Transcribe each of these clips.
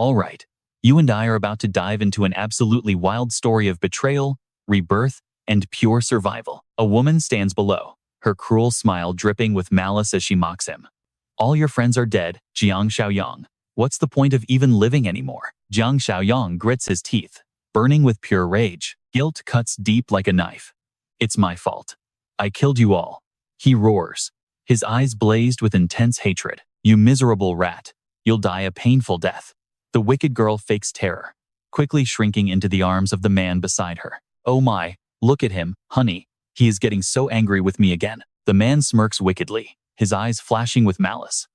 All right, you and I are about to dive into an absolutely wild story of betrayal, rebirth, and pure survival. A woman stands below, her cruel smile dripping with malice as she mocks him. All your friends are dead, Jiang Xiaoyong. What's the point of even living anymore? Jiang Xiaoyong grits his teeth, burning with pure rage. Guilt cuts deep like a knife. It's my fault. I killed you all. He roars, his eyes blazed with intense hatred. You miserable rat. You'll die a painful death. The wicked girl fakes terror, quickly shrinking into the arms of the man beside her. Oh my, look at him, honey. He is getting so angry with me again. The man smirks wickedly, his eyes flashing with malice.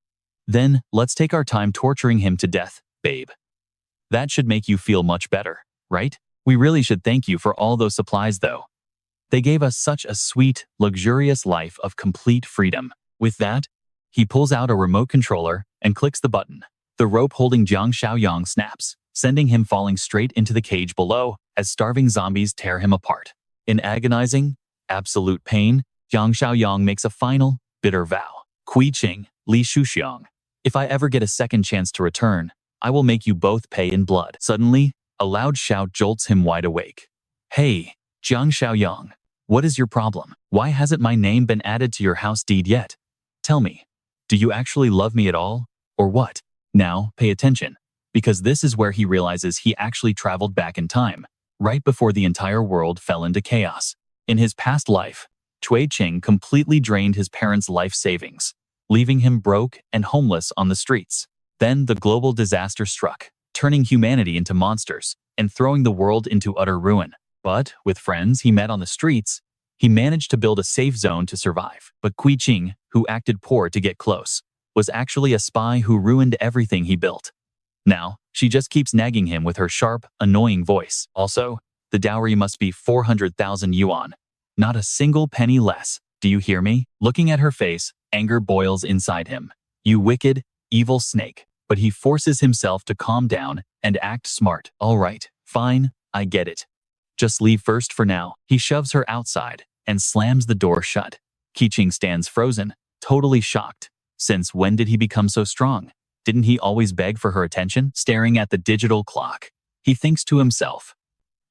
Then, let's take our time torturing him to death, babe. That should make you feel much better, right? We really should thank you for all those supplies though. They gave us such a sweet, luxurious life of complete freedom. With that, he pulls out a remote controller and clicks the button. The rope holding Jiang Xiaoyong snaps, sending him falling straight into the cage below as starving zombies tear him apart. In agonizing, absolute pain, Jiang Xiaoyong makes a final, bitter vow. Kui Qing, Li Shuxiang. If I ever get a second chance to return, I will make you both pay in blood. Suddenly, a loud shout jolts him wide awake. Hey, Jiang Xiaoyong, what is your problem? Why hasn't my name been added to your house deed yet? Tell me, do you actually love me at all, or what? Now, pay attention, because this is where he realizes he actually traveled back in time, right before the entire world fell into chaos. In his past life, Cui Qing completely drained his parents' life savings, leaving him broke and homeless on the streets. Then the global disaster struck, turning humanity into monsters and throwing the world into utter ruin. But with friends he met on the streets, he managed to build a safe zone to survive. But Kui Qing, who acted poor to get close, was actually a spy who ruined everything he built. Now, she just keeps nagging him with her sharp, annoying voice. Also, the dowry must be 400,000 yuan. Not a single penny less. Do you hear me? Looking at her face, anger boils inside him. You wicked, evil snake. But he forces himself to calm down and act smart. All right, fine, I get it. Just leave first for now. He shoves her outside and slams the door shut. Kui Qing stands frozen, totally shocked. Since when did he become so strong? Didn't he always beg for her attention? Staring at the digital clock, he thinks to himself,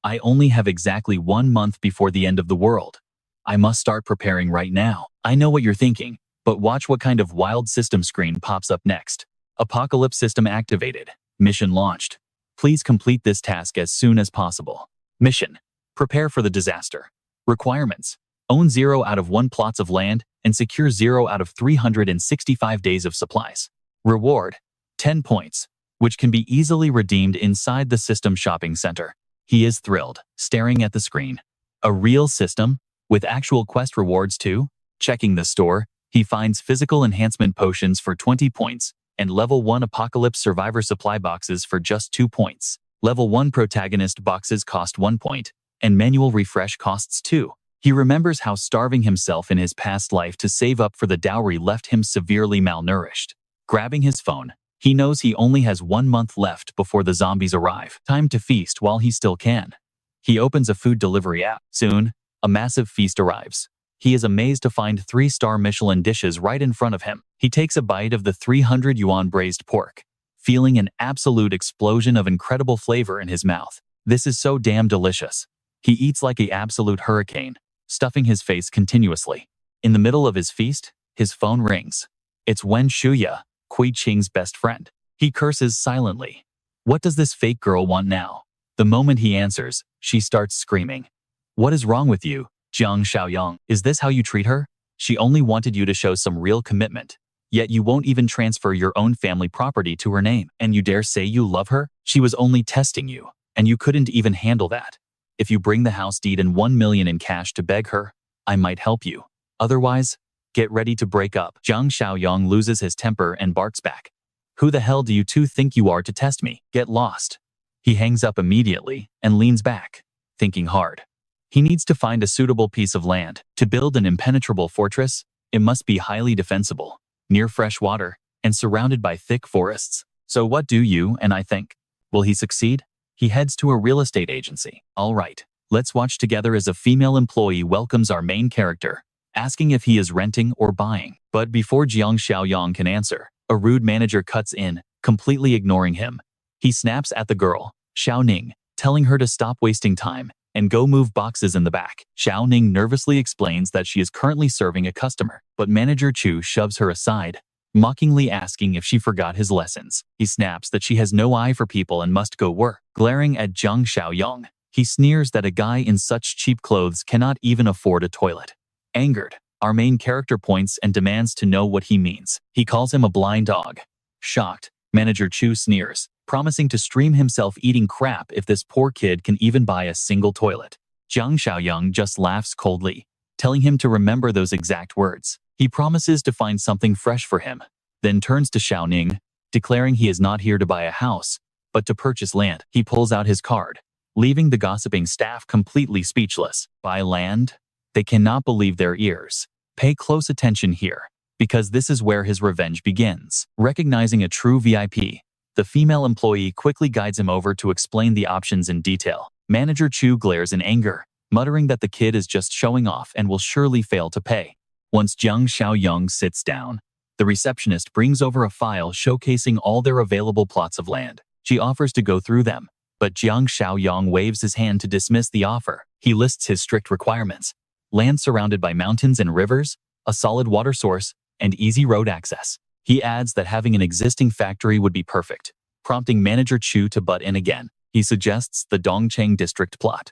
I only have exactly 1 month before the end of the world. I must start preparing right now. I know what you're thinking, but watch what kind of wild system screen pops up next. Apocalypse system activated. Mission launched. Please complete this task as soon as possible. Mission: prepare for the disaster. Requirements: own 0 out of 1 plots of land and secure 0 out of 365 days of supplies. Reward: 10 points, which can be easily redeemed inside the system shopping center. He is thrilled, staring at the screen. A real system? With actual quest rewards too? Checking the store, he finds physical enhancement potions for 20 points and level 1 apocalypse survivor supply boxes for just 2 points. Level 1 protagonist boxes cost 1 point, and manual refresh costs 2. He remembers how starving himself in his past life to save up for the dowry left him severely malnourished. Grabbing his phone, he knows he only has 1 month left before the zombies arrive. Time to feast while he still can. He opens a food delivery app. Soon, a massive feast arrives. He is amazed to find 3-star Michelin dishes right in front of him. He takes a bite of the 300 yuan braised pork, feeling an absolute explosion of incredible flavor in his mouth. This is so damn delicious. He eats like an absolute hurricane, stuffing his face continuously. In the middle of his feast, his phone rings. It's Wen Shuya, Kui Qing's best friend. He curses silently. What does this fake girl want now? The moment he answers, she starts screaming. What is wrong with you, Jiang Xiaoyong? Is this how you treat her? She only wanted you to show some real commitment. Yet you won't even transfer your own family property to her name. And you dare say you love her? She was only testing you, and you couldn't even handle that. If you bring the house deed and 1 million in cash to beg her, I might help you. Otherwise, get ready to break up. Jiang Xiaoyong loses his temper and barks back. Who the hell do you two think you are to test me? Get lost. He hangs up immediately and leans back, thinking hard. He needs to find a suitable piece of land. To build an impenetrable fortress, it must be highly defensible, near fresh water, and surrounded by thick forests. So what do you and I think? Will he succeed? He heads to a real estate agency. All right, let's watch together as a female employee welcomes our main character, asking if he is renting or buying. But before Jiang Xiaoyong can answer, a rude manager cuts in, completely ignoring him. He snaps at the girl, Xiaoning, telling her to stop wasting time and go move boxes in the back. Xiaoning nervously explains that she is currently serving a customer, but Manager Chu shoves her aside, mockingly asking if she forgot his lessons. He snaps that she has no eye for people and must go work. Glaring at Jiang Xiaoyong, he sneers that a guy in such cheap clothes cannot even afford a toilet. Angered, our main character points and demands to know what he means. He calls him a blind dog. Shocked, Manager Chu sneers, promising to stream himself eating crap if this poor kid can even buy a single toilet. Jiang Xiaoyong just laughs coldly, telling him to remember those exact words. He promises to find something fresh for him, then turns to Xiaoning, declaring he is not here to buy a house, but to purchase land. He pulls out his card, leaving the gossiping staff completely speechless. Buy land? They cannot believe their ears. Pay close attention here, because this is where his revenge begins. Recognizing a true VIP, the female employee quickly guides him over to explain the options in detail. Manager Chu glares in anger, muttering that the kid is just showing off and will surely fail to pay. Once Jiang Xiaoyong sits down, the receptionist brings over a file showcasing all their available plots of land. She offers to go through them, but Jiang Xiaoyong waves his hand to dismiss the offer. He lists his strict requirements: land surrounded by mountains and rivers, a solid water source, and easy road access. He adds that having an existing factory would be perfect, prompting Manager Chu to butt in again. He suggests the Dongcheng district plot.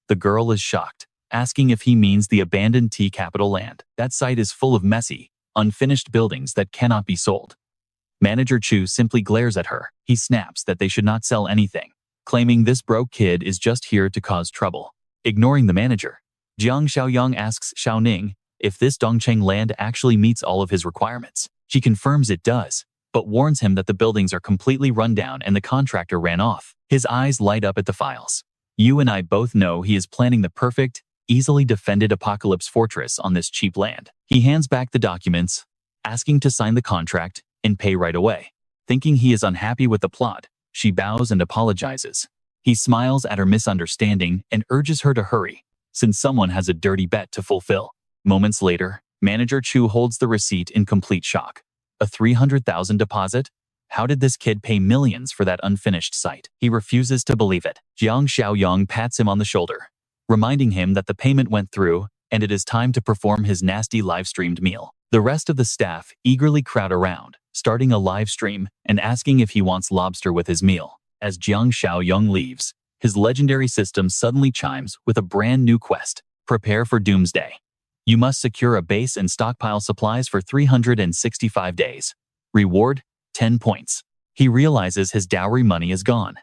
The girl is shocked, asking if he means the abandoned tea capital land. That site is full of messy, unfinished buildings that cannot be sold. Manager Chu simply glares at her. He snaps that they should not sell anything, claiming this broke kid is just here to cause trouble. Ignoring the manager, Jiang Xiaoyong asks Xiaoning if this Dongcheng land actually meets all of his requirements. She confirms it does, but warns him that the buildings are completely run down and the contractor ran off. His eyes light up at the files. You and I both know he is planning the perfect, easily defended apocalypse fortress on this cheap land. He hands back the documents, asking to sign the contract and pay right away. Thinking he is unhappy with the plot, she bows and apologizes. He smiles at her misunderstanding and urges her to hurry, since someone has a dirty bet to fulfill. Moments later, Manager Chu holds the receipt in complete shock. A 300,000 deposit? How did this kid pay millions for that unfinished site? He refuses to believe it. Jiang Xiaoyong pats him on the shoulder, reminding him that the payment went through and it is time to perform his nasty live-streamed meal. The rest of the staff eagerly crowd around, starting a live stream and asking if he wants lobster with his meal. As Jiang Xiaoyong leaves, his legendary system suddenly chimes with a brand new quest. Prepare for doomsday. You must secure a base and stockpile supplies for 365 days. Reward, 10 points. He realizes his dowry money is gone.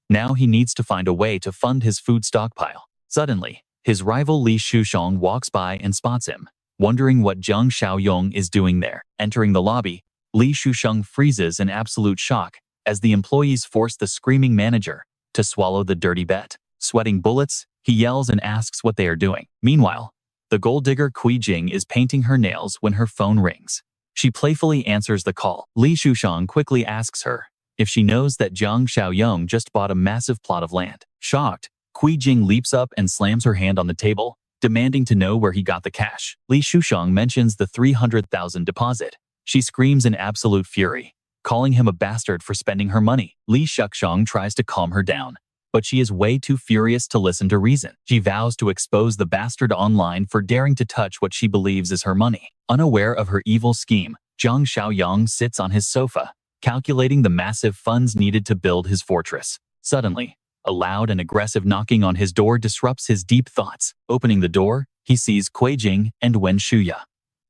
Now he needs to find a way to fund his food stockpile. Suddenly, his rival Li Shushong walks by and spots him, wondering what Jiang Xiaoyong is doing there. Entering the lobby, Li Shushong freezes in absolute shock as the employees force the screaming manager to swallow the dirty bet. Sweating bullets, he yells and asks what they are doing. Meanwhile, the gold digger Kui Jing is painting her nails when her phone rings. She playfully answers the call. Li Shushong quickly asks her if she knows that Jiang Xiaoyong just bought a massive plot of land. Shocked, Kui Jing leaps up and slams her hand on the table, demanding to know where he got the cash. Li Shushong mentions the 300,000 deposit. She screams in absolute fury, calling him a bastard for spending her money. Li Shushong tries to calm her down, but she is way too furious to listen to reason. She vows to expose the bastard online for daring to touch what she believes is her money. Unaware of her evil scheme, Jiang Xiaoyong sits on his sofa, calculating the massive funds needed to build his fortress. Suddenly, a loud and aggressive knocking on his door disrupts his deep thoughts. Opening the door, he sees Kui Jing and Wen Shuya.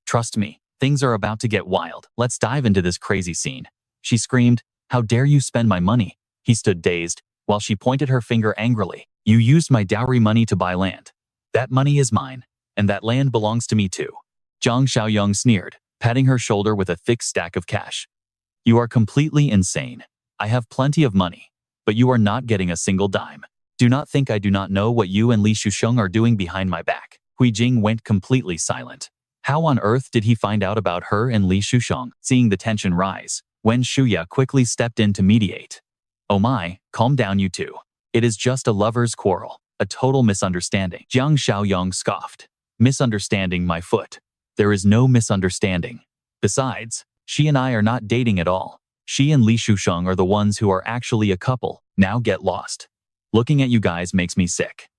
Trust me, things are about to get wild. Let's dive into this crazy scene. She screamed, "How dare you spend my money?" He stood dazed, while she pointed her finger angrily. "You used my dowry money to buy land. That money is mine, and that land belongs to me too." Jiang Xiaoyong sneered, patting her shoulder with a thick stack of cash. "You are completely insane. I have plenty of money, but you are not getting a single dime. Do not think I do not know what you and Li Shusheng are doing behind my back." Kui Jing went completely silent. How on earth did he find out about her and Li Shusheng? Seeing the tension rise, Wen Shuya quickly stepped in to mediate. "Oh my, calm down you two. It is just a lover's quarrel, a total misunderstanding." Jiang Xiaoyong scoffed. "Misunderstanding my foot. There is no misunderstanding. Besides, she and I are not dating at all. She and Li Shusheng are the ones who are actually a couple. Now get lost. Looking at you guys makes me sick.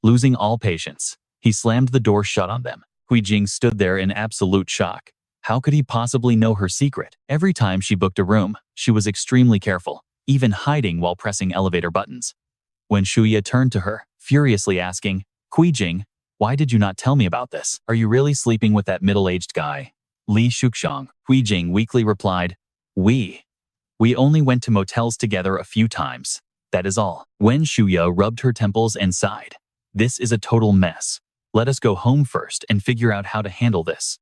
Losing all patience, he slammed the door shut on them. Jing stood there in absolute shock. How could he possibly know her secret? Every time she booked a room, she was extremely careful, even hiding while pressing elevator buttons. When Shuya turned to her, furiously asking, Jing, why did you not tell me about this? Are you really sleeping with that middle-aged guy? Li Shusheng, Jing weakly replied, We only went to motels together a few times. That is all. When Shuya rubbed her temples and sighed, this is a total mess. Let us go home first and figure out how to handle this.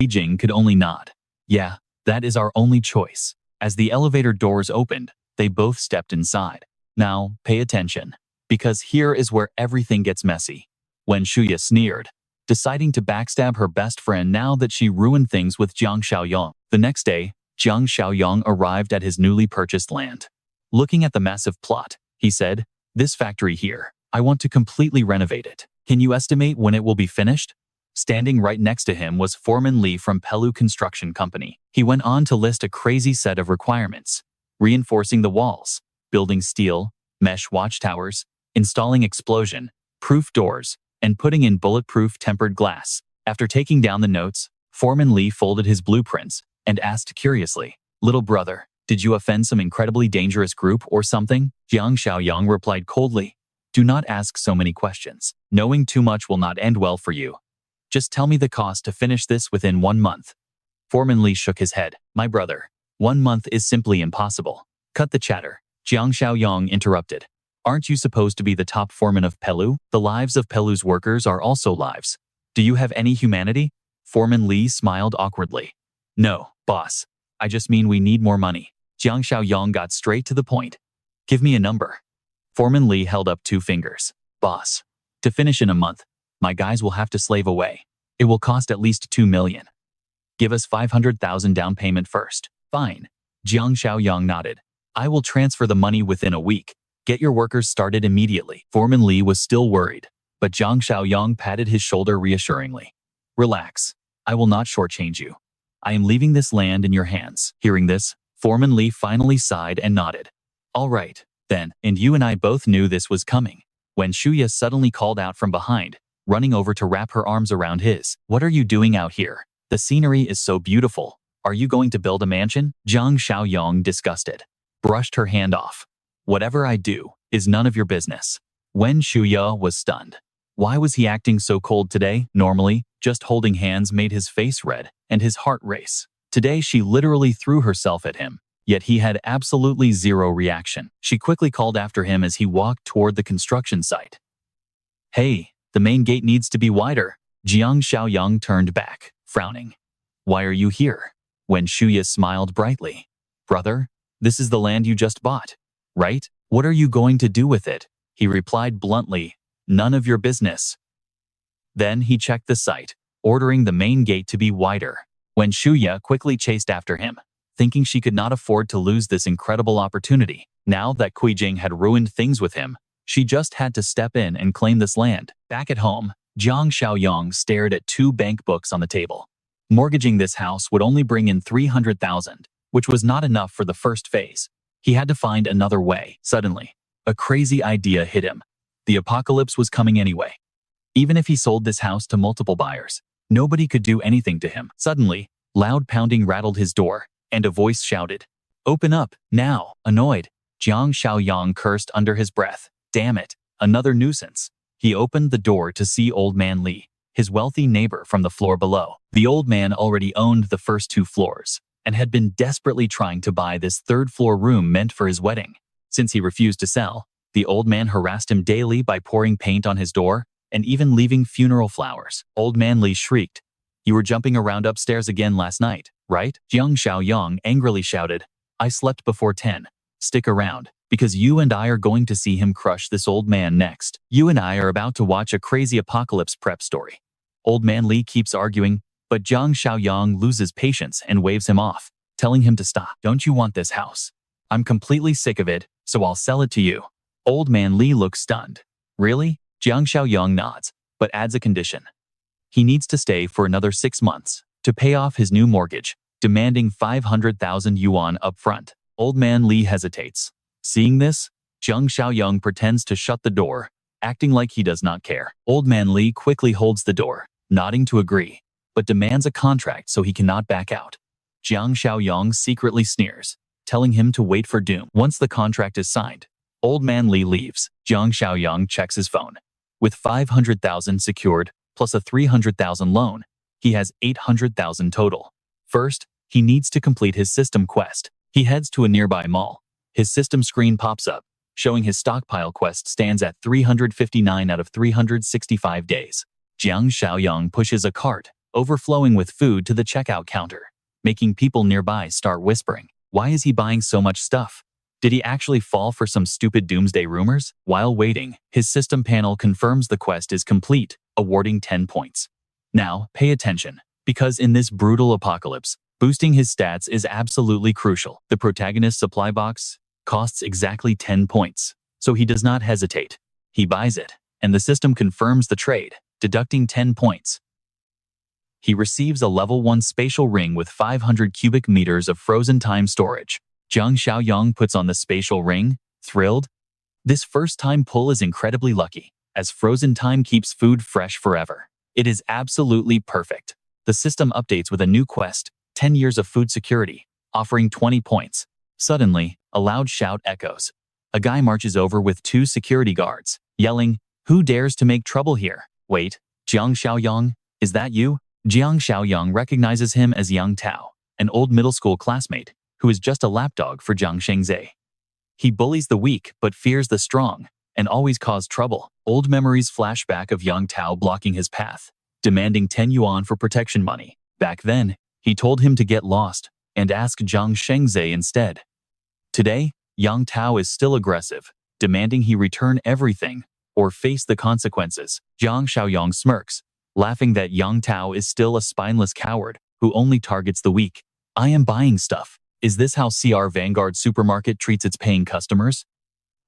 Jing could only nod. Yeah, that is our only choice. As the elevator doors opened, they both stepped inside. Now, pay attention, because here is where everything gets messy. When Shuya sneered, deciding to backstab her best friend now that she ruined things with Jiang Xiaoyong. The next day, Jiang Xiaoyong arrived at his newly purchased land. Looking at the massive plot, he said, This factory here, I want to completely renovate it. Can you estimate when it will be finished? Standing right next to him was Foreman Li from Pelu Construction Company. He went on to list a crazy set of requirements: reinforcing the walls, building steel, mesh watchtowers, installing explosion-proof doors, and putting in bulletproof tempered glass. After taking down the notes, Foreman Li folded his blueprints and asked curiously, Little brother, did you offend some incredibly dangerous group or something? Jiang Xiaoyong replied coldly, Do not ask so many questions. Knowing too much will not end well for you. Just tell me the cost to finish this within 1 month. Foreman Li shook his head. My brother, 1 month is simply impossible. Cut the chatter. Jiang Xiaoyong interrupted. Aren't you supposed to be the top foreman of Pelu? The lives of Pelu's workers are also lives. Do you have any humanity? Foreman Li smiled awkwardly. No, boss. I just mean we need more money. Jiang Xiaoyong got straight to the point. Give me a number. Foreman Li held up 2 fingers. Boss, to finish in a month, my guys will have to slave away. It will cost at least 2 million. Give us 500,000 down payment first. Fine. Jiang Xiaoyong nodded. I will transfer the money within a week. Get your workers started immediately. Foreman Li was still worried, but Jiang Xiaoyong patted his shoulder reassuringly. Relax. I will not shortchange you. I am leaving this land in your hands. Hearing this, Foreman Li finally sighed and nodded. All right, then, and you and I both knew this was coming. When Shuya suddenly called out from behind, running over to wrap her arms around his. What are you doing out here? The scenery is so beautiful. Are you going to build a mansion? Jiang Xiaoyong, disgusted, brushed her hand off. Whatever I do is none of your business. When Shuya was stunned. Why was he acting so cold today? Normally, just holding hands made his face red and his heart race. Today she literally threw herself at him, yet he had absolutely zero reaction. She quickly called after him as he walked toward the construction site. Hey, the main gate needs to be wider. Jiang Xiaoyong turned back, frowning. Why are you here? When Shuya smiled brightly. Brother, this is the land you just bought, right? What are you going to do with it? He replied bluntly. None of your business. Then he checked the site, ordering the main gate to be wider. When Shuya quickly chased after him, thinking she could not afford to lose this incredible opportunity. Now that Jing had ruined things with him, she just had to step in and claim this land. Back at home, Jiang Xiaoyong stared at 2 bank books on the table. Mortgaging this house would only bring in 300,000, which was not enough for the first phase. He had to find another way. Suddenly, a crazy idea hit him. The apocalypse was coming anyway. Even if he sold this house to multiple buyers, nobody could do anything to him. Suddenly, loud pounding rattled his door, and a voice shouted, Open up, now! Annoyed, Jiang Xiaoyong cursed under his breath. Damn it, another nuisance. He opened the door to see Old Man Li, his wealthy neighbor from the floor below. The old man already owned the first 2 floors, and had been desperately trying to buy this 3rd-floor room meant for his wedding. Since he refused to sell, the old man harassed him daily by pouring paint on his door and even leaving funeral flowers. Old Man Li shrieked, You were jumping around upstairs again last night, right? Jiang Xiaoyong angrily shouted, I slept before 10. Stick around, because you and I are going to see him crush this old man next. You and I are about to watch a crazy apocalypse prep story. Old Man Li keeps arguing, but Jiang Xiaoyong loses patience and waves him off, telling him to stop. Don't you want this house? I'm completely sick of it, so I'll sell it to you. Old Man Li looks stunned. Really? Jiang Xiaoyong nods, but adds a condition. He needs to stay for another 6 months to pay off his new mortgage. demanding 500,000 yuan upfront. Old man Li hesitates. Seeing this, Jiang Xiaoyong pretends to shut the door, acting like he does not care. Old man Li quickly holds the door, nodding to agree, but demands a contract so he cannot back out. Jiang Xiaoyong secretly sneers, telling him to wait for doom. Once the contract is signed, Old man Li leaves. Jiang Xiaoyong checks his phone. With 500,000 secured, plus a 300,000 loan, he has 800,000 total. First, he needs to complete his system quest. He heads to a nearby mall. His system screen pops up, showing his stockpile quest stands at 359 out of 365 days. Jiang Xiaoyong pushes a cart, overflowing with food, to the checkout counter, making people nearby start whispering. Why is he buying so much stuff? Did he actually fall for some stupid doomsday rumors? While waiting, his system panel confirms the quest is complete, awarding 10 points. Now, pay attention, because in this brutal apocalypse, boosting his stats is absolutely crucial. The protagonist's supply box costs exactly 10 points, so he does not hesitate. He buys it, and the system confirms the trade, deducting 10 points. He receives a level 1 spatial ring with 500 cubic meters of frozen time storage. Jiang Xiaoyong puts on the spatial ring, thrilled. This first-time pull is incredibly lucky, as frozen time keeps food fresh forever. It is absolutely perfect. The system updates with a new quest, 10 years of food security, offering 20 points. Suddenly, a loud shout echoes. A guy marches over with 2 security guards, yelling, "Who dares to make trouble here?" Wait, Jiang Xiaoyong, is that you? Jiang Xiaoyong recognizes him as Yang Tao, an old middle school classmate, who is just a lapdog for Jiang Shengzai. He bullies the weak but fears the strong, and always cause trouble. Old memories flash back of Yang Tao blocking his path, demanding 10 yuan for protection money. Back then, he told him to get lost and ask Jiang Shengzai instead. Today, Yang Tao is still aggressive, demanding he return everything or face the consequences. Jiang Xiaoyong smirks, laughing that Yang Tao is still a spineless coward who only targets the weak. I am buying stuff. Is this how CR Vanguard Supermarket treats its paying customers?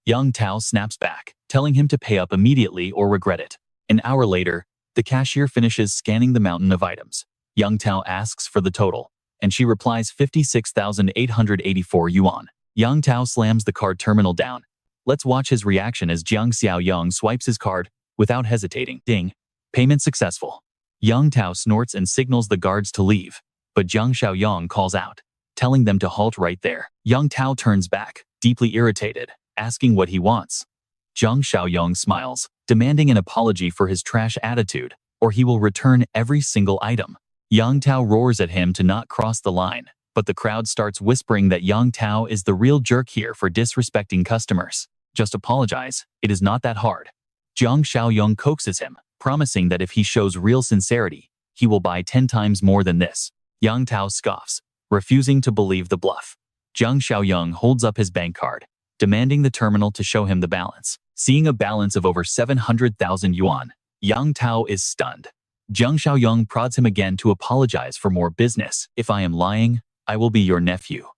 Yang Tao snaps back, telling him to pay up immediately or regret it. An hour later, the cashier finishes scanning the mountain of items. Yang Tao asks for the total, and she replies 56,884 yuan. Yang Tao slams the card terminal down. Let's watch his reaction as Jiang Xiaoyong swipes his card without hesitating. Ding. Payment successful. Yang Tao snorts and signals the guards to leave, but Jiang Xiaoyong calls out, telling them to halt right there. Yang Tao turns back, deeply irritated, asking what he wants. Jiang Xiaoyong smiles, demanding an apology for his trash attitude, or he will return every single item. Yang Tao roars at him to not cross the line, but the crowd starts whispering that Yang Tao is the real jerk here for disrespecting customers. Just apologize, it is not that hard. Jiang Xiaoyong coaxes him, promising that if he shows real sincerity, he will buy 10 times more than this. Yang Tao scoffs, refusing to believe the bluff. Jiang Xiaoyong holds up his bank card, demanding the terminal to show him the balance. Seeing a balance of over 700,000 yuan, Yang Tao is stunned. Jiang Xiaoyong prods him again to apologize for more business. If I am lying, I will be your nephew.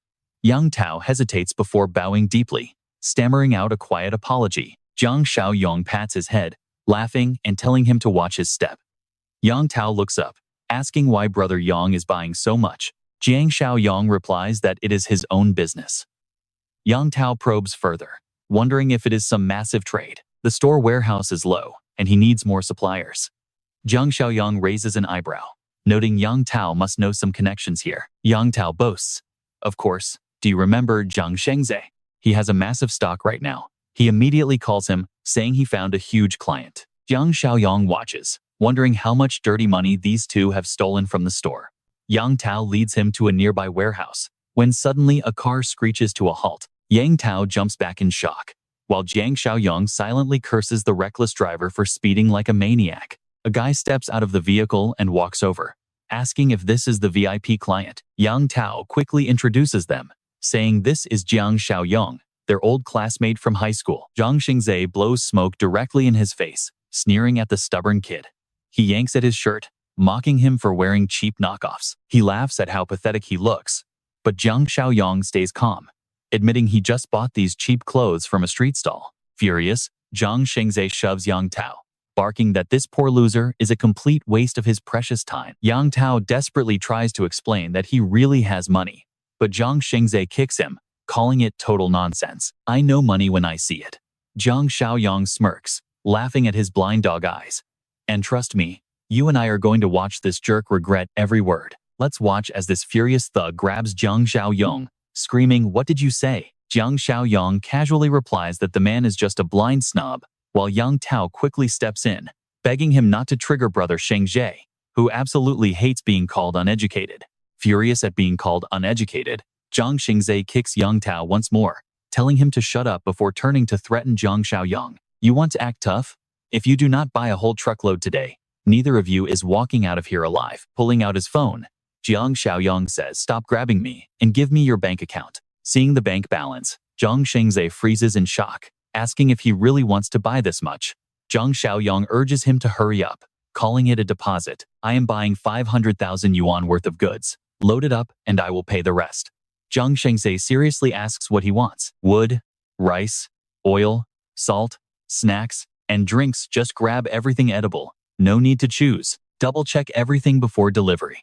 Yang Tao hesitates before bowing deeply, stammering out a quiet apology. Jiang Xiaoyong pats his head, laughing and telling him to watch his step. Yang Tao looks up, asking why brother Yang is buying so much. Jiang Xiaoyong replies that it is his own business. Yang Tao probes further, wondering if it is some massive trade. The store warehouse is low, and he needs more suppliers. Jiang Xiaoyong raises an eyebrow, noting Yang Tao must know some connections here. Yang Tao boasts, "Of course, do you remember Jiang Shengzai? He has a massive stock right now." He immediately calls him, saying he found a huge client. Jiang Xiaoyong watches, wondering how much dirty money these two have stolen from the store. Yang Tao leads him to a nearby warehouse, when suddenly a car screeches to a halt. Yang Tao jumps back in shock, while Jiang Xiaoyong silently curses the reckless driver for speeding like a maniac. A guy steps out of the vehicle and walks over, asking if this is the VIP client. Yang Tao quickly introduces them, saying this is Jiang Xiaoyong, their old classmate from high school. Jiang Shengzai blows smoke directly in his face, sneering at the stubborn kid. He yanks at his shirt, mocking him for wearing cheap knockoffs. He laughs at how pathetic he looks, but Jiang Xiaoyong stays calm, admitting he just bought these cheap clothes from a street stall. Furious, Jiang Shengzai shoves Yang Tao, barking that this poor loser is a complete waste of his precious time. Yang Tao desperately tries to explain that he really has money, but Jiang Xingzhe kicks him, calling it total nonsense. I know money when I see it. Jiang Xiaoyong smirks, laughing at his blind dog eyes. And trust me, you and I are going to watch this jerk regret every word. Let's watch as this furious thug grabs Jiang Xiaoyong, screaming, "What did you say?" Jiang Xiaoyong casually replies that the man is just a blind snob, while Yang Tao quickly steps in, begging him not to trigger brother Shengzhe, who absolutely hates being called uneducated. Furious at being called uneducated, Jiang Xingzhe kicks Yang Tao once more, telling him to shut up before turning to threaten Jiang Xiaoyong. You want to act tough? If you do not buy a whole truckload today, neither of you is walking out of here alive. Pulling out his phone, Jiang Xiaoyong says, "Stop grabbing me and give me your bank account." Seeing the bank balance, Jiang Xingzhe freezes in shock, asking if he really wants to buy this much. Jiang Xiaoyong urges him to hurry up, calling it a deposit. I am buying 500,000 yuan worth of goods. Load it up and I will pay the rest. Jiang Xingzhe seriously asks what he wants. Wood, rice, oil, salt, snacks, and drinks. Just grab everything edible. No need to choose. Double-check everything before delivery.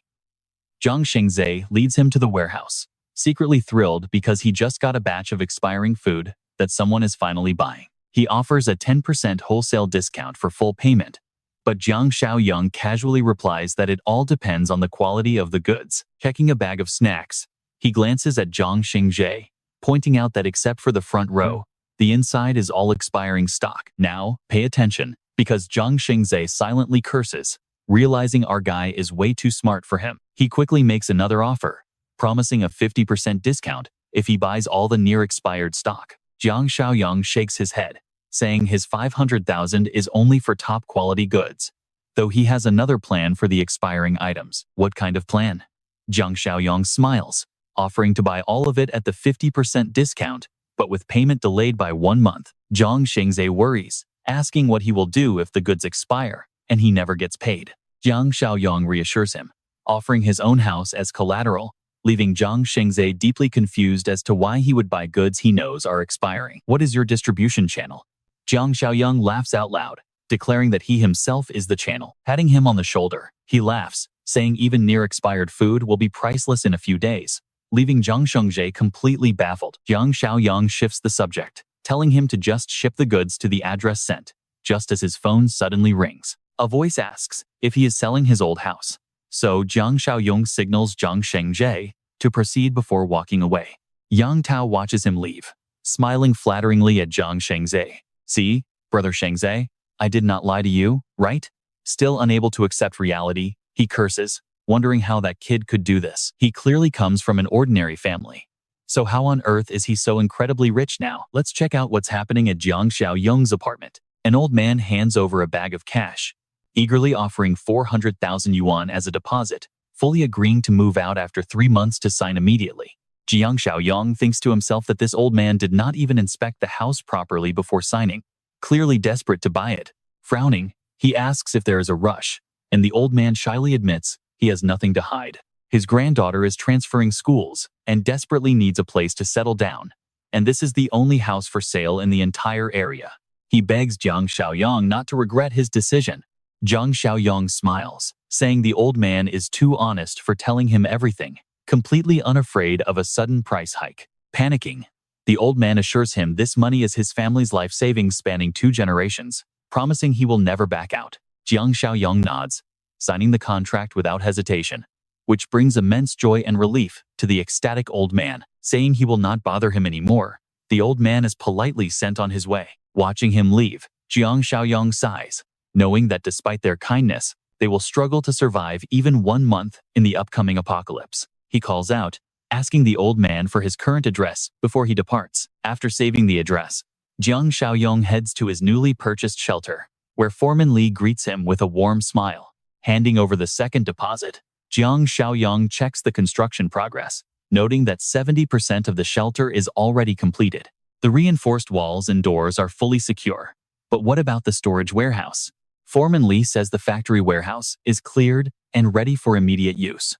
Jiang Xingzhe leads him to the warehouse, secretly thrilled because he just got a batch of expiring food that someone is finally buying. He offers a 10% wholesale discount for full payment, but Jiang Xiaoyong casually replies that it all depends on the quality of the goods. Checking a bag of snacks, he glances at Jiang Xingzhe, pointing out that except for the front row, the inside is all expiring stock. Now, pay attention, because Jiang Xingzhe silently curses, realizing our guy is way too smart for him. He quickly makes another offer, promising a 50% discount if he buys all the near-expired stock. Jiang Xiaoyong shakes his head, saying his 500,000 is only for top-quality goods, though he has another plan for the expiring items. What kind of plan? Jiang Xiaoyong smiles, offering to buy all of it at the 50% discount, but with payment delayed by 1 month. Jiang Xingzhe worries, asking what he will do if the goods expire and he never gets paid. Jiang Xiaoyong reassures him, offering his own house as collateral, leaving Jiang Xingzhe deeply confused as to why he would buy goods he knows are expiring. What is your distribution channel? Jiang Xiaoyong laughs out loud, declaring that he himself is the channel. Patting him on the shoulder, he laughs, saying even near-expired food will be priceless in a few days, leaving Jiang Xingzhe completely baffled. Jiang Xiaoyong shifts the subject, telling him to just ship the goods to the address sent, just as his phone suddenly rings. A voice asks if he is selling his old house, so Jiang Xiaoyong signals Jiang Xingzhe to proceed before walking away. Yang Tao watches him leave, smiling flatteringly at Jiang Xingzhe. See, brother Xingzhe, I did not lie to you, right? Still unable to accept reality, he curses, wondering how that kid could do this. He clearly comes from an ordinary family. So how on earth is he so incredibly rich now? Let's check out what's happening at Jiang Xiaoyong's apartment. An old man hands over a bag of cash, eagerly offering 400,000 yuan as a deposit, fully agreeing to move out after 3 months to sign immediately. Jiang Xiaoyong thinks to himself that this old man did not even inspect the house properly before signing, clearly desperate to buy it. Frowning, he asks if there is a rush, and the old man shyly admits he has nothing to hide. His granddaughter is transferring schools and desperately needs a place to settle down, and this is the only house for sale in the entire area. He begs Jiang Xiaoyong not to regret his decision. Jiang Xiaoyong smiles, saying the old man is too honest for telling him everything, completely unafraid of a sudden price hike. Panicking, the old man assures him this money is his family's life savings spanning 2 generations, promising he will never back out. Jiang Xiaoyong nods, signing the contract without hesitation, which brings immense joy and relief to the ecstatic old man. Saying he will not bother him anymore, the old man is politely sent on his way. Watching him leave, Jiang Xiaoyong sighs, knowing that despite their kindness, they will struggle to survive even 1 month in the upcoming apocalypse. He calls out, asking the old man for his current address before he departs. After saving the address, Jiang Xiaoyong heads to his newly purchased shelter, where Foreman Li greets him with a warm smile. Handing over the second deposit, Jiang Xiaoyong checks the construction progress, noting that 70% of the shelter is already completed. The reinforced walls and doors are fully secure. But what about the storage warehouse? Foreman Li says the factory warehouse is cleared and ready for immediate use.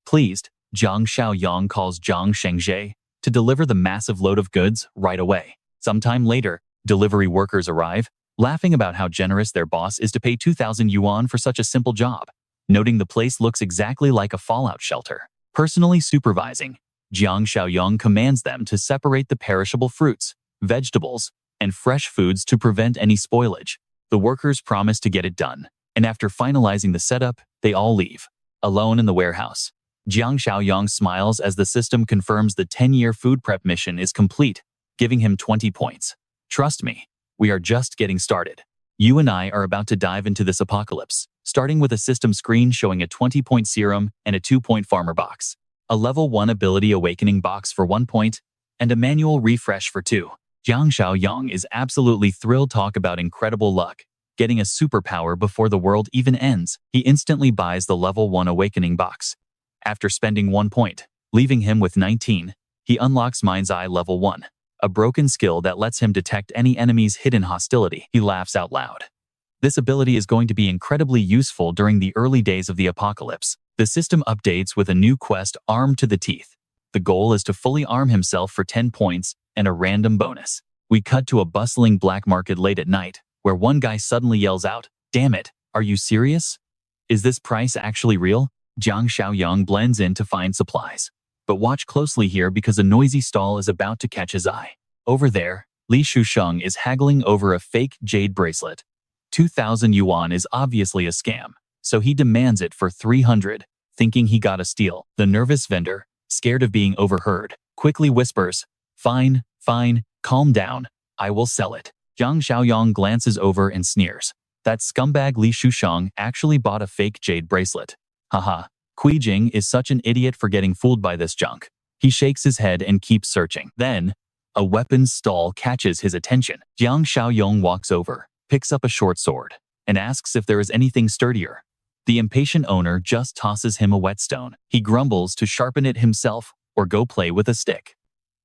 Pleased, Jiang Xiaoyong calls Jiang Xingzhe to deliver the massive load of goods right away. Sometime later, delivery workers arrive, laughing about how generous their boss is to pay 2,000 yuan for such a simple job, noting the place looks exactly like a fallout shelter. Personally supervising, Jiang Xiaoyong commands them to separate the perishable fruits, vegetables, and fresh foods to prevent any spoilage. The workers promise to get it done, and after finalizing the setup, they all leave. Alone in the warehouse, Jiang Xiaoyong smiles as the system confirms the 10-year food prep mission is complete, giving him 20 points. Trust me, we are just getting started. You and I are about to dive into this apocalypse, starting with a system screen showing a 20-point serum and a 2-point farmer box, a level 1 ability awakening box for 1 point, and a manual refresh for 2. Jiang Xiaoyong is absolutely thrilled. Talk about incredible luck, getting a superpower before the world even ends. He instantly buys the level 1 awakening box. After spending 1 point, leaving him with 19, he unlocks Mind's Eye level 1, a broken skill that lets him detect any enemy's hidden hostility. He laughs out loud. This ability is going to be incredibly useful during the early days of the apocalypse. The system updates with a new quest, Armed to the Teeth. The goal is to fully arm himself for 10 points and a random bonus. We cut to a bustling black market late at night, where one guy suddenly yells out, "Damn it, are you serious? Is this price actually real?" Jiang Xiaoyong blends in to find supplies. But watch closely here because a noisy stall is about to catch his eye. Over there, Li Shusheng is haggling over a fake jade bracelet. 2,000 yuan is obviously a scam, so he demands it for 300, thinking he got a steal. The nervous vendor, scared of being overheard, quickly whispers, Fine, calm down, I will sell it." Jiang Xiaoyong glances over and sneers. That scumbag Li Shusheng actually bought a fake jade bracelet. Haha, Kui Jing is such an idiot for getting fooled by this junk. He shakes his head and keeps searching. Then, a weapons stall catches his attention. Jiang Xiaoyong walks over, picks up a short sword, and asks if there is anything sturdier. The impatient owner just tosses him a whetstone. He grumbles to sharpen it himself or go play with a stick.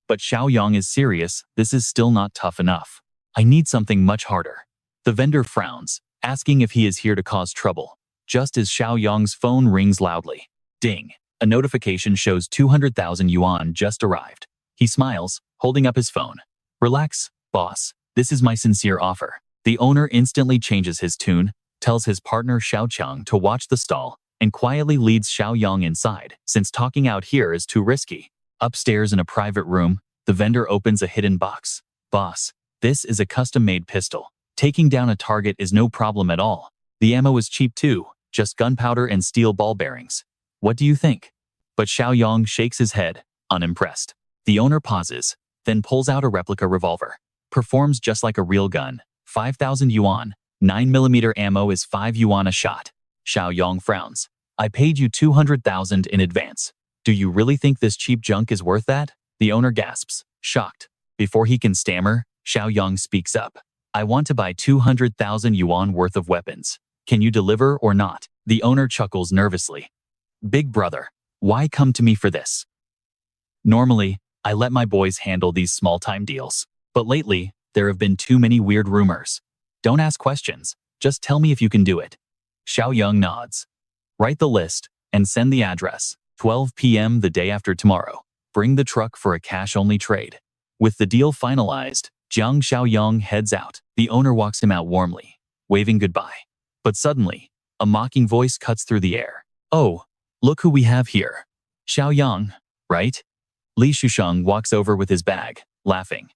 But Xiaoyong is serious. This is still not tough enough. I need something much harder. The vendor frowns, asking if he is here to cause trouble. Just as Xiaoyong's phone rings loudly. Ding! A notification shows 200,000 yuan just arrived. He smiles, holding up his phone. Relax, boss. This is my sincere offer. The owner instantly changes his tune, tells his partner Xiaocheng to watch the stall, and quietly leads Xiaoyong inside, since talking out here is too risky. Upstairs in a private room, the vendor opens a hidden box. Boss, this is a custom-made pistol. Taking down a target is no problem at all. The ammo is cheap too, just gunpowder and steel ball bearings. What do you think? But Xiaoyong shakes his head, unimpressed. The owner pauses, then pulls out a replica revolver. Performs just like a real gun. 5,000 yuan. 9mm ammo is 5 yuan a shot. Xiaoyong frowns. I paid you 200,000 in advance. Do you really think this cheap junk is worth that? The owner gasps, shocked. Before he can stammer, Xiaoyong speaks up. I want to buy 200,000 yuan worth of weapons. Can you deliver or not? The owner chuckles nervously. Big brother, why come to me for this? Normally, I let my boys handle these small-time deals. But lately, there have been too many weird rumors. Don't ask questions, just tell me if you can do it. Xiaoyong nods. Write the list and send the address. 12 p.m. the day after tomorrow. Bring the truck for a cash-only trade. With the deal finalized, Jiang Xiaoyong heads out. The owner walks him out warmly, waving goodbye. But suddenly, a mocking voice cuts through the air. Oh, look who we have here. Xiaoyong, right? Li Shusheng walks over with his bag, laughing.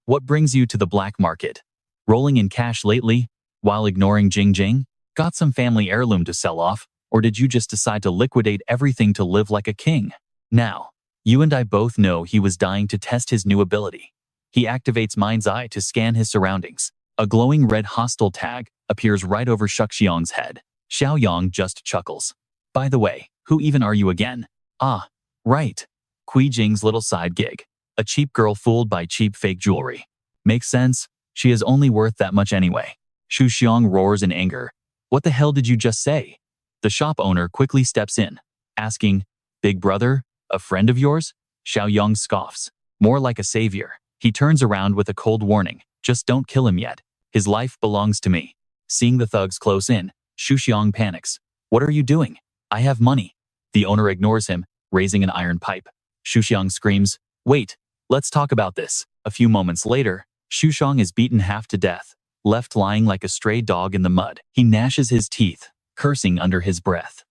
What brings you to the black market? Rolling in cash lately, while ignoring Jing? Got some family heirloom to sell off, or did you just decide to liquidate everything to live like a king? Now, you and I both know he was dying to test his new ability. He activates Mind's Eye to scan his surroundings. A glowing red hostile tag appears right over Shuxiang's head. Xiaoyong just chuckles. By the way, who even are you again? Ah, right. Kui Jing's little side gig. A cheap girl fooled by cheap fake jewelry. Makes sense. She is only worth that much anyway. Shuxiang roars in anger. What the hell did you just say? The shop owner quickly steps in, asking, Big brother, a friend of yours? Xiaoyong scoffs. More like a savior. He turns around with a cold warning. Just don't kill him yet. His life belongs to me. Seeing the thugs close in, Shuxiang panics. What are you doing? I have money. The owner ignores him, raising an iron pipe. Shuxiang screams, Wait, let's talk about this. A few moments later, Shuxiang is beaten half to death, left lying like a stray dog in the mud. He gnashes his teeth, cursing under his breath.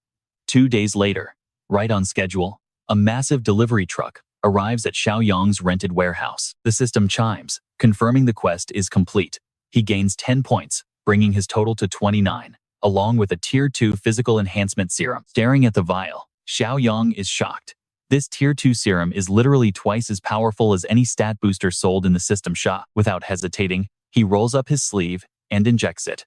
2 days later, right on schedule, a massive delivery truck arrives at Xiaoyong's rented warehouse. The system chimes, confirming the quest is complete. He gains 10 points, bringing his total to 29, along with a Tier 2 physical enhancement serum. Staring at the vial, Xiaoyong is shocked. This Tier 2 serum is literally twice as powerful as any stat booster sold in the system shop. Without hesitating, he rolls up his sleeve and injects it.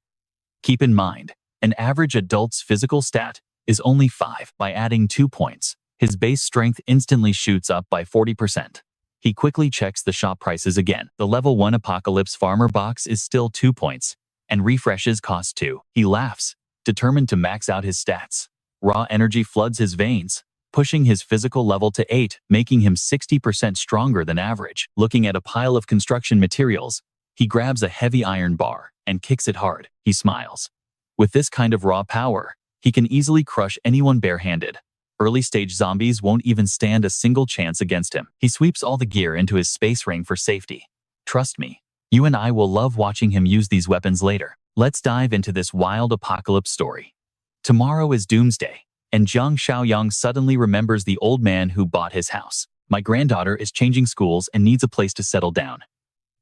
Keep in mind, an average adult's physical stat is only 5. By adding 2 points, his base strength instantly shoots up by 40%. He quickly checks the shop prices again. The level 1 Apocalypse Farmer box is still 2 points, and refreshes cost 2. He laughs, determined to max out his stats. Raw energy floods his veins, pushing his physical level to 8, making him 60% stronger than average. Looking at a pile of construction materials, he grabs a heavy iron bar and kicks it hard. He smiles. With this kind of raw power, he can easily crush anyone barehanded. Early-stage zombies won't even stand a single chance against him. He sweeps all the gear into his space ring for safety. Trust me, you and I will love watching him use these weapons later. Let's dive into this wild apocalypse story. Tomorrow is Doomsday, and Jiang Xiaoyong suddenly remembers the old man who bought his house. My granddaughter is changing schools and needs a place to settle down.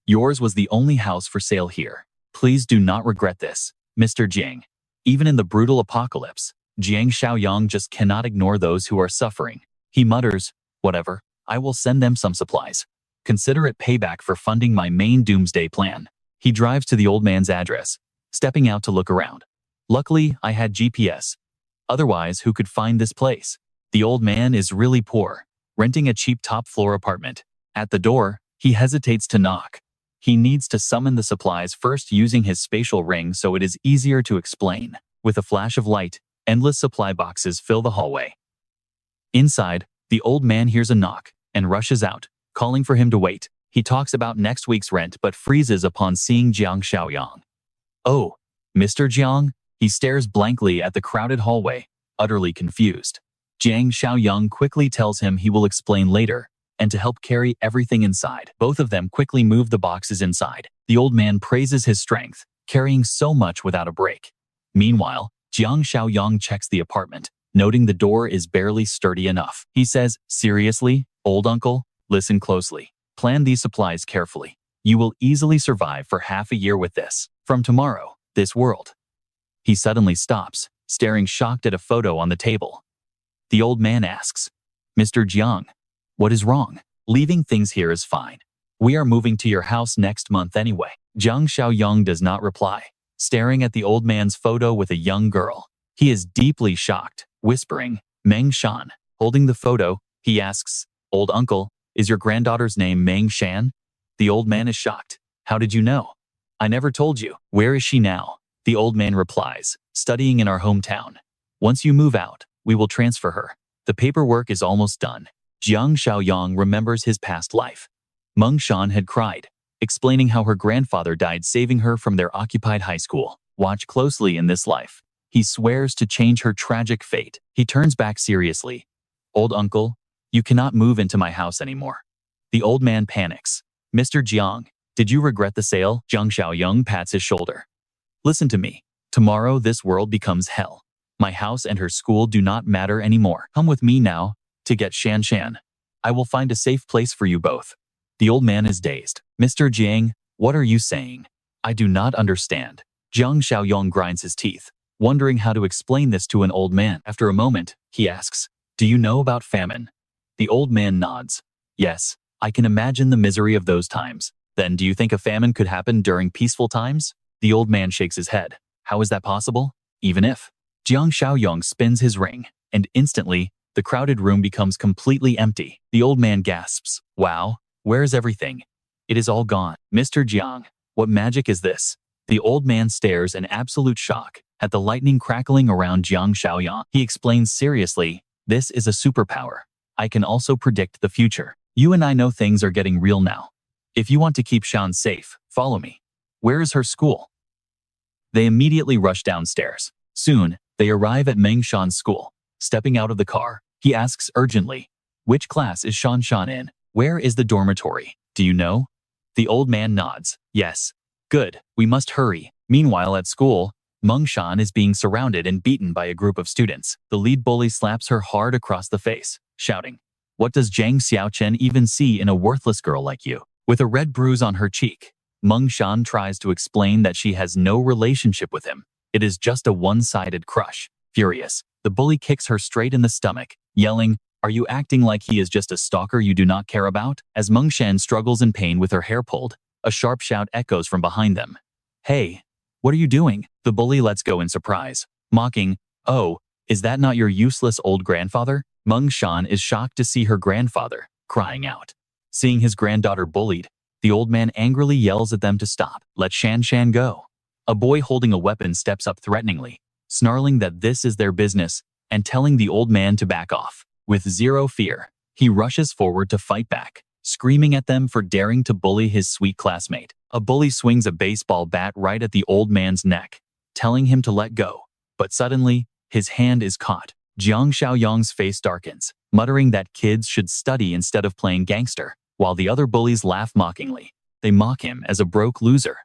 Yours was the only house for sale here. Please do not regret this, Mr. Jiang. Even in the brutal apocalypse, Jiang Xiaoyong just cannot ignore those who are suffering. He mutters, "Whatever, I will send them some supplies. Consider it payback for funding my main doomsday plan." He drives to the old man's address, stepping out to look around. Luckily, I had GPS. Otherwise, who could find this place? The old man is really poor, renting a cheap top-floor apartment. At the door, he hesitates to knock. He needs to summon the supplies first using his spatial ring so it is easier to explain. With a flash of light, endless supply boxes fill the hallway. Inside, the old man hears a knock and rushes out, calling for him to wait. He talks about next week's rent but freezes upon seeing Jiang Xiaoyong. "Oh, Mr. Jiang?" He stares blankly at the crowded hallway, utterly confused. Jiang Xiaoyong quickly tells him he will explain later, and to help carry everything inside. Both of them quickly move the boxes inside. The old man praises his strength, carrying so much without a break. Meanwhile, Jiang Xiaoyong checks the apartment, noting the door is barely sturdy enough. He says, "Seriously, old uncle? Listen closely. Plan these supplies carefully. You will easily survive for half a year with this. From tomorrow, this world." He suddenly stops, staring shocked at a photo on the table. The old man asks, "Mr. Jiang, what is wrong?" "Leaving things here is fine. We are moving to your house next month anyway." Jiang Xiaoyong does not reply, staring at the old man's photo with a young girl. He is deeply shocked, whispering, "Meng Shan." Holding the photo, he asks, "Old uncle, is your granddaughter's name Meng Shan?" The old man is shocked. "How did you know?" "I never told you." "Where is she now?" The old man replies, "Studying in our hometown. Once you move out, we will transfer her. The paperwork is almost done." Jiang Xiaoyong remembers his past life. Meng Shan had cried, explaining how her grandfather died saving her from their occupied high school. Watch closely in this life. He swears to change her tragic fate. He turns back seriously. "Old uncle, you cannot move into my house anymore." The old man panics. "Mr. Jiang, did you regret the sale?" Jiang Xiaoyong pats his shoulder. "Listen to me. Tomorrow this world becomes hell. My house and her school do not matter anymore. Come with me now to get Shan Shan. I will find a safe place for you both." The old man is dazed. "Mr. Jiang, what are you saying? I do not understand." Jiang Xiaoyong grinds his teeth, wondering how to explain this to an old man. After a moment, he asks, "Do you know about famine?" The old man nods. "Yes, I can imagine the misery of those times." "Then do you think a famine could happen during peaceful times?" The old man shakes his head. "How is that possible? Even if..." Jiang Xiaoyong spins his ring, and instantly, the crowded room becomes completely empty. The old man gasps, "Wow, where's everything? It is all gone." "Mr. Jiang, what magic is this?" The old man stares in absolute shock at the lightning crackling around Jiang Xiaoyong. He explains seriously, "This is a superpower. I can also predict the future. You and I know things are getting real now. If you want to keep Shan safe, follow me." "Where is her school?" They immediately rush downstairs. Soon, they arrive at Meng Shan's school. Stepping out of the car, he asks urgently, "Which class is Shan Shan in? Where is the dormitory? Do you know?" The old man nods. "Yes, Good, we must hurry. Meanwhile at school, Meng Shan is being surrounded and beaten by a group of students. The lead bully slaps her hard across the face, shouting, "What does Jiang Xiaoyong even see in a worthless girl like you?" With a red bruise on her cheek, Meng Shan tries to explain that she has no relationship with him. It is just a one-sided crush. Furious, the bully kicks her straight in the stomach, yelling, "Are you acting like he is just a stalker you do not care about?" As Meng Shan struggles in pain with her hair pulled, a sharp shout echoes from behind them. "Hey, what are you doing?" The bully lets go in surprise, mocking, "Oh, is that not your useless old grandfather?" Meng Shan is shocked to see her grandfather, crying out. Seeing his granddaughter bullied, the old man angrily yells at them to stop. "Let Shan Shan go." A boy holding a weapon steps up threateningly, snarling that this is their business and telling the old man to back off. With zero fear, he rushes forward to fight back, screaming at them for daring to bully his sweet classmate. A bully swings a baseball bat right at the old man's neck, telling him to let go. But suddenly, his hand is caught. Jiang Xiaoyong's face darkens, muttering that kids should study instead of playing gangster, while the other bullies laugh mockingly. They mock him as a broke loser.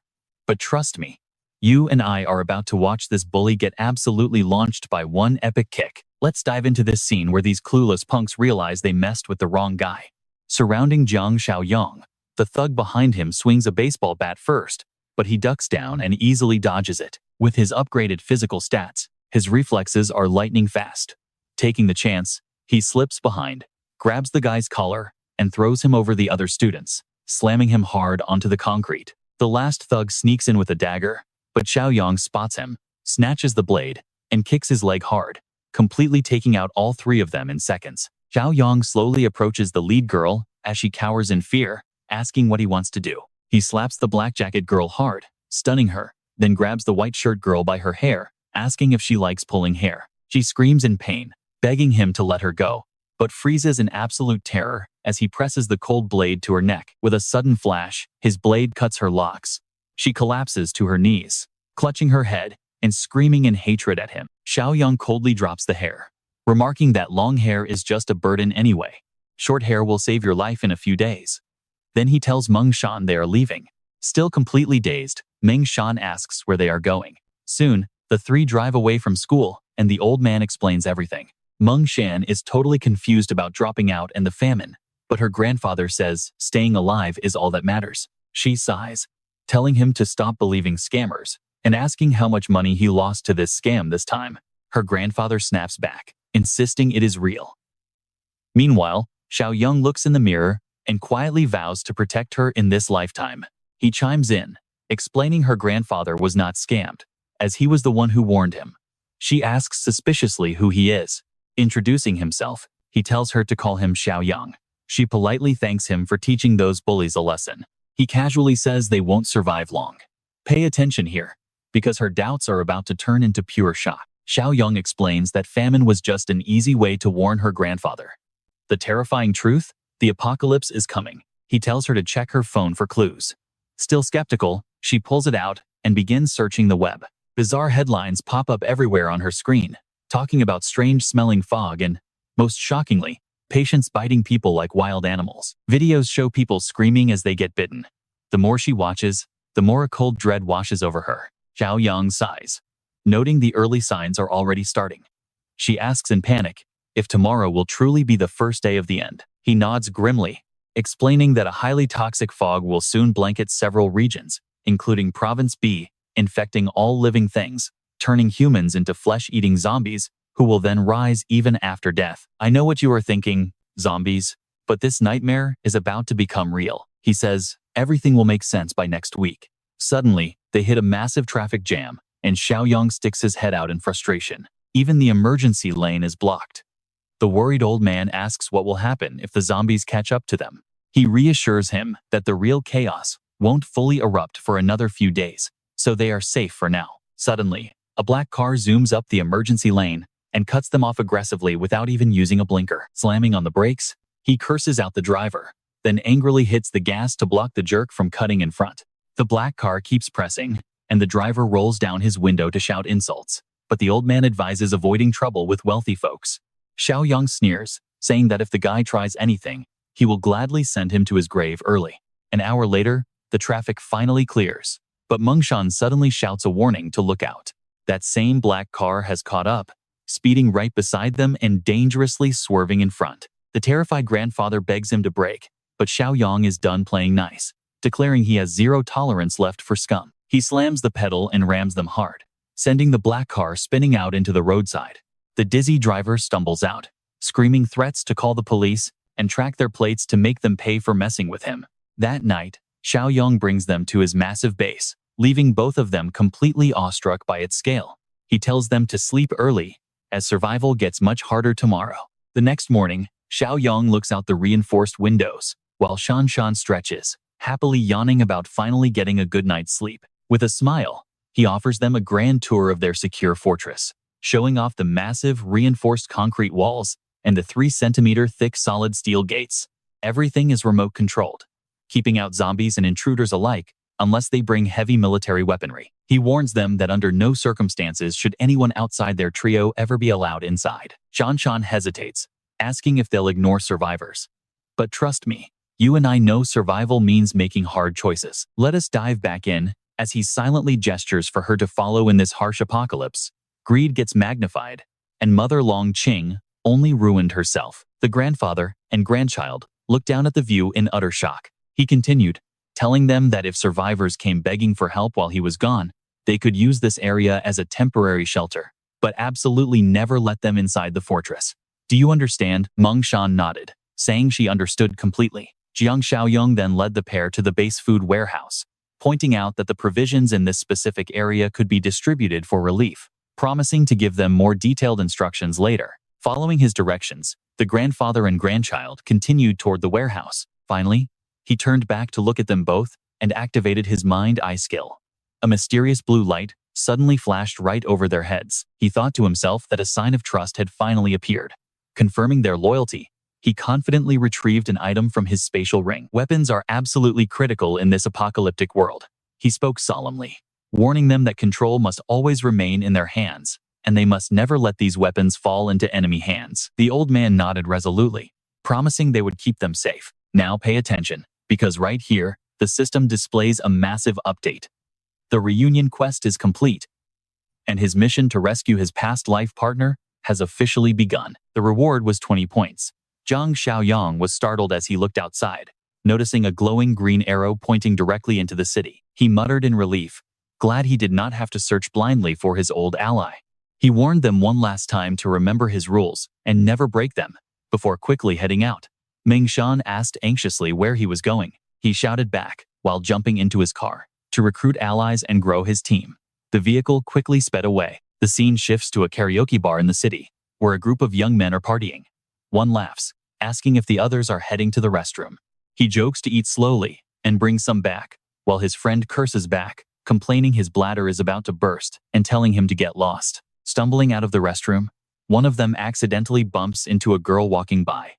But trust me, you and I are about to watch this bully get absolutely launched by one epic kick. Let's dive into this scene where these clueless punks realize they messed with the wrong guy. Surrounding Jiang Xiaoyong, the thug behind him swings a baseball bat first, but he ducks down and easily dodges it. With his upgraded physical stats, his reflexes are lightning fast. Taking the chance, he slips behind, grabs the guy's collar, and throws him over the other students, slamming him hard onto the concrete. The last thug sneaks in with a dagger, but Xiaoyong spots him, snatches the blade, and kicks his leg hard, completely taking out all three of them in seconds. Xiaoyong slowly approaches the lead girl as she cowers in fear, asking what he wants to do. He slaps the black jacket girl hard, stunning her, then grabs the white shirt girl by her hair, asking if she likes pulling hair. She screams in pain, begging him to let her go, but freezes in absolute terror as he presses the cold blade to her neck. With a sudden flash, his blade cuts her locks. She collapses to her knees, clutching her head and screaming in hatred at him. Xiaoyong coldly drops the hair, remarking that long hair is just a burden anyway. Short hair will save your life in a few days. Then he tells Meng Shan they are leaving. Still completely dazed, Meng Shan asks where they are going. Soon, the three drive away from school, and the old man explains everything. Meng Shan is totally confused about dropping out and the famine, but her grandfather says staying alive is all that matters. She sighs, telling him to stop believing scammers, and asking how much money he lost to this scam this time. Her grandfather snaps back, insisting it is real. Meanwhile, Xiaoyong looks in the mirror and quietly vows to protect her in this lifetime. He chimes in, explaining her grandfather was not scammed, as he was the one who warned him. She asks suspiciously who he is. Introducing himself, he tells her to call him Xiaoyong. She politely thanks him for teaching those bullies a lesson. He casually says they won't survive long. Pay attention here, because her doubts are about to turn into pure shock. Xiaoyong explains that famine was just an easy way to warn her grandfather. The terrifying truth? The apocalypse is coming. He tells her to check her phone for clues. Still skeptical, she pulls it out and begins searching the web. Bizarre headlines pop up everywhere on her screen, talking about strange-smelling fog and, most shockingly, patients biting people like wild animals. Videos show people screaming as they get bitten. The more she watches, the more a cold dread washes over her. Xiaoyong sighs, noting the early signs are already starting. She asks in panic if tomorrow will truly be the first day of the end. He nods grimly, explaining that a highly toxic fog will soon blanket several regions, including Province B, infecting all living things, turning humans into flesh-eating zombies who will then rise even after death. I know what you are thinking, zombies, but this nightmare is about to become real. He says, everything will make sense by next week. Suddenly, they hit a massive traffic jam, and Xiaoyong sticks his head out in frustration. Even the emergency lane is blocked. The worried old man asks what will happen if the zombies catch up to them. He reassures him that the real chaos won't fully erupt for another few days, so they are safe for now. Suddenly, a black car zooms up the emergency lane and cuts them off aggressively without even using a blinker. Slamming on the brakes, he curses out the driver, then angrily hits the gas to block the jerk from cutting in front. The black car keeps pressing, and the driver rolls down his window to shout insults, but the old man advises avoiding trouble with wealthy folks. Xiaoyong sneers, saying that if the guy tries anything, he will gladly send him to his grave early. An hour later, the traffic finally clears. But Mengshan suddenly shouts a warning to look out. That same black car has caught up, speeding right beside them and dangerously swerving in front. The terrified grandfather begs him to brake, but Xiaoyong is done playing nice, declaring he has zero tolerance left for scum. He slams the pedal and rams them hard, sending the black car spinning out into the roadside. The dizzy driver stumbles out, screaming threats to call the police and track their plates to make them pay for messing with him. That night, Xiaoyong brings them to his massive base, leaving both of them completely awestruck by its scale. He tells them to sleep early, as survival gets much harder tomorrow. The next morning, Xiaoyong looks out the reinforced windows, while Shanshan stretches, happily yawning about finally getting a good night's sleep. With a smile, he offers them a grand tour of their secure fortress, showing off the massive reinforced concrete walls and the 3-centimeter thick solid steel gates. Everything is remote controlled, keeping out zombies and intruders alike unless they bring heavy military weaponry. He warns them that under no circumstances should anyone outside their trio ever be allowed inside. Shanshan hesitates, asking if they'll ignore survivors. But trust me, you and I know survival means making hard choices. Let us dive back in, as he silently gestures for her to follow in this harsh apocalypse. Greed gets magnified, and Mother Long Qing only ruined herself. The grandfather and grandchild looked down at the view in utter shock. He continued, telling them that if survivors came begging for help while he was gone, they could use this area as a temporary shelter, but absolutely never let them inside the fortress. Do you understand? Mengshan nodded, saying she understood completely. Jiang Xiaoyong then led the pair to the base food warehouse, pointing out that the provisions in this specific area could be distributed for relief, promising to give them more detailed instructions later. Following his directions, the grandfather and grandchild continued toward the warehouse. Finally, he turned back to look at them both and activated his mind-eye skill. A mysterious blue light suddenly flashed right over their heads. He thought to himself that a sign of trust had finally appeared. Confirming their loyalty, he confidently retrieved an item from his spatial ring. Weapons are absolutely critical in this apocalyptic world, he spoke solemnly, warning them that control must always remain in their hands, and they must never let these weapons fall into enemy hands. The old man nodded resolutely, promising they would keep them safe. Now pay attention, because right here, the system displays a massive update. The reunion quest is complete, and his mission to rescue his past life partner has officially begun. The reward was 20 points. Jiang Xiaoyong was startled as he looked outside, noticing a glowing green arrow pointing directly into the city. He muttered in relief, glad he did not have to search blindly for his old ally. He warned them one last time to remember his rules and never break them, before quickly heading out. Mengshan asked anxiously where he was going. He shouted back, while jumping into his car, to recruit allies and grow his team. The vehicle quickly sped away. The scene shifts to a karaoke bar in the city, where a group of young men are partying. One laughs, asking if the others are heading to the restroom. He jokes to eat slowly and bring some back, while his friend curses back, complaining his bladder is about to burst and telling him to get lost. Stumbling out of the restroom, one of them accidentally bumps into a girl walking by.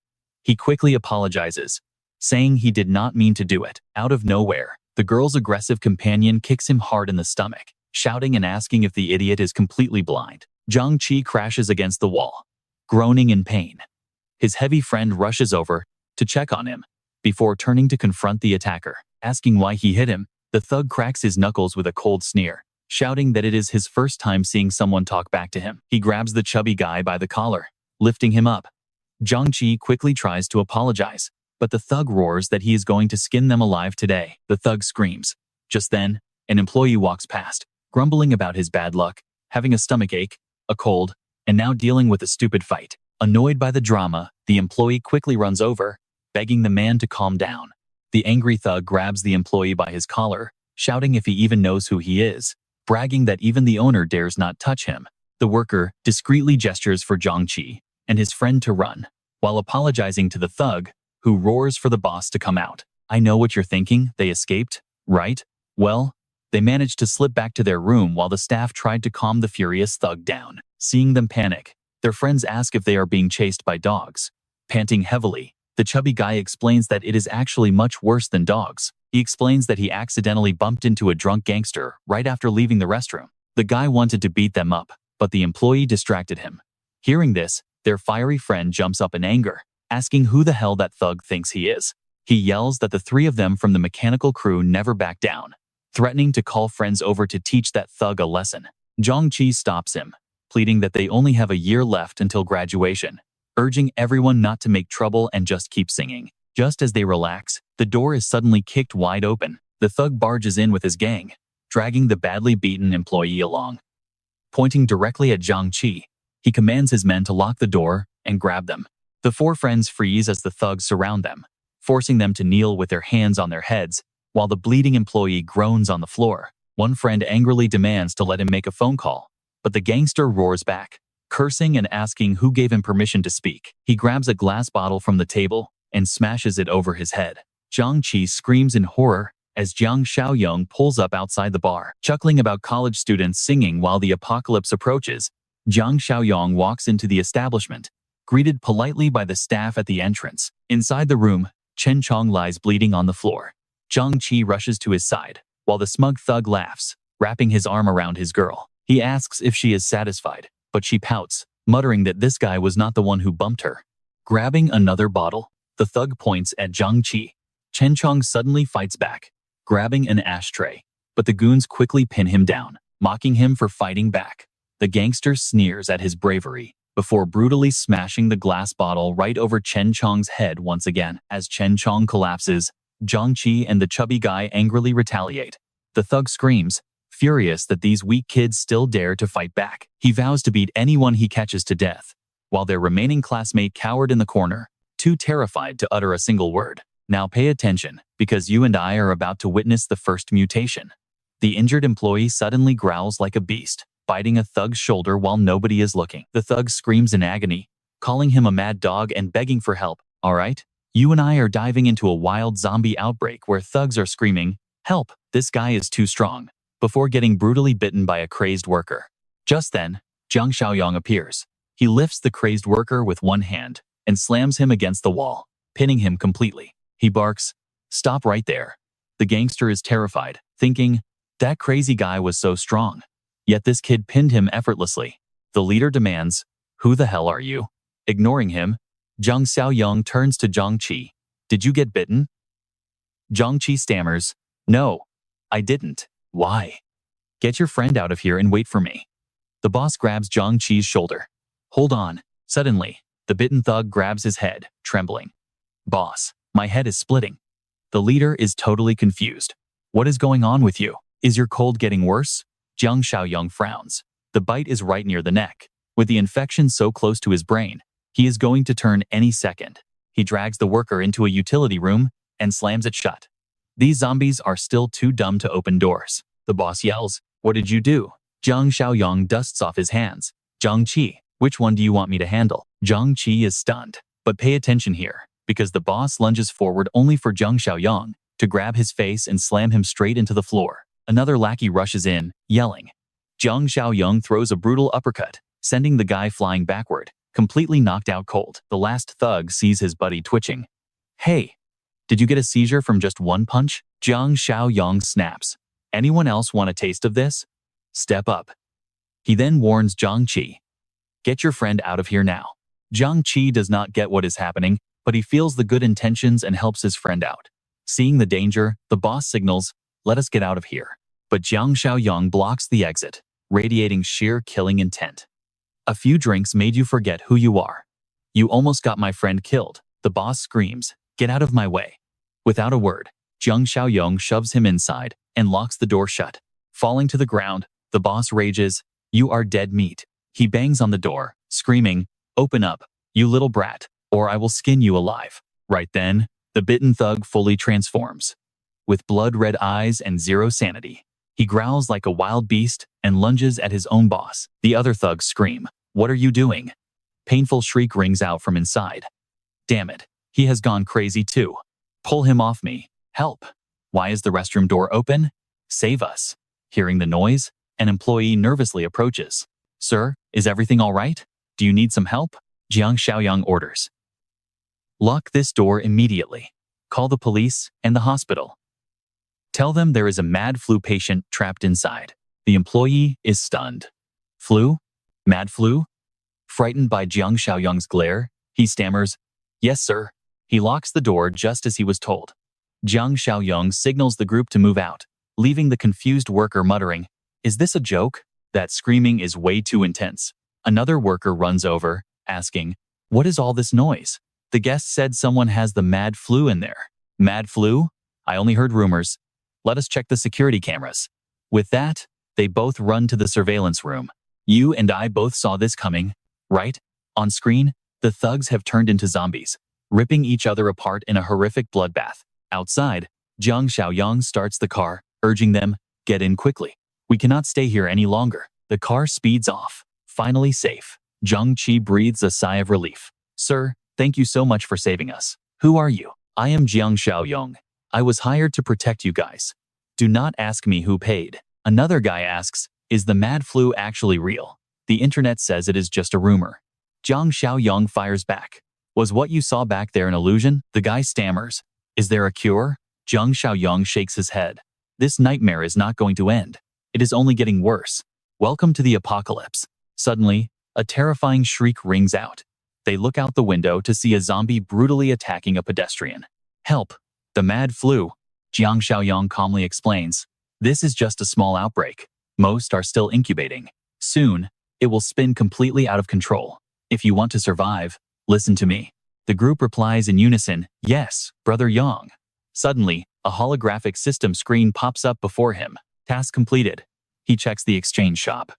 He quickly apologizes, saying he did not mean to do it. Out of nowhere, the girl's aggressive companion kicks him hard in the stomach, shouting and asking if the idiot is completely blind. Zhang Qi crashes against the wall, groaning in pain. His heavy friend rushes over to check on him, before turning to confront the attacker. Asking why he hit him, the thug cracks his knuckles with a cold sneer, shouting that it is his first time seeing someone talk back to him. He grabs the chubby guy by the collar, lifting him up. Zhang Qi quickly tries to apologize, but the thug roars that he is going to skin them alive today. The thug screams. Just then, an employee walks past, grumbling about his bad luck, having a stomachache, a cold, and now dealing with a stupid fight. Annoyed by the drama, the employee quickly runs over, begging the man to calm down. The angry thug grabs the employee by his collar, shouting if he even knows who he is, bragging that even the owner dares not touch him. The worker discreetly gestures for Zhang Qi and his friend to run, while apologizing to the thug, who roars for the boss to come out. I know what you're thinking, they escaped, right? Well, they managed to slip back to their room while the staff tried to calm the furious thug down. Seeing them panic, their friends ask if they are being chased by dogs. Panting heavily, the chubby guy explains that it is actually much worse than dogs. He explains that he accidentally bumped into a drunk gangster right after leaving the restroom. The guy wanted to beat them up, but the employee distracted him. Hearing this, their fiery friend jumps up in anger, asking who the hell that thug thinks he is. He yells that the three of them from the mechanical crew never back down, threatening to call friends over to teach that thug a lesson. Jiang Qi stops him, pleading that they only have a year left until graduation, urging everyone not to make trouble and just keep singing. Just as they relax, the door is suddenly kicked wide open. The thug barges in with his gang, dragging the badly beaten employee along. Pointing directly at Jiang Qi, he commands his men to lock the door and grab them. The four friends freeze as the thugs surround them, forcing them to kneel with their hands on their heads, while the bleeding employee groans on the floor. One friend angrily demands to let him make a phone call, but the gangster roars back, cursing and asking who gave him permission to speak. He grabs a glass bottle from the table and smashes it over his head. Jiang Qi screams in horror as Jiang Xiaoyong pulls up outside the bar. Chuckling about college students singing while the apocalypse approaches, Jiang Xiaoyong walks into the establishment, greeted politely by the staff at the entrance. Inside the room, Chen Chong lies bleeding on the floor. Jiang Qi rushes to his side, while the smug thug laughs, wrapping his arm around his girl. He asks if she is satisfied, but she pouts, muttering that this guy was not the one who bumped her. Grabbing another bottle, the thug points at Jiang Qi. Chen Chong suddenly fights back, grabbing an ashtray, but the goons quickly pin him down, mocking him for fighting back. The gangster sneers at his bravery, before brutally smashing the glass bottle right over Chen Chong's head once again. As Chen Chong collapses, Jiang Qi and the chubby guy angrily retaliate. The thug screams, furious that these weak kids still dare to fight back. He vows to beat anyone he catches to death, while their remaining classmate cowered in the corner, too terrified to utter a single word. Now pay attention, because you and I are about to witness the first mutation. The injured employee suddenly growls like a beast, biting a thug's shoulder while nobody is looking. The thug screams in agony, calling him a mad dog and begging for help. All right, you and I are diving into a wild zombie outbreak where thugs are screaming, "Help, this guy is too strong," before getting brutally bitten by a crazed worker. Just then, Jiang Xiaoyong appears. He lifts the crazed worker with one hand and slams him against the wall, pinning him completely. He barks, "Stop right there." The gangster is terrified, thinking, that crazy guy was so strong. Yet this kid pinned him effortlessly. The leader demands, "Who the hell are you?" Ignoring him, Jiang Xiaoyong turns to Jiang Qi. "Did you get bitten?" Jiang Qi stammers, "No, I didn't." "Why?" "Get your friend out of here and wait for me." The boss grabs Jiang Qi's shoulder. "Hold on." Suddenly, the bitten thug grabs his head, trembling. "Boss, my head is splitting." The leader is totally confused. "What is going on with you? Is your cold getting worse?" Jiang Xiaoyong frowns. The bite is right near the neck. With the infection so close to his brain, he is going to turn any second. He drags the worker into a utility room and slams it shut. These zombies are still too dumb to open doors. The boss yells, "What did you do?" Jiang Xiaoyong dusts off his hands. "Jiang Qi, which one do you want me to handle?" Jiang Qi is stunned. But pay attention here, because the boss lunges forward only for Jiang Xiaoyong to grab his face and slam him straight into the floor. Another lackey rushes in, yelling. Jiang Xiaoyong throws a brutal uppercut, sending the guy flying backward, completely knocked out cold. The last thug sees his buddy twitching. "Hey, did you get a seizure from just one punch?" Jiang Xiaoyong snaps. "Anyone else want a taste of this? Step up." He then warns Jiang Qi. "Get your friend out of here now." Jiang Qi does not get what is happening, but he feels the good intentions and helps his friend out. Seeing the danger, the boss signals, "Let us get out of here." But Jiang Xiaoyong blocks the exit, radiating sheer killing intent. "A few drinks made you forget who you are. You almost got my friend killed," the boss screams. "Get out of my way." Without a word, Jiang Xiaoyong shoves him inside and locks the door shut. Falling to the ground, the boss rages, "You are dead meat." He bangs on the door, screaming, "Open up, you little brat, or I will skin you alive." Right then, the bitten thug fully transforms. With blood-red eyes and zero sanity, he growls like a wild beast and lunges at his own boss. The other thugs scream, "What are you doing?" Painful shriek rings out from inside. "Damn it, he has gone crazy too. Pull him off me. Help. Why is the restroom door open? Save us." Hearing the noise, an employee nervously approaches. "Sir, is everything all right? Do you need some help?" Jiang Xiaoyong orders. "Lock this door immediately. Call the police and the hospital. Tell them there is a mad flu patient trapped inside." The employee is stunned. "Flu? Mad flu?" Frightened by Jiang Xiaoyong's glare, he stammers, "Yes, sir." He locks the door just as he was told. Jiang Xiaoyong signals the group to move out, leaving the confused worker muttering, "Is this a joke?" That screaming is way too intense. Another worker runs over, asking, "What is all this noise?" The guest said someone has the mad flu in there. Mad flu? I only heard rumors. Let us check the security cameras. With that, they both run to the surveillance room. You and I both saw this coming, right? On screen, the thugs have turned into zombies, ripping each other apart in a horrific bloodbath. Outside, Jiang Xiaoyong starts the car, urging them, "Get in quickly. We cannot stay here any longer." The car speeds off. Finally safe. Zhang Qi breathes a sigh of relief. "Sir, thank you so much for saving us. Who are you?" "I am Jiang Xiaoyong. I was hired to protect you guys. Do not ask me who paid." Another guy asks, "Is the mad flu actually real?" The internet says it is just a rumor. Jiang Xiaoyong fires back. "Was what you saw back there an illusion?" The guy stammers. "Is there a cure?" Jiang Xiaoyong shakes his head. "This nightmare is not going to end. It is only getting worse. Welcome to the apocalypse." Suddenly, a terrifying shriek rings out. They look out the window to see a zombie brutally attacking a pedestrian. "Help! The mad flu," Jiang Xiaoyong calmly explains. "This is just a small outbreak. Most are still incubating. Soon, it will spin completely out of control. If you want to survive, listen to me." The group replies in unison, "Yes, Brother Yang." Suddenly, a holographic system screen pops up before him. Task completed. He checks the exchange shop.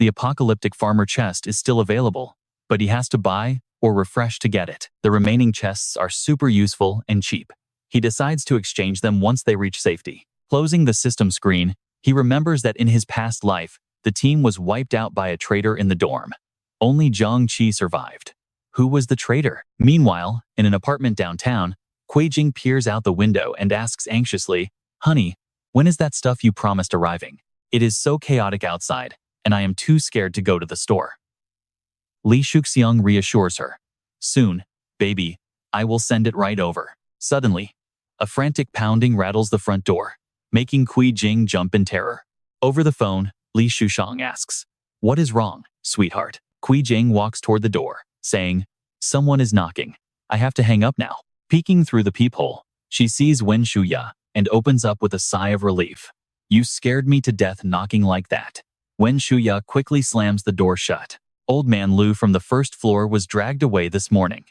The apocalyptic farmer chest is still available, but he has to buy or refresh to get it. The remaining chests are super useful and cheap. He decides to exchange them once they reach safety. Closing the system screen, he remembers that in his past life, the team was wiped out by a traitor in the dorm. Only Zhang Qi survived. Who was the traitor? Meanwhile, in an apartment downtown, Jing peers out the window and asks anxiously, "Honey, when is that stuff you promised arriving? It is so chaotic outside, and I am too scared to go to the store." Li Shuxiang reassures her, "Soon, baby, I will send it right over." Suddenly, a frantic pounding rattles the front door, making Jing jump in terror. Over the phone, Li Shuxiang asks, "What is wrong, sweetheart?" Jing walks toward the door, saying, "Someone is knocking. I have to hang up now." Peeking through the peephole, she sees Wen Shuya and opens up with a sigh of relief. "You scared me to death knocking like that." Wen Shuya quickly slams the door shut. Old man Lu from the first floor was dragged away this morning.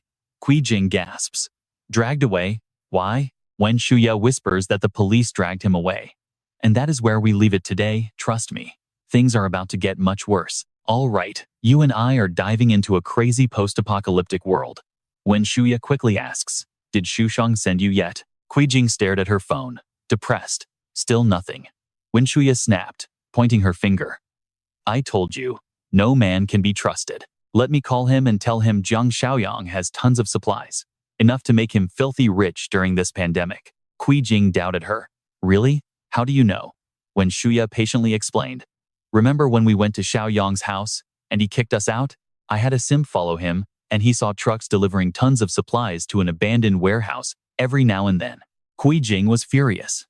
Jing gasps. "Dragged away? Why?" Wen Shuya whispers that the police dragged him away. "And that is where we leave it today, trust me. Things are about to get much worse." "All right, you and I are diving into a crazy post-apocalyptic world." Wen Shuya quickly asks, "Did Shuxiang send you yet?" Jing stared at her phone, depressed. Still nothing. Wen Shuya snapped, pointing her finger. "I told you, no man can be trusted. Let me call him and tell him Jiang Xiaoyong has tons of supplies. Enough to make him filthy rich during this pandemic." Jing doubted her. "Really? How do you know?" Wen Shuya patiently explained. "Remember when we went to Xiaoyong's house, and he kicked us out? I had a sim follow him, and he saw trucks delivering tons of supplies to an abandoned warehouse every now and then." Jing was furious.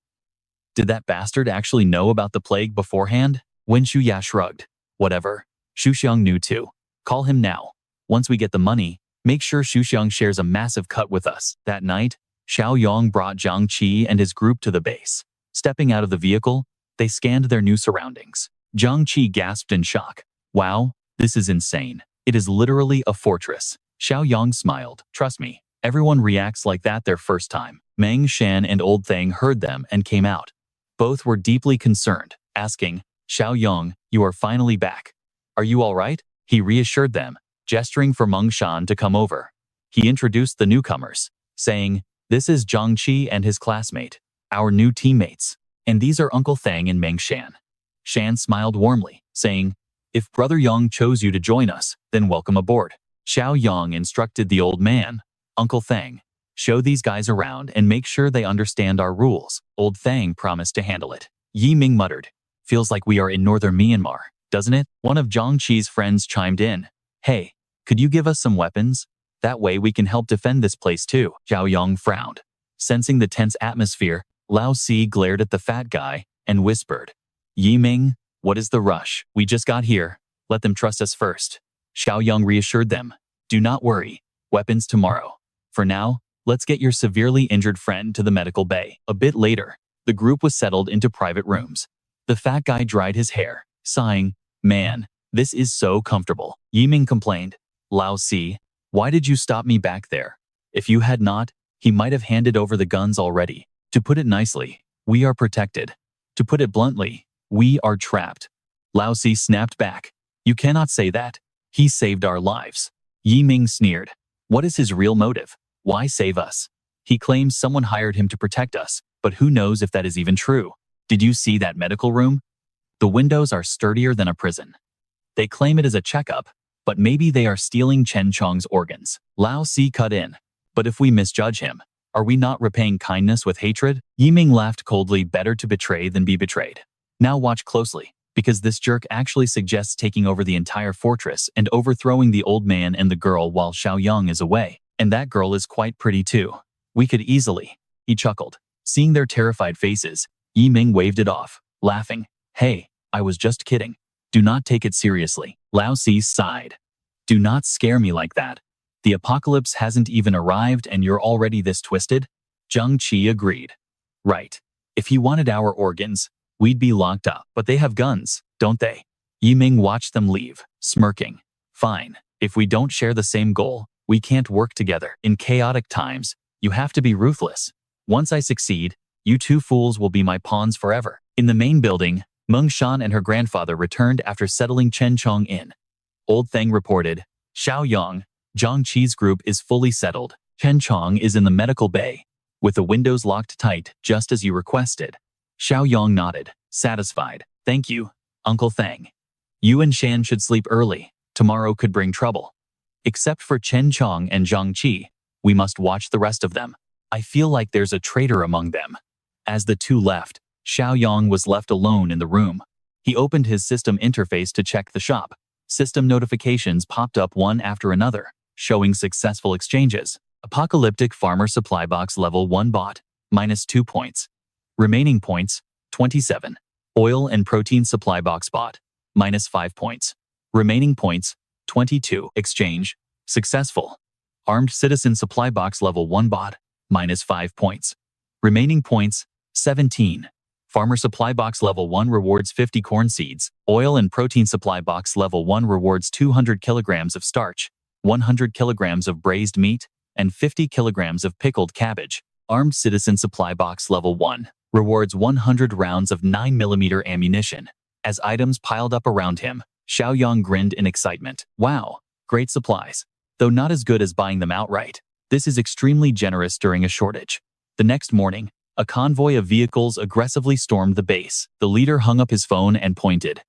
Did that bastard actually know about the plague beforehand? Wen Shuya shrugged. "Whatever. Shuxiang knew too. Call him now. Once we get the money, make sure Shuxiang shares a massive cut with us." That night, Xiaoyong brought Zhang Qi and his group to the base. Stepping out of the vehicle, they scanned their new surroundings. Zhang Qi gasped in shock. "Wow, this is insane. It is literally a fortress." Xiaoyong smiled. "Trust me, everyone reacts like that their first time." Meng Shan and Old Thang heard them and came out. Both were deeply concerned, asking, "Xiaoyong, you are finally back. Are you all right?" He reassured them, gesturing for Meng Shan to come over. He introduced the newcomers, saying, "This is Zhang Qi and his classmate, our new teammates, and these are Uncle Thang and Meng Shan." Shan smiled warmly, saying, "If Brother Yang chose you to join us, then welcome aboard." Xiaoyong instructed the old man, "Uncle Thang, show these guys around and make sure they understand our rules." Old Thang promised to handle it. Yi Ming muttered, "Feels like we are in northern Myanmar, doesn't it?" One of Zhang Qi's friends chimed in, "Hey, could you give us some weapons? That way we can help defend this place too." Xiaoyong frowned. Sensing the tense atmosphere, Lao Si glared at the fat guy and whispered, "Yi Ming, what is the rush? We just got here. Let them trust us first." Xiaoyong reassured them, "Do not worry. Weapons tomorrow. For now, let's get your severely injured friend to the medical bay." A bit later, The group was settled into private rooms. The fat guy dried his hair, sighing, "Man, this is so comfortable." Yiming complained, "Lao Si, why did you stop me back there? If you had not, he might have handed over the guns already. To put it nicely, we are protected. To put it bluntly, we are trapped." Lao Si snapped back, "You cannot say that. He saved our lives." Yiming sneered. "What is his real motive? Why save us? He claims someone hired him to protect us, but who knows if that is even true. Did you see that medical room? The windows are sturdier than a prison. They claim it is a checkup, but maybe they are stealing Chen Chong's organs." Lao Si cut in. "But if we misjudge him, are we not repaying kindness with hatred?" Yiming laughed coldly. "Better to betray than be betrayed. Now watch closely, because this jerk actually suggests taking over the entire fortress and overthrowing the old man and the girl while Xiaoyong is away. And that girl is quite pretty too. We could easily." He chuckled. Seeing their terrified faces, Yiming waved it off, laughing. "Hey, I was just kidding. Do not take it seriously." Lao Si sighed. "Do not scare me like that. The apocalypse hasn't even arrived and you're already this twisted?" Zhang Qi agreed. "Right. If he wanted our organs, we'd be locked up. But they have guns, don't they?" Yiming watched them leave, smirking. "Fine. If we don't share the same goal, we can't work together. In chaotic times, you have to be ruthless. Once I succeed, you two fools will be my pawns forever." In the main building, Meng Shan and her grandfather returned after settling Chen Chong in. Old Thang reported, "Xiaoyong, Zhang Qi's group is fully settled. Chen Chong is in the medical bay, with the windows locked tight, just as you requested." Xiaoyong nodded, satisfied. "Thank you, Uncle Thang. You and Shan should sleep early. Tomorrow could bring trouble. Except for Chen Chong and Zhang Qi, we must watch the rest of them. I feel like there's a traitor among them." As the two left, Xiaoyong was left alone in the room. He opened his system interface to check the shop. System notifications popped up one after another, showing successful exchanges. Apocalyptic Farmer Supply Box Level 1 bought, -2 points. Remaining points, 27. Oil and Protein Supply Box bought, -5 points. Remaining points, 22. Exchange, successful. Armed Citizen Supply Box Level 1 bought, -5 points. Remaining points, 17. Farmer Supply Box Level 1 rewards 50 corn seeds. Oil and Protein Supply Box Level 1 rewards 200 kilograms of starch, 100 kilograms of braised meat, and 50 kilograms of pickled cabbage. Armed Citizen Supply Box Level 1 rewards 100 rounds of 9mm ammunition. As items piled up around him, Xiaoyong grinned in excitement. "Wow, great supplies. Though not as good as buying them outright. This is extremely generous during a shortage." The next morning, a convoy of vehicles aggressively stormed the base. The leader hung up his phone and pointed.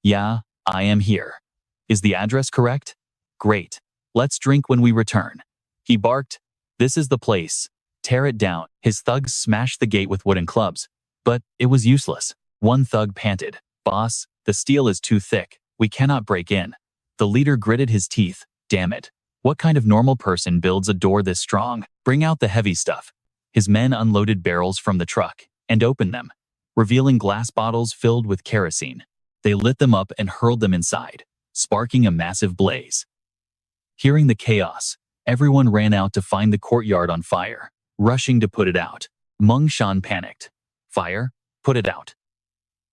"Yeah, I am here. Is the address correct? Great. Let's drink when we return." He barked, "This is the place. Tear it down." His thugs smashed the gate with wooden clubs, but it was useless. One thug panted, "Boss, the steel is too thick. We cannot break in." The leader gritted his teeth. "Damn it. What kind of normal person builds a door this strong? Bring out the heavy stuff." His men unloaded barrels from the truck and opened them, revealing glass bottles filled with kerosene. They lit them up and hurled them inside, sparking a massive blaze. Hearing the chaos, everyone ran out to find the courtyard on fire, rushing to put it out. Meng Shan panicked. "Fire? Put it out."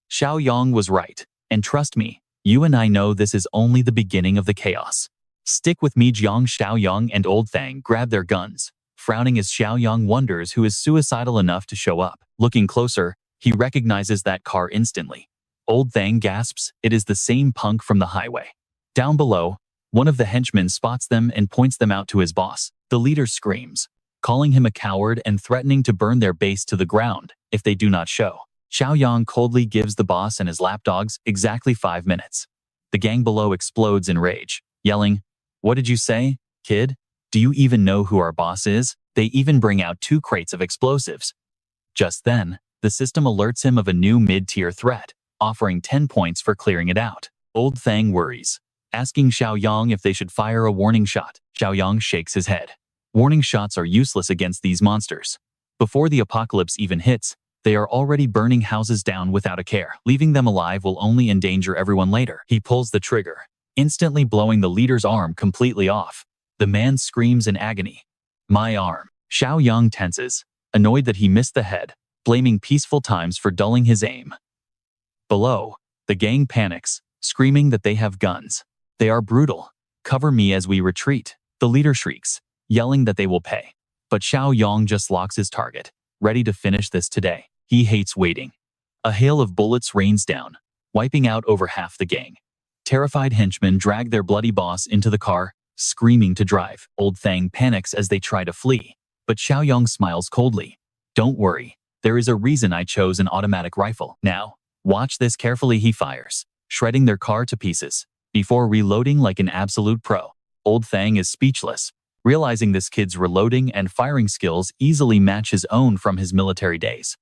Xiaoyong was right, and trust me, you and I know this is only the beginning of the chaos. "Stick with me." Jiang Xiaoyong and Old Thang grab their guns, frowning as Xiaoyong wonders who is suicidal enough to show up. Looking closer, he recognizes that car instantly. Old Thang gasps, it is the same punk from the highway. Down below, one of the henchmen spots them and points them out to his boss. The leader screams, calling him a coward and threatening to burn their base to the ground if they do not show. Xiaoyong coldly gives the boss and his lapdogs exactly 5 minutes. The gang below explodes in rage, yelling, "What did you say, kid? Do you even know who our boss is?" They even bring out 2 crates of explosives. Just then, the system alerts him of a new mid-tier threat, offering 10 points for clearing it out. Old Thang worries, asking Xiaoyong if they should fire a warning shot. Xiaoyong shakes his head. Warning shots are useless against these monsters. Before the apocalypse even hits, they are already burning houses down without a care. Leaving them alive will only endanger everyone later. He pulls the trigger, instantly blowing the leader's arm completely off. The man screams in agony. "My arm." Xiaoyong tenses, annoyed that he missed the head, blaming peaceful times for dulling his aim. Below, the gang panics, screaming that they have guns. They are brutal. Cover me as we retreat. The leader shrieks, yelling that they will pay. But Xiaoyong just locks his target, ready to finish this today. He hates waiting. A hail of bullets rains down, wiping out over half the gang. Terrified henchmen drag their bloody boss into the car, screaming to drive. Old Thang panics as they try to flee, but Xiaoyong smiles coldly. Don't worry, there is a reason I chose an automatic rifle. Now, watch this carefully. He fires, shredding their car to pieces, before reloading like an absolute pro. Old Thang is speechless, realizing this kid's reloading and firing skills easily match his own from his military days.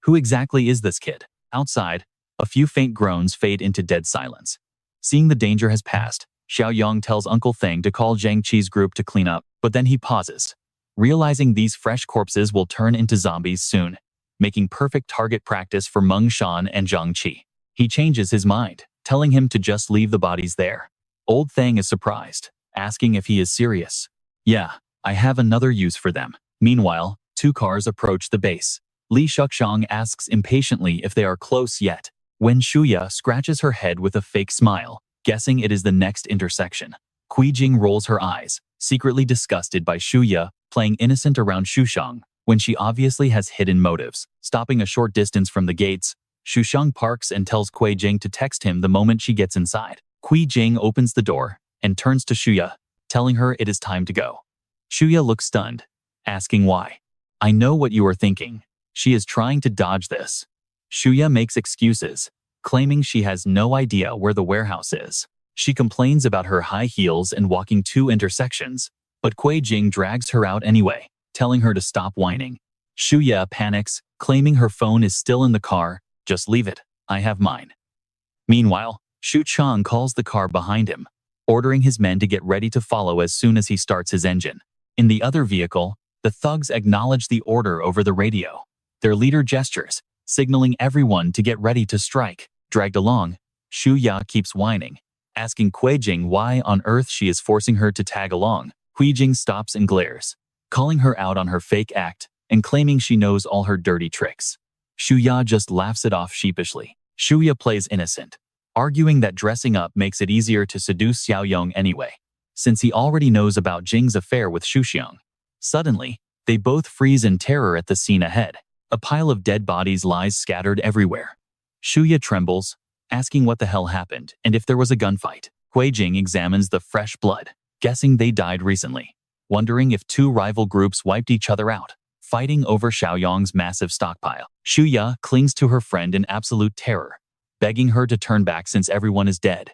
Who exactly is this kid? Outside, a few faint groans fade into dead silence. Seeing the danger has passed, Xiaoyong tells Uncle Thang to call Zhang Qi's group to clean up, but then he pauses, realizing these fresh corpses will turn into zombies soon, making perfect target practice for Meng Shan and Zhang Qi. He changes his mind, telling him to just leave the bodies there. Old Thang is surprised, asking if he is serious. Yeah, I have another use for them. Meanwhile, two cars approach the base. Li Shuxiang asks impatiently if they are close yet, when Shuya scratches her head with a fake smile, guessing it is the next intersection. Jing rolls her eyes, secretly disgusted by Shuya playing innocent around Shuxiang when she obviously has hidden motives. Stopping a short distance from the gates, Shuxiang parks and tells Jing to text him the moment she gets inside. Jing opens the door and turns to Shuya, telling her it is time to go. Shuya looks stunned, asking why. I know what you are thinking. She is trying to dodge this. Shuya makes excuses, claiming she has no idea where the warehouse is. She complains about her high heels and walking 2 intersections, but Jing drags her out anyway, telling her to stop whining. Shuya panics, claiming her phone is still in the car. Just leave it, I have mine. Meanwhile, Shu Chang calls the car behind him, ordering his men to get ready to follow as soon as he starts his engine. In the other vehicle, the thugs acknowledge the order over the radio. Their leader gestures, signaling everyone to get ready to strike. Dragged along, Shu Ya keeps whining, asking Jing why on earth she is forcing her to tag along. Jing stops and glares, calling her out on her fake act and claiming she knows all her dirty tricks. Shu Ya just laughs it off sheepishly. Shu Ya plays innocent, arguing that dressing up makes it easier to seduce Xiaoyong anyway, since he already knows about Jing's affair with Shuxiang. Suddenly, they both freeze in terror at the scene ahead. A pile of dead bodies lies scattered everywhere. Shuya trembles, asking what the hell happened and if there was a gunfight. Jing examines the fresh blood, guessing they died recently, wondering if 2 rival groups wiped each other out, fighting over Xiaoyong's massive stockpile. Shuya clings to her friend in absolute terror, begging her to turn back since everyone is dead.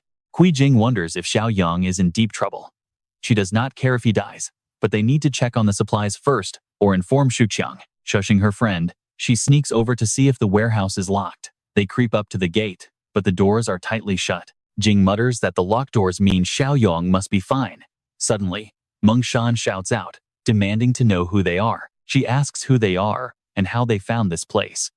Jing wonders if Xiaoyong is in deep trouble. She does not care if he dies, but they need to check on the supplies first or inform Shuxiang. Shushing her friend, she sneaks over to see if the warehouse is locked. They creep up to the gate, but the doors are tightly shut. Jing mutters that the locked doors mean Xiaoyong must be fine. Suddenly, Meng Shan shouts out, demanding to know who they are. She asks who they are and how they found this place.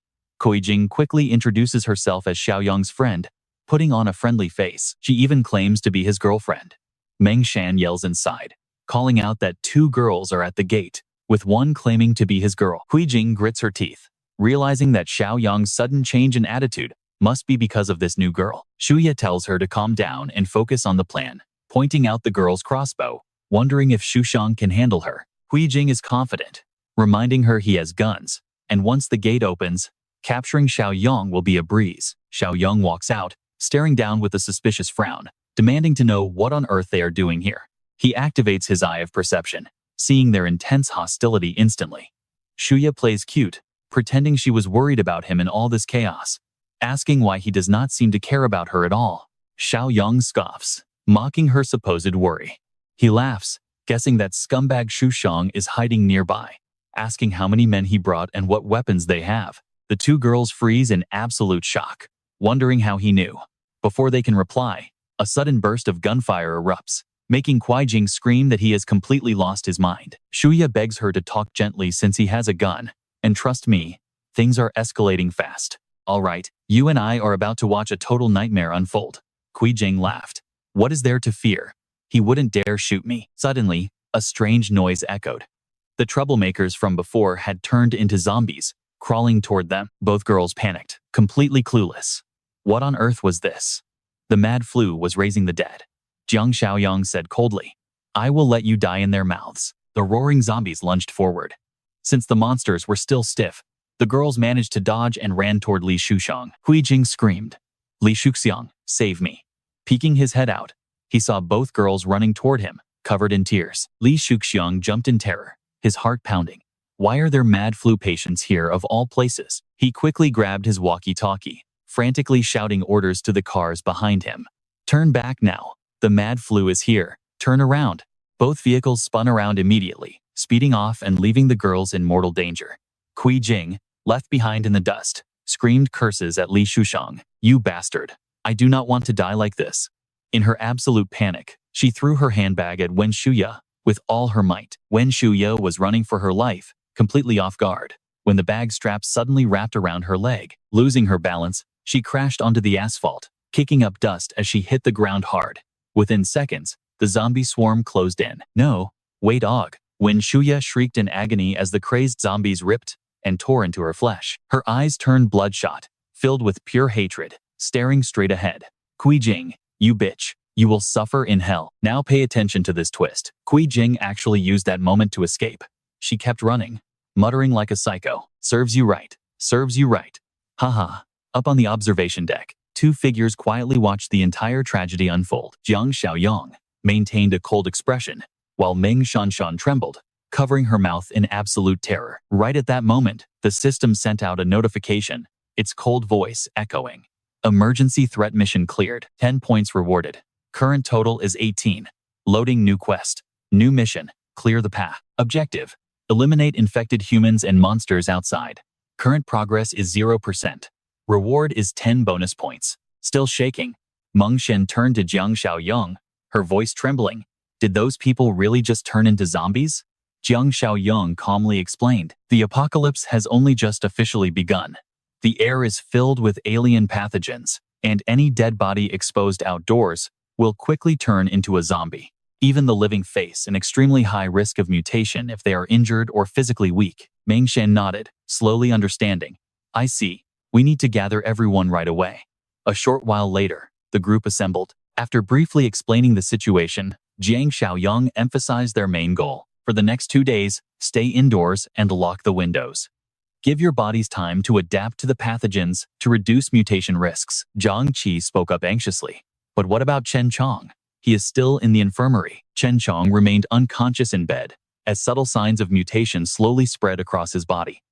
Jing quickly introduces herself as Xiaoyong's friend, putting on a friendly face. She even claims to be his girlfriend. Meng Shan yells inside, calling out that 2 girls are at the gate, with one claiming to be his girl. Jing grits her teeth, realizing that Xiaoyong's sudden change in attitude must be because of this new girl. Shuya tells her to calm down and focus on the plan, pointing out the girl's crossbow, wondering if Shuxiang can handle her. Jing is confident, reminding her he has guns, and once the gate opens, capturing Xiaoyong will be a breeze. Xiaoyong walks out, staring down with a suspicious frown, demanding to know what on earth they are doing here. He activates his eye of perception, seeing their intense hostility instantly. Shuya plays cute, pretending she was worried about him in all this chaos, asking why he does not seem to care about her at all. Xiaoyong scoffs, mocking her supposed worry. He laughs, guessing that scumbag Shuxiang is hiding nearby, asking how many men he brought and what weapons they have. The 2 girls freeze in absolute shock, wondering how he knew. Before they can reply, a sudden burst of gunfire erupts, making Jing scream that he has completely lost his mind. Shuya begs her to talk gently since he has a gun, and trust me, things are escalating fast. All right, you and I are about to watch a total nightmare unfold. Jing laughed. What is there to fear? He wouldn't dare shoot me. Suddenly, a strange noise echoed. The troublemakers from before had turned into zombies, crawling toward them. Both girls panicked, completely clueless. What on earth was this? The mad flu was raising the dead. Jiang Xiaoyong said coldly, I will let you die in their mouths. The roaring zombies lunged forward. Since the monsters were still stiff, the girls managed to dodge and ran toward Li Shuxiang. Hui Jing screamed, Li Shuxiang, save me. Peeking his head out, he saw both girls running toward him, covered in tears. Li Shuxiang jumped in terror, his heart pounding. Why are there mad flu patients here of all places? He quickly grabbed his walkie-talkie, frantically shouting orders to the cars behind him. Turn back now. The mad flu is here. Turn around. Both vehicles spun around immediately, speeding off and leaving the girls in mortal danger. Hui Jing, left behind in the dust, screamed curses at Li Shuxiang. You bastard. I do not want to die like this. In her absolute panic, she threw her handbag at Wen Shuya with all her might. Wen Shuya was running for her life, completely off guard, when the bag strap suddenly wrapped around her leg. Losing her balance, she crashed onto the asphalt, kicking up dust as she hit the ground hard. Within seconds, the zombie swarm closed in. No, wait, Og. When Shuya shrieked in agony as the crazed zombies ripped and tore into her flesh. Her eyes turned bloodshot, filled with pure hatred, staring straight ahead. Kui Jing, you bitch. You will suffer in hell. Now pay attention to this twist. Kui Jing actually used that moment to escape. She kept running, muttering like a psycho. Serves you right. Serves you right. Haha. Up on the observation deck, two figures quietly watched the entire tragedy unfold. Jiang Xiaoyong maintained a cold expression, while Meng Shanshan trembled, covering her mouth in absolute terror. Right at that moment, the system sent out a notification, its cold voice echoing. Emergency threat mission cleared. 10 points rewarded. Current total is 18. Loading new quest. New mission. Clear the path. Objective. Eliminate infected humans and monsters outside. Current progress is 0%. Reward is 10 bonus points. Still shaking, Meng Shen turned to Jiang Xiaoyong, her voice trembling. Did those people really just turn into zombies? Jiang Xiaoyong calmly explained, the apocalypse has only just officially begun. The air is filled with alien pathogens, and any dead body exposed outdoors will quickly turn into a zombie. Even the living face an extremely high risk of mutation if they are injured or physically weak. Meng Shen nodded, slowly understanding. I see. We need to gather everyone right away. A short while later, the group assembled. After briefly explaining the situation, Jiang Xiaoyong emphasized their main goal. For the next 2 days, stay indoors and lock the windows. Give your bodies time to adapt to the pathogens to reduce mutation risks. Zhang Qi spoke up anxiously. But what about Chen Chong? He is still in the infirmary. Chen Chong remained unconscious in bed, as subtle signs of mutation slowly spread across his body.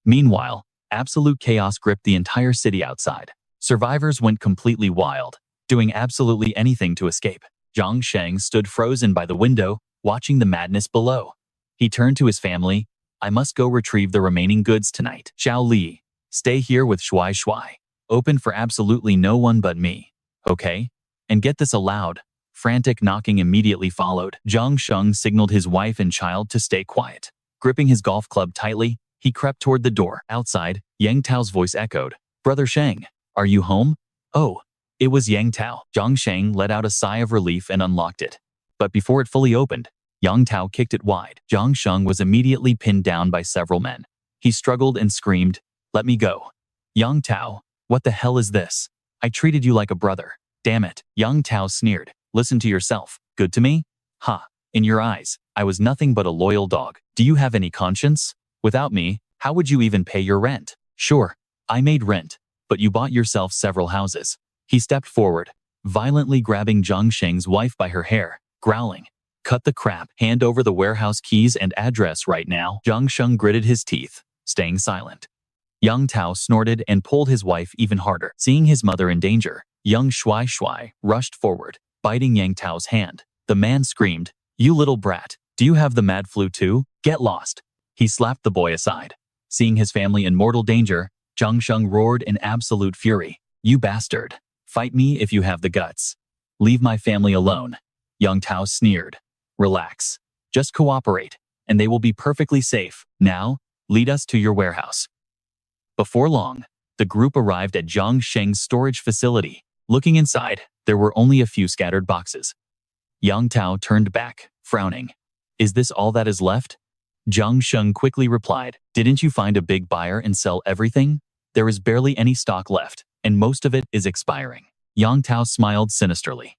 Meanwhile, absolute chaos gripped the entire city outside. Survivors went completely wild, doing absolutely anything to escape. Zhang Sheng stood frozen by the window, watching the madness below. He turned to his family. I must go retrieve the remaining goods tonight. Xiao Li, stay here with Shuai Shuai. Open for absolutely no one but me. Okay? And get this aloud. Frantic knocking immediately followed. Zhang Sheng signaled his wife and child to stay quiet. Gripping his golf club tightly, he crept toward the door. Outside, Yang Tao's voice echoed. Brother Sheng, are you home? Oh, it was Yang Tao. Zhang Sheng let out a sigh of relief and unlocked it. But before it fully opened, Yang Tao kicked it wide. Zhang Sheng was immediately pinned down by several men. He struggled and screamed, let me go. Yang Tao, what the hell is this? I treated you like a brother. Damn it. Yang Tao sneered. Listen to yourself. Good to me? Ha. In your eyes, I was nothing but a loyal dog. Do you have any conscience? Without me, how would you even pay your rent? Sure, I made rent, but you bought yourself several houses. He stepped forward, violently grabbing Zhang Sheng's wife by her hair, growling. Cut the crap. Hand over the warehouse keys and address right now. Zhang Sheng gritted his teeth, staying silent. Yang Tao snorted and pulled his wife even harder. Seeing his mother in danger, young Shuai Shuai rushed forward, biting Yang Tao's hand. The man screamed, you little brat, do you have the mad flu too? Get lost. He slapped the boy aside. Seeing his family in mortal danger, Zhang Sheng roared in absolute fury. You bastard. Fight me if you have the guts. Leave my family alone. Yang Tao sneered. Relax. Just cooperate, and they will be perfectly safe. Now, lead us to your warehouse. Before long, the group arrived at Zhang Sheng's storage facility. Looking inside, there were only a few scattered boxes. Yang Tao turned back, frowning. Is this all that is left? Jiang Xiaoyong quickly replied, "Didn't you find a big buyer and sell everything? There is barely any stock left, and most of it is expiring." Yang Tao smiled sinisterly.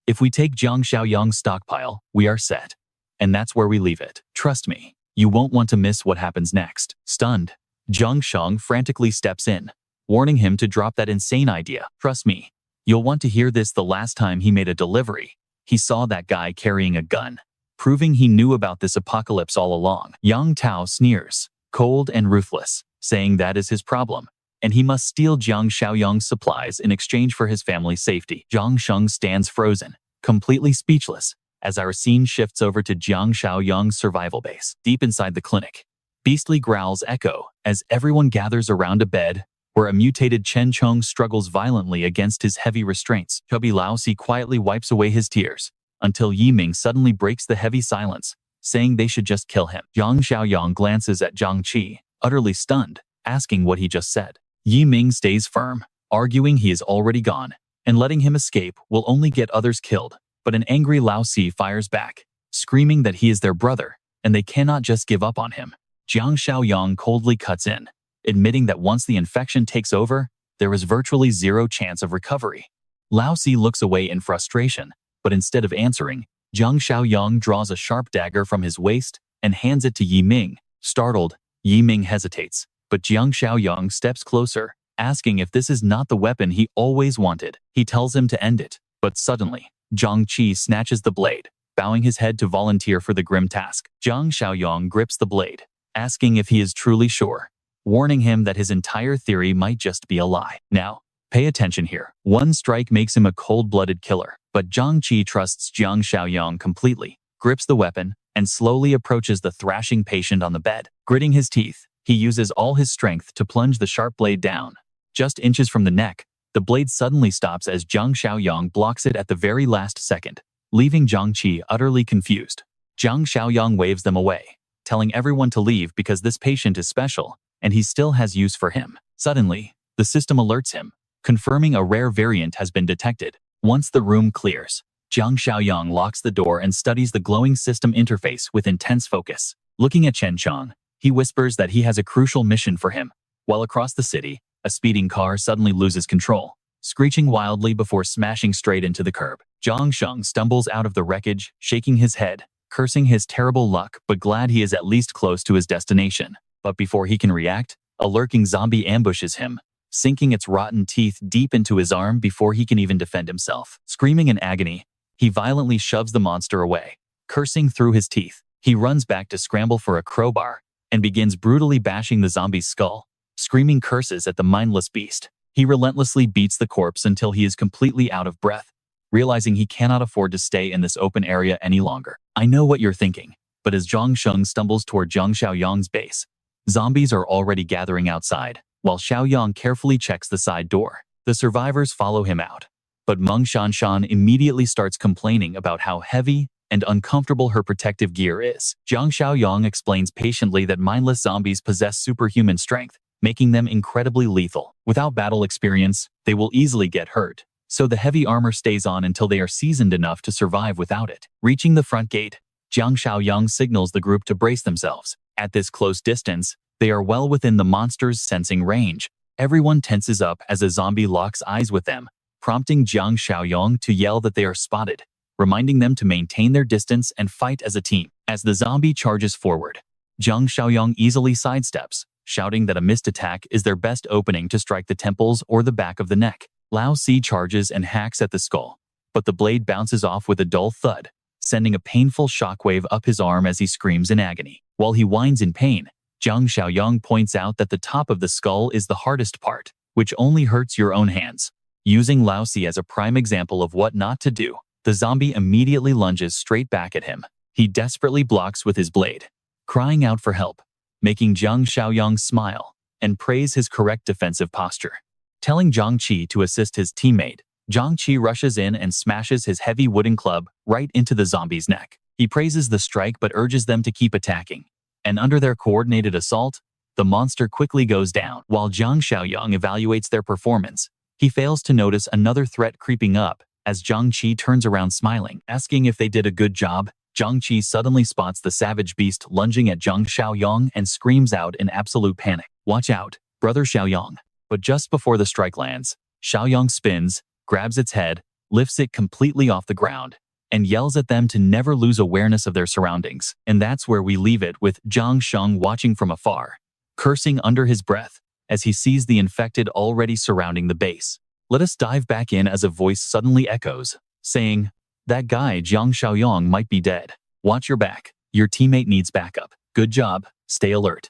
"If we take Jiang Xiaoyong's stockpile, we are set. And that's where we leave it. Trust me, you won't want to miss what happens next." Stunned, Jiang Xiaoyong frantically steps in, warning him to drop that insane idea. "Trust me, you'll want to hear this. The last time he made a delivery, he saw that guy carrying a gun, proving he knew about this apocalypse all along." Yang Tao sneers, cold and ruthless, saying that is his problem, and he must steal Jiang Xiaoyong's supplies in exchange for his family's safety. Jiang Xiaoyong stands frozen, completely speechless, as our scene shifts over to Jiang Xiaoyong's survival base. Deep inside the clinic, beastly growls echo as everyone gathers around a bed where a mutated Chen Chong struggles violently against his heavy restraints. Chubby Lao Si quietly wipes away his tears, until Yi Ming suddenly breaks the heavy silence, saying they should just kill him. Jiang Xiaoyong glances at Zhang Qi, utterly stunned, asking what he just said. Yi Ming stays firm, arguing he is already gone, and letting him escape will only get others killed. But an angry Lao Si fires back, screaming that he is their brother, and they cannot just give up on him. Jiang Xiaoyong coldly cuts in, admitting that once the infection takes over, there is virtually zero chance of recovery. Lao Si looks away in frustration, but instead of answering, Jiang Xiaoyong draws a sharp dagger from his waist and hands it to Yi Ming. Startled, Yi Ming hesitates, but Jiang Xiaoyong steps closer, asking if this is not the weapon he always wanted. He tells him to end it, but suddenly, Zhang Qi snatches the blade, bowing his head to volunteer for the grim task. Jiang Xiaoyong grips the blade, asking if he is truly sure, warning him that his entire theory might just be a lie. Now, pay attention here. One strike makes him a cold-blooded killer, but Zhang Qi trusts Jiang Xiaoyong completely, grips the weapon, and slowly approaches the thrashing patient on the bed. Gritting his teeth, he uses all his strength to plunge the sharp blade down. Just inches from the neck, the blade suddenly stops as Jiang Xiaoyong blocks it at the very last second, leaving Zhang Qi utterly confused. Jiang Xiaoyong waves them away, telling everyone to leave because this patient is special, and he still has use for him. Suddenly, the system alerts him, confirming a rare variant has been detected. Once the room clears, Jiang Xiaoyong locks the door and studies the glowing system interface with intense focus. Looking at Chen Chong, he whispers that he has a crucial mission for him. While across the city, a speeding car suddenly loses control, screeching wildly before smashing straight into the curb. Jiang Xiaoyong stumbles out of the wreckage, shaking his head, cursing his terrible luck but glad he is at least close to his destination. But before he can react, a lurking zombie ambushes him, sinking its rotten teeth deep into his arm before he can even defend himself. Screaming in agony, he violently shoves the monster away, cursing through his teeth. He runs back to scramble for a crowbar and begins brutally bashing the zombie's skull, screaming curses at the mindless beast. He relentlessly beats the corpse until he is completely out of breath, realizing he cannot afford to stay in this open area any longer. I know what you're thinking, but as Jiang Xiaoyong stumbles toward Jiang Xiaoyong's base, zombies are already gathering outside, while Xiaoyong carefully checks the side door. The survivors follow him out, but Meng Shanshan immediately starts complaining about how heavy and uncomfortable her protective gear is. Jiang Xiaoyong explains patiently that mindless zombies possess superhuman strength, making them incredibly lethal. Without battle experience, they will easily get hurt, so the heavy armor stays on until they are seasoned enough to survive without it. Reaching the front gate, Jiang Xiaoyong signals the group to brace themselves. At this close distance, they are well within the monster's sensing range. Everyone tenses up as a zombie locks eyes with them, prompting Jiang Xiaoyong to yell that they are spotted, reminding them to maintain their distance and fight as a team. As the zombie charges forward, Jiang Xiaoyong easily sidesteps, shouting that a missed attack is their best opening to strike the temples or the back of the neck. Lao Si charges and hacks at the skull, but the blade bounces off with a dull thud, sending a painful shockwave up his arm as he screams in agony. While he whines in pain, Jiang Xiaoyong points out that the top of the skull is the hardest part, which only hurts your own hands. Using Lao Si as a prime example of what not to do, the zombie immediately lunges straight back at him. He desperately blocks with his blade, crying out for help, making Jiang Xiaoyong smile and praise his correct defensive posture. Telling Zhang Qi to assist his teammate, Zhang Qi rushes in and smashes his heavy wooden club right into the zombie's neck. He praises the strike but urges them to keep attacking, and under their coordinated assault, the monster quickly goes down. While Jiang Xiaoyong evaluates their performance, he fails to notice another threat creeping up as Zhang Qi turns around smiling, asking if they did a good job. Jiang Qi suddenly spots the savage beast lunging at Jiang Xiaoyong and screams out in absolute panic. "Watch out, brother Xiaoyong." But just before the strike lands, Xiaoyong spins, grabs its head, lifts it completely off the ground, and yells at them to never lose awareness of their surroundings. And that's where we leave it, with Jiang Sheng watching from afar, cursing under his breath as he sees the infected already surrounding the base. Let us dive back in as a voice suddenly echoes, saying, "That guy Jiang Xiaoyong might be dead. Watch your back. Your teammate needs backup. Good job. Stay alert."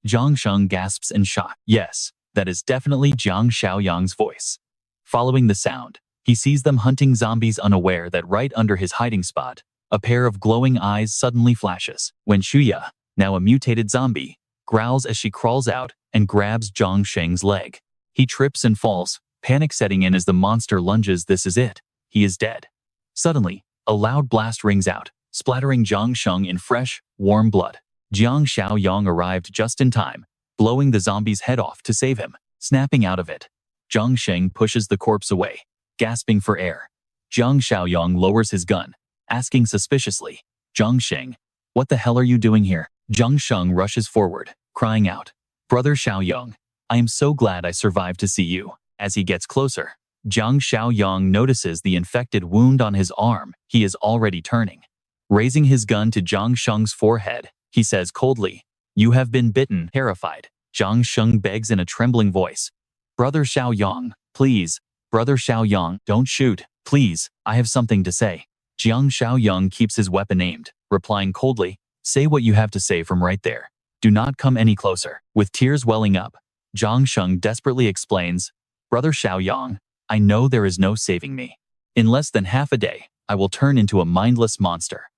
Jiang Sheng gasps in shock. Yes, that is definitely Jiang Xiaoyong's voice. Following the sound, he sees them hunting zombies, unaware that right under his hiding spot, a pair of glowing eyes suddenly flashes. When Shuya, now a mutated zombie, growls as she crawls out and grabs Jiang Sheng's leg. He trips and falls, panic setting in as the monster lunges. This is it. He is dead. Suddenly, a loud blast rings out, splattering Jiang Sheng in fresh, warm blood. Jiang Xiaoyong arrived just in time, blowing the zombie's head off to save him. Snapping out of it, Jiang Sheng pushes the corpse away, gasping for air. Jiang Xiaoyong lowers his gun, asking suspiciously, "Jiang Sheng, what the hell are you doing here?" Jiang Sheng rushes forward, crying out, "Brother Xiaoyong, I am so glad I survived to see you." As he gets closer, Jiang Xiaoyong notices the infected wound on his arm. He is already turning. Raising his gun to Jiang Sheng's forehead, he says coldly, "You have been bitten." Terrified, Jiang Sheng begs in a trembling voice, "Brother Xiaoyong, please. Brother Xiaoyong, don't shoot. Please, I have something to say." Jiang Xiaoyong keeps his weapon aimed, replying coldly, "Say what you have to say from right there. Do not come any closer." With tears welling up, Jiang Sheng desperately explains, "Brother Xiaoyong, I know there is no saving me. In less than half a day, I will turn into a mindless monster."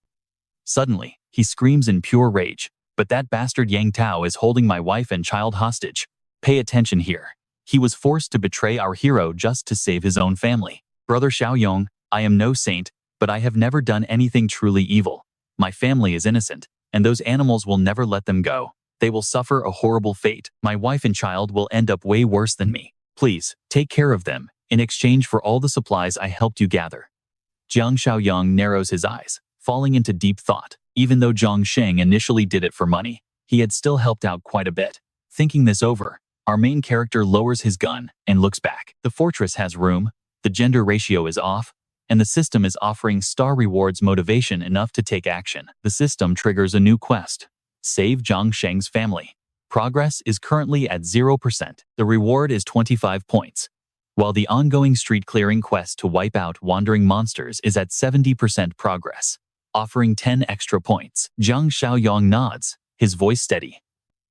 Suddenly, he screams in pure rage, "But that bastard Yang Tao is holding my wife and child hostage. Pay attention here. He was forced to betray our hero just to save his own family. Brother Xiaoyong, I am no saint, but I have never done anything truly evil. My family is innocent, and those animals will never let them go. They will suffer a horrible fate. My wife and child will end up way worse than me. Please, take care of them, in exchange for all the supplies I helped you gather." Jiang Xiaoyong narrows his eyes, falling into deep thought. Even though Jiang Sheng initially did it for money, he had still helped out quite a bit. Thinking this over, our main character lowers his gun and looks back. The fortress has room, the gender ratio is off, and the system is offering star rewards motivation enough to take action. The system triggers a new quest: save Jiang Sheng's family. Progress is currently at 0%. The reward is 25 points, while the ongoing street clearing quest to wipe out wandering monsters is at 70% progress, offering 10 extra points. Jiang Xiaoyong nods, his voice steady.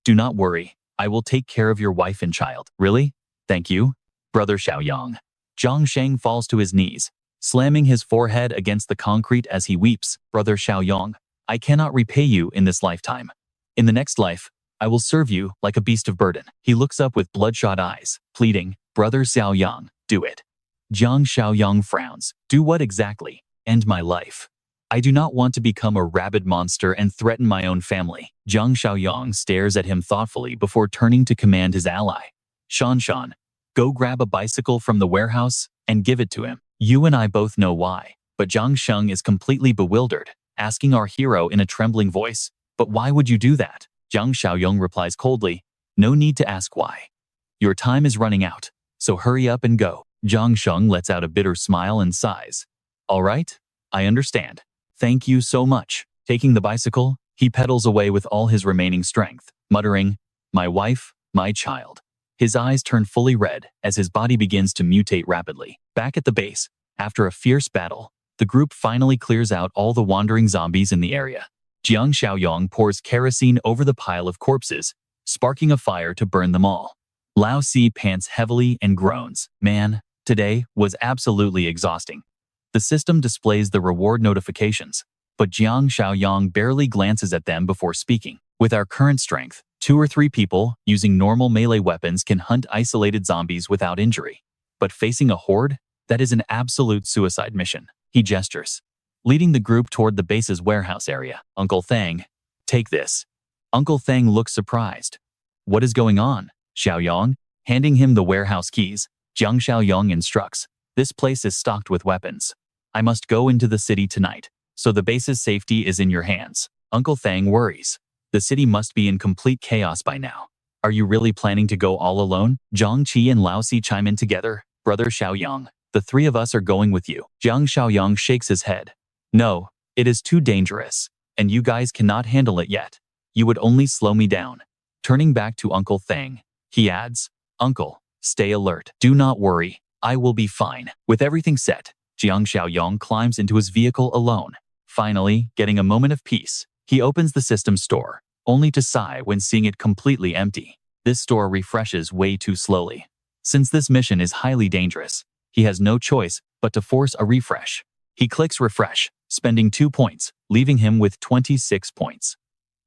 "Do not worry, I will take care of your wife and child." "Really? Thank you, Brother Xiaoyong." Jiang Sheng falls to his knees, slamming his forehead against the concrete as he weeps. "Brother Xiaoyong, I cannot repay you in this lifetime. In the next life, I will serve you like a beast of burden." He looks up with bloodshot eyes, pleading, "Brother Xiaoyong, do it." Jiang Xiaoyong frowns. "Do what exactly?" "End my life. I do not want to become a rabid monster and threaten my own family." Jiang Xiaoyong stares at him thoughtfully before turning to command his ally. Shan, go grab a bicycle from the warehouse and give it to him." You and I both know why, but Jiang Sheng is completely bewildered, asking our hero in a trembling voice, "But why would you do that?" Jiang Xiaoyong replies coldly, "No need to ask why. Your time is running out, so hurry up and go." Jiang Sheng lets out a bitter smile and sighs. "All right, I understand. Thank you so much." Taking the bicycle, he pedals away with all his remaining strength, muttering, "My wife, my child." His eyes turn fully red as his body begins to mutate rapidly. Back at the base, after a fierce battle, the group finally clears out all the wandering zombies in the area. Jiang Xiaoyong pours kerosene over the pile of corpses, sparking a fire to burn them all. Lao Si pants heavily and groans. "Man, today was absolutely exhausting." The system displays the reward notifications, but Jiang Xiaoyong barely glances at them before speaking. "With our current strength, 2 or 3 people using normal melee weapons can hunt isolated zombies without injury. But facing a horde? That is an absolute suicide mission." He gestures, leading the group toward the base's warehouse area. "Uncle Thang, take this." Uncle Thang looks surprised. "What is going on, Xiaoyong?" Handing him the warehouse keys, Jiang Xiaoyong instructs, "This place is stocked with weapons. I must go into the city tonight. So the base's safety is in your hands. Uncle Thang worries. The city must be in complete chaos by now. Are you really planning to go all alone? Zhang Qi and Lao Si chime in together. Brother Xiaoyong, the three of us are going with you. Jiang Xiaoyong shakes his head. No, it is too dangerous, and you guys cannot handle it yet. You would only slow me down. Turning back to Uncle Thang, he adds, Uncle, stay alert. Do not worry, I will be fine. With everything set, Jiang Xiaoyong climbs into his vehicle alone. Finally, getting a moment of peace, he opens the system store, only to sigh when seeing it completely empty. This store refreshes way too slowly. Since this mission is highly dangerous, he has no choice but to force a refresh. He clicks refresh, spending 2 points, leaving him with 26 points.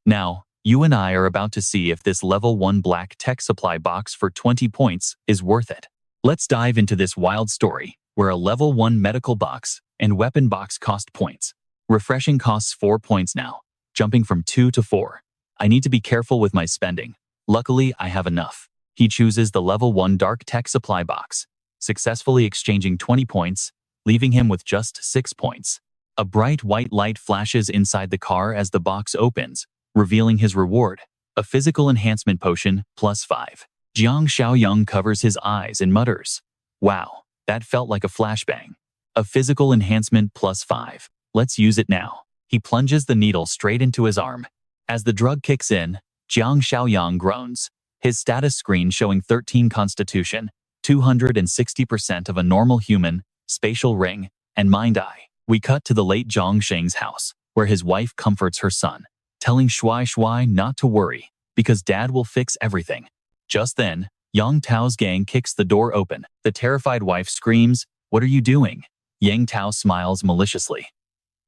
Now, you and I are about to see if this level 1 black tech supply box for 20 points is worth it. Let's dive into this wild story, where a level 1 medical box and weapon box cost points. Refreshing costs 4 points now, jumping from 2 to 4. I need to be careful with my spending. Luckily, I have enough. He chooses the level 1 dark tech supply box, successfully exchanging 20 points, leaving him with just 6 points. A bright white light flashes inside the car as the box opens, revealing his reward, a physical enhancement potion +5. Jiang Xiaoyong covers his eyes and mutters, wow, that felt like a flashbang. A physical enhancement +5. Let's use it now. He plunges the needle straight into his arm. As the drug kicks in, Jiang Xiaoyong groans, his status screen showing 13 constitution, 260% of a normal human, spatial ring, and mind eye. We cut to the late Zhang Sheng's house, where his wife comforts her son, telling Shuai not to worry, because dad will fix everything. Just then, Yang Tao's gang kicks the door open. The terrified wife screams, "What are you doing?" Yang Tao smiles maliciously.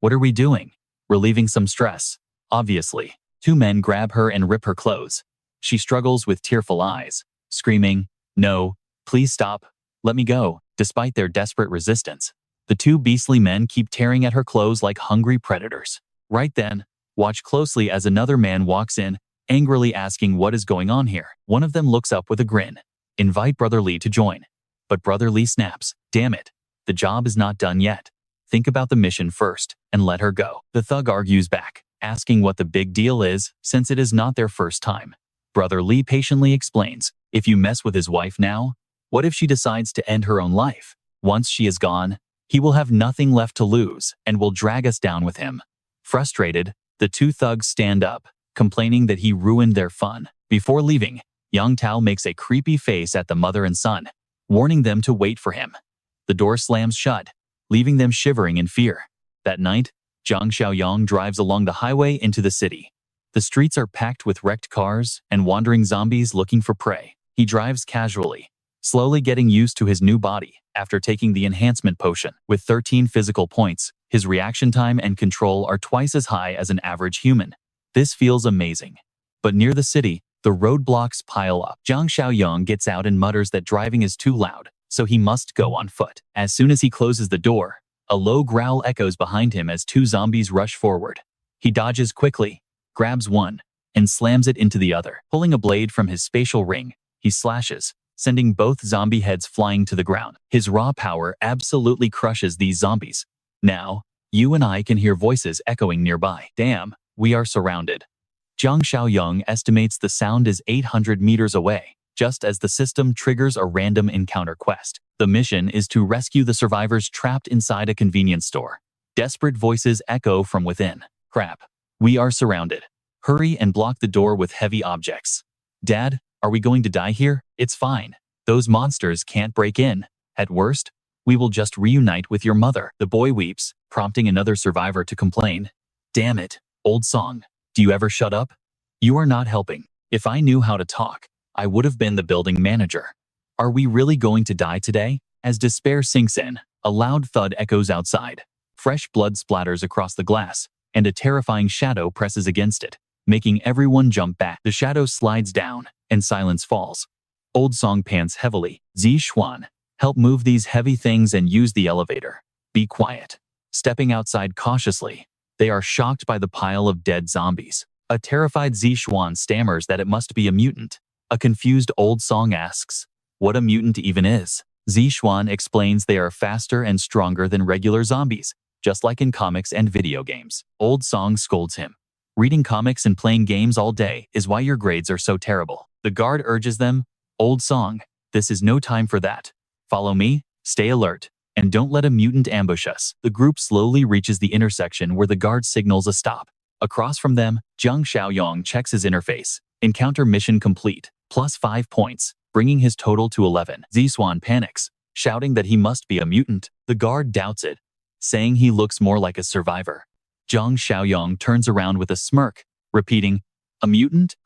"What are we doing? Relieving some stress, obviously." 2 men grab her and rip her clothes. She struggles with tearful eyes, screaming, "No, please stop, let me go." Despite their desperate resistance, the 2 beastly men keep tearing at her clothes like hungry predators. Right then, watch closely as another man walks in, angrily asking what is going on here. One of them looks up with a grin. Invite Brother Li to join. But Brother Li snaps, "Damn it, the job is not done yet. Think about the mission first, and let her go." The thug argues back, asking what the big deal is, since it is not their first time. Brother Li patiently explains, if you mess with his wife now, what if she decides to end her own life? Once she is gone, he will have nothing left to lose and will drag us down with him. Frustrated, the 2 thugs stand up, complaining that he ruined their fun. Before leaving, Yang Tao makes a creepy face at the mother and son, warning them to wait for him. The door slams shut, leaving them shivering in fear. That night, Jiang Xiaoyong drives along the highway into the city. The streets are packed with wrecked cars and wandering zombies looking for prey. He drives casually, slowly getting used to his new body after taking the enhancement potion. With 13 physical points, his reaction time and control are twice as high as an average human. This feels amazing. But near the city, the roadblocks pile up. Jiang Xiaoyong gets out and mutters that driving is too loud, so he must go on foot. As soon as he closes the door, a low growl echoes behind him as 2 zombies rush forward. He dodges quickly, grabs one, and slams it into the other. Pulling a blade from his spatial ring, he slashes, sending both zombie heads flying to the ground. His raw power absolutely crushes these zombies. Now, you and I can hear voices echoing nearby. Damn, we are surrounded. Jiang Xiaoyong estimates the sound is 800 meters away, just as the system triggers a random encounter quest. The mission is to rescue the survivors trapped inside a convenience store. Desperate voices echo from within. Crap, we are surrounded. Hurry and block the door with heavy objects. Dad, are we going to die here? It's fine. Those monsters can't break in. At worst, we will just reunite with your mother. The boy weeps, prompting another survivor to complain. Damn it, old song. Do you ever shut up? You are not helping. If I knew how to talk, I would have been the building manager. Are we really going to die today? As despair sinks in, a loud thud echoes outside. Fresh blood splatters across the glass, and a terrifying shadow presses against it, making everyone jump back. The shadow slides down, and silence falls. Old Song pants heavily. Xuan, help move these heavy things and use the elevator. Be quiet. Stepping outside cautiously, they are shocked by the pile of dead zombies. A terrified Xuan stammers that it must be a mutant. A confused Old Song asks, what a mutant even is. Xuan explains they are faster and stronger than regular zombies, just like in comics and video games. Old Song scolds him. Reading comics and playing games all day is why your grades are so terrible. The guard urges them, Old Song, this is no time for that. Follow me, stay alert, and don't let a mutant ambush us. The group slowly reaches the intersection where the guard signals a stop. Across from them, Jiang Xiaoyong checks his interface. Encounter mission complete, plus 5 points, bringing his total to 11. Ziswan panics, shouting that he must be a mutant. The guard doubts it, saying he looks more like a survivor. Jiang Xiaoyong turns around with a smirk, repeating, a mutant?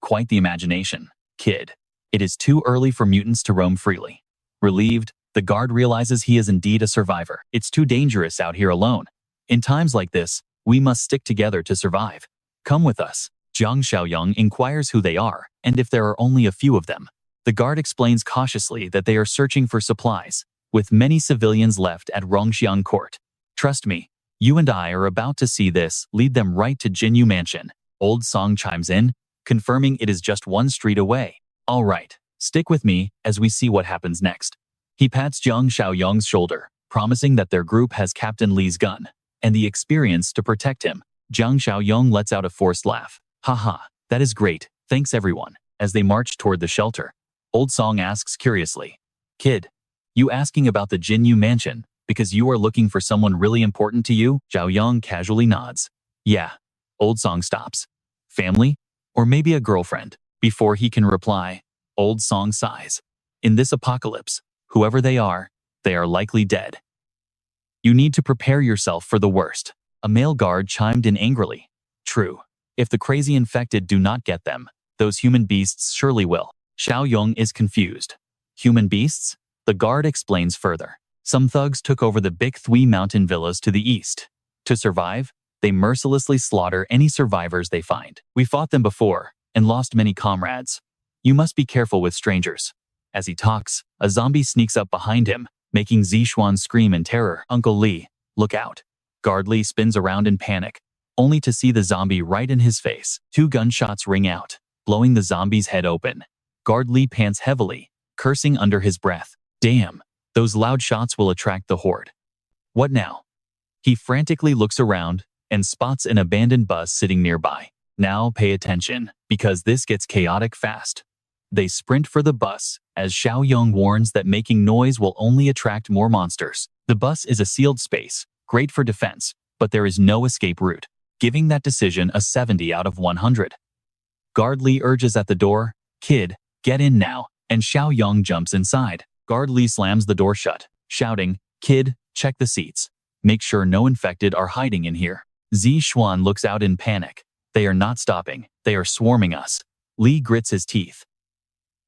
Quite the imagination, kid. It is too early for mutants to roam freely. Relieved, the guard realizes he is indeed a survivor. It's too dangerous out here alone. In times like this, we must stick together to survive. Come with us. Jiang Xiaoyong inquires who they are, and if there are only a few of them. The guard explains cautiously that they are searching for supplies, with many civilians left at Rongxiang Court. Trust me, you and I are about to see this lead them right to Jinyu Mansion. Old Song chimes in, confirming it is just one street away. All right, stick with me as we see what happens next. He pats Jiang Xiaoyong's shoulder, promising that their group has Captain Li's gun and the experience to protect him. Jiang Xiaoyong lets out a forced laugh. Haha, that is great, thanks everyone. As they march toward the shelter, Old Song asks curiously, Kid, you asking about the Jinyu Mansion because you are looking for someone really important to you? Xiaoyong casually nods. Yeah. Old Song stops. Family? Or maybe a girlfriend? Before he can reply, Old Song sighs. In this apocalypse, whoever they are likely dead. You need to prepare yourself for the worst. A male guard chimed in angrily. True. If the crazy infected do not get them, those human beasts surely will. Xiaoyong is confused. Human beasts? The guard explains further. Some thugs took over the Big Three mountain villas to the east. To survive, they mercilessly slaughter any survivors they find. We fought them before and lost many comrades. You must be careful with strangers. As he talks, a zombie sneaks up behind him, making Zishuan scream in terror. Uncle Li, look out. Guard Li spins around in panic, only to see the zombie right in his face. 2 gunshots ring out, blowing the zombie's head open. Guard Li pants heavily, cursing under his breath. Damn, those loud shots will attract the horde. What now? He frantically looks around and spots an abandoned bus sitting nearby. Now pay attention, because this gets chaotic fast. They sprint for the bus, as Xiaoyong warns that making noise will only attract more monsters. The bus is a sealed space, great for defense, but there is no escape route, giving that decision a 70 out of 100. Guard Li urges at the door, Kid, get in now, and Xiaoyong jumps inside. Guard Li slams the door shut, shouting, Kid, check the seats. Make sure no infected are hiding in here. Zishuan looks out in panic. They are not stopping. They are swarming us. Li grits his teeth.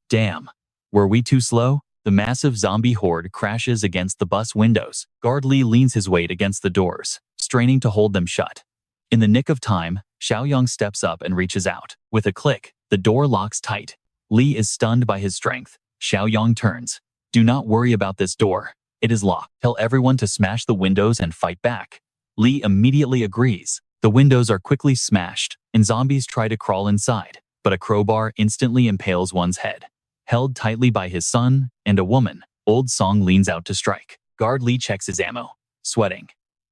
Damn. Were we too slow? The massive zombie horde crashes against the bus windows. Guard Li leans his weight against the doors, straining to hold them shut. In the nick of time, Xiaoyong steps up and reaches out. With a click, the door locks tight. Li is stunned by his strength. Xiaoyong turns. Do not worry about this door. It is locked. Tell everyone to smash the windows and fight back. Li immediately agrees. The windows are quickly smashed, and zombies try to crawl inside, but a crowbar instantly impales one's head. Held tightly by his son and a woman, Old Song leans out to strike. Guard Li checks his ammo, sweating.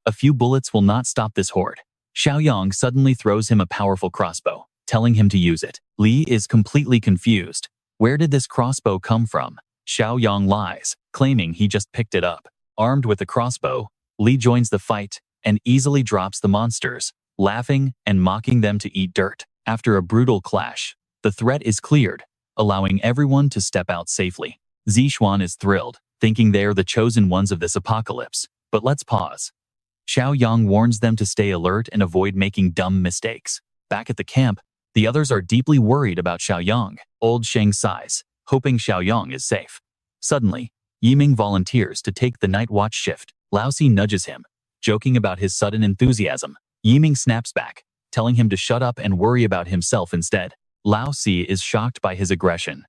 A few bullets will not stop this horde. Xiaoyong suddenly throws him a powerful crossbow, telling him to use it. Li is completely confused. Where did this crossbow come from? Xiaoyong lies, claiming he just picked it up. Armed with a crossbow, Li joins the fight and easily drops the monsters, laughing and mocking them to eat dirt. After a brutal clash, the threat is cleared, allowing everyone to step out safely. Zishuan is thrilled, thinking they are the chosen ones of this apocalypse. But let's pause. Xiaoyong warns them to stay alert and avoid making dumb mistakes. Back at the camp, the others are deeply worried about Xiaoyong. Old Sheng sighs, hoping Xiaoyong is safe. Suddenly, Yiming volunteers to take the night watch shift. Lao Si nudges him, joking about his sudden enthusiasm. Yiming snaps back, telling him to shut up and worry about himself instead. Lao Si is shocked by his aggression.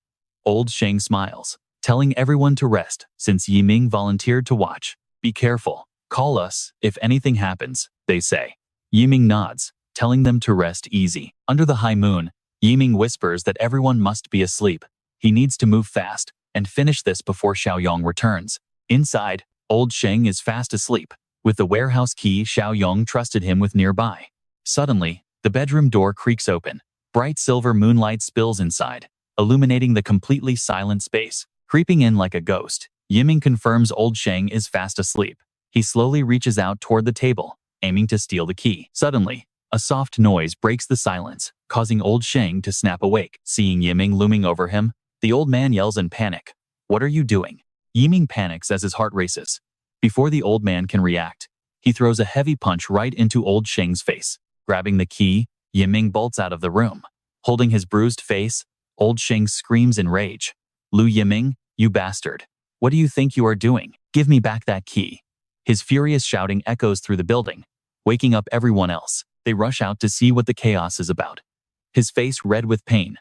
Old Sheng smiles, telling everyone to rest since Yiming volunteered to watch. Be careful. Call us if anything happens, they say. Yiming nods, telling them to rest easy. Under the high moon, Yiming whispers that everyone must be asleep. He needs to move fast and finish this before Xiaoyong returns. Inside, Old Sheng is fast asleep, With the warehouse key, Xiaoyong trusted him with nearby. Suddenly, the bedroom door creaks open. Bright silver moonlight spills inside, illuminating the completely silent space. Creeping in like a ghost, Yiming confirms old Sheng is fast asleep. He slowly reaches out toward the table, aiming to steal the key. Suddenly, a soft noise breaks the silence, causing old Sheng to snap awake. Seeing Yiming looming over him, the old man yells in panic. "What are you doing?" Yiming panics as his heart races. Before the old man can react, he throws a heavy punch right into old Sheng's face. Grabbing the key, Yiming bolts out of the room. Holding his bruised face, old Sheng screams in rage. "Lu Yiming, you bastard. What do you think you are doing? Give me back that key." His furious shouting echoes through the building, waking up everyone else. They rush out to see what the chaos is about. His face red with pain,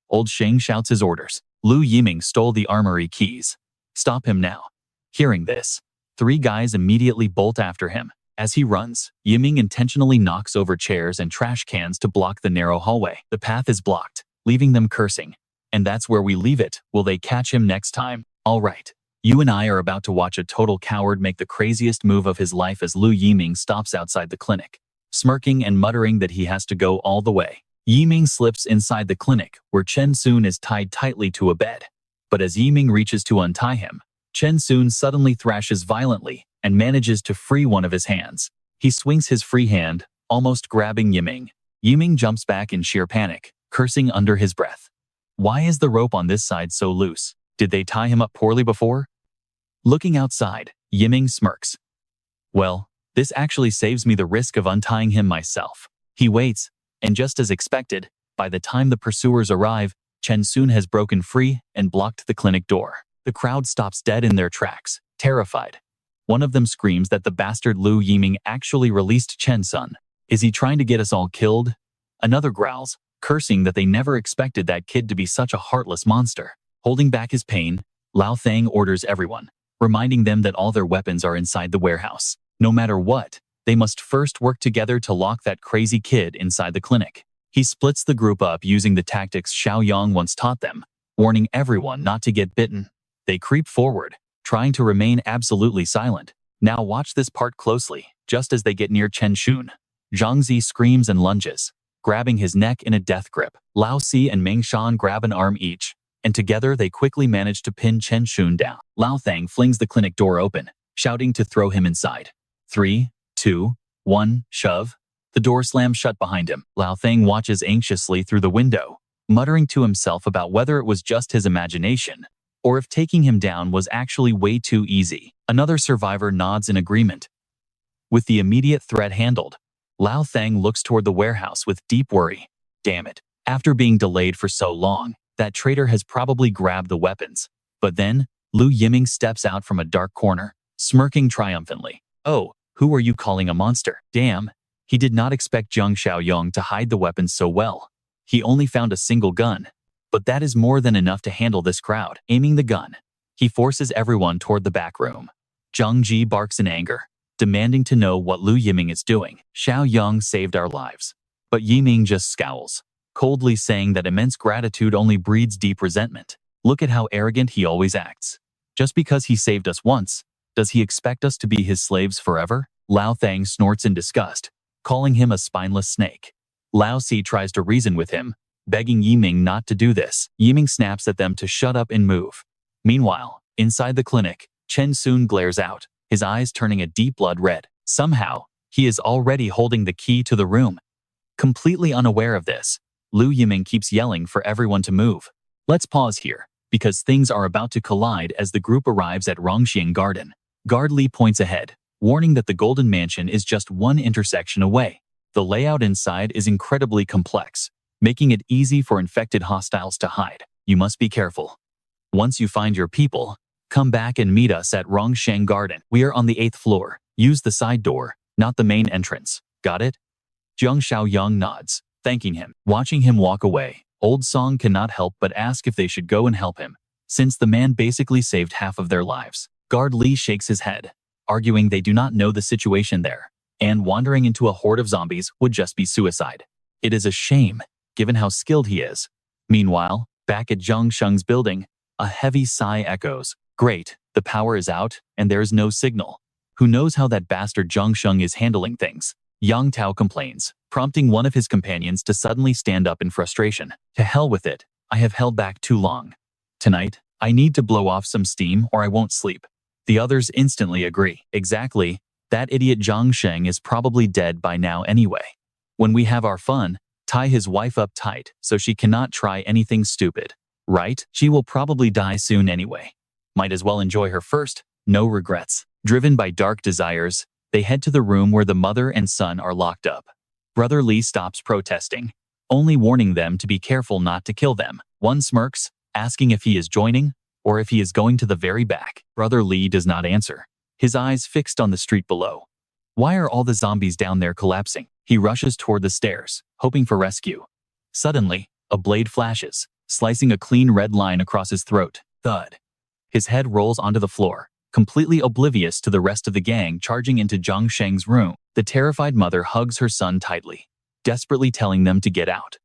old Sheng shouts his orders. Lu Yiming stole the armory keys. Stop him now. Hearing this, 3 guys immediately bolt after him. As he runs, Yiming intentionally knocks over chairs and trash cans to block the narrow hallway. The path is blocked, leaving them cursing. And that's where we leave it. Will they catch him next time? All right. You and I are about to watch a total coward make the craziest move of his life as Lu Yiming stops outside the clinic, smirking and muttering that he has to go all the way. Yiming slips inside the clinic, where Chen Sun is tied tightly to a bed. But as Yiming reaches to untie him, Chen Sun suddenly thrashes violently and manages to free one of his hands. He swings his free hand, almost grabbing Yiming. Yiming jumps back in sheer panic, cursing under his breath. Why is the rope on this side so loose? Did they tie him up poorly before? Looking outside, Yiming smirks. Well, this actually saves me the risk of untying him myself. He waits, and just as expected, by the time the pursuers arrive, Chen Sun has broken free and blocked the clinic door. The crowd stops dead in their tracks, terrified. One of them screams that the bastard Lu Yiming actually released Chen Sun. Is he trying to get us all killed? Another growls, cursing that they never expected that kid to be such a heartless monster. Holding back his pain, Lao Thang orders everyone, reminding them that all their weapons are inside the warehouse. No matter what, they must first work together to lock that crazy kid inside the clinic. He splits the group up using the tactics Xiaoyong once taught them, warning everyone not to get bitten. They creep forward, trying to remain absolutely silent. Now watch this part closely. Just as they get near Chen Shun, Zhang Zi screams and lunges, grabbing his neck in a death grip. Lao Si and Meng Shan grab an arm each, and together they quickly manage to pin Chen Shun down. Lao Thang flings the clinic door open, shouting to throw him inside. 3, 2, 1, shove. The door slams shut behind him. Lao Thang watches anxiously through the window, muttering to himself about whether it was just his imagination, or if taking him down was actually way too easy. Another survivor nods in agreement. With the immediate threat handled, Lao Thang looks toward the warehouse with deep worry. Damn it. After being delayed for so long, that traitor has probably grabbed the weapons. But then, Lu Yiming steps out from a dark corner, smirking triumphantly. Oh, who are you calling a monster? Damn, he did not expect Jiang Xiaoyong to hide the weapons so well. He only found a single gun, but that is more than enough to handle this crowd. Aiming the gun, he forces everyone toward the back room. Zhang Ji barks in anger, demanding to know what Lu Yiming is doing. Xiaoyong saved our lives. But Yiming just scowls, coldly saying that immense gratitude only breeds deep resentment. Look at how arrogant he always acts. Just because he saved us once, does he expect us to be his slaves forever? Lao Thang snorts in disgust, calling him a spineless snake. Lao Si tries to reason with him, begging Yiming not to do this. Yiming snaps at them to shut up and move. Meanwhile, inside the clinic, Chen Sun glares out, his eyes turning a deep blood red. Somehow, he is already holding the key to the room. Completely unaware of this, Lu Yiming keeps yelling for everyone to move. Let's pause here, because things are about to collide as the group arrives at Rongxiang Garden. Guard Li points ahead, warning that the Golden Mansion is just one intersection away. The layout inside is incredibly complex, making it easy for infected hostiles to hide. You must be careful. Once you find your people, come back and meet us at Rongxiang Garden. We are on the 8th floor. Use the side door, not the main entrance. Got it? Jiang Xiaoyong nods, thanking him. Watching him walk away, Old Song cannot help but ask if they should go and help him, since the man basically saved half of their lives. Guard Li shakes his head, arguing they do not know the situation there, and wandering into a horde of zombies would just be suicide. It is a shame, given how skilled he is. Meanwhile, back at Zhang Sheng's building, a heavy sigh echoes. Great, the power is out, and there is no signal. Who knows how that bastard Jiang Xiaoyong is handling things? Yang Tao complains, prompting one of his companions to suddenly stand up in frustration. To hell with it. I have held back too long. Tonight, I need to blow off some steam or I won't sleep. The others instantly agree. Exactly. That idiot Jiang Xiaoyong is probably dead by now anyway. When we have our fun, tie his wife up tight so she cannot try anything stupid. Right? She will probably die soon anyway. Might as well enjoy her first. No regrets. Driven by dark desires, they head to the room where the mother and son are locked up. Brother Lee stops protesting, only warning them to be careful not to kill them. One smirks, asking if he is joining or if he is going to the very back. Brother Lee does not answer, his eyes fixed on the street below. Why are all the zombies down there collapsing? He rushes toward the stairs, hoping for rescue. Suddenly, a blade flashes, slicing a clean red line across his throat. Thud. His head rolls onto the floor, completely oblivious to the rest of the gang charging into Jiang Xiaoyong's room. The terrified mother hugs her son tightly, desperately telling them to get out.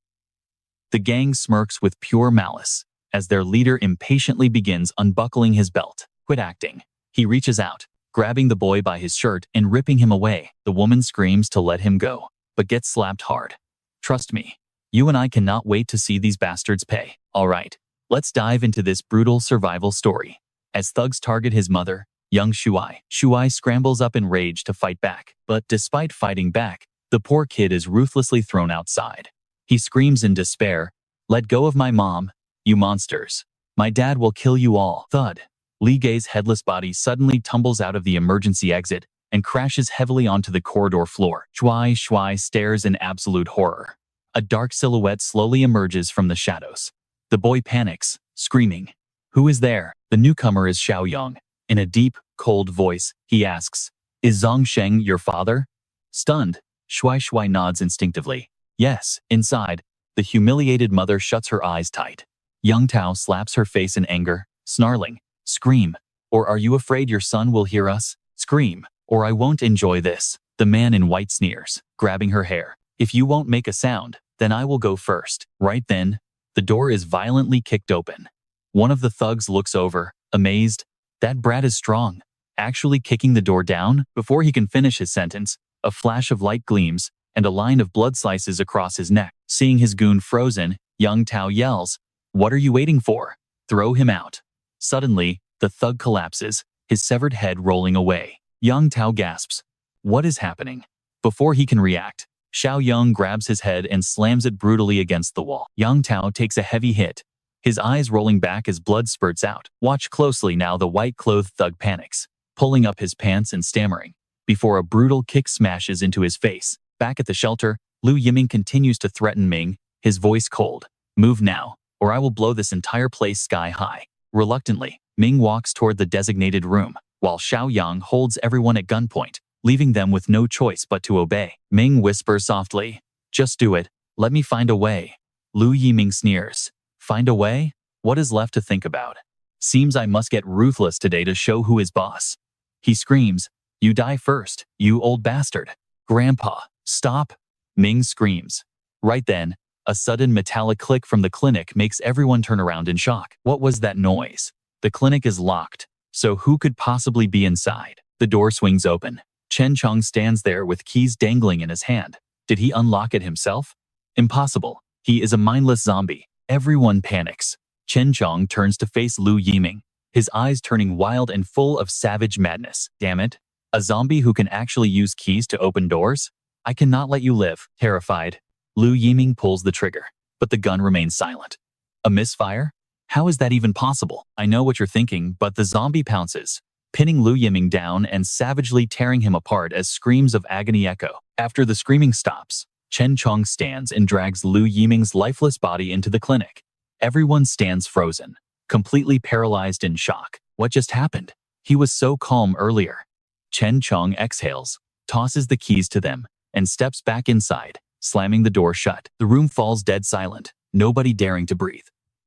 The gang smirks with pure malice as their leader impatiently begins unbuckling his belt. Quit acting. He reaches out, grabbing the boy by his shirt and ripping him away. The woman screams to let him go, but gets slapped hard. Trust me, you and I cannot wait to see these bastards pay. All right, let's dive into this brutal survival story. As thugs target his mother, young Shuai scrambles up in rage to fight back. But despite fighting back, the poor kid is ruthlessly thrown outside. He screams in despair, "Let go of my mom, you monsters. My dad will kill you all." Thud. Li Gei's headless body suddenly tumbles out of the emergency exit and crashes heavily onto the corridor floor. Shuai stares in absolute horror. A dark silhouette slowly emerges from the shadows. The boy panics, screaming. Who is there? The newcomer is Xiaoyong. In a deep, cold voice, he asks, "Is Jiang Xiaoyong your father?" Stunned, Shuai nods instinctively. Yes. Inside, the humiliated mother shuts her eyes tight. Yang Tao slaps her face in anger, snarling, "Scream, or are you afraid your son will hear us? Scream, or I won't enjoy this." The man in white sneers, grabbing her hair. "If you won't make a sound, then I will go first." Right then, the door is violently kicked open. One of the thugs looks over, amazed. That brat is strong, actually kicking the door down. Before he can finish his sentence, a flash of light gleams, and a line of blood slices across his neck. Seeing his goon frozen, Yang Tao yells, "What are you waiting for? Throw him out." Suddenly, the thug collapses, his severed head rolling away. Yang Tao gasps, "What is happening?" Before he can react, Xiaoyong grabs his head and slams it brutally against the wall. Yang Tao takes a heavy hit, his eyes rolling back as blood spurts out. Watch closely now. The white-clothed thug panics, pulling up his pants and stammering, before a brutal kick smashes into his face. Back at the shelter, Lu Yiming continues to threaten Ming, his voice cold. "Move now, or I will blow this entire place sky high." Reluctantly, Ming walks toward the designated room, while Xiaoyong holds everyone at gunpoint, leaving them with no choice but to obey. Ming whispers softly, "Just do it. Let me find a way." Lu Yiming sneers. "Find a way? What is left to think about? Seems I must get ruthless today to show who is boss." He screams, "You die first, you old bastard." "Grandpa, stop!" Ming screams. Right then, a sudden metallic click from the clinic makes everyone turn around in shock. What was that noise? The clinic is locked, so who could possibly be inside? The door swings open. Chen Chong stands there with keys dangling in his hand. Did he unlock it himself? Impossible. He is a mindless zombie. Everyone panics. Chen Chong turns to face Lu Yiming, his eyes turning wild and full of savage madness. "Damn it. A zombie who can actually use keys to open doors? I cannot let you live." Terrified, Lu Yiming pulls the trigger, but the gun remains silent. A misfire? How is that even possible? I know what you're thinking, but the zombie pounces, pinning Lu Yiming down and savagely tearing him apart as screams of agony echo. After the screaming stops, Chen Chong stands and drags Lu Yiming's lifeless body into the clinic. Everyone stands frozen, completely paralyzed in shock. What just happened? He was so calm earlier. Chen Chong exhales, tosses the keys to them, and steps back inside, slamming the door shut. The room falls dead silent, nobody daring to breathe.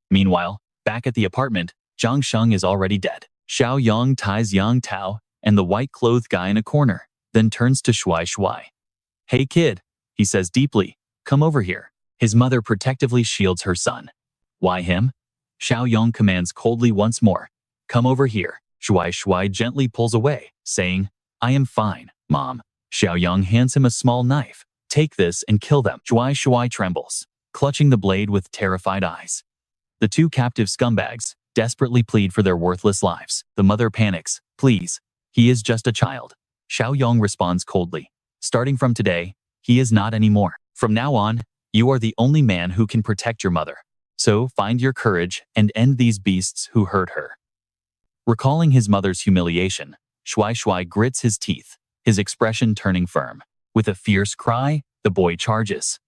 Meanwhile, back at the apartment, Jiang Xiaoyong is already dead. Xiaoyong ties Yang Tao and the white-clothed guy in a corner, then turns to Shuai. "Hey kid," he says deeply, "come over here." His mother protectively shields her son. "Why him?" Xiaoyong commands coldly once more. "Come over here." Shuai gently pulls away, saying, I am fine, Mom. Xiaoyong hands him a small knife. Take this and kill them. Shuai trembles, clutching the blade with terrified eyes. The two captive scumbags desperately plead for their worthless lives. The mother panics. Please, he is just a child. Xiaoyong responds coldly. Starting from today, he is not anymore. From now on, you are the only man who can protect your mother. So find your courage and end these beasts who hurt her. Recalling his mother's humiliation, Shuai grits his teeth, his expression turning firm. With a fierce cry, the boy charges.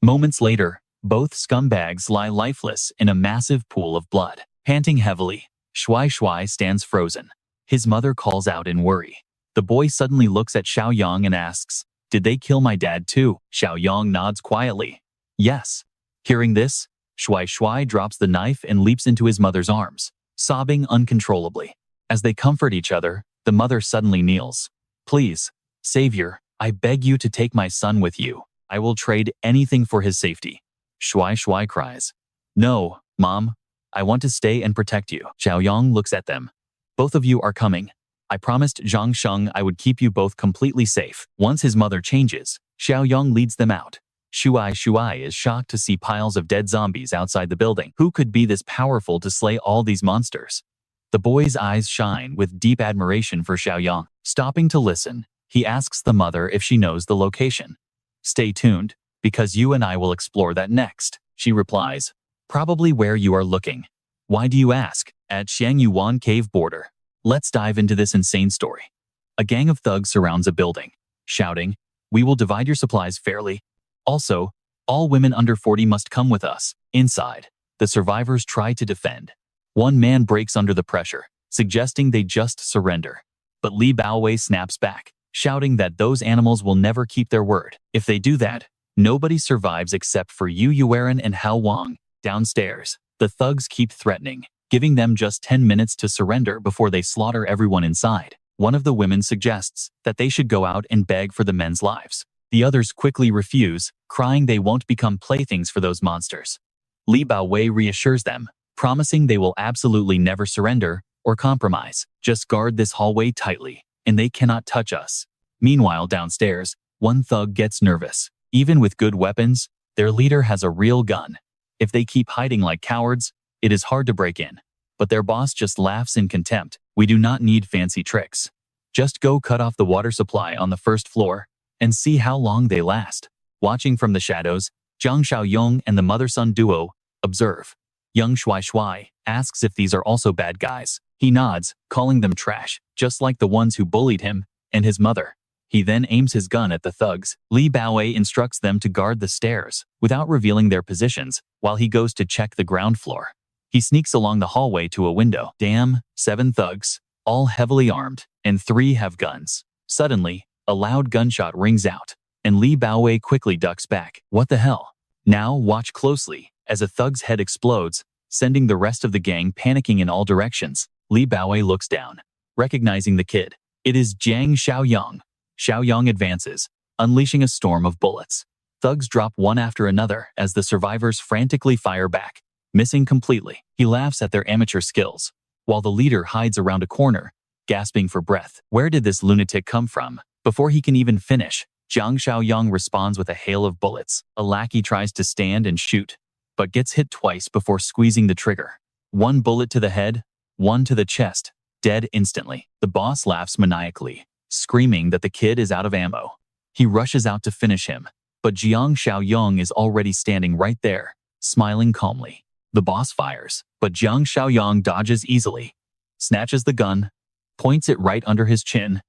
Moments later, both scumbags lie lifeless in a massive pool of blood. Panting heavily, Shuai stands frozen. His mother calls out in worry. The boy suddenly looks at Xiaoyong and asks, "Did they kill my dad too?" Xiaoyong nods quietly. Yes. Hearing this, Shuai drops the knife and leaps into his mother's arms, sobbing uncontrollably. As they comfort each other, the mother suddenly kneels. Please, Savior, I beg you to take my son with you. I will trade anything for his safety. Shuai cries. No, Mom. I want to stay and protect you. Xiaoyong looks at them. Both of you are coming. I promised Jiang Xiaoyong I would keep you both completely safe. Once his mother changes, Xiaoyong leads them out. Shuai is shocked to see piles of dead zombies outside the building. Who could be this powerful to slay all these monsters? The boy's eyes shine with deep admiration for Xiaoyong. Stopping to listen, he asks the mother if she knows the location. Stay tuned, because you and I will explore that next, she replies. Probably where you are looking. Why do you ask? At Xiangyuan cave border. Let's dive into this insane story. A gang of thugs surrounds a building, shouting, "We will divide your supplies fairly. Also, all women under 40 must come with us." Inside, the survivors try to defend. One man breaks under the pressure, suggesting they just surrender. But Li Baowei snaps back, shouting that those animals will never keep their word. If they do that, nobody survives except for Yu Yueran and Hao Wang. Downstairs, the thugs keep threatening, giving them just 10 minutes to surrender before they slaughter everyone inside. One of the women suggests that they should go out and beg for the men's lives. The others quickly refuse, crying they won't become playthings for those monsters. Li Baowei reassures them, promising they will absolutely never surrender or compromise. Just guard this hallway tightly, and they cannot touch us. Meanwhile, downstairs, one thug gets nervous. Even with good weapons, their leader has a real gun. If they keep hiding like cowards, it is hard to break in. But their boss just laughs in contempt. We do not need fancy tricks. Just go cut off the water supply on the first floor and see how long they last. Watching from the shadows, Jiang Xiaoyong and the mother-son duo observe. Young Shuai asks if these are also bad guys. He nods, calling them trash, just like the ones who bullied him and his mother. He then aims his gun at the thugs. Li Baowei instructs them to guard the stairs, without revealing their positions, while he goes to check the ground floor. He sneaks along the hallway to a window. Damn, 7 thugs, all heavily armed, and 3 have guns. Suddenly, a loud gunshot rings out, and Li Baowei quickly ducks back. What the hell? Now watch closely, as a thug's head explodes, sending the rest of the gang panicking in all directions. Li Baowei looks down, recognizing the kid. It is Jiang Xiaoyong. Xiaoyong advances, unleashing a storm of bullets. Thugs drop one after another as the survivors frantically fire back, missing completely. He laughs at their amateur skills, while the leader hides around a corner, gasping for breath. Where did this lunatic come from? Before he can even finish, Jiang Xiaoyong responds with a hail of bullets. A lackey tries to stand and shoot, but gets hit twice before squeezing the trigger. 1 bullet to the head, 1 to the chest, dead instantly. The boss laughs maniacally, screaming that the kid is out of ammo. He rushes out to finish him, but Jiang Xiaoyong is already standing right there, smiling calmly. The boss fires, but Jiang Xiaoyong dodges easily, snatches the gun, points it right under his chin,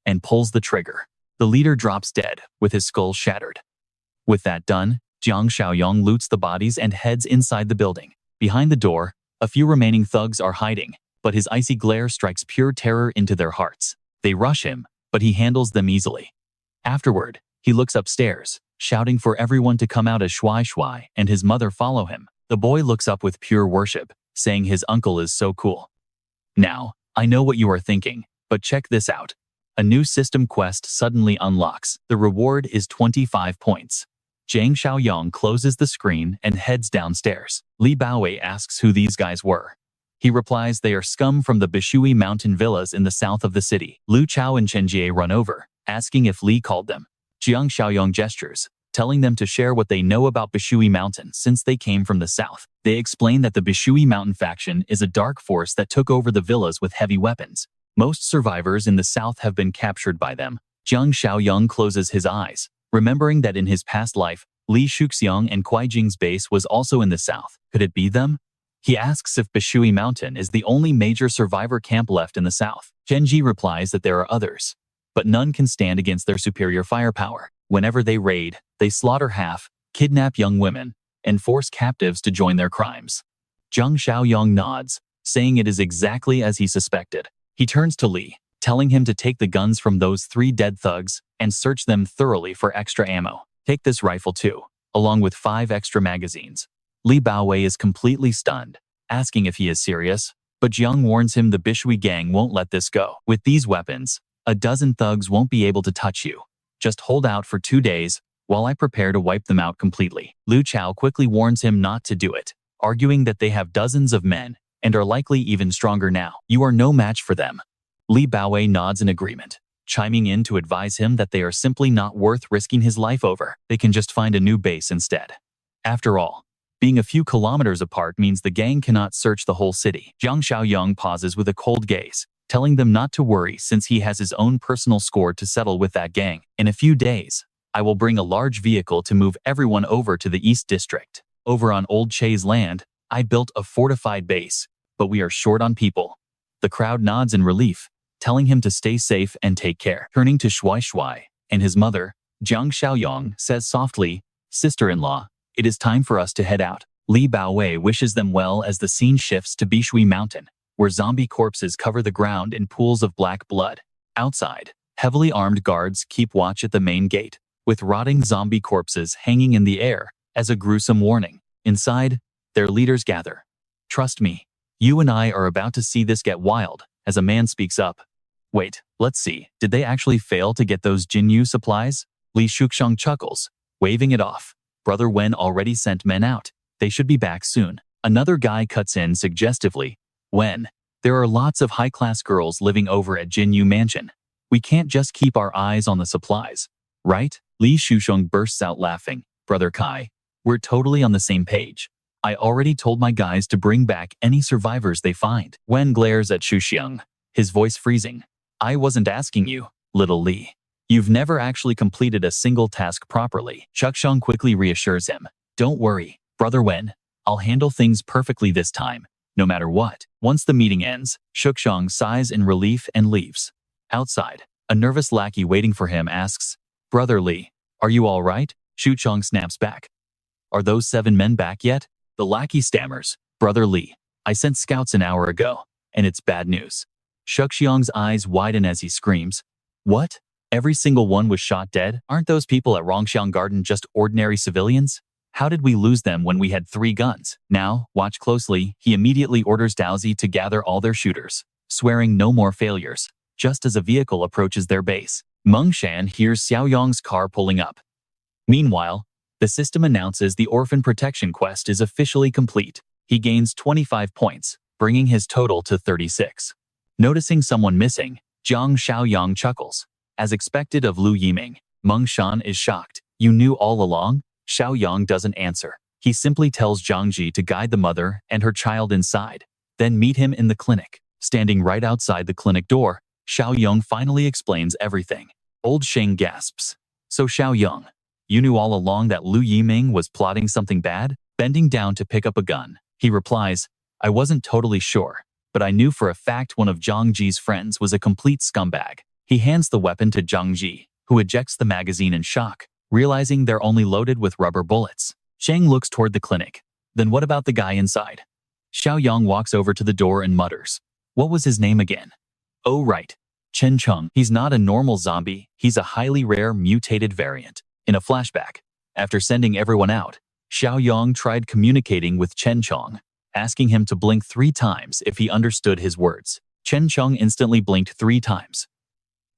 and pulls the trigger. The leader drops dead, with his skull shattered. With that done, Jiang Xiaoyong loots the bodies and heads inside the building. Behind the door, a few remaining thugs are hiding, but his icy glare strikes pure terror into their hearts. They rush him, but he handles them easily. Afterward, he looks upstairs, shouting for everyone to come out as Shuai and his mother follow him. The boy looks up with pure worship, saying his uncle is so cool. Now, I know what you are thinking, but check this out. A new system quest suddenly unlocks. The reward is 25 points. Jiang Xiaoyong closes the screen and heads downstairs. Li Baowei asks who these guys were. He replies they are scum from the Bishui mountain villas in the south of the city. Lu Chao and Chen Jie run over, asking if Li called them. Jiang Xiaoyong gestures, telling them to share what they know about Bishui Mountain since they came from the south. They explain that the Bishui Mountain faction is a dark force that took over the villas with heavy weapons. Most survivors in the south have been captured by them. Jiang Xiaoyong closes his eyes, remembering that in his past life, Li Shuxiang and Kuai Jing's base was also in the south. Could it be them? He asks if Bishui Mountain is the only major survivor camp left in the south. Genji replies that there are others, but none can stand against their superior firepower. Whenever they raid, they slaughter half, kidnap young women, and force captives to join their crimes. Jiang Xiaoyong nods, saying it is exactly as he suspected. He turns to Li, telling him to take the guns from those 3 dead thugs and search them thoroughly for extra ammo. Take this rifle too, along with 5 extra magazines. Li Baowei is completely stunned, asking if he is serious, but Jiang warns him the Bishui gang won't let this go. With these weapons, a dozen thugs won't be able to touch you. Just hold out for 2 days while I prepare to wipe them out completely. Lu Chao quickly warns him not to do it, arguing that they have dozens of men and are likely even stronger now. You are no match for them. Li Baowei nods in agreement, chiming in to advise him that they are simply not worth risking his life over. They can just find a new base instead. After all, being a few kilometers apart means the gang cannot search the whole city. Jiang Xiaoyong pauses with a cold gaze, telling them not to worry since he has his own personal score to settle with that gang. In a few days, I will bring a large vehicle to move everyone over to the East District. Over on Old Che's land, I built a fortified base, but we are short on people. The crowd nods in relief, telling him to stay safe and take care. Turning to Shuai and his mother, Jiang Xiaoyong says softly, "Sister-in-law, it is time for us to head out." Li Baowei wishes them well as the scene shifts to Bishui Mountain, where zombie corpses cover the ground in pools of black blood. Outside, heavily armed guards keep watch at the main gate, with rotting zombie corpses hanging in the air as a gruesome warning. Inside, their leaders gather. "Trust me, you and I are about to see this get wild," as a man speaks up. "Wait, let's see, did they actually fail to get those Jinyu supplies?" Li Shuxiang chuckles, waving it off. "Brother Wen already sent men out. They should be back soon." Another guy cuts in suggestively. "Wen, there are lots of high-class girls living over at Jinyu Mansion. We can't just keep our eyes on the supplies, right?" Li Shuxiang bursts out laughing. "Brother Kai, we're totally on the same page. I already told my guys to bring back any survivors they find." Wen glares at Shuxiang, his voice freezing. "I wasn't asking you, little Li. You've never actually completed a single task properly." Shuxiang quickly reassures him. "Don't worry, Brother Wen. I'll handle things perfectly this time, no matter what." Once the meeting ends, Shuxiang sighs in relief and leaves. Outside, a nervous lackey waiting for him asks, "Brother Li, are you all right?" Shuxiang snaps back. "Are those 7 men back yet?" The lackey stammers, "Brother Li, I sent scouts an hour ago, and it's bad news." Shuxiang's eyes widen as he screams, "What? Every single one was shot dead? Aren't those people at Rongxiang Garden just ordinary civilians? How did we lose them when we had 3 guns?" "Now, watch closely." He immediately orders Daozi to gather all their shooters, swearing no more failures, just as a vehicle approaches their base. Meng Shan hears Xiaoyong's car pulling up. Meanwhile, the system announces the orphan protection quest is officially complete. He gains 25 points, bringing his total to 36. Noticing someone missing, Jiang Xiaoyong chuckles. As expected of Lu Yiming, Meng Shan is shocked. "You knew all along?" Xiaoyong doesn't answer. He simply tells Jiang Ji to guide the mother and her child inside, then meet him in the clinic. Standing right outside the clinic door, Xiaoyong finally explains everything. Old Sheng gasps. "So Xiaoyong, you knew all along that Lu Yiming was plotting something bad?" Bending down to pick up a gun, he replies, "I wasn't totally sure, but I knew for a fact one of Jiang Ji's friends was a complete scumbag." He hands the weapon to Jiang Ji, who ejects the magazine in shock, realizing they're only loaded with rubber bullets. Sheng looks toward the clinic. "Then what about the guy inside?" Xiaoyong walks over to the door and mutters, "What was his name again?" "Oh right, Chen Cheng. He's not a normal zombie, he's a highly rare mutated variant." In a flashback, after sending everyone out, Xiaoyong tried communicating with Chen Cheng, asking him to blink 3 times if he understood his words. Chen Cheng instantly blinked 3 times.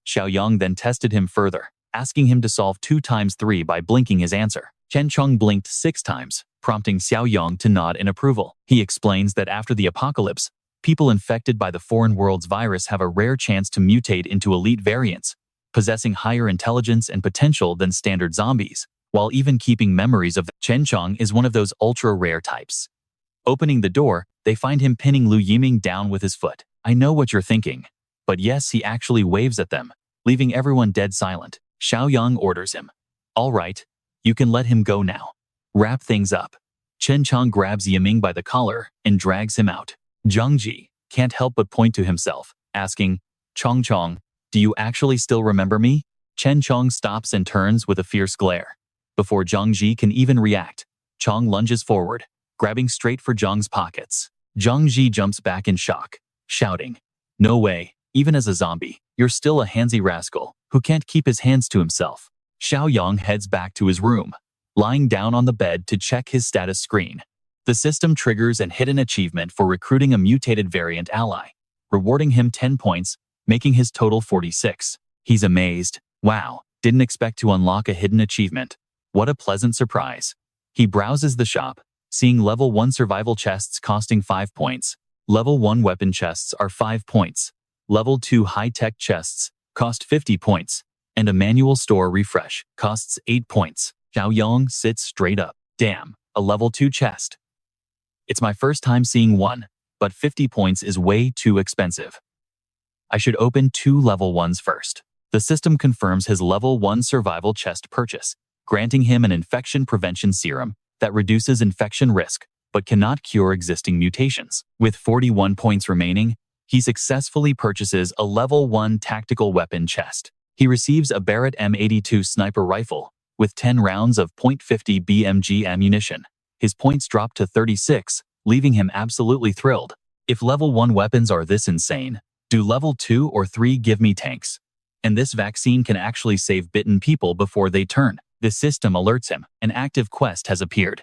Xiaoyong then tested him further, asking him to solve 2 times 3 by blinking his answer. Chen Cheng blinked 6 times, prompting Xiaoyong to nod in approval. He explains that after the apocalypse, People infected by the foreign world's virus have a rare chance to mutate into elite variants, possessing higher intelligence and potential than standard zombies, while even keeping memories of them. Chen Chong is one of those ultra-rare types. Opening the door, they find him pinning Lu Yiming down with his foot. I know what you're thinking. But yes, he actually waves at them, leaving everyone dead silent. Xiaoyong orders him. All right, you can let him go now. Wrap things up. Chen Chong grabs Yiming by the collar and drags him out. Zhang Ji can't help but point to himself, asking, Chong Chong, do you actually still remember me? Chen Chong stops and turns with a fierce glare. Before Zhang Ji can even react, Chong lunges forward, grabbing straight for Zhang's pockets. Zhang Ji jumps back in shock, shouting, no way, even as a zombie, you're still a handsy rascal who can't keep his hands to himself. Xiaoyong heads back to his room, lying down on the bed to check his status screen. The system triggers an hidden achievement for recruiting a mutated variant ally, rewarding him 10 points, making his total 46. He's amazed. Wow, didn't expect to unlock a hidden achievement. What a pleasant surprise. He browses the shop, seeing level 1 survival chests costing 5 points. Level 1 weapon chests are 5 points. Level 2 high-tech chests cost 50 points. And a manual store refresh costs 8 points. Xiaoyong sits straight up. Damn, a level 2 chest. It's my first time seeing one, but 50 points is way too expensive. I should open 2 level 1s first. The system confirms his level 1 survival chest purchase, granting him an infection prevention serum that reduces infection risk, but cannot cure existing mutations. With 41 points remaining, he successfully purchases a level 1 tactical weapon chest. He receives a Barrett M82 sniper rifle with 10 rounds of .50 BMG ammunition. His points drop to 36, leaving him absolutely thrilled. If level 1 weapons are this insane, do level 2 or 3 give me tanks? And this vaccine can actually save bitten people before they turn. The system alerts him. An active quest has appeared.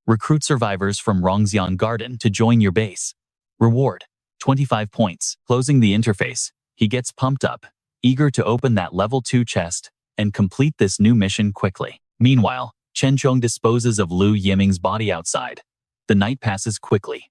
Recruit survivors from Rongxiang Garden to join your base. Reward, 25 points. Closing the interface, he gets pumped up, eager to open that level 2 chest and complete this new mission quickly. Meanwhile, Chen Chong disposes of Lu Yiming's body outside. The night passes quickly.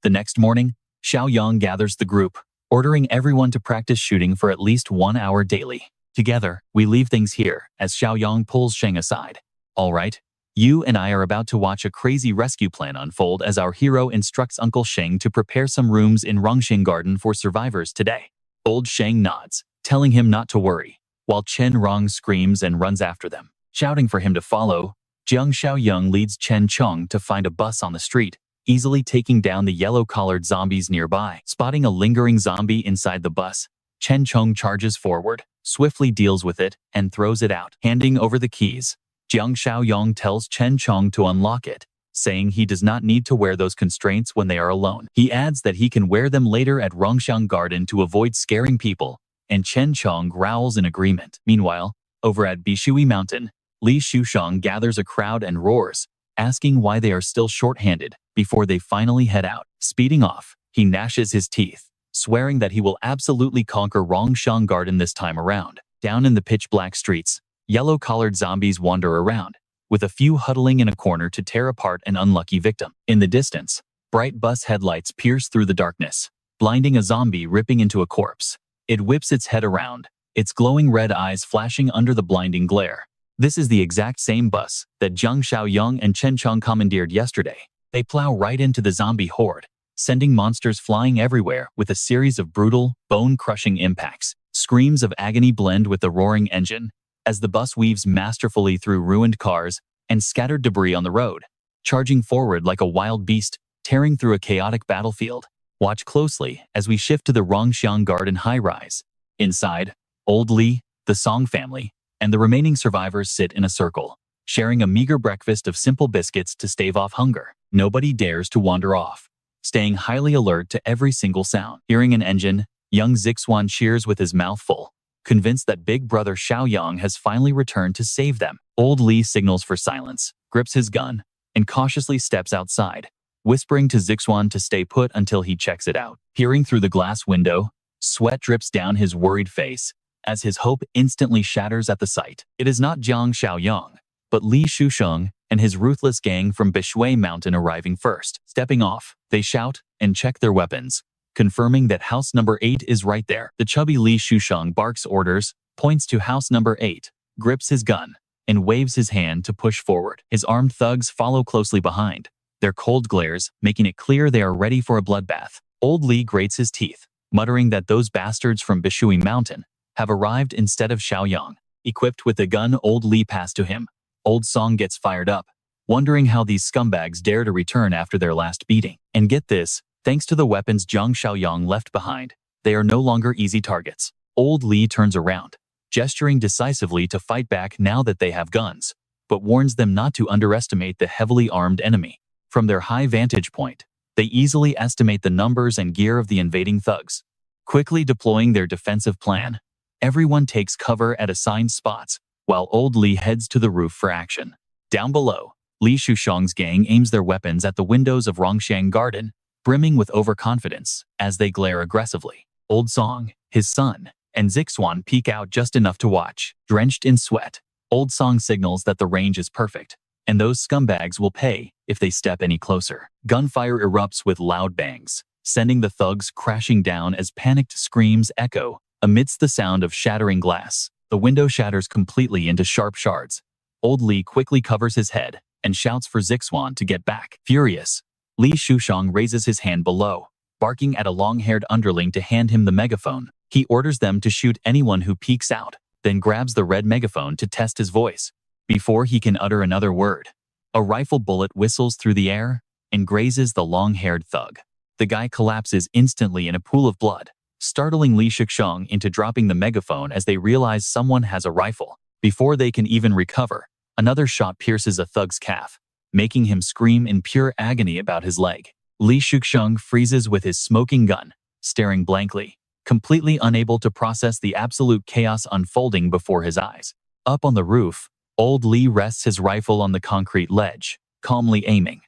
The next morning, Xiaoyong gathers the group, ordering everyone to practice shooting for at least 1 hour daily. Together, we leave things here as Xiaoyong pulls Sheng aside. All right, you and I are about to watch a crazy rescue plan unfold as our hero instructs Uncle Sheng to prepare some rooms in Rongxiang Garden for survivors today. Old Sheng nods, telling him not to worry, while Chen Rong screams and runs after them. Shouting for him to follow, Jiang Xiaoyong leads Chen Chong to find a bus on the street, easily taking down the yellow-collared zombies nearby. Spotting a lingering zombie inside the bus, Chen Chong charges forward, swiftly deals with it, and throws it out. Handing over the keys, Jiang Xiaoyong tells Chen Chong to unlock it, saying he does not need to wear those constraints when they are alone. He adds that he can wear them later at Rongxiang Garden to avoid scaring people, and Chen Chong growls in agreement. Meanwhile, over at Bishui Mountain, Li Shushang gathers a crowd and roars, asking why they are still short-handed before they finally head out. Speeding off, he gnashes his teeth, swearing that he will absolutely conquer Rongxiang Garden this time around. Down in the pitch-black streets, yellow-collared zombies wander around, with a few huddling in a corner to tear apart an unlucky victim. In the distance, bright bus headlights pierce through the darkness, blinding a zombie ripping into a corpse. It whips its head around, its glowing red eyes flashing under the blinding glare. This is the exact same bus that Jiang Xiaoyong and Chen Chong commandeered yesterday. They plow right into the zombie horde, sending monsters flying everywhere with a series of brutal, bone-crushing impacts. Screams of agony blend with the roaring engine as the bus weaves masterfully through ruined cars and scattered debris on the road, charging forward like a wild beast, tearing through a chaotic battlefield. Watch closely as we shift to the Rongxiang Garden high-rise. Inside, Old Li, the Song family, and the remaining survivors sit in a circle, sharing a meager breakfast of simple biscuits to stave off hunger. Nobody dares to wander off, staying highly alert to every single sound. Hearing an engine, young Zixuan cheers with his mouth full, convinced that big brother Xiaoyong has finally returned to save them. Old Li signals for silence, grips his gun, and cautiously steps outside, whispering to Zixuan to stay put until he checks it out. Peering through the glass window, sweat drips down his worried face, as his hope instantly shatters at the sight. It is not Jiang Xiaoyong, but Li Shusheng and his ruthless gang from Bishui Mountain arriving first. Stepping off, they shout and check their weapons, confirming that house number 8 is right there. The chubby Li Shusheng barks orders, points to house number 8, grips his gun, and waves his hand to push forward. His armed thugs follow closely behind, their cold glares making it clear they are ready for a bloodbath. Old Li grates his teeth, muttering that those bastards from Bishui Mountain have arrived instead of Xiaoyong. Equipped with the gun Old Li passed to him, Old Song gets fired up, wondering how these scumbags dare to return after their last beating. And get this, thanks to the weapons Jiang Xiaoyong left behind, they are no longer easy targets. Old Li turns around, gesturing decisively to fight back now that they have guns, but warns them not to underestimate the heavily armed enemy. From their high vantage point, they easily estimate the numbers and gear of the invading thugs. Quickly deploying their defensive plan, everyone takes cover at assigned spots, while Old Li heads to the roof for action. Down below, Li Shusheng's gang aims their weapons at the windows of Rongxiang Garden, brimming with overconfidence as they glare aggressively. Old Song, his son, and Zixuan peek out just enough to watch. Drenched in sweat, Old Song signals that the range is perfect, and those scumbags will pay if they step any closer. Gunfire erupts with loud bangs, sending the thugs crashing down as panicked screams echo amidst the sound of shattering glass. The window shatters completely into sharp shards. Old Li quickly covers his head and shouts for Zixuan to get back. Furious, Li Shusheng raises his hand below, barking at a long-haired underling to hand him the megaphone. He orders them to shoot anyone who peeks out, then grabs the red megaphone to test his voice. Before he can utter another word, a rifle bullet whistles through the air and grazes the long-haired thug. The guy collapses instantly in a pool of blood, startling Li Shusheng into dropping the megaphone as they realize someone has a rifle. Before they can even recover, another shot pierces a thug's calf, making him scream in pure agony about his leg. Li Shusheng freezes with his smoking gun, staring blankly, completely unable to process the absolute chaos unfolding before his eyes. Up on the roof, Old Li rests his rifle on the concrete ledge, calmly aiming.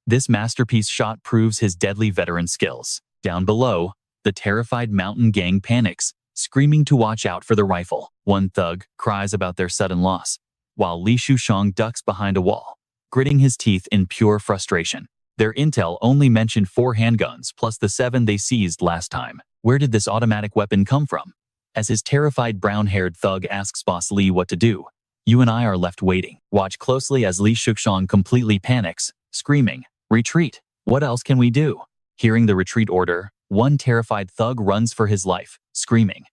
This masterpiece shot proves his deadly veteran skills. Down below, the terrified mountain gang panics, screaming to watch out for the rifle. One thug cries about their sudden loss, while Li Shusheng ducks behind a wall, gritting his teeth in pure frustration. Their intel only mentioned 4 handguns plus the 7 they seized last time. Where did this automatic weapon come from? As his terrified brown-haired thug asks Boss Li what to do, you and I are left waiting. Watch closely as Li Shusheng completely panics, screaming, "Retreat! What else can we do?" Hearing the retreat order, one terrified thug runs for his life, screaming.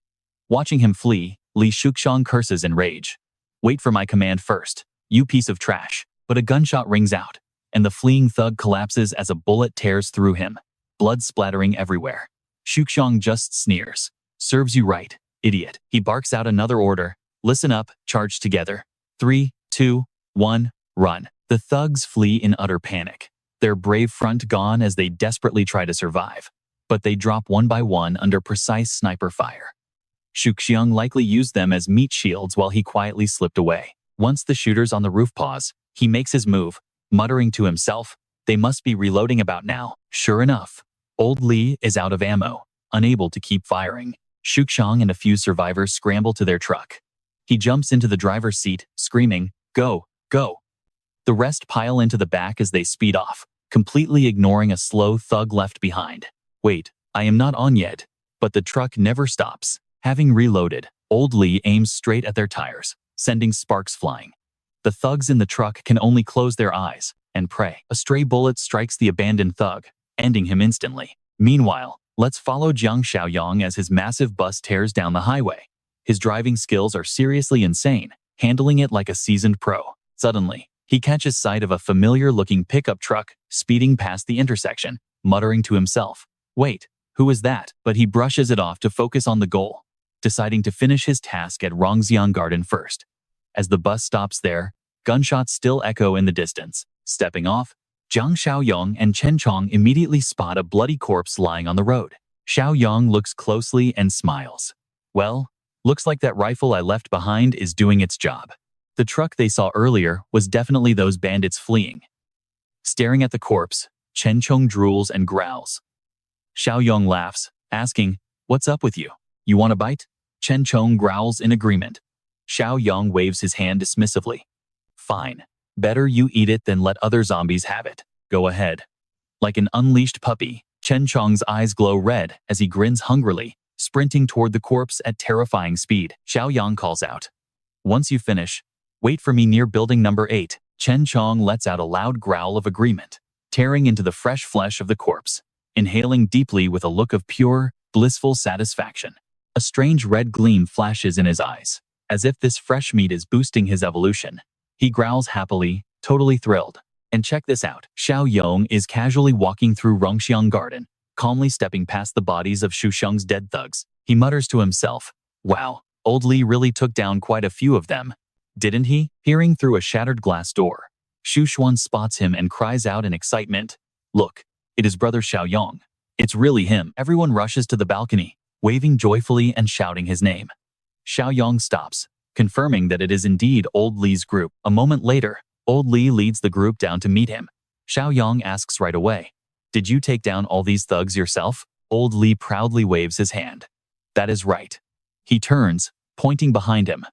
Watching him flee, Li Shusheng curses in rage. "Wait for my command first, you piece of trash." But a gunshot rings out, and the fleeing thug collapses as a bullet tears through him, blood splattering everywhere. Shusheng just sneers. "Serves you right, idiot." He barks out another order. "Listen up, charge together. 3, 2, 1, run." The thugs flee in utter panic, their brave front gone as they desperately try to survive. But they drop one by one under precise sniper fire. Shusheng likely used them as meat shields while he quietly slipped away. Once the shooters on the roof pause, he makes his move, muttering to himself, "They must be reloading about now." Sure enough, Old Li is out of ammo, unable to keep firing. Shusheng and a few survivors scramble to their truck. He jumps into the driver's seat, screaming, "Go, go." The rest pile into the back as they speed off, completely ignoring a slow thug left behind. Wait, I am not on yet, but the truck never stops. Having reloaded, Old Li aims straight at their tires, sending sparks flying. The thugs in the truck can only close their eyes and pray. A stray bullet strikes the abandoned thug, ending him instantly. Meanwhile, let's follow Jiang Xiaoyong as his massive bus tears down the highway. His driving skills are seriously insane, handling it like a seasoned pro. Suddenly, he catches sight of a familiar-looking pickup truck speeding past the intersection, muttering to himself, "Wait, who is that?" But he brushes it off to focus on the goal, deciding to finish his task at Rongxiang Garden first. As the bus stops there, gunshots still echo in the distance. Stepping off, Jiang Xiaoyong and Chen Chong immediately spot a bloody corpse lying on the road. Xiaoyong looks closely and smiles. "Well, looks like that rifle I left behind is doing its job." The truck they saw earlier was definitely those bandits fleeing. Staring at the corpse, Chen Chong drools and growls. Xiaoyong laughs, asking, "What's up with you? You want a bite?" Chen Chong growls in agreement. Xiaoyong waves his hand dismissively. "Fine. Better you eat it than let other zombies have it. Go ahead." Like an unleashed puppy, Chen Chong's eyes glow red as he grins hungrily, sprinting toward the corpse at terrifying speed. Xiaoyong calls out, "Once you finish, wait for me near building number 8. Chen Chong lets out a loud growl of agreement, tearing into the fresh flesh of the corpse, inhaling deeply with a look of pure, blissful satisfaction. A strange red gleam flashes in his eyes, as if this fresh meat is boosting his evolution. He growls happily, totally thrilled. And check this out. Xiaoyong is casually walking through Rongxiang Garden, calmly stepping past the bodies of Xu Sheng's dead thugs. He mutters to himself, "Wow, old Li really took down quite a few of them, didn't he?" Peering through a shattered glass door, Xu Xuan spots him and cries out in excitement, "Look, it is brother Xiaoyong. It's really him." Everyone rushes to the balcony, waving joyfully and shouting his name. Xiaoyong stops, confirming that it is indeed old Li's group. A moment later, old Li leads the group down to meet him. Xiaoyong asks right away, "Did you take down all these thugs yourself?" Old Li proudly waves his hand. "That is right." He turns, pointing behind him.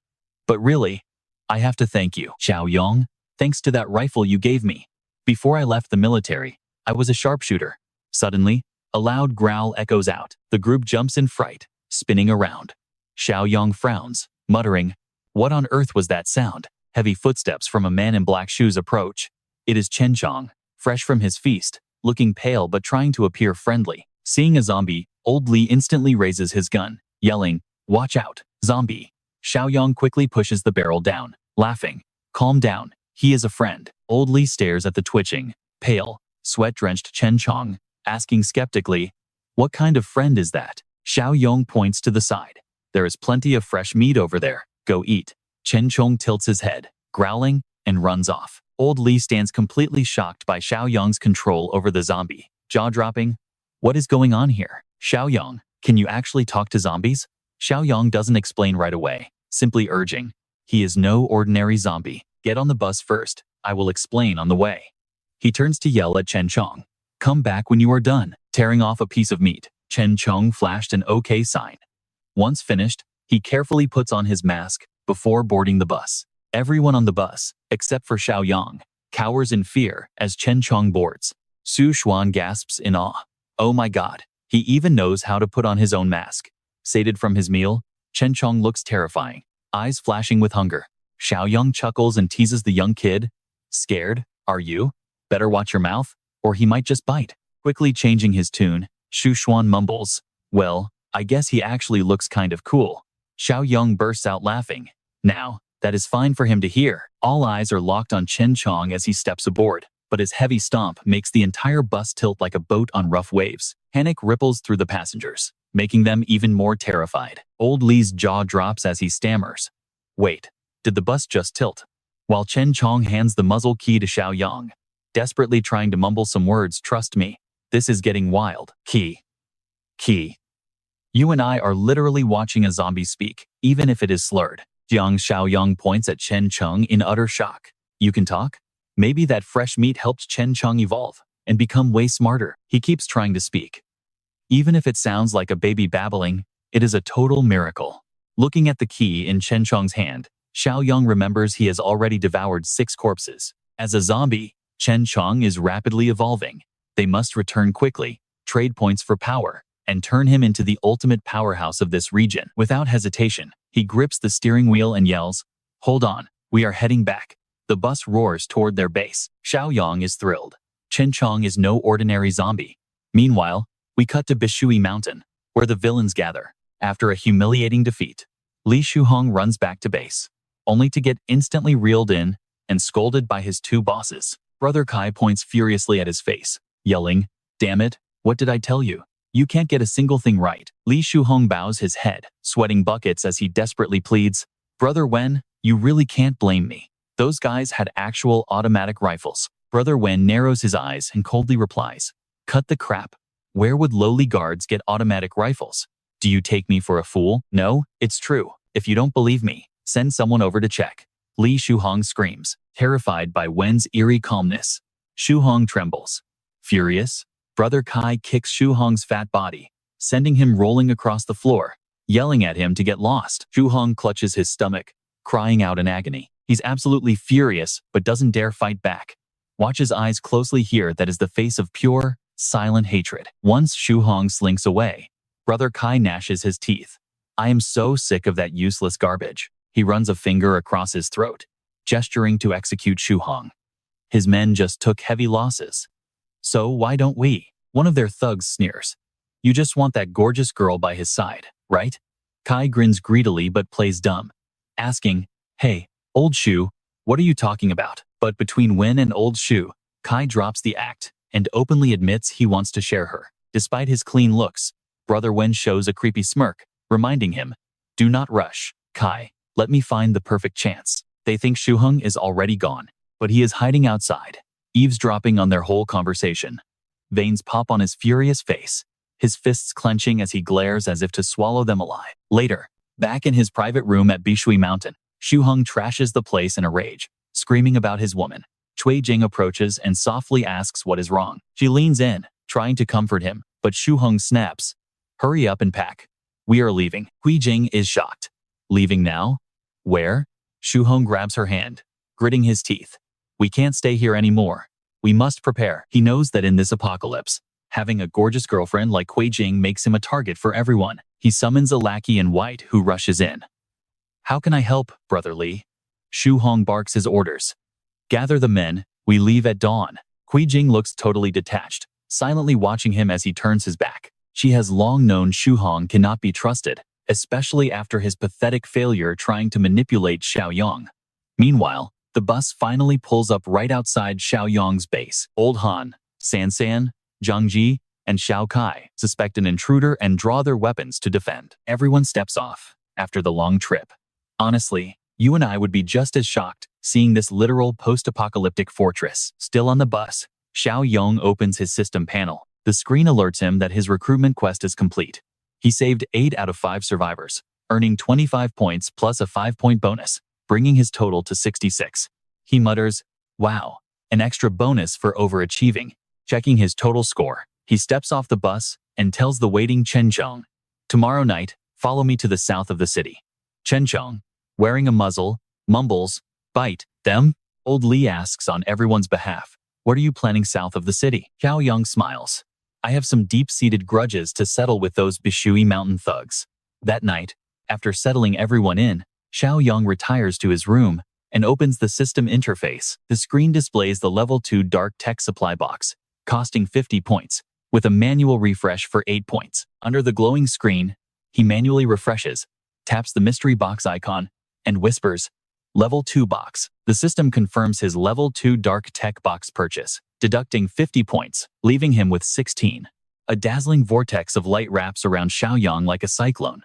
"But really, I have to thank you, Xiaoyong. Thanks to that rifle you gave me. Before I left the military, I was a sharpshooter." Suddenly, a loud growl echoes out. The group jumps in fright, spinning around. Xiaoyong frowns, muttering, "What on earth was that sound?" Heavy footsteps from a man in black shoes approach. It is Chen Chong, fresh from his feast, looking pale but trying to appear friendly. Seeing a zombie, old Li instantly raises his gun, yelling, "Watch out, zombie." Xiaoyong quickly pushes the barrel down, laughing, "Calm down, he is a friend." Old Li stares at the twitching, pale, sweat-drenched Chen Chong, asking skeptically, "What kind of friend is that?" Xiaoyong points to the side. "There is plenty of fresh meat over there. Go eat." Chen Chong tilts his head, growling, and runs off. Old Li stands completely shocked by Xiaoyong's control over the zombie, jaw-dropping. "What is going on here? Xiaoyong, can you actually talk to zombies?" Xiaoyong doesn't explain right away, simply urging, "He is no ordinary zombie. Get on the bus first. I will explain on the way." He turns to yell at Chen Chong, "Come back when you are done." Tearing off a piece of meat, Chen Chong flashed an OK sign. Once finished, he carefully puts on his mask before boarding the bus. Everyone on the bus, except for Xiaoyong, cowers in fear as Chen Chong boards. Xu Xuan gasps in awe. "Oh my god, he even knows how to put on his own mask." Sated from his meal, Chen Chong looks terrifying, eyes flashing with hunger. Xiaoyong chuckles and teases the young kid. "Scared, are you? Better watch your mouth, or he might just bite." Quickly changing his tune, Xu Xuan mumbles, "Well, I guess he actually looks kind of cool." Xiaoyong bursts out laughing. Now, that is fine for him to hear. All eyes are locked on Chen Chong as he steps aboard, but his heavy stomp makes the entire bus tilt like a boat on rough waves. Panic ripples through the passengers, making them even more terrified. Old Li's jaw drops as he stammers, "Wait, did the bus just tilt?" While Chen Chong hands the muzzle key to Xiaoyong, desperately trying to mumble some words. "Trust me, this is getting wild. Key. You and I are literally watching a zombie speak, even if it is slurred." Jiang Xiaoyong points at Chen Chong in utter shock. "You can talk?" Maybe that fresh meat helped Chen Chong evolve and become way smarter. He keeps trying to speak. Even if it sounds like a baby babbling, it is a total miracle. Looking at the key in Chen Chong's hand, Xiaoyong remembers he has already devoured 6 corpses. As a zombie, Chen Chong is rapidly evolving. They must return quickly, trade points for power, and turn him into the ultimate powerhouse of this region. Without hesitation, he grips the steering wheel and yells, "Hold on, we are heading back." The bus roars toward their base. Xiaoyong is thrilled. Chen Chong is no ordinary zombie. Meanwhile, we cut to Bishui Mountain, where the villains gather. After a humiliating defeat, Li Shuhong runs back to base, only to get instantly reeled in and scolded by his 2 bosses. Brother Kai points furiously at his face, yelling, "Damn it, what did I tell you? You can't get a single thing right." Li Shuhong bows his head, sweating buckets as he desperately pleads, "Brother Wen, you really can't blame me. Those guys had actual automatic rifles." Brother Wen narrows his eyes and coldly replies, "Cut the crap. Where would lowly guards get automatic rifles? Do you take me for a fool?" "No, it's true. If you don't believe me, send someone over to check." Li Shuhong screams, terrified by Wen's eerie calmness. Shuhong trembles. Furious, Brother Kai kicks Shuhong's fat body, sending him rolling across the floor, yelling at him to get lost. Shuhong clutches his stomach, crying out in agony. He's absolutely furious, but doesn't dare fight back. Watch his eyes closely here. That is the face of pure, silent hatred. Once Xu Hong slinks away, Brother Kai gnashes his teeth. I am so sick of that useless garbage. He runs a finger across his throat, gesturing to execute Xu Hong. His men just took heavy losses. So why don't we? One of their thugs sneers. You just want that gorgeous girl by his side, right? Kai grins greedily but plays dumb, asking, Hey, old Xu, what are you talking about? But between Wen and old Xu, Kai drops the act and openly admits he wants to share her. Despite his clean looks, Brother Wen shows a creepy smirk, reminding him, Do not rush, Kai, let me find the perfect chance. They think Xu Hong is already gone, but he is hiding outside, eavesdropping on their whole conversation. Veins pop on his furious face, his fists clenching as he glares as if to swallow them alive. Later, back in his private room at Bishui Mountain, Xu Hong trashes the place in a rage, screaming about his woman. Cui Jing approaches and softly asks what is wrong. She leans in, trying to comfort him, but Xu Hong snaps. Hurry up and pack. We are leaving. Cui Jing is shocked. Leaving now? Where? Xu Hong grabs her hand, gritting his teeth. We can't stay here anymore. We must prepare. He knows that in this apocalypse, having a gorgeous girlfriend like Cui Jing makes him a target for everyone. He summons a lackey in white who rushes in. How can I help, Brother Li? Xu Hong barks his orders. Gather the men, we leave at dawn. Cui Jing looks totally detached, silently watching him as he turns his back. She has long known Xu Hong cannot be trusted, especially after his pathetic failure trying to manipulate Xiaoyong. Meanwhile, the bus finally pulls up right outside Xiaoyong's base. Old Han, San, Zhang Ji, and Xiao Kai suspect an intruder and draw their weapons to defend. Everyone steps off after the long trip. Honestly, you and I would be just as shocked seeing this literal post-apocalyptic fortress. Still on the bus, Xiaoyong opens his system panel. The screen alerts him that his recruitment quest is complete. He saved 8 out of 5 survivors, earning 25 points plus a 5-point bonus, bringing his total to 66. He mutters, Wow, an extra bonus for overachieving. Checking his total score, he steps off the bus and tells the waiting Chen Chong, Tomorrow night, follow me to the south of the city. Chen Chong, wearing a muzzle, mumbles, Bite them? Old Li asks on everyone's behalf, What are you planning south of the city? Xiaoyong smiles. I have some deep-seated grudges to settle with those Bishui mountain thugs. That night, after settling everyone in, Xiaoyong retires to his room and opens the system interface. The screen displays the level 2 dark tech supply box, costing 50 points, with a manual refresh for 8 points. Under the glowing screen, he manually refreshes, taps the mystery box icon, and whispers, Level 2 box. The system confirms his Level 2 dark tech box purchase, deducting 50 points, leaving him with 16. A dazzling vortex of light wraps around Xiaoyong like a cyclone.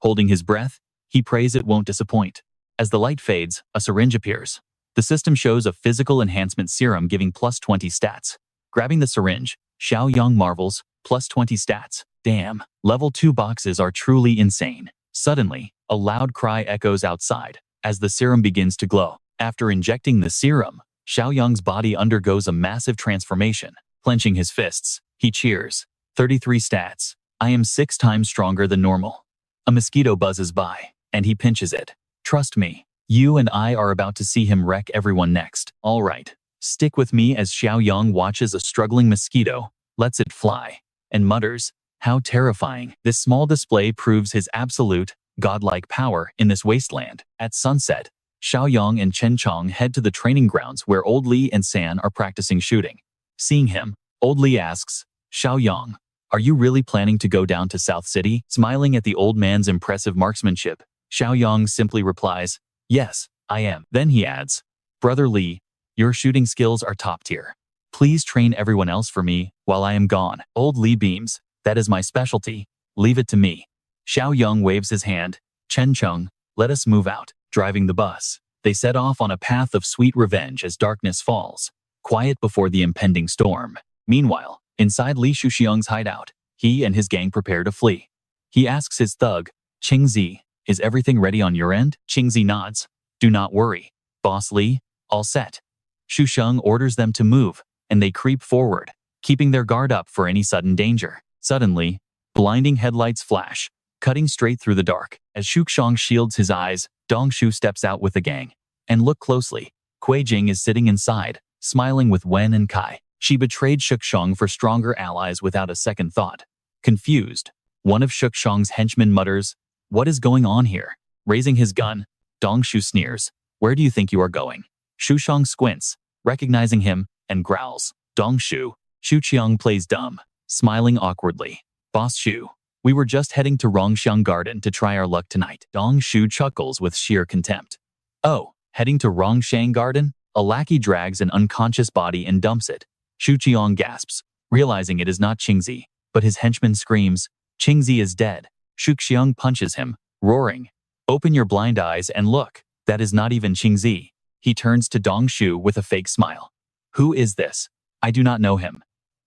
Holding his breath, he prays it won't disappoint. As the light fades, a syringe appears. The system shows a physical enhancement serum giving plus 20 stats. Grabbing the syringe, Xiaoyong marvels, plus 20 stats. Damn, level 2 boxes are truly insane. Suddenly, a loud cry echoes outside as the serum begins to glow. After injecting the serum, Xiaoyong's body undergoes a massive transformation. Clenching his fists, he cheers. 33 stats. I am 6 times stronger than normal. A mosquito buzzes by, and he pinches it. Trust me, you and I are about to see him wreck everyone next. All right, stick with me as Xiaoyong watches a struggling mosquito, lets it fly, and mutters, How terrifying. This small display proves his absolute, godlike power in this wasteland. At sunset, Xiaoyong and Chen Chong head to the training grounds where Old Li and San are practicing shooting. Seeing him, Old Li asks, Xiaoyong, are you really planning to go down to South City? Smiling at the old man's impressive marksmanship, Xiaoyong simply replies, Yes, I am. Then he adds, Brother Li, your shooting skills are top tier. Please train everyone else for me while I am gone. Old Li beams, That is my specialty. Leave it to me. Xiaoyong waves his hand. Chen Chong, let us move out. Driving the bus, they set off on a path of sweet revenge as darkness falls, quiet before the impending storm. Meanwhile, inside Li Shuxiang's hideout, he and his gang prepare to flee. He asks his thug, Qingzi, is everything ready on your end? Qingzi nods. Do not worry. Boss Li, all set. Shuxiang orders them to move, and they creep forward, keeping their guard up for any sudden danger. Suddenly, blinding headlights flash, cutting straight through the dark. As Shuxiang shields his eyes, Dongshu steps out with the gang. And look closely, Cui Jing is sitting inside, smiling with Wen and Kai. She betrayed Shukshong for stronger allies without a second thought. Confused, one of Shukshong's henchmen mutters, "What is going on here?" Raising his gun, Dong Shu sneers, "Where do you think you are going?" Shushong squints, recognizing him, and growls, "Dong Shu." Shu Qiang plays dumb, smiling awkwardly. "Boss Shu, we were just heading to Rongxiang Garden to try our luck tonight." Dong Shu chuckles with sheer contempt. "Oh, heading to Rongxiang Garden?" A lackey drags an unconscious body and dumps it. Shu Qiang gasps, realizing it is not Qingzi, but his henchman screams, "Qingzi is dead." Shu Qiang punches him, roaring, "Open your blind eyes and look, that is not even Qingzi." He turns to Dong Shu with a fake smile. "Who is this? I do not know him."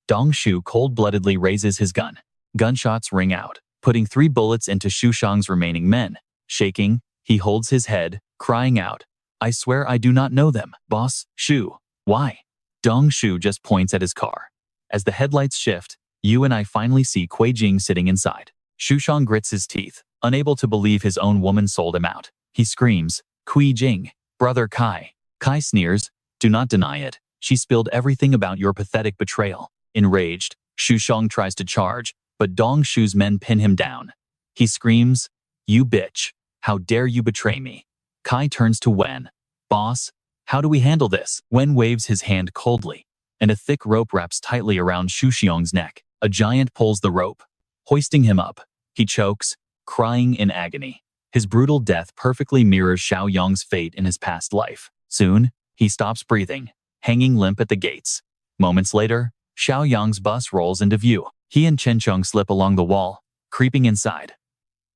Dong Shu cold-bloodedly raises his gun. Gunshots ring out, putting 3 bullets into Shushang's remaining men. Shaking, he holds his head, crying out, "I swear I do not know them." "Boss, Shu, why?" Dong Shu just points at his car. As the headlights shift, you and I finally see Kui Jing sitting inside. Shushang grits his teeth, unable to believe his own woman sold him out. He screams, "Kui Jing, brother Kai." Kai sneers, "Do not deny it. She spilled everything about your pathetic betrayal." Enraged, Shushang tries to charge, but Dong Shu's men pin him down. He screams, "You bitch, how dare you betray me?" Kai turns to Wen. "Boss, how do we handle this?" Wen waves his hand coldly, and a thick rope wraps tightly around Shuxiang's neck. A giant pulls the rope, hoisting him up. He chokes, crying in agony. His brutal death perfectly mirrors Xiaoyong's fate in his past life. Soon, he stops breathing, hanging limp at the gates. Moments later, Xiaoyong's bus rolls into view. He and Chenchong slip along the wall, creeping inside.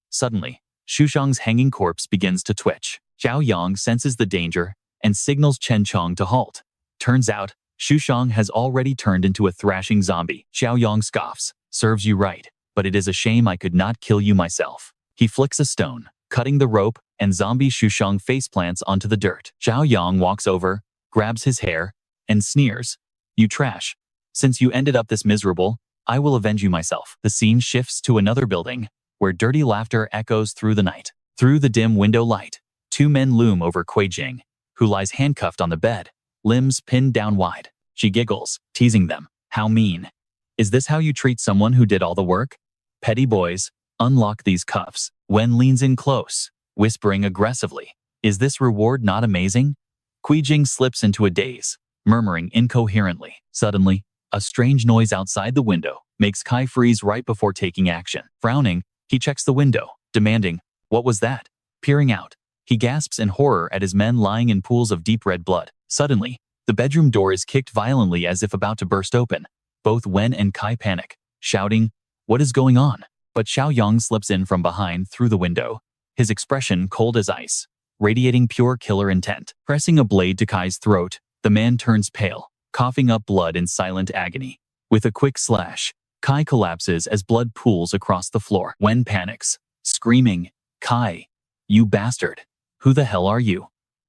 Suddenly, Shushang's hanging corpse begins to twitch. Xiaoyong senses the danger and signals Chenchong to halt. Turns out, Shushang has already turned into a thrashing zombie. Xiaoyong scoffs, "Serves you right, but it is a shame I could not kill you myself." He flicks a stone, cutting the rope, and zombie Shushang faceplants onto the dirt. Xiaoyong walks over, grabs his hair, and sneers, "You trash. Since you ended up this miserable, I will avenge you myself." The scene shifts to another building, where dirty laughter echoes through the night. Through the dim window light, 2 men loom over Kui Jing, who lies handcuffed on the bed, limbs pinned down wide. She giggles, teasing them. "How mean. Is this how you treat someone who did all the work? Petty boys, unlock these cuffs." Wen leans in close, whispering aggressively, "Is this reward not amazing?" Kui Jing slips into a daze, murmuring incoherently. Suddenly, a strange noise outside the window makes Kai freeze right before taking action. Frowning, he checks the window, demanding, "What was that?" Peering out, he gasps in horror at his men lying in pools of deep red blood. Suddenly, the bedroom door is kicked violently as if about to burst open. Both Wen and Kai panic, shouting, "What is going on?" But Xiaoyong slips in from behind through the window, his expression cold as ice, radiating pure killer intent. Pressing a blade to Kai's throat, the man turns pale, coughing up blood in silent agony. With a quick slash, Kai collapses as blood pools across the floor. Wen panics, screaming, "Kai, you bastard! Who the hell are you?"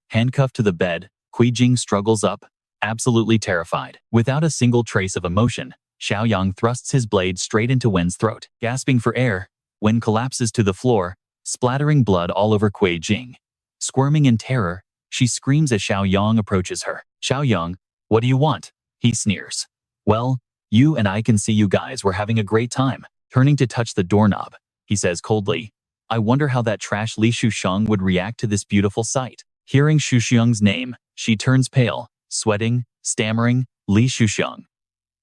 Handcuffed to the bed, Kui Jing struggles up, absolutely terrified. Without a single trace of emotion, Xiaoyong thrusts his blade straight into Wen's throat. Gasping for air, Wen collapses to the floor, splattering blood all over Kui Jing. Squirming in terror, she screams as Xiaoyong approaches her. "Xiaoyong, what do you want?" He sneers. "Well, you and I can see you guys were having a great time." Turning to touch the doorknob, he says coldly, "I wonder how that trash Li Shusheng would react to this beautiful sight." Hearing Shusheng's name, she turns pale, sweating, stammering, "Li Shusheng."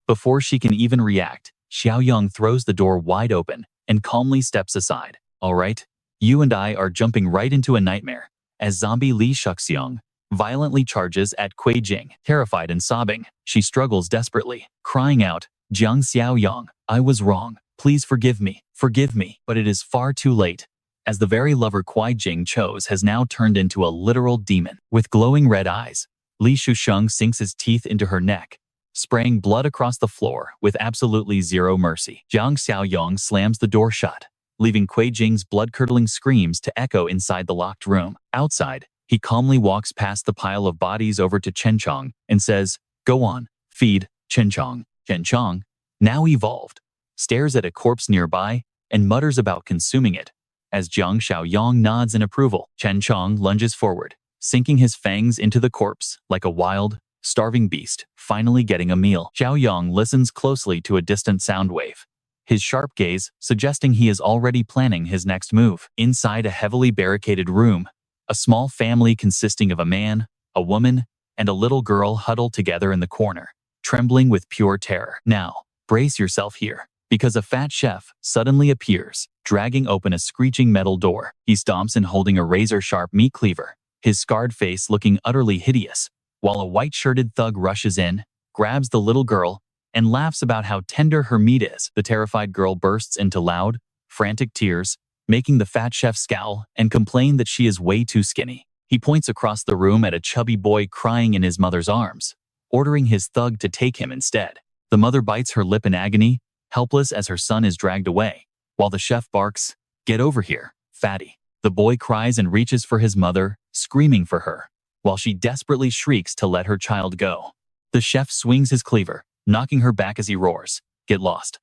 Before she can even react, Xiaoyong throws the door wide open and calmly steps aside. "All right, you and I are jumping right into a nightmare," as zombie Li Shuxiang violently charges at Kui Jing. Terrified and sobbing, she struggles desperately, crying out, "Jiang Xiaoyong, I was wrong. Please forgive me, forgive me." But it is far too late, as the very lover Kui Jing chose has now turned into a literal demon. With glowing red eyes, Li Shusheng sinks his teeth into her neck, spraying blood across the floor with absolutely zero mercy. Jiang Xiaoyong slams the door shut, leaving Kui Jing's blood-curdling screams to echo inside the locked room. Outside, he calmly walks past the pile of bodies over to Chenchong and says, "Go on, feed Chenchong." Chenchong, now evolved, stares at a corpse nearby and mutters about consuming it. As Jiang Xiaoyong nods in approval, Chenchong lunges forward, sinking his fangs into the corpse like a wild, starving beast, finally getting a meal. Xiaoyong listens closely to a distant sound wave, his sharp gaze suggesting he is already planning his next move. Inside a heavily barricaded room, a small family consisting of a man, a woman, and a little girl huddle together in the corner, trembling with pure terror. Now, brace yourself here, because a fat chef suddenly appears, dragging open a screeching metal door. He stomps in holding a razor-sharp meat cleaver, his scarred face looking utterly hideous, while a white-shirted thug rushes in, grabs the little girl, and laughs about how tender her meat is. The terrified girl bursts into loud, frantic tears, making the fat chef scowl and complain that she is way too skinny. He points across the room at a chubby boy crying in his mother's arms, ordering his thug to take him instead. The mother bites her lip in agony, helpless as her son is dragged away, while the chef barks, "Get over here, fatty." The boy cries and reaches for his mother, screaming for her, while she desperately shrieks to let her child go. The chef swings his cleaver, knocking her back as he roars, "Get lost."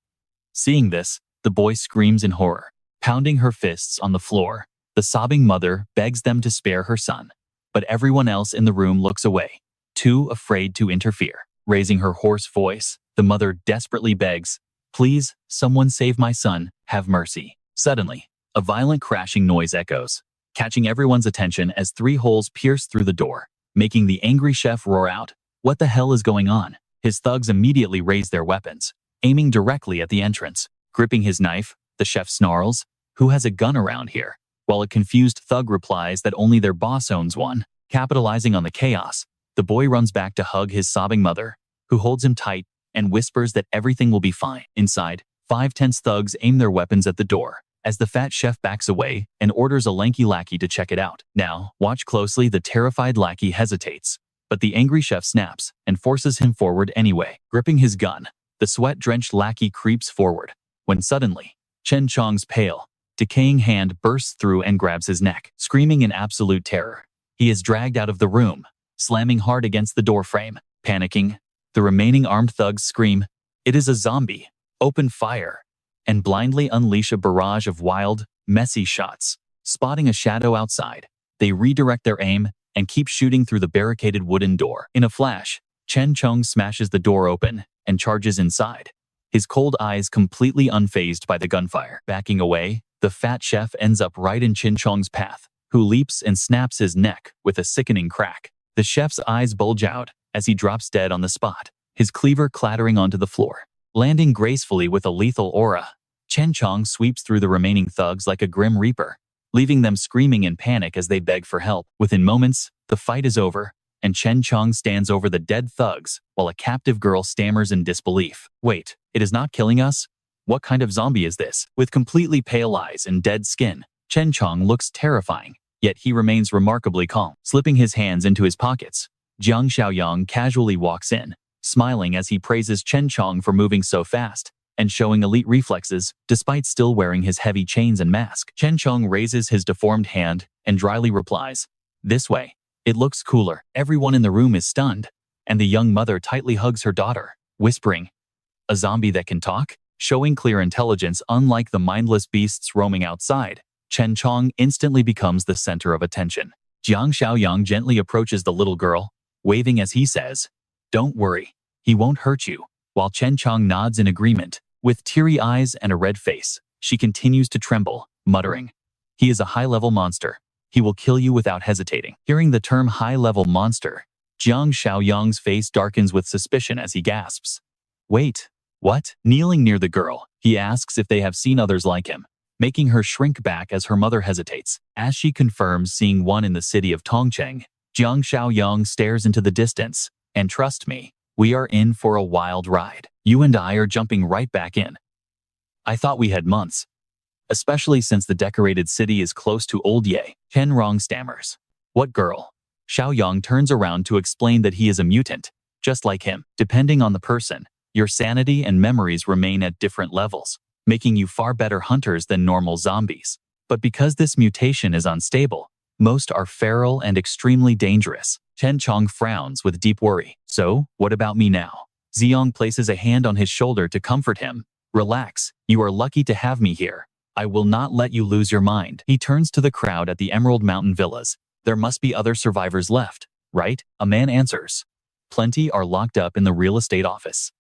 Seeing this, the boy screams in horror, pounding her fists on the floor. The sobbing mother begs them to spare her son, but everyone else in the room looks away, too afraid to interfere. Raising her hoarse voice, the mother desperately begs, "Please, someone save my son, have mercy." Suddenly, a violent crashing noise echoes, catching everyone's attention as 3 holes pierce through the door, making the angry chef roar out, "What the hell is going on?" His thugs immediately raise their weapons, aiming directly at the entrance. Gripping his knife, the chef snarls, "Who has a gun around here?" While a confused thug replies that only their boss owns one. Capitalizing on the chaos, the boy runs back to hug his sobbing mother, who holds him tight and whispers that everything will be fine. Inside, 5 tense thugs aim their weapons at the door, as the fat chef backs away and orders a lanky lackey to check it out. Now, watch closely. The terrified lackey hesitates, but the angry chef snaps and forces him forward anyway. Gripping his gun, the sweat-drenched lackey creeps forward, when suddenly, Chen Chong's pale, decaying hand bursts through and grabs his neck. Screaming in absolute terror, he is dragged out of the room, slamming hard against the doorframe. Panicking, the remaining armed thugs scream, "It is a zombie! Open fire!" and blindly unleash a barrage of wild, messy shots. Spotting a shadow outside, they redirect their aim and keep shooting through the barricaded wooden door. In a flash, Chen Chong smashes the door open and charges inside, his cold eyes completely unfazed by the gunfire. Backing away, the fat chef ends up right in Chen Chong's path, who leaps and snaps his neck with a sickening crack. The chef's eyes bulge out as he drops dead on the spot, his cleaver clattering onto the floor. Landing gracefully with a lethal aura, Chen Chong sweeps through the remaining thugs like a grim reaper, leaving them screaming in panic as they beg for help. Within moments, the fight is over, and Chen Chong stands over the dead thugs while a captive girl stammers in disbelief. "Wait, it is not killing us? What kind of zombie is this?" With completely pale eyes and dead skin, Chen Chong looks terrifying, yet he remains remarkably calm. Slipping his hands into his pockets, Jiang Xiaoyong casually walks in, smiling as he praises Chen Chong for moving so fast and showing elite reflexes despite still wearing his heavy chains and mask. Chen Chong raises his deformed hand and dryly replies, "This way. It looks cooler." Everyone in the room is stunned, and the young mother tightly hugs her daughter, whispering, "A zombie that can talk?" Showing clear intelligence unlike the mindless beasts roaming outside, Chen Chong instantly becomes the center of attention. Jiang Xiaoyong gently approaches the little girl, waving as he says, "Don't worry, he won't hurt you," while Chen Chong nods in agreement. With teary eyes and a red face, she continues to tremble, muttering, "He is a high-level monster. He will kill you without hesitating." Hearing the term high-level monster, Jiang Xiaoyong's face darkens with suspicion as he gasps, "Wait, what?" Kneeling near the girl, he asks if they have seen others like him, making her shrink back as her mother hesitates. As she confirms seeing one in the city of Tongcheng, Jiang Xiaoyong stares into the distance, "And trust me, we are in for a wild ride. You and I are jumping right back in. I thought we had months. Especially since the decorated city is close to Old Ye." Chen Rong stammers, "What girl?" Xiaoyong turns around to explain that he is a mutant, just like him. Depending on the person, your sanity and memories remain at different levels, making you far better hunters than normal zombies. But because this mutation is unstable, most are feral and extremely dangerous. Chen Chong frowns with deep worry. "So, what about me now?" Ziyong places a hand on his shoulder to comfort him. "Relax, you are lucky to have me here. I will not let you lose your mind." He turns to the crowd at the Emerald Mountain Villas. "There must be other survivors left, right?" A man answers, Plenty are locked up in the real estate office.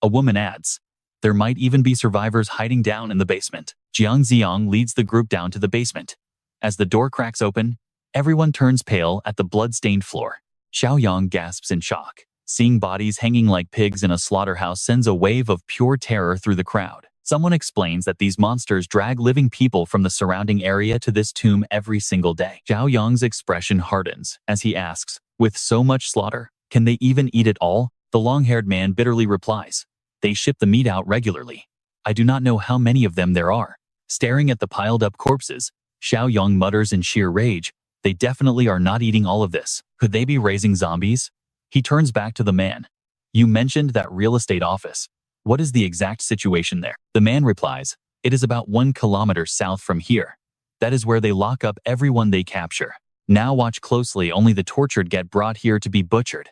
A woman adds, there might even be survivors hiding down in the basement. Jiang Xiaoyong leads the group down to the basement. As the door cracks open, everyone turns pale at the blood-stained floor. Xiaoyong gasps in shock. Seeing bodies hanging like pigs in a slaughterhouse sends a wave of pure terror through the crowd. Someone explains that these monsters drag living people from the surrounding area to this tomb every single day. Xiaoyong's expression hardens as he asks, with so much slaughter, can they even eat it all? The long-haired man bitterly replies, they ship the meat out regularly. I do not know how many of them there are. Staring at the piled-up corpses, Xiaoyong mutters in sheer rage, they definitely are not eating all of this. Could they be raising zombies? He turns back to the man. You mentioned that real estate office. What is the exact situation there? The man replies, it is about 1 kilometer south from here. That is where they lock up everyone they capture. Now watch closely, only the tortured get brought here to be butchered.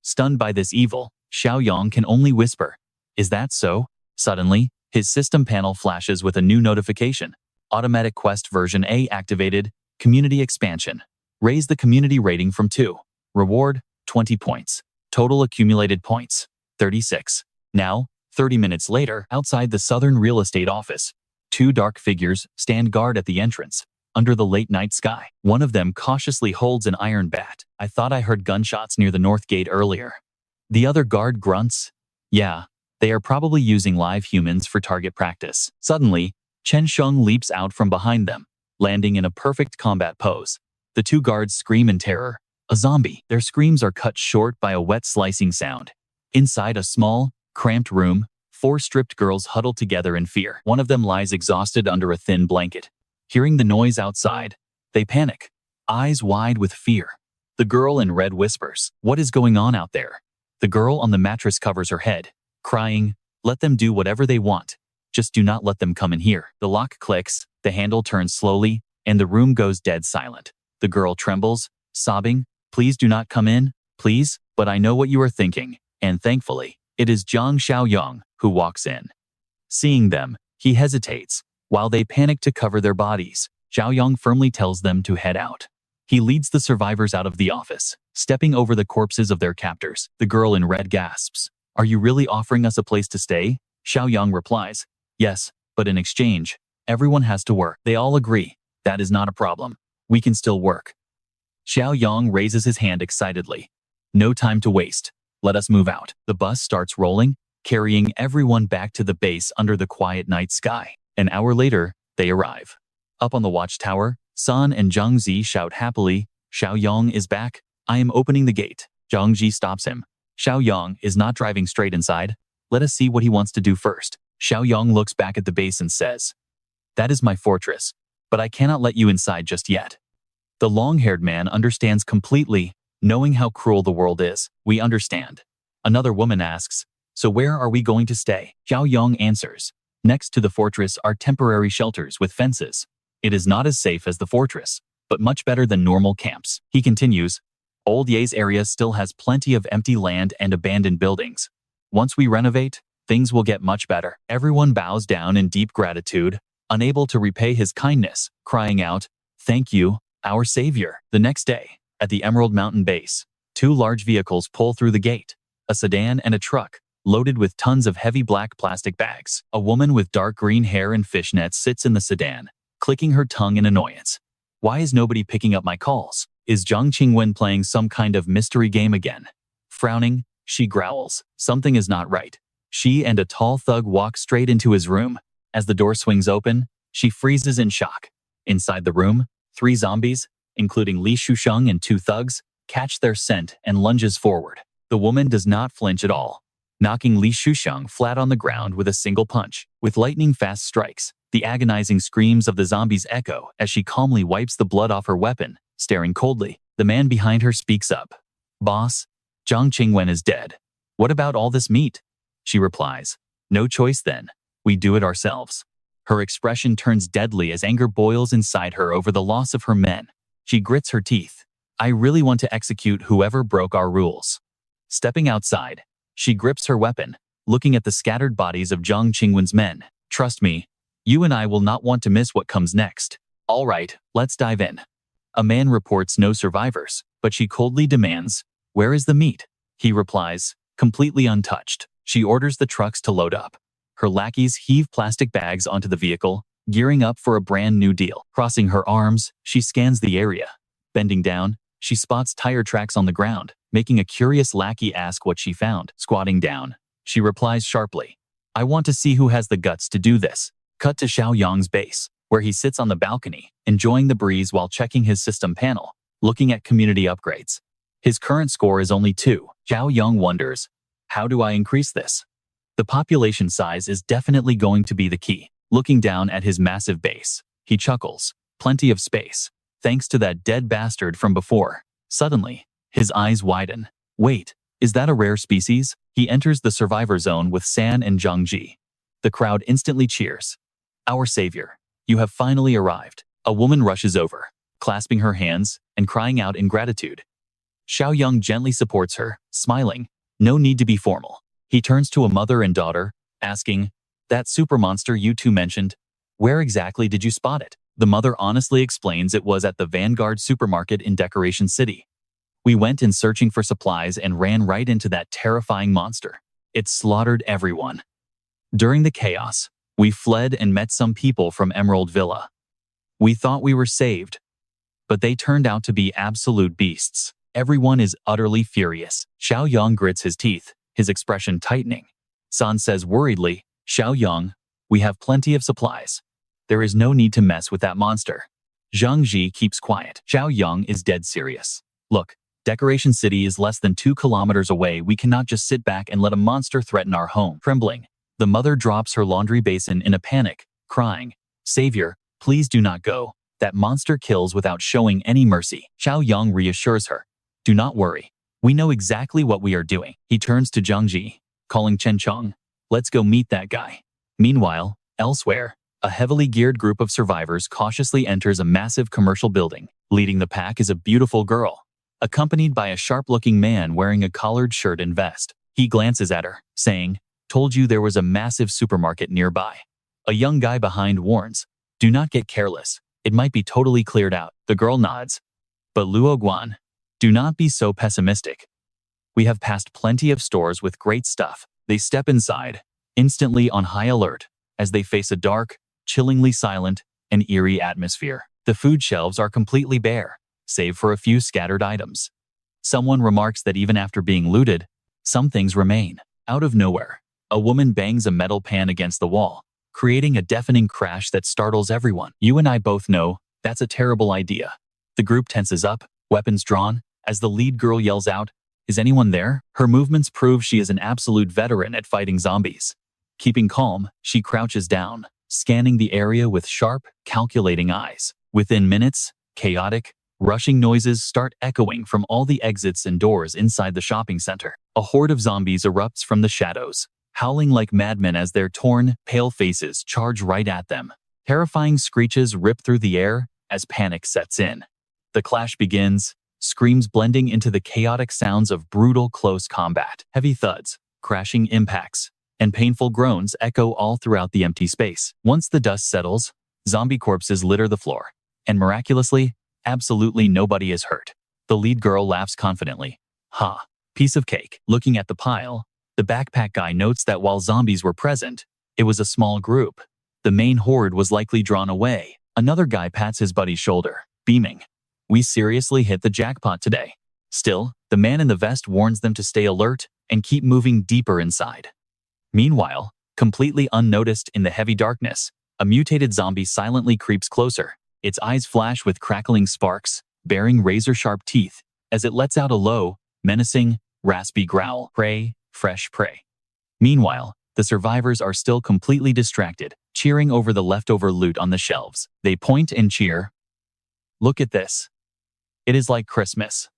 Stunned by this evil, Xiaoyong can only whisper, is that so? Suddenly, his system panel flashes with a new notification. Automatic quest version A activated, community expansion. Raise the community rating from 2. Reward, 20 points. Total accumulated points, 36. Now, 30 minutes later, outside the southern real estate office, 2 dark figures stand guard at the entrance, under the late-night sky. One of them cautiously holds an iron bat. I thought I heard gunshots near the north gate earlier. The other guard grunts. Yeah, they are probably using live humans for target practice. Suddenly, Chen Sheng leaps out from behind them, landing in a perfect combat pose. The 2 guards scream in terror. A zombie. Their screams are cut short by a wet slicing sound. Inside a small, cramped room, 4 stripped girls huddle together in fear. One of them lies exhausted under a thin blanket. Hearing the noise outside, they panic, eyes wide with fear. The girl in red whispers, what is going on out there? The girl on the mattress covers her head, crying, let them do whatever they want. Just do not let them come in here. The lock clicks, the handle turns slowly, and the room goes dead silent. The girl trembles, sobbing, please do not come in, please, but I know what you are thinking, and thankfully, it is Jiang Xiaoyong who walks in. Seeing them, he hesitates. While they panic to cover their bodies, Xiaoyong firmly tells them to head out. He leads the survivors out of the office, stepping over the corpses of their captors. The girl in red gasps, are you really offering us a place to stay? Xiaoyong replies, yes, but in exchange, everyone has to work. They all agree, that is not a problem. We can still work. Xiaoyong raises his hand excitedly. No time to waste. Let us move out. The bus starts rolling, carrying everyone back to the base under the quiet night sky. An hour later, they arrive. Up on the watchtower, San and Zhang Zi shout happily, Xiaoyong is back. I am opening the gate. Zhang Zi stops him. Xiaoyong is not driving straight inside. Let us see what he wants to do first. Xiaoyong looks back at the base and says, that is my fortress, but I cannot let you inside just yet. The long-haired man understands completely, knowing how cruel the world is. We understand. Another woman asks, so where are we going to stay? Xiaoyong answers, next to the fortress are temporary shelters with fences. It is not as safe as the fortress, but much better than normal camps. He continues, Old Ye's area still has plenty of empty land and abandoned buildings. Once we renovate, things will get much better. Everyone bows down in deep gratitude, unable to repay his kindness, crying out, thank you, our savior. The next day, at the Emerald Mountain base, 2 large vehicles pull through the gate, a sedan and a truck, loaded with tons of heavy black plastic bags. A woman with dark green hair and fishnets sits in the sedan, clicking her tongue in annoyance. Why is nobody picking up my calls? Is Zhang Qingwen playing some kind of mystery game again? Frowning, she growls, something is not right. She and a tall thug walk straight into his room. As the door swings open, she freezes in shock. Inside the room, 3 zombies, including Li Shusheng and 2 thugs, catch their scent and lunges forward. The woman does not flinch at all, knocking Li Shusheng flat on the ground with a single punch. With lightning-fast strikes, the agonizing screams of the zombies echo as she calmly wipes the blood off her weapon, staring coldly. The man behind her speaks up. Boss, Zhang Qingwen is dead. What about all this meat? She replies, no choice then. We do it ourselves. Her expression turns deadly as anger boils inside her over the loss of her men. She grits her teeth. I really want to execute whoever broke our rules. Stepping outside, she grips her weapon, looking at the scattered bodies of Zhang Qingwen's men. Trust me, you and I will not want to miss what comes next. All right, let's dive in. A man reports no survivors, but she coldly demands, where is the meat? He replies, completely untouched. She orders the trucks to load up. Her lackeys heave plastic bags onto the vehicle, gearing up for a brand new deal. Crossing her arms, she scans the area. Bending down, she spots tire tracks on the ground, making a curious lackey ask what she found. Squatting down, she replies sharply, I want to see who has the guts to do this. Cut to Xiaoyong's base, where he sits on the balcony, enjoying the breeze while checking his system panel, looking at community upgrades. His current score is only 2. Xiaoyong wonders, how do I increase this? The population size is definitely going to be the key. Looking down at his massive base, he chuckles, plenty of space, thanks to that dead bastard from before. Suddenly, his eyes widen. Wait, is that a rare species? He enters the survivor zone with San and Zhangji. The crowd instantly cheers. Our savior, you have finally arrived. A woman rushes over, clasping her hands and crying out in gratitude. Xiaoyong gently supports her, smiling. No need to be formal. He turns to a mother and daughter, asking, that super monster you two mentioned, where exactly did you spot it? The mother honestly explains it was at the Vanguard supermarket in Decoration City. We went in searching for supplies and ran right into that terrifying monster. It slaughtered everyone. During the chaos, we fled and met some people from Emerald Villa. We thought we were saved, but they turned out to be absolute beasts. Everyone is utterly furious. Xiaoyong grits his teeth, his expression tightening. San says worriedly, Xiaoyong, we have plenty of supplies. There is no need to mess with that monster. Zhang Ji keeps quiet. Xiaoyong is dead serious. Look, Decoration City is less than 2 kilometers away. We cannot just sit back and let a monster threaten our home. Trembling, the mother drops her laundry basin in a panic, crying, Savior, please do not go. That monster kills without showing any mercy. Xiaoyong reassures her. Do not worry. We know exactly what we are doing. He turns to Zhang Ji, calling Chen Chong. Let's go meet that guy. Meanwhile, elsewhere, a heavily geared group of survivors cautiously enters a massive commercial building. Leading the pack is a beautiful girl, accompanied by a sharp-looking man wearing a collared shirt and vest. He glances at her, saying, Told you there was a massive supermarket nearby. A young guy behind warns, do not get careless. It might be totally cleared out. The girl nods. But Luo Guan, do not be so pessimistic. We have passed plenty of stores with great stuff. They step inside, instantly on high alert, as they face a dark, chillingly silent, and eerie atmosphere. The food shelves are completely bare, save for a few scattered items. Someone remarks that even after being looted, some things remain. Out of nowhere, a woman bangs a metal pan against the wall, creating a deafening crash that startles everyone. You and I both know that's a terrible idea. The group tenses up, weapons drawn, as the lead girl yells out, Is anyone there? Her movements prove she is an absolute veteran at fighting zombies. Keeping calm, she crouches down, scanning the area with sharp, calculating eyes. Within minutes, chaotic, rushing noises start echoing from all the exits and doors inside the shopping center. A horde of zombies erupts from the shadows, howling like madmen as their torn, pale faces charge right at them. Terrifying screeches rip through the air as panic sets in. The clash begins, screams blending into the chaotic sounds of brutal close combat. Heavy thuds, crashing impacts, and painful groans echo all throughout the empty space. Once the dust settles, zombie corpses litter the floor, and miraculously, absolutely nobody is hurt. The lead girl laughs confidently. Ha, piece of cake. Looking at the pile, the backpack guy notes that while zombies were present, it was a small group. The main horde was likely drawn away. Another guy pats his buddy's shoulder, beaming. We seriously hit the jackpot today. Still, the man in the vest warns them to stay alert and keep moving deeper inside. Meanwhile, completely unnoticed in the heavy darkness, a mutated zombie silently creeps closer. Its eyes flash with crackling sparks, bearing razor-sharp teeth, as it lets out a low, menacing, raspy growl. Prey, fresh prey. Meanwhile, the survivors are still completely distracted, cheering over the leftover loot on the shelves. They point and cheer. Look at this. It is like Christmas.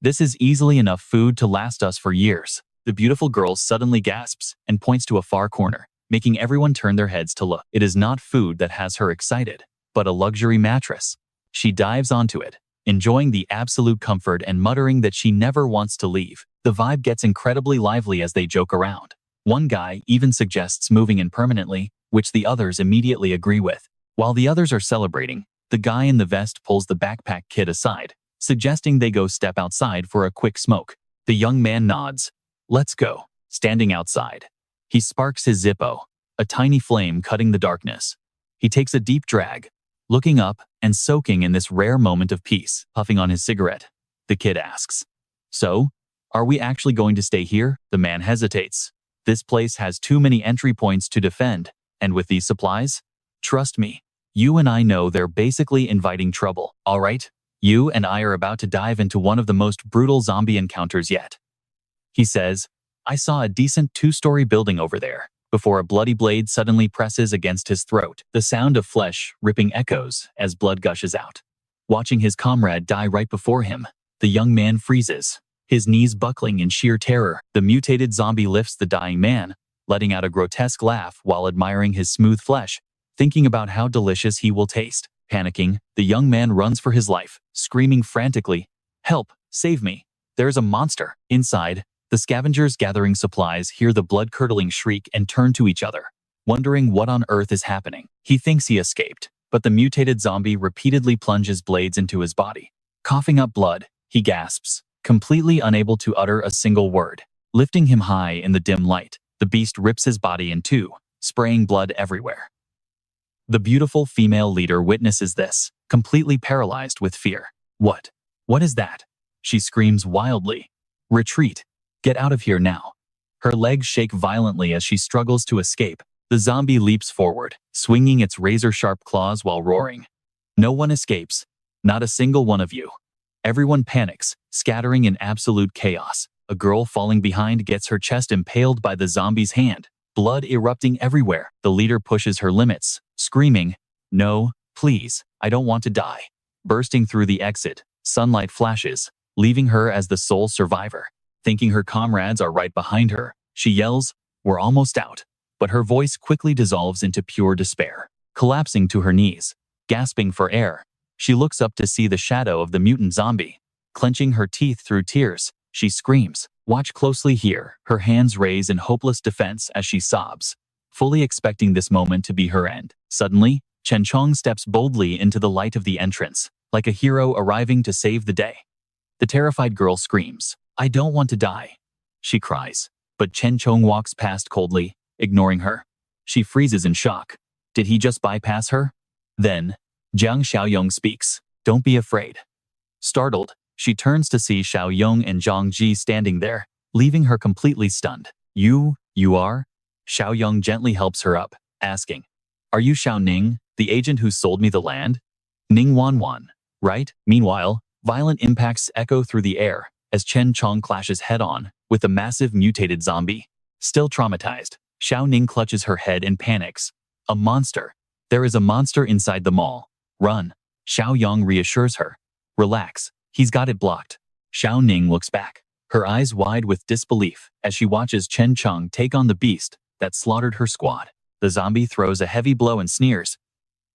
This is easily enough food to last us for years. The beautiful girl suddenly gasps and points to a far corner, making everyone turn their heads to look. It is not food that has her excited, but a luxury mattress. She dives onto it, enjoying the absolute comfort and muttering that she never wants to leave. The vibe gets incredibly lively as they joke around. One guy even suggests moving in permanently, which the others immediately agree with. While the others are celebrating, the guy in the vest pulls the backpack kid aside, suggesting they go step outside for a quick smoke. The young man nods. Let's go. Standing outside, he sparks his Zippo, a tiny flame cutting the darkness. He takes a deep drag, looking up and soaking in this rare moment of peace. Puffing on his cigarette, the kid asks, "So, are we actually going to stay here?" The man hesitates. "This place has too many entry points to defend, and with these supplies? Trust me, you and I know they're basically inviting trouble. All right, you and I are about to dive into one of the most brutal zombie encounters yet." He says, "I saw a decent 2-story building over there," before a bloody blade suddenly presses against his throat. The sound of flesh ripping echoes as blood gushes out. Watching his comrade die right before him, the young man freezes, his knees buckling in sheer terror. The mutated zombie lifts the dying man, letting out a grotesque laugh while admiring his smooth flesh, thinking about how delicious he will taste. Panicking, the young man runs for his life, screaming frantically, "Help! Save me! There's a monster!" Inside, the scavengers gathering supplies hear the blood-curdling shriek and turn to each other, wondering what on earth is happening. He thinks he escaped, but the mutated zombie repeatedly plunges blades into his body. Coughing up blood, he gasps, completely unable to utter a single word. Lifting him high in the dim light, the beast rips his body in two, spraying blood everywhere. The beautiful female leader witnesses this, completely paralyzed with fear. What? What is that?" She screams wildly. "Retreat! Get out of here now." Her legs shake violently as she struggles to escape. The zombie leaps forward, swinging its razor-sharp claws while roaring. No one escapes. Not a single one of you. Everyone panics, scattering in absolute chaos. A girl falling behind gets her chest impaled by the zombie's hand, blood erupting everywhere. The leader pushes her limits, screaming, "No, please, I don't want to die." Bursting through the exit, sunlight flashes, leaving her as the sole survivor. Thinking her comrades are right behind her, she yells, "We're almost out." But her voice quickly dissolves into pure despair. Collapsing to her knees, gasping for air, she looks up to see the shadow of the mutant zombie. Clenching her teeth through tears, she screams, "Watch closely here." Her hands raise in hopeless defense as she sobs, fully expecting this moment to be her end. Suddenly, Chen Chong steps boldly into the light of the entrance, like a hero arriving to save the day. The terrified girl screams, "I don't want to die," she cries. But Chen Chong walks past coldly, ignoring her. She freezes in shock. Did he just bypass her? Then, Jiang Xiaoyong speaks, "Don't be afraid." Startled, she turns to see Xiaoyong and Zhang Ji standing there, leaving her completely stunned. You are?" Xiaoyong gently helps her up, asking, "Are you Xiao Ning, the agent who sold me the land?" "Ning Wanwan, right?" Meanwhile, violent impacts echo through the air as Chen Chong clashes head-on with the massive mutated zombie. Still traumatized, Xiao Ning clutches her head and panics. "A monster! There is a monster inside the mall. Run!" Xiaoyong reassures her. "Relax, he's got it blocked." Xiao Ning looks back, her eyes wide with disbelief as she watches Chen Chong take on the beast that slaughtered her squad. The zombie throws a heavy blow and sneers.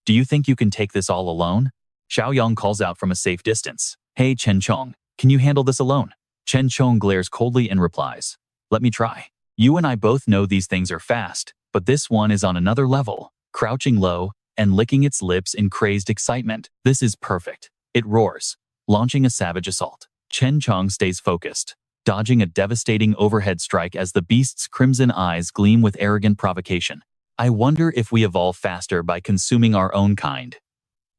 "Do you think you can take this all alone?" Xiaoyong calls out from a safe distance. "Hey Chen Chong, can you handle this alone?" Chen Chong glares coldly and replies, "Let me try. You and I both know these things are fast, but this one is on another level." Crouching low and licking its lips in crazed excitement. "This is perfect," it roars, launching a savage assault. Chen Chong stays focused, dodging a devastating overhead strike as the beast's crimson eyes gleam with arrogant provocation. "I wonder if we evolve faster by consuming our own kind."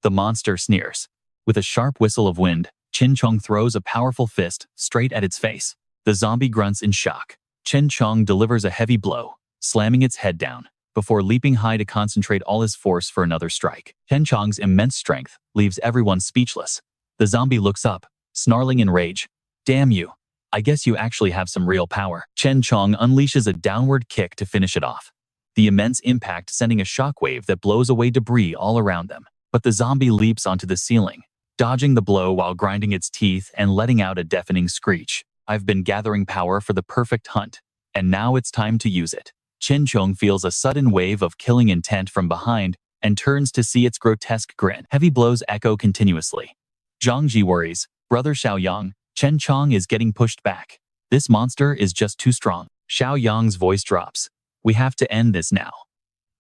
The monster sneers. With a sharp whistle of wind, Chen Chong throws a powerful fist straight at its face. The zombie grunts in shock. Chen Chong delivers a heavy blow, slamming its head down, before leaping high to concentrate all his force for another strike. Chen Chong's immense strength leaves everyone speechless. The zombie looks up, snarling in rage. "Damn you. I guess you actually have some real power." Chen Chong unleashes a downward kick to finish it off, the immense impact sending a shockwave that blows away debris all around them. But the zombie leaps onto the ceiling, dodging the blow while grinding its teeth and letting out a deafening screech. "I've been gathering power for the perfect hunt, and now it's time to use it." Chen Chong feels a sudden wave of killing intent from behind and turns to see its grotesque grin. Heavy blows echo continuously. Zhang Ji worries, "Brother Xiaoyong, Chen Chong is getting pushed back. This monster is just too strong." Xiaoyong's voice drops. "We have to end this now.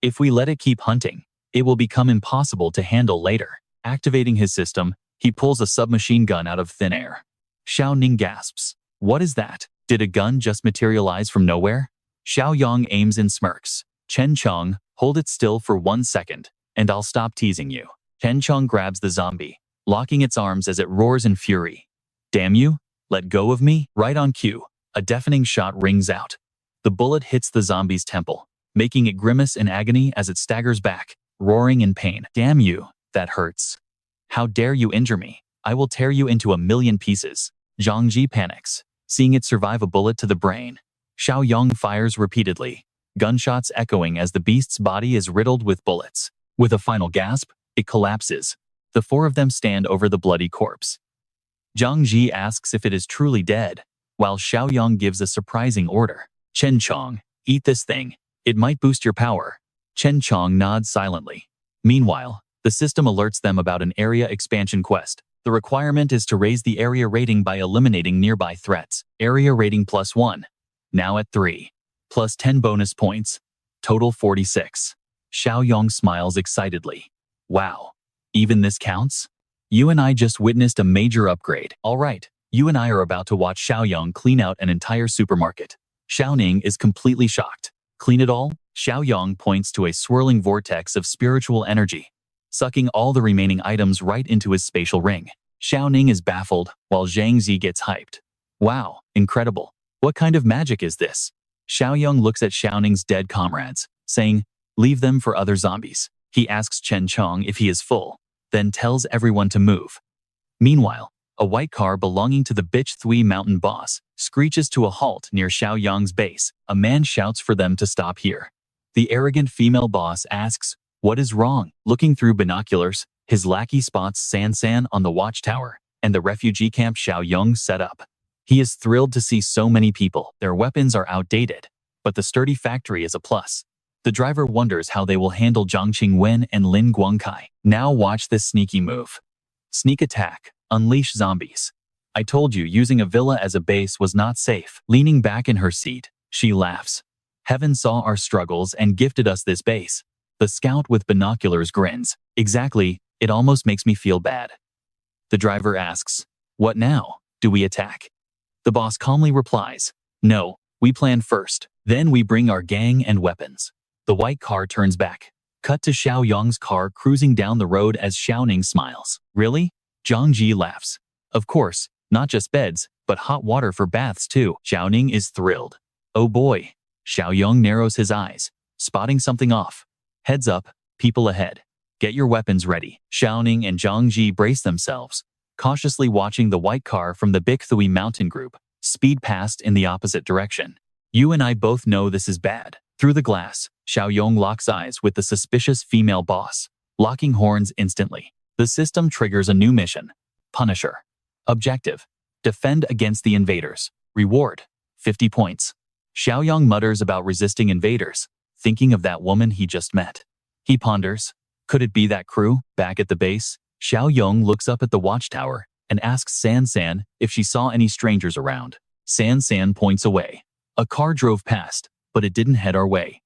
If we let it keep hunting, it will become impossible to handle later." Activating his system, he pulls a submachine gun out of thin air. Xiao Ning gasps. What is that? Did a gun just materialize from nowhere? Xiaoyong aims and smirks. Chen Chong, hold it still for 1 second, and I'll stop teasing you. Chen Chong grabs the zombie, locking its arms as it roars in fury. Damn you, let go of me. Right on cue, a deafening shot rings out. The bullet hits the zombie's temple, making it grimace in agony as it staggers back, roaring in pain. Damn you, that hurts. How dare you injure me? I will tear you into a million pieces. Zhang Ji panics, seeing it survive a bullet to the brain. Xiaoyong fires repeatedly, gunshots echoing as the beast's body is riddled with bullets. With a final gasp, it collapses. The four of them stand over the bloody corpse. Zhang Ji asks if it is truly dead, while Xiaoyong gives a surprising order. Chen Chong, eat this thing. It might boost your power. Chen Chong nods silently. Meanwhile, the system alerts them about an area expansion quest. The requirement is to raise the area rating by eliminating nearby threats. Area rating +1. Now at 3. Plus 10 bonus points. Total 46. Xiaoyong smiles excitedly. Wow. Even this counts? You and I just witnessed a major upgrade. All right, you and I are about to watch Xiaoyong clean out an entire supermarket. Xiaoning is completely shocked. Clean it all? Xiaoyong points to a swirling vortex of spiritual energy, sucking all the remaining items right into his spatial ring. Xiaoning is baffled, while Zhang Zi gets hyped. Wow, incredible. What kind of magic is this? Xiaoyong looks at Xiaoning's dead comrades, saying, leave them for other zombies. He asks Chen Chong if he is full, then tells everyone to move. Meanwhile, a white car belonging to the Bitch Thui mountain boss screeches to a halt near Xiaoyong's base. A man shouts for them to stop here. The arrogant female boss asks, what is wrong? Looking through binoculars, his lackey spots San on the watchtower and the refugee camp Xiaoyong set up. He is thrilled to see so many people. Their weapons are outdated, but the sturdy factory is a plus. The driver wonders how they will handle Zhang Qingwen and Lin Guangkai. Now watch this sneaky move. Sneak attack. Unleash zombies. I told you using a villa as a base was not safe. Leaning back in her seat, she laughs. Heaven saw our struggles and gifted us this base. The scout with binoculars grins. Exactly, it almost makes me feel bad. The driver asks, what now? Do we attack? The boss calmly replies, no, we plan first. Then we bring our gang and weapons. The white car turns back. Cut to Xiaoyong's car cruising down the road as Xiaoning smiles. Really? Zhang Ji laughs. Of course, not just beds, but hot water for baths too. Xiaoning is thrilled. Oh boy. Xiaoyong narrows his eyes, spotting something off. Heads up, people ahead. Get your weapons ready. Xiaoning and Zhang Ji brace themselves, cautiously watching the white car from the Big Thui mountain group speed past in the opposite direction. You and I both know this is bad. Through the glass, Xiaoyong locks eyes with the suspicious female boss, locking horns instantly. The system triggers a new mission. Punisher. Objective. Defend against the invaders. Reward. 50 points. Xiaoyong mutters about resisting invaders, thinking of that woman he just met. He ponders. Could it be that crew? Back at the base, Xiaoyong looks up at the watchtower and asks San if she saw any strangers around. San points away. A car drove past, but it didn't head our way.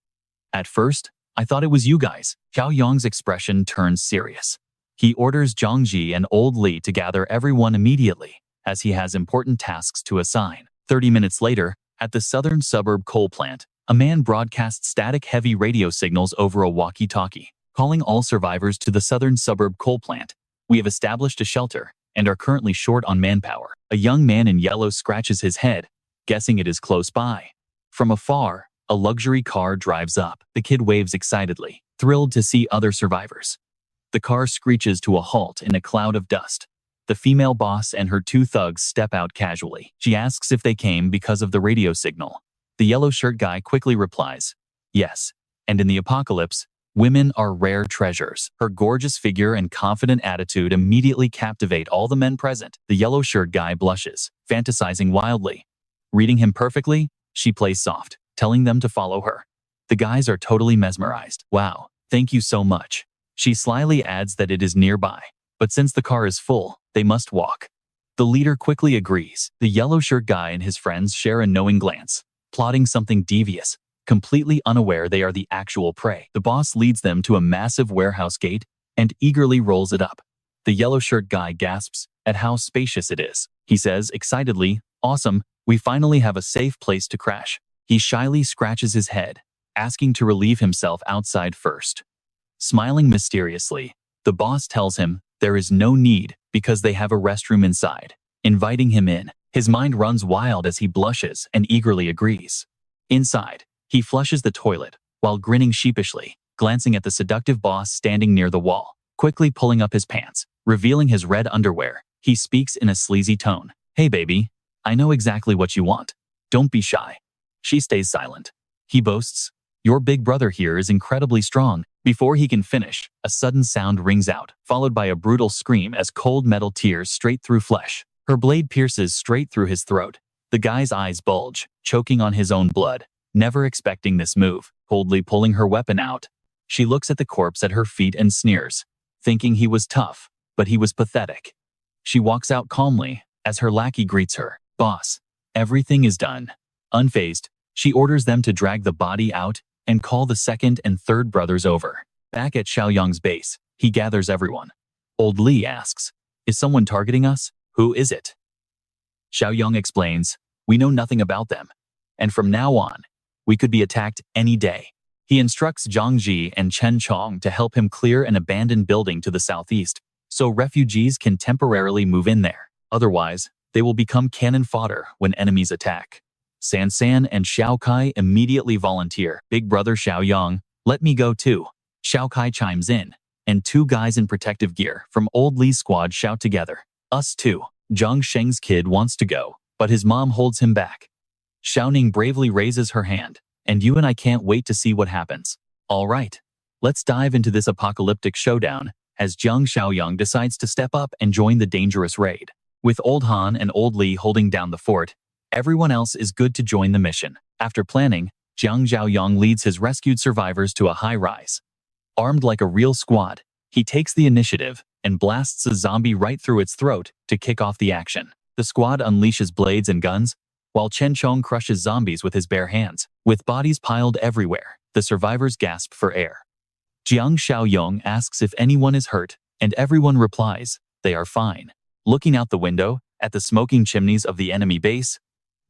At first, I thought it was you guys. Xiaoyong's expression turns serious. He orders Zhang Ji and Old Li to gather everyone immediately, as he has important tasks to assign. 30 minutes later, at the southern suburb coal plant, a man broadcasts static-heavy radio signals over a walkie-talkie, calling all survivors to the southern suburb coal plant. We have established a shelter and are currently short on manpower. A young man in yellow scratches his head, guessing it is close by. From afar, a luxury car drives up. The kid waves excitedly, thrilled to see other survivors. The car screeches to a halt in a cloud of dust. The female boss and her two thugs step out casually. She asks if they came because of the radio signal. The yellow shirt guy quickly replies, yes, and in the apocalypse, women are rare treasures. Her gorgeous figure and confident attitude immediately captivate all the men present. The yellow shirt guy blushes, fantasizing wildly. Reading him perfectly, she plays soft, telling them to follow her. The guys are totally mesmerized. Wow, thank you so much. She slyly adds that it is nearby, but since the car is full, they must walk. The leader quickly agrees. The yellow shirt guy and his friends share a knowing glance, plotting something devious, completely unaware they are the actual prey. The boss leads them to a massive warehouse gate and eagerly rolls it up. The yellow shirt guy gasps at how spacious it is. He says excitedly, awesome, We finally have a safe place to crash. He shyly scratches his head, asking to relieve himself outside first. Smiling mysteriously, the boss tells him there is no need because they have a restroom inside, inviting him in. His mind runs wild as he blushes and eagerly agrees. Inside, he flushes the toilet while grinning sheepishly, glancing at the seductive boss standing near the wall. Quickly pulling up his pants, revealing his red underwear, he speaks in a sleazy tone. "Hey baby, I know exactly what you want. Don't be shy." She stays silent. He boasts, "Your big brother here is incredibly strong." Before he can finish, a sudden sound rings out, followed by a brutal scream as cold metal tears straight through flesh. Her blade pierces straight through his throat. The guy's eyes bulge, choking on his own blood, never expecting this move. Coldly pulling her weapon out, she looks at the corpse at her feet and sneers, thinking he was tough, but he was pathetic. She walks out calmly as her lackey greets her. "Boss, everything is done." Unfazed, she orders them to drag the body out and call the second and third brothers over. Back at Xiaoyong's base, he gathers everyone. Old Li asks, "Is someone targeting us? Who is it?" Xiaoyong explains, "We know nothing about them, and from now on, we could be attacked any day." He instructs Zhang Ji and Chen Chong to help him clear an abandoned building to the southeast, so refugees can temporarily move in there. Otherwise, they will become cannon fodder when enemies attack. San San and Xiao Kai immediately volunteer. "Big brother Xiaoyong, let me go too." Xiao Kai chimes in, and two guys in protective gear from Old Li's squad shout together, "Us too." Zhang Sheng's kid wants to go, but his mom holds him back. Xiaoning bravely raises her hand, "And you and I can't wait to see what happens." "All right, let's dive into this apocalyptic showdown," as Jiang Xiaoyong decides to step up and join the dangerous raid. With Old Han and Old Li holding down the fort, everyone else is good to join the mission. After planning, Jiang Xiaoyong leads his rescued survivors to a high-rise. Armed like a real squad, he takes the initiative and blasts a zombie right through its throat to kick off the action. The squad unleashes blades and guns, while Chen Chong crushes zombies with his bare hands. With bodies piled everywhere, the survivors gasp for air. Jiang Xiaoyong asks if anyone is hurt, and everyone replies, they are fine. Looking out the window, at the smoking chimneys of the enemy base,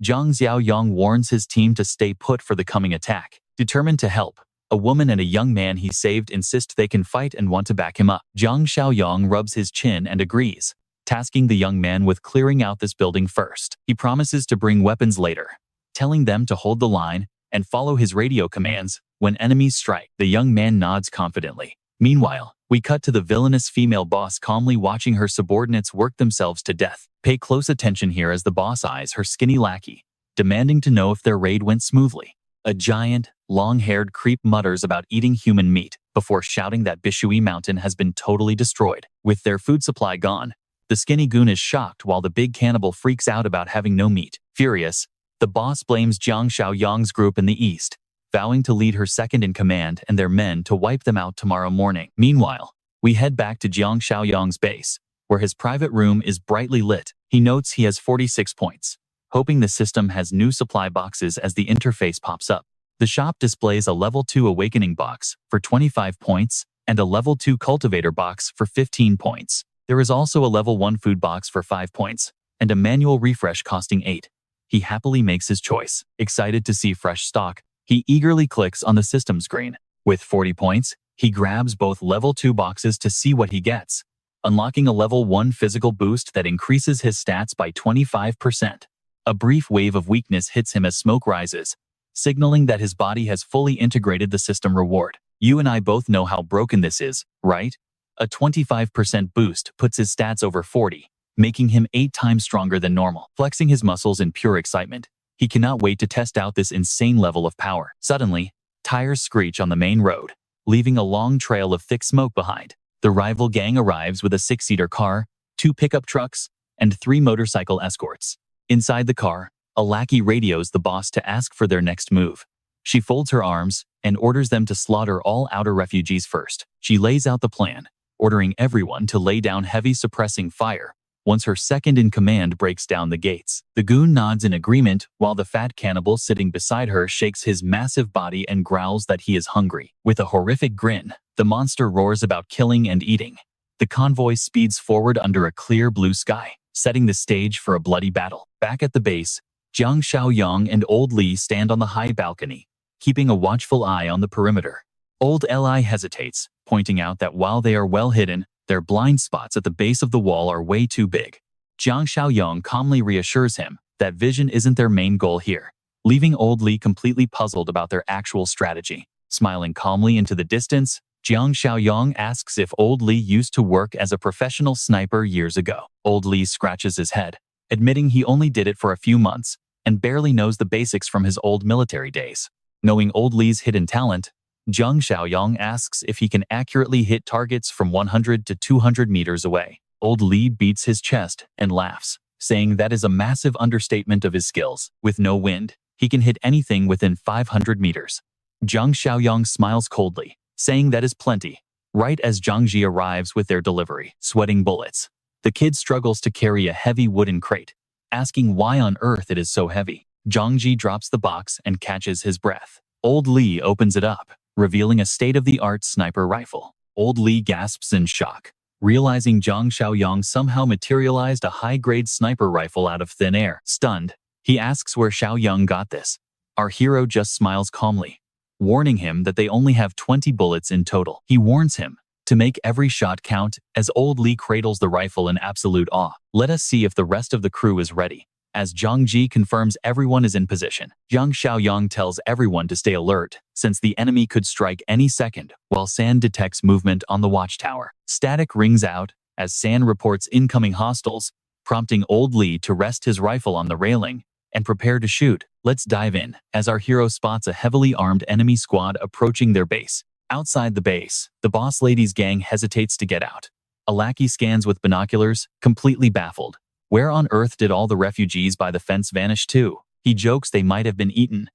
Jiang Xiaoyong warns his team to stay put for the coming attack. Determined to help, a woman and a young man he saved insist they can fight and want to back him up. Jiang Xiaoyong rubs his chin and agrees, tasking the young man with clearing out this building first. He promises to bring weapons later, telling them to hold the line and follow his radio commands when enemies strike. The young man nods confidently. Meanwhile, we cut to the villainous female boss calmly watching her subordinates work themselves to death. Pay close attention here as the boss eyes her skinny lackey, demanding to know if their raid went smoothly. A giant, long-haired creep mutters about eating human meat before shouting that Bishui Mountain has been totally destroyed. With their food supply gone, the skinny goon is shocked while the big cannibal freaks out about having no meat. Furious, the boss blames Jiang Xiaoyong's group in the east, vowing to lead her second-in-command and their men to wipe them out tomorrow morning. Meanwhile, we head back to Jiang Xiaoyong's base, where his private room is brightly lit. He notes he has 46 points, hoping the system has new supply boxes as the interface pops up. The shop displays a level 2 awakening box for 25 points and a level 2 cultivator box for 15 points. There is also a level 1 food box for 5 points and a manual refresh costing 8. He happily makes his choice. Excited to see fresh stock, he eagerly clicks on the system screen. With 40 points, he grabs both level 2 boxes to see what he gets, unlocking a level 1 physical boost that increases his stats by 25%. A brief wave of weakness hits him as smoke rises, signaling that his body has fully integrated the system reward. You and I both know how broken this is, right? A 25% boost puts his stats over 40, making him 8 times stronger than normal. Flexing his muscles in pure excitement, he cannot wait to test out this insane level of power. Suddenly, tires screech on the main road, leaving a long trail of thick smoke behind. The rival gang arrives with a 6-seater car, 2 pickup trucks, and 3 motorcycle escorts. Inside the car, a lackey radios the boss to ask for their next move. She folds her arms and orders them to slaughter all outer refugees first. She lays out the plan, ordering everyone to lay down heavy suppressing fire once her second-in-command breaks down the gates. The goon nods in agreement while the fat cannibal sitting beside her shakes his massive body and growls that he is hungry. With a horrific grin, the monster roars about killing and eating. The convoy speeds forward under a clear blue sky, setting the stage for a bloody battle. Back at the base, Jiang Xiaoyong and Old Li stand on the high balcony, keeping a watchful eye on the perimeter. Old Li hesitates, pointing out that while they are well hidden, their blind spots at the base of the wall are way too big. Jiang Xiaoyong calmly reassures him that vision isn't their main goal here, leaving Old Li completely puzzled about their actual strategy. Smiling calmly into the distance, Jiang Xiaoyong asks if Old Li used to work as a professional sniper years ago. Old Li scratches his head, admitting he only did it for a few months and barely knows the basics from his old military days. Knowing Old Li's hidden talent, Jiang Xiaoyong asks if he can accurately hit targets from 100 to 200 meters away. Old Li beats his chest and laughs, saying that is a massive understatement of his skills. With no wind, he can hit anything within 500 meters. Jiang Xiaoyong smiles coldly, saying that is plenty, right as Zhang Ji arrives with their delivery. Sweating bullets, the kid struggles to carry a heavy wooden crate, asking why on earth it is so heavy. Zhang Ji drops the box and catches his breath. Old Li opens it up, revealing a state-of-the-art sniper rifle. Old Li gasps in shock, realizing Jiang Xiaoyong somehow materialized a high-grade sniper rifle out of thin air. Stunned, he asks where Xiaoyong got this. Our hero just smiles calmly, warning him that they only have 20 bullets in total. He warns him to make every shot count as Old Li cradles the rifle in absolute awe. Let us see if the rest of the crew is ready. As Zhang Ji confirms everyone is in position, Jiang Xiaoyong tells everyone to stay alert, since the enemy could strike any second, while San detects movement on the watchtower. Static rings out as San reports incoming hostiles, prompting Old Li to rest his rifle on the railing and prepare to shoot. Let's dive in, as our hero spots a heavily armed enemy squad approaching their base. Outside the base, the boss lady's gang hesitates to get out. A lackey scans with binoculars, completely baffled. Where on earth did all the refugees by the fence vanish to? He jokes they might have been eaten.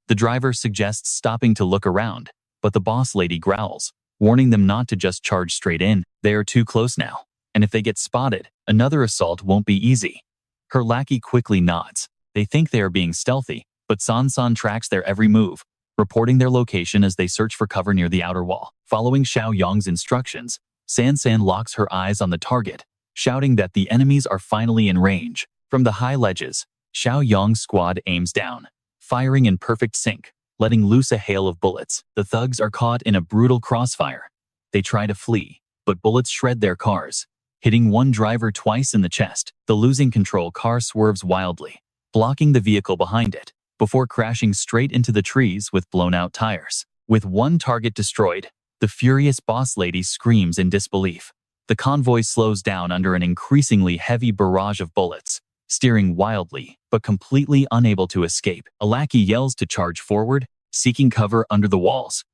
The driver suggests stopping to look around, but the boss lady growls, warning them not to just charge straight in. They are too close now, and if they get spotted, another assault won't be easy. Her lackey quickly nods. They think they are being stealthy, but San tracks their every move, reporting their location as they search for cover near the outer wall. Following Xiaoyong's instructions, San locks her eyes on the target, shouting that the enemies are finally in range. From the high ledges, Xiaoyong's squad aims down, firing in perfect sync, letting loose a hail of bullets. The thugs are caught in a brutal crossfire. They try to flee, but bullets shred their cars, hitting one driver twice in the chest. The losing control car swerves wildly, blocking the vehicle behind it, before crashing straight into the trees with blown-out tires. With one target destroyed, the furious boss lady screams in disbelief. The convoy slows down under an increasingly heavy barrage of bullets, steering wildly, but completely unable to escape. A lackey yells to charge forward, seeking cover under the walls.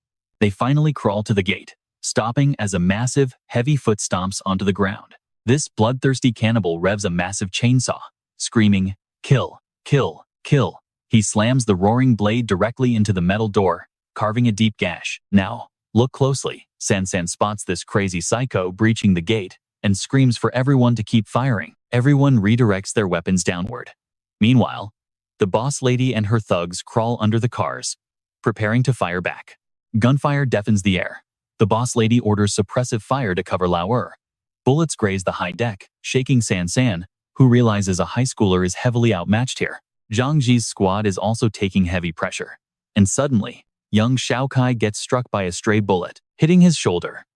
They finally crawl to the gate, stopping as a massive, heavy foot stomps onto the ground. This bloodthirsty cannibal revs a massive chainsaw, screaming, "Kill, kill, kill." He slams the roaring blade directly into the metal door, carving a deep gash. Now, look closely. San spots this crazy psycho breaching the gate and screams for everyone to keep firing. Everyone redirects their weapons downward. Meanwhile, the boss lady and her thugs crawl under the cars, preparing to fire back. Gunfire deafens the air. The boss lady orders suppressive fire to cover Lauer. Bullets graze the high deck, shaking San, who realizes a high schooler is heavily outmatched here. Zhang Ji's squad is also taking heavy pressure. And suddenly, young Xiao Kai gets struck by a stray bullet, hitting his shoulder.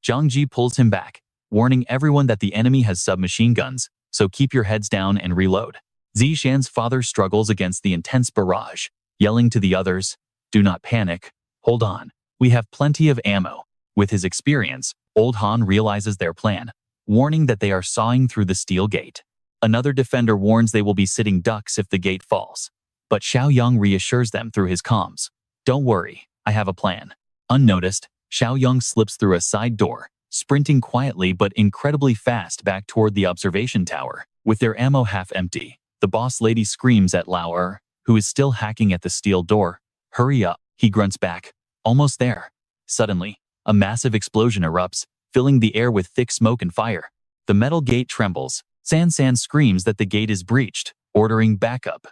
Zhang Ji pulls him back, warning everyone that the enemy has submachine guns, so keep your heads down and reload. Zishan's father struggles against the intense barrage, yelling to the others, "Do not panic, hold on, we have plenty of ammo." With his experience, Old Han realizes their plan, warning that they are sawing through the steel gate. Another defender warns they will be sitting ducks if the gate falls, but Xiaoyong reassures them through his comms. "Don't worry, I have a plan." Unnoticed, Xiaoyong slips through a side door, sprinting quietly but incredibly fast back toward the observation tower. With their ammo half empty, the boss lady screams at Lauer, who is still hacking at the steel door. "Hurry up," he grunts back. "Almost there." Suddenly, a massive explosion erupts, filling the air with thick smoke and fire. The metal gate trembles. San screams that the gate is breached, ordering backup.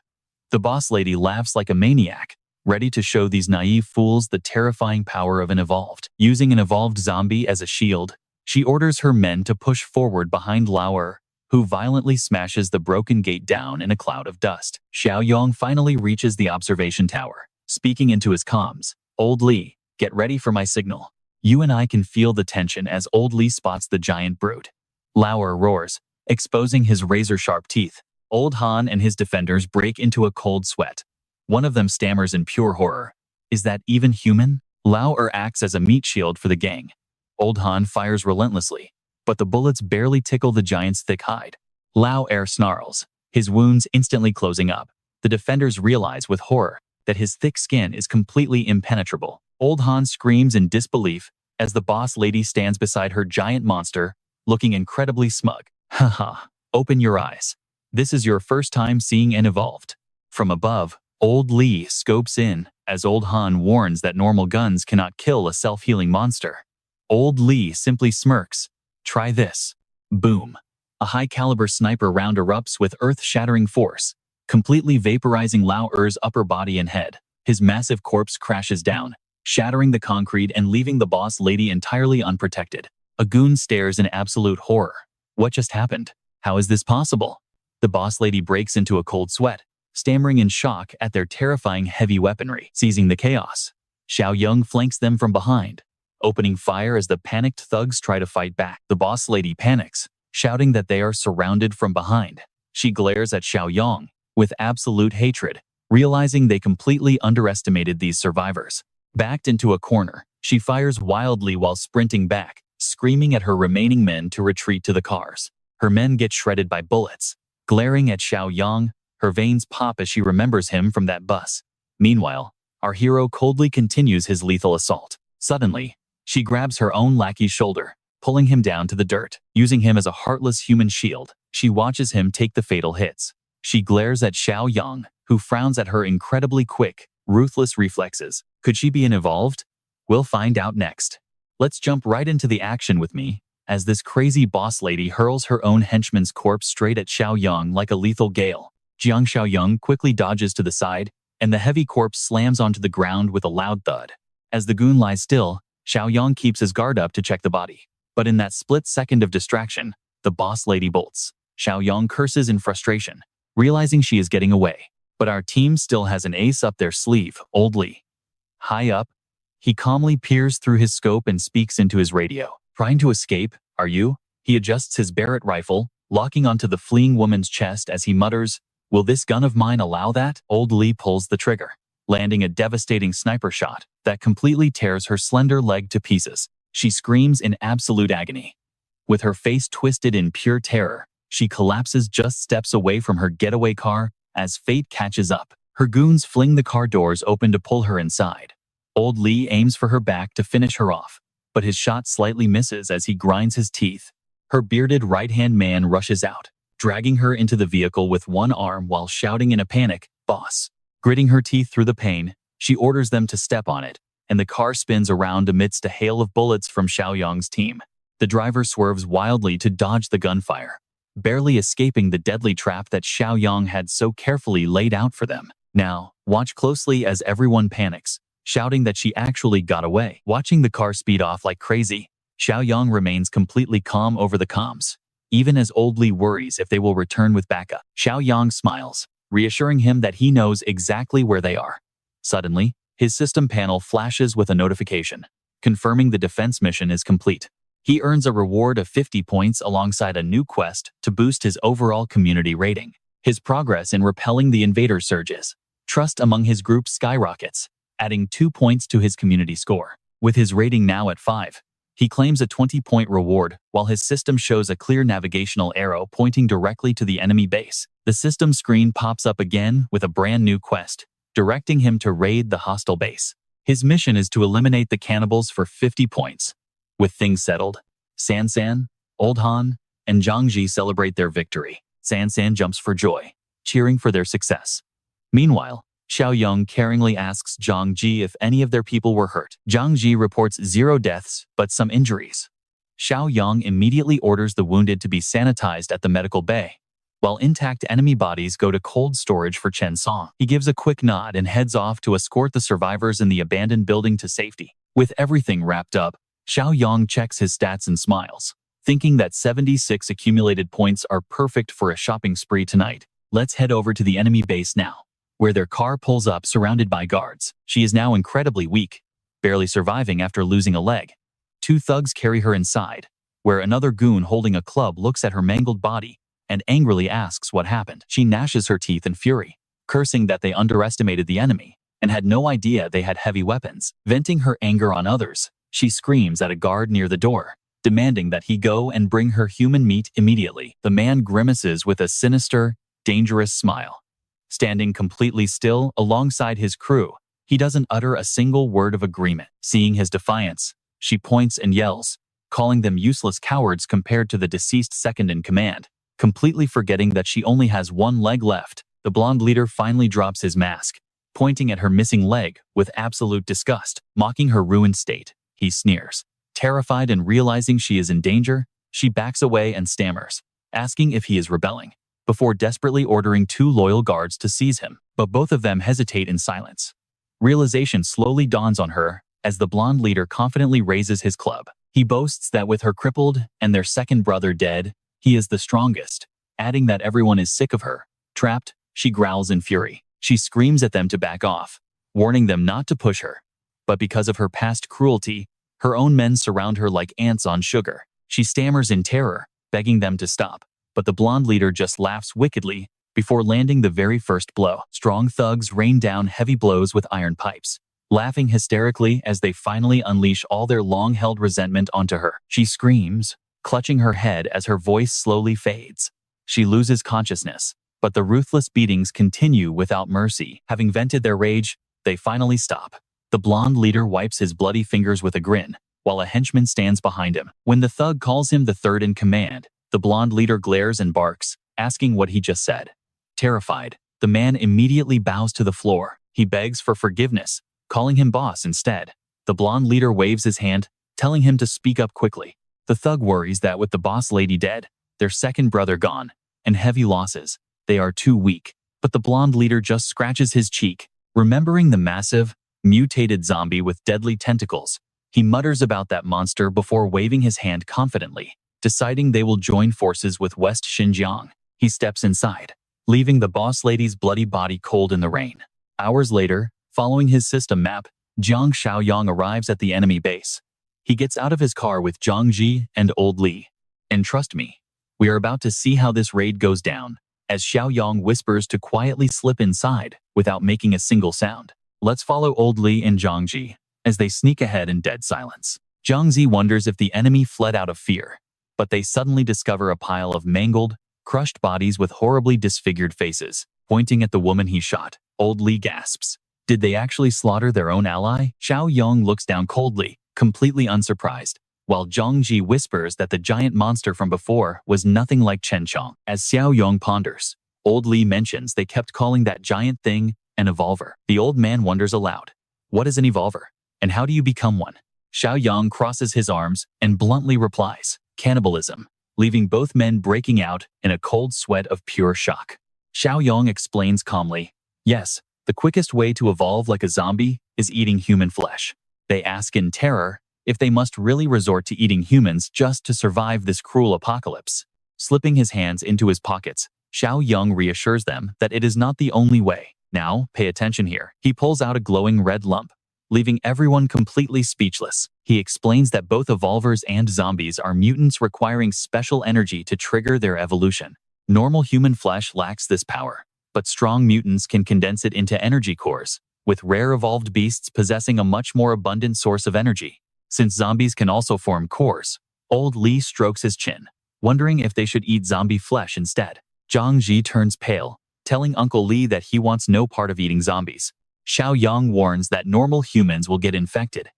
The boss lady laughs like a maniac, ready to show these naive fools the terrifying power of an evolved. Using an evolved zombie as a shield, she orders her men to push forward behind Lauer, who violently smashes the broken gate down in a cloud of dust. Xiaoyong finally reaches the observation tower, speaking into his comms. Old Li, get ready for my signal. You and I can feel the tension as Old Li spots the giant brute. Lauer roars, exposing his razor-sharp teeth. Old Han and his defenders break into a cold sweat. One of them stammers in pure horror. Is that even human? Lauer acts as a meat shield for the gang. Old Han fires relentlessly, but the bullets barely tickle the giant's thick hide. Lauer snarls, his wounds instantly closing up. The defenders realize with horror that his thick skin is completely impenetrable. Old Han screams in disbelief as the boss lady stands beside her giant monster, looking incredibly smug. Haha, open your eyes. This is your first time seeing an evolved. From above, Old Li scopes in as Old Han warns that normal guns cannot kill a self-healing monster. Old Li simply smirks. Try this. Boom. A high-caliber sniper round erupts with earth-shattering force, completely vaporizing Lauer's upper body and head. His massive corpse crashes down, shattering the concrete and leaving the boss lady entirely unprotected. A goon stares in absolute horror. What just happened? How is this possible? The boss lady breaks into a cold sweat, stammering in shock at their terrifying heavy weaponry. Seizing the chaos, Xiaoyong flanks them from behind, opening fire as the panicked thugs try to fight back. The boss lady panics, shouting that they are surrounded from behind. She glares at Xiaoyong with absolute hatred, realizing they completely underestimated these survivors. Backed into a corner, she fires wildly while sprinting back, screaming at her remaining men to retreat to the cars. Her men get shredded by bullets. Glaring at Xiaoyong, her veins pop as she remembers him from that bus. Meanwhile, our hero coldly continues his lethal assault. Suddenly, she grabs her own lackey's shoulder, pulling him down to the dirt. Using him as a heartless human shield, she watches him take the fatal hits. She glares at Xiaoyong, who frowns at her incredibly quick, ruthless reflexes. Could she be an evolved? We'll find out next. Let's jump right into the action with me, as this crazy boss lady hurls her own henchman's corpse straight at Xiaoyong like a lethal gale. Jiang Xiaoyong quickly dodges to the side, and the heavy corpse slams onto the ground with a loud thud. As the goon lies still, Xiaoyong keeps his guard up to check the body. But in that split second of distraction, the boss lady bolts. Xiaoyong curses in frustration, realizing she is getting away. But our team still has an ace up their sleeve, Old Li. High up, he calmly peers through his scope and speaks into his radio. Trying to escape, are you? He adjusts his Barrett rifle, locking onto the fleeing woman's chest as he mutters, will this gun of mine allow that? Old Li pulls the trigger, landing a devastating sniper shot that completely tears her slender leg to pieces. She screams in absolute agony. With her face twisted in pure terror, she collapses just steps away from her getaway car as fate catches up. Her goons fling the car doors open to pull her inside. Old Li aims for her back to finish her off, but his shot slightly misses as he grinds his teeth. Her bearded right-hand man rushes out, dragging her into the vehicle with one arm while shouting in a panic, "Boss." Gritting her teeth through the pain, she orders them to step on it, and the car spins around amidst a hail of bullets from Xiaoyong's team. The driver swerves wildly to dodge the gunfire, barely escaping the deadly trap that Xiaoyong had so carefully laid out for them. Now, watch closely as everyone panics, shouting that she actually got away. Watching the car speed off like crazy, Xiaoyong remains completely calm over the comms, even as Old Li worries if they will return with backup. Xiaoyong smiles, reassuring him that he knows exactly where they are. Suddenly, his system panel flashes with a notification, confirming the defense mission is complete. He earns a reward of 50 points alongside a new quest to boost his overall community rating. His progress in repelling the invaders surges. Trust among his group skyrockets, adding 2 points to his community score. With his rating now at 5, he claims a 20-point reward while his system shows a clear navigational arrow pointing directly to the enemy base. The system screen pops up again with a brand new quest, directing him to raid the hostile base. His mission is to eliminate the cannibals for 50 points. With things settled, Sansan, Old Han, and Zhang Ji celebrate their victory. Sansan jumps for joy, cheering for their success. Meanwhile, Xiaoyong caringly asks Zhang Ji if any of their people were hurt. Zhang Ji reports 0 deaths, but some injuries. Xiaoyong immediately orders the wounded to be sanitized at the medical bay, while intact enemy bodies go to cold storage for Chen Song. He gives a quick nod and heads off to escort the survivors in the abandoned building to safety. With everything wrapped up, Xiaoyong checks his stats and smiles. Thinking that 76 accumulated points are perfect for a shopping spree tonight, let's head over to the enemy base now, where their car pulls up surrounded by guards. She is now incredibly weak, barely surviving after losing a leg. Two thugs carry her inside, where another goon holding a club looks at her mangled body and angrily asks what happened. She gnashes her teeth in fury, cursing that they underestimated the enemy and had no idea they had heavy weapons. Venting her anger on others, she screams at a guard near the door, demanding that he go and bring her human meat immediately. The man grimaces with a sinister, dangerous smile. Standing completely still alongside his crew, he doesn't utter a single word of agreement. Seeing his defiance, she points and yells, calling them useless cowards compared to the deceased second in command. Completely forgetting that she only has one leg left, the blonde leader finally drops his mask, pointing at her missing leg with absolute disgust. Mocking her ruined state, he sneers. Terrified and realizing she is in danger, she backs away and stammers, asking if he is rebelling, before desperately ordering two loyal guards to seize him. But both of them hesitate in silence. Realization slowly dawns on her as the blonde leader confidently raises his club. He boasts that with her crippled and their second brother dead, he is the strongest, adding that everyone is sick of her. Trapped, she growls in fury. She screams at them to back off, warning them not to push her. But because of her past cruelty, her own men surround her like ants on sugar. She stammers in terror, begging them to stop. But the blonde leader just laughs wickedly before landing the very first blow. Strong thugs rain down heavy blows with iron pipes, laughing hysterically as they finally unleash all their long-held resentment onto her. She screams, clutching her head as her voice slowly fades. She loses consciousness, but the ruthless beatings continue without mercy. Having vented their rage, they finally stop. The blonde leader wipes his bloody fingers with a grin, while a henchman stands behind him. When the thug calls him the third in command, the blonde leader glares and barks, asking what he just said. Terrified, the man immediately bows to the floor. He begs for forgiveness, calling him boss instead. The blonde leader waves his hand, telling him to speak up quickly. The thug worries that with the boss lady dead, their second brother gone, and heavy losses, they are too weak. But the blonde leader just scratches his cheek, remembering the massive, mutated zombie with deadly tentacles. He mutters about that monster before waving his hand confidently, deciding they will join forces with West Xinjiang. He steps inside, leaving the boss lady's bloody body cold in the rain. Hours later, following his system map, Jiang Xiaoyong arrives at the enemy base. He gets out of his car with Zhang Ji and Old Li. And trust me, we are about to see how this raid goes down, as Xiaoyong whispers to quietly slip inside without making a single sound. Let's follow Old Li and Zhang Ji as they sneak ahead in dead silence. Zhang Ji wonders if the enemy fled out of fear, but they suddenly discover a pile of mangled, crushed bodies with horribly disfigured faces. Pointing at the woman he shot, Old Li gasps. Did they actually slaughter their own ally? Xiaoyong looks down coldly, completely unsurprised, while Zhang Ji whispers that the giant monster from before was nothing like Chen Chong. As Xiaoyong ponders, Old Li mentions they kept calling that giant thing an evolver. The old man wonders aloud, what is an evolver, and how do you become one? Xiaoyong crosses his arms and bluntly replies, cannibalism, leaving both men breaking out in a cold sweat of pure shock. Xiaoyong explains calmly, yes, the quickest way to evolve like a zombie is eating human flesh. They ask in terror if they must really resort to eating humans just to survive this cruel apocalypse. Slipping his hands into his pockets, Xiaoyong reassures them that it is not the only way. Now, pay attention here. He pulls out a glowing red lump, leaving everyone completely speechless. He explains that both evolvers and zombies are mutants requiring special energy to trigger their evolution. Normal human flesh lacks this power, but strong mutants can condense it into energy cores, with rare evolved beasts possessing a much more abundant source of energy. Since zombies can also form cores, Old Li strokes his chin, wondering if they should eat zombie flesh instead. Zhang Ji turns pale, telling Uncle Li that he wants no part of eating zombies. Xiaoyong warns that normal humans will get infected,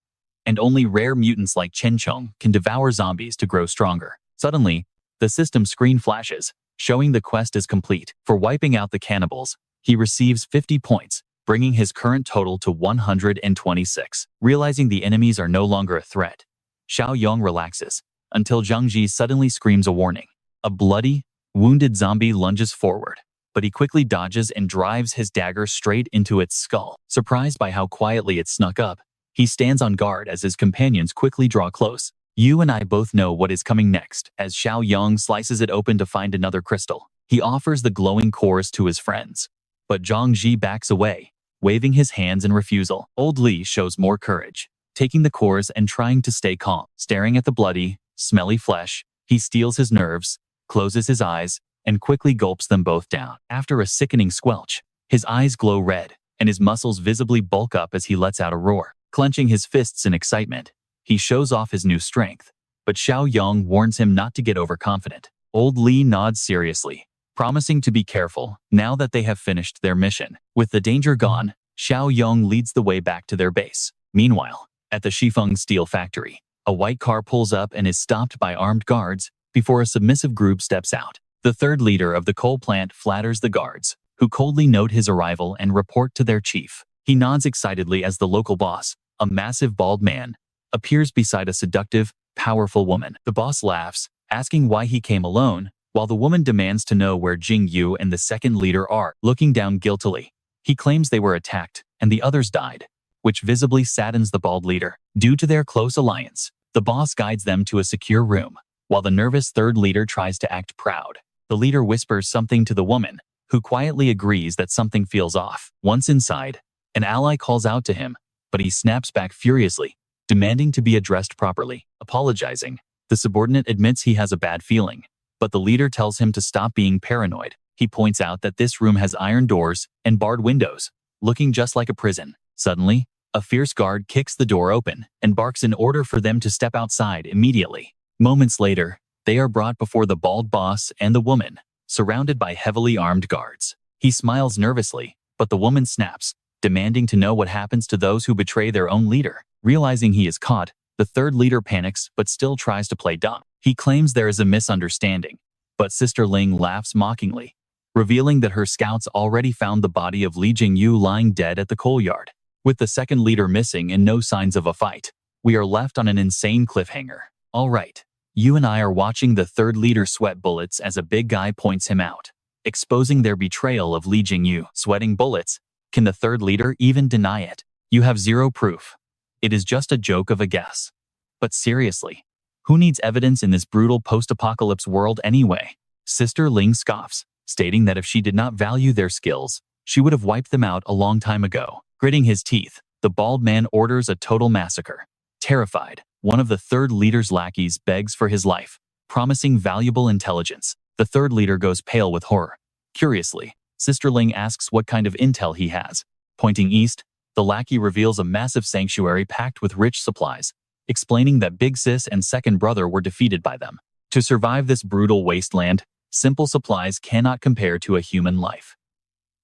and only rare mutants like Chen Chong can devour zombies to grow stronger. Suddenly, the system screen flashes, showing the quest is complete. For wiping out the cannibals, he receives 50 points, bringing his current total to 126. Realizing the enemies are no longer a threat, Xiaoyong relaxes, until Zhang Ji suddenly screams a warning. A bloody, wounded zombie lunges forward, but he quickly dodges and drives his dagger straight into its skull. Surprised by how quietly it snuck up, he stands on guard as his companions quickly draw close. You and I both know what is coming next. As Xiaoyong slices it open to find another crystal, he offers the glowing cores to his friends. But Zhang Ji backs away, waving his hands in refusal. Old Li shows more courage, taking the cores and trying to stay calm. Staring at the bloody, smelly flesh, he steels his nerves, closes his eyes, and quickly gulps them both down. After a sickening squelch, his eyes glow red, and his muscles visibly bulk up as he lets out a roar. Clenching his fists in excitement, he shows off his new strength, but Xiaoyong warns him not to get overconfident. Old Li nods seriously, promising to be careful now that they have finished their mission. With the danger gone, Xiaoyong leads the way back to their base. Meanwhile, at the Shifeng steel factory, a white car pulls up and is stopped by armed guards before a submissive group steps out. The third leader of the coal plant flatters the guards, who coldly note his arrival and report to their chief. He nods excitedly as the local boss, a massive bald man, appears beside a seductive, powerful woman. The boss laughs, asking why he came alone, while the woman demands to know where Jing Yu and the second leader are. Looking down guiltily, he claims they were attacked and the others died, which visibly saddens the bald leader. Due to their close alliance, the boss guides them to a secure room, while the nervous third leader tries to act proud. The leader whispers something to the woman, who quietly agrees that something feels off. Once inside, an ally calls out to him, but he snaps back furiously, demanding to be addressed properly. Apologizing, the subordinate admits he has a bad feeling, but the leader tells him to stop being paranoid. He points out that this room has iron doors and barred windows, looking just like a prison. Suddenly, a fierce guard kicks the door open and barks an order for them to step outside immediately. Moments later, they are brought before the bald boss and the woman, surrounded by heavily armed guards. He smiles nervously, but the woman snaps, demanding to know what happens to those who betray their own leader. Realizing he is caught, the third leader panics but still tries to play dumb. He claims there is a misunderstanding, but Sister Ling laughs mockingly, revealing that her scouts already found the body of Li Jingyu lying dead at the coal yard. With the second leader missing and no signs of a fight, we are left on an insane cliffhanger. All right, you and I are watching the third leader sweat bullets as a big guy points him out, exposing their betrayal of Li Jingyu. Sweating bullets? Can the third leader even deny it? You have zero proof. It is just a joke of a guess. But seriously, who needs evidence in this brutal post-apocalypse world anyway? Sister Ling scoffs, stating that if she did not value their skills, she would have wiped them out a long time ago. Gritting his teeth, the bald man orders a total massacre. Terrified, one of the third leader's lackeys begs for his life, promising valuable intelligence. The third leader goes pale with horror. Curiously, Sister Ling asks what kind of intel he has. Pointing east, the lackey reveals a massive sanctuary packed with rich supplies, explaining that Big Sis and second brother were defeated by them. To survive this brutal wasteland, simple supplies cannot compare to a human life.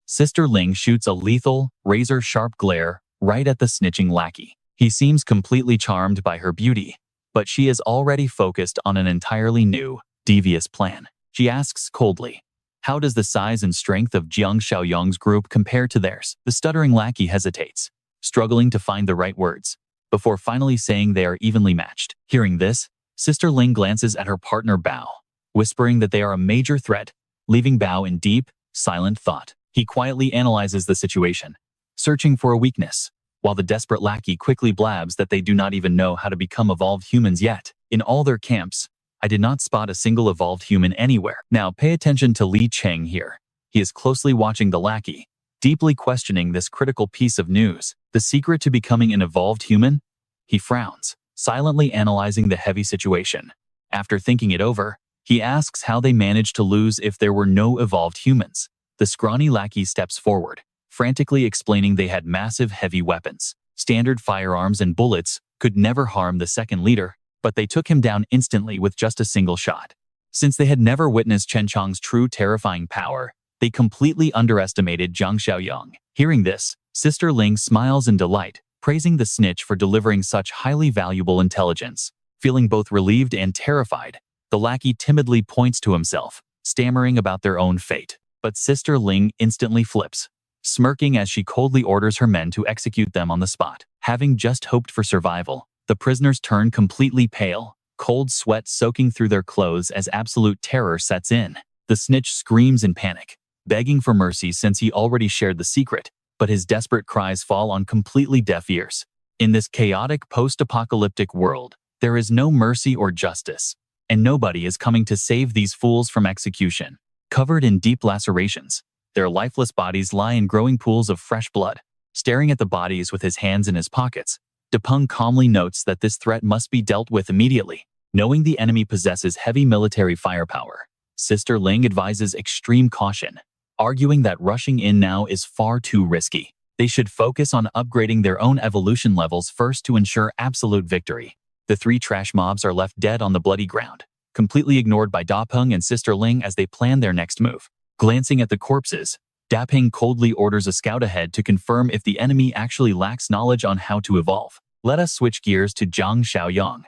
Sister Ling shoots a lethal, razor-sharp glare right at the snitching lackey. He seems completely charmed by her beauty, but she is already focused on an entirely new, devious plan. She asks coldly, how does the size and strength of Jiang Xiaoyong's group compare to theirs? The stuttering lackey hesitates, struggling to find the right words, before finally saying they are evenly matched. Hearing this, Sister Ling glances at her partner Bao, whispering that they are a major threat, leaving Bao in deep, silent thought. He quietly analyzes the situation, searching for a weakness, while the desperate lackey quickly blabs that they do not even know how to become evolved humans yet. In all their camps, I did not spot a single evolved human anywhere. Now pay attention to Li Cheng here. He is closely watching the lackey, deeply questioning this critical piece of news. The secret to becoming an evolved human? He frowns, silently analyzing the heavy situation. After thinking it over, he asks how they managed to lose if there were no evolved humans. The scrawny lackey steps forward, frantically explaining they had massive heavy weapons. Standard firearms and bullets could never harm the second leader, but they took him down instantly with just a single shot. Since they had never witnessed Chen Chang's true terrifying power, they completely underestimated Jiang Xiaoyong. Hearing this, Sister Ling smiles in delight, praising the snitch for delivering such highly valuable intelligence. Feeling both relieved and terrified, the lackey timidly points to himself, stammering about their own fate. But Sister Ling instantly flips, smirking as she coldly orders her men to execute them on the spot. Having just hoped for survival, the prisoners turn completely pale, cold sweat soaking through their clothes as absolute terror sets in. The snitch screams in panic, begging for mercy since he already shared the secret, but his desperate cries fall on completely deaf ears. In this chaotic post-apocalyptic world, There is no mercy or justice, and nobody is coming to save these fools from execution. Covered in deep lacerations, their lifeless bodies lie in growing pools of fresh blood. Staring at the bodies with his hands in his pockets, Depung calmly notes that this threat must be dealt with immediately. Knowing the enemy possesses heavy military firepower, Sister Ling advises extreme caution, arguing that rushing in now is far too risky. They should focus on upgrading their own evolution levels first to ensure absolute victory. The three trash mobs are left dead on the bloody ground, completely ignored by Depung and Sister Ling as they plan their next move. Glancing at the corpses, Depung coldly orders a scout ahead to confirm if the enemy actually lacks knowledge on how to evolve. Let us switch gears to Jiang Xiaoyong.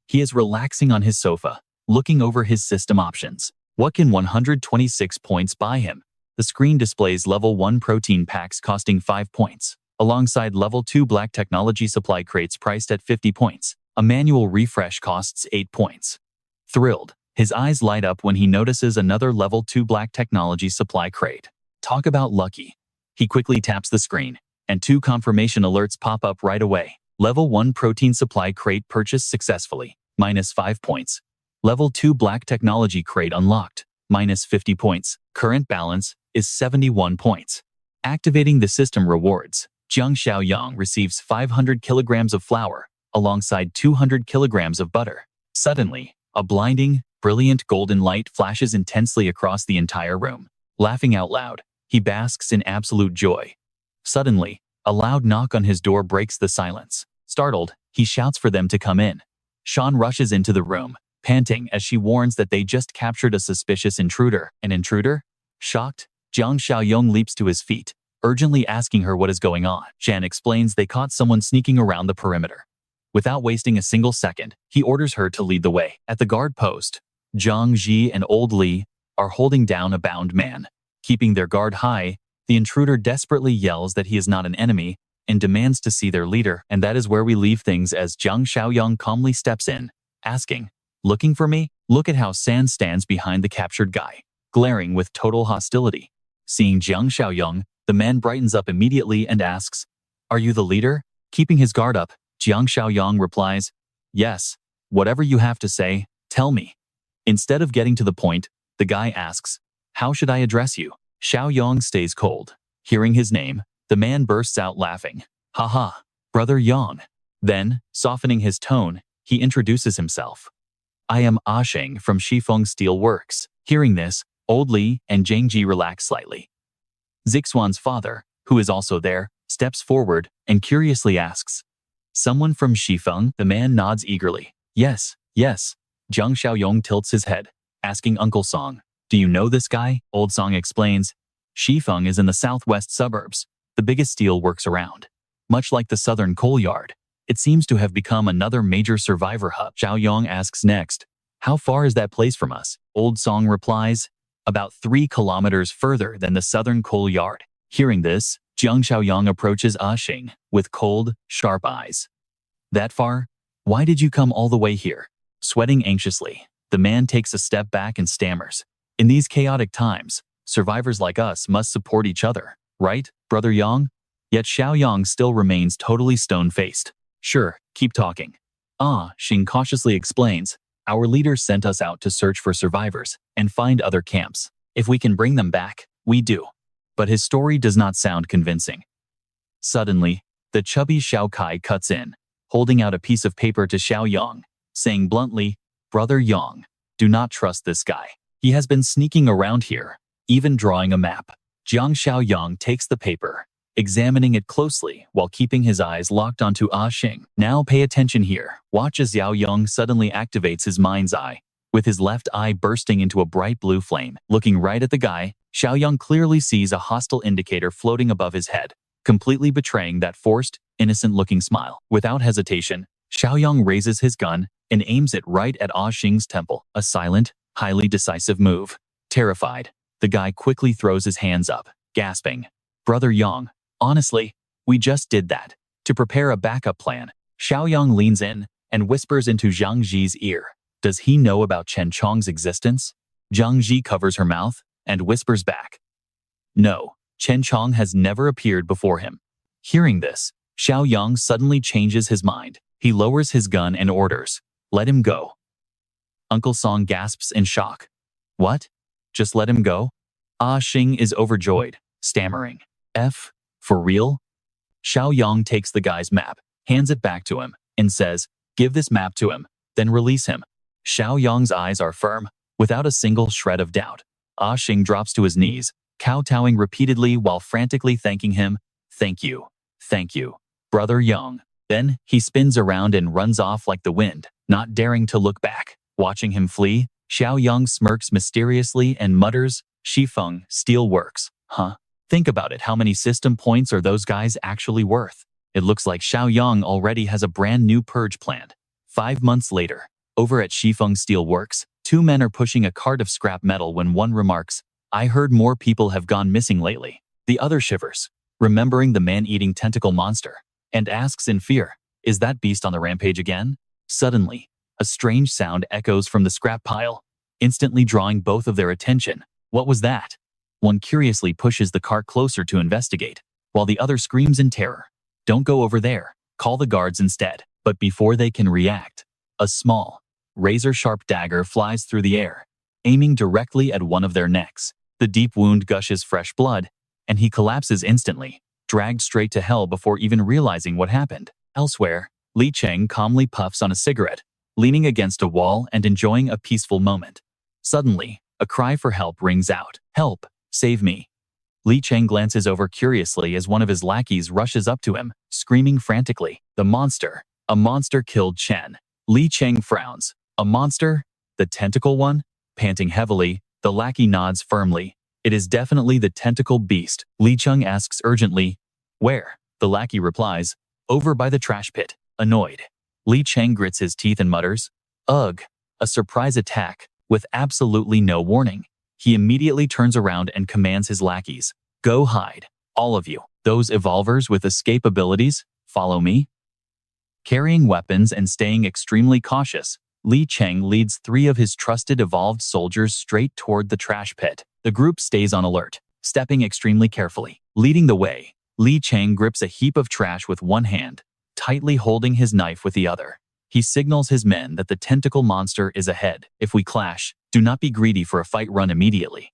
He is relaxing on his sofa, looking over his system options. What can 126 points buy him? The screen displays level 1 protein packs costing 5 points, alongside level 2 black technology supply crates priced at 50 points. A manual refresh costs 8 points. Thrilled, his eyes light up when he notices another level 2 black technology supply crate. Talk about lucky. He quickly taps the screen, and 2 confirmation alerts pop up right away. Level 1 protein supply crate purchased successfully, -5 points. Level 2 black technology crate unlocked, -50 points. Current balance is 71 points. Activating the system rewards, Jiang Xiaoyong receives 500 kilograms of flour, alongside 200 kilograms of butter. Suddenly, a blinding, brilliant golden light flashes intensely across the entire room. Laughing out loud, he basks in absolute joy. Suddenly, a loud knock on his door breaks the silence. Startled, he shouts for them to come in. Sean rushes into the room, panting as she warns that they just captured a suspicious intruder. An intruder? Shocked, Jiang Xiaoyong leaps to his feet, urgently asking her what is going on. Shan explains they caught someone sneaking around the perimeter. Without wasting a single second, he orders her to lead the way. At the guard post, Zhang Ji and Old Li are holding down a bound man. Keeping their guard high, the intruder desperately yells that he is not an enemy and demands to see their leader, and that is where we leave things as Jiang Xiaoyong calmly steps in, asking, "Looking for me?" Look at how San stands behind the captured guy, glaring with total hostility. Seeing Jiang Xiaoyong, the man brightens up immediately and asks, "Are you the leader?" Keeping his guard up, Jiang Xiaoyong replies, "Yes, whatever you have to say, tell me." Instead of getting to the point, the guy asks, "How should I address you?" Xiaoyong stays cold. Hearing his name, the man bursts out laughing. "Haha, Brother Yang." Then, softening his tone, he introduces himself. "I am Ah Sheng from Shifeng Steel Works." Hearing this, Old Li and Zhang Ji relax slightly. Zixuan's father, who is also there, steps forward and curiously asks, "Someone from Shifeng?" The man nods eagerly. Yes. Jiang Xiaoyong tilts his head, asking Uncle Song, "Do you know this guy?" Old Song explains, "Shifeng is in the southwest suburbs, the biggest steel works around. Much like the southern coal yard, it seems to have become another major survivor hub." Xiaoyong asks next, "How far is that place from us?" Old Song replies, "About 3 kilometers further than the southern coal yard." Hearing this, Jiang Xiaoyong approaches Ah Sheng with cold, sharp eyes. "That far? Why did you come all the way here?" Sweating anxiously, the man takes a step back and stammers, "In these chaotic times, survivors like us must support each other, right, Brother Yang?" Yet Xiaoyong still remains totally stone-faced. "Sure, keep talking." Ah Sheng cautiously explains, "Our leaders sent us out to search for survivors and find other camps. If we can bring them back, we do." But his story does not sound convincing. Suddenly, the chubby Xiao Kai cuts in, holding out a piece of paper to Xiaoyong, saying bluntly, "Brother Yang, do not trust this guy. He has been sneaking around here, even drawing a map." Jiang Xiaoyong takes the paper, examining it closely while keeping his eyes locked onto Ah Sheng. "Now pay attention here." Watch as Xiaoyong suddenly activates his mind's eye, with his left eye bursting into a bright blue flame. Looking right at the guy, Xiaoyong clearly sees a hostile indicator floating above his head, completely betraying that forced, innocent-looking smile. Without hesitation, Xiaoyong raises his gun and aims it right at Ah Sheng's temple. A silent, highly decisive move. Terrified, the guy quickly throws his hands up, gasping, "Brother Yang, honestly, we just did that to prepare a backup plan." Xiaoyong leans in and whispers into Zhang Ji's ear, "Does he know about Chen Chong's existence?" Zhang Ji covers her mouth and whispers back, "No, Chen Chong has never appeared before him." Hearing this, Xiaoyong suddenly changes his mind. He lowers his gun and orders, Let him go. Uncle Song gasps in shock. What? Just let him go? Ah Xing is overjoyed, stammering. For real? Xiaoyong takes the guy's map, hands it back to him, and says, give this map to him, then release him. Xiaoyong's eyes are firm, without a single shred of doubt. Ah Xing drops to his knees, kowtowing repeatedly while frantically thanking him. Thank you, Brother Yang. Then, he spins around and runs off like the wind, not daring to look back. Watching him flee, Xiaoyong smirks mysteriously and mutters, Shifeng, steel works, huh? Think about it, how many system points are those guys actually worth? It looks like Xiaoyong already has a brand new purge planned. 5 months later, over at Shifeng Steel Works, 2 men are pushing a cart of scrap metal when one remarks, I heard more people have gone missing lately. The other shivers, remembering the man-eating tentacle monster, and asks in fear, is that beast on the rampage again? Suddenly, a strange sound echoes from the scrap pile, instantly drawing both of their attention. What was that? One curiously pushes the cart closer to investigate, while the other screams in terror. Don't go over there, call the guards instead. But before they can react, a small, razor-sharp dagger flies through the air, aiming directly at one of their necks. The deep wound gushes fresh blood, and he collapses instantly, dragged straight to hell before even realizing what happened. Elsewhere, Li Cheng calmly puffs on a cigarette, leaning against a wall and enjoying a peaceful moment. Suddenly, a cry for help rings out. Help! Save me! Li Cheng glances over curiously as one of his lackeys rushes up to him, screaming frantically. The monster! A monster killed Chen. Li Cheng frowns. A monster? The tentacle one? Panting heavily, the lackey nods firmly. It is definitely the tentacle beast. Li Cheng asks urgently, where? The lackey replies, over by the trash pit. Annoyed, Li Cheng grits his teeth and mutters, ugh, a surprise attack, with absolutely no warning. He immediately turns around and commands his lackeys, go hide, all of you. Those evolvers with escape abilities, follow me. Carrying weapons and staying extremely cautious, Li Cheng leads 3 of his trusted evolved soldiers straight toward the trash pit. The group stays on alert, stepping extremely carefully. Leading the way, Li Cheng grips a heap of trash with one hand, tightly holding his knife with the other. He signals his men that the tentacle monster is ahead. If we clash, do not be greedy for a fight, run immediately.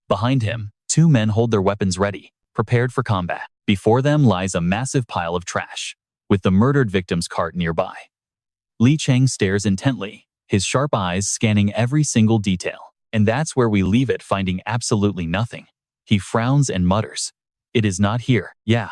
Behind him, 2 men hold their weapons ready, prepared for combat. Before them lies a massive pile of trash, with the murdered victim's cart nearby. Li Cheng stares intently, his sharp eyes scanning every single detail. And that's where we leave it, finding absolutely nothing. He frowns and mutters, it is not here. Yeah.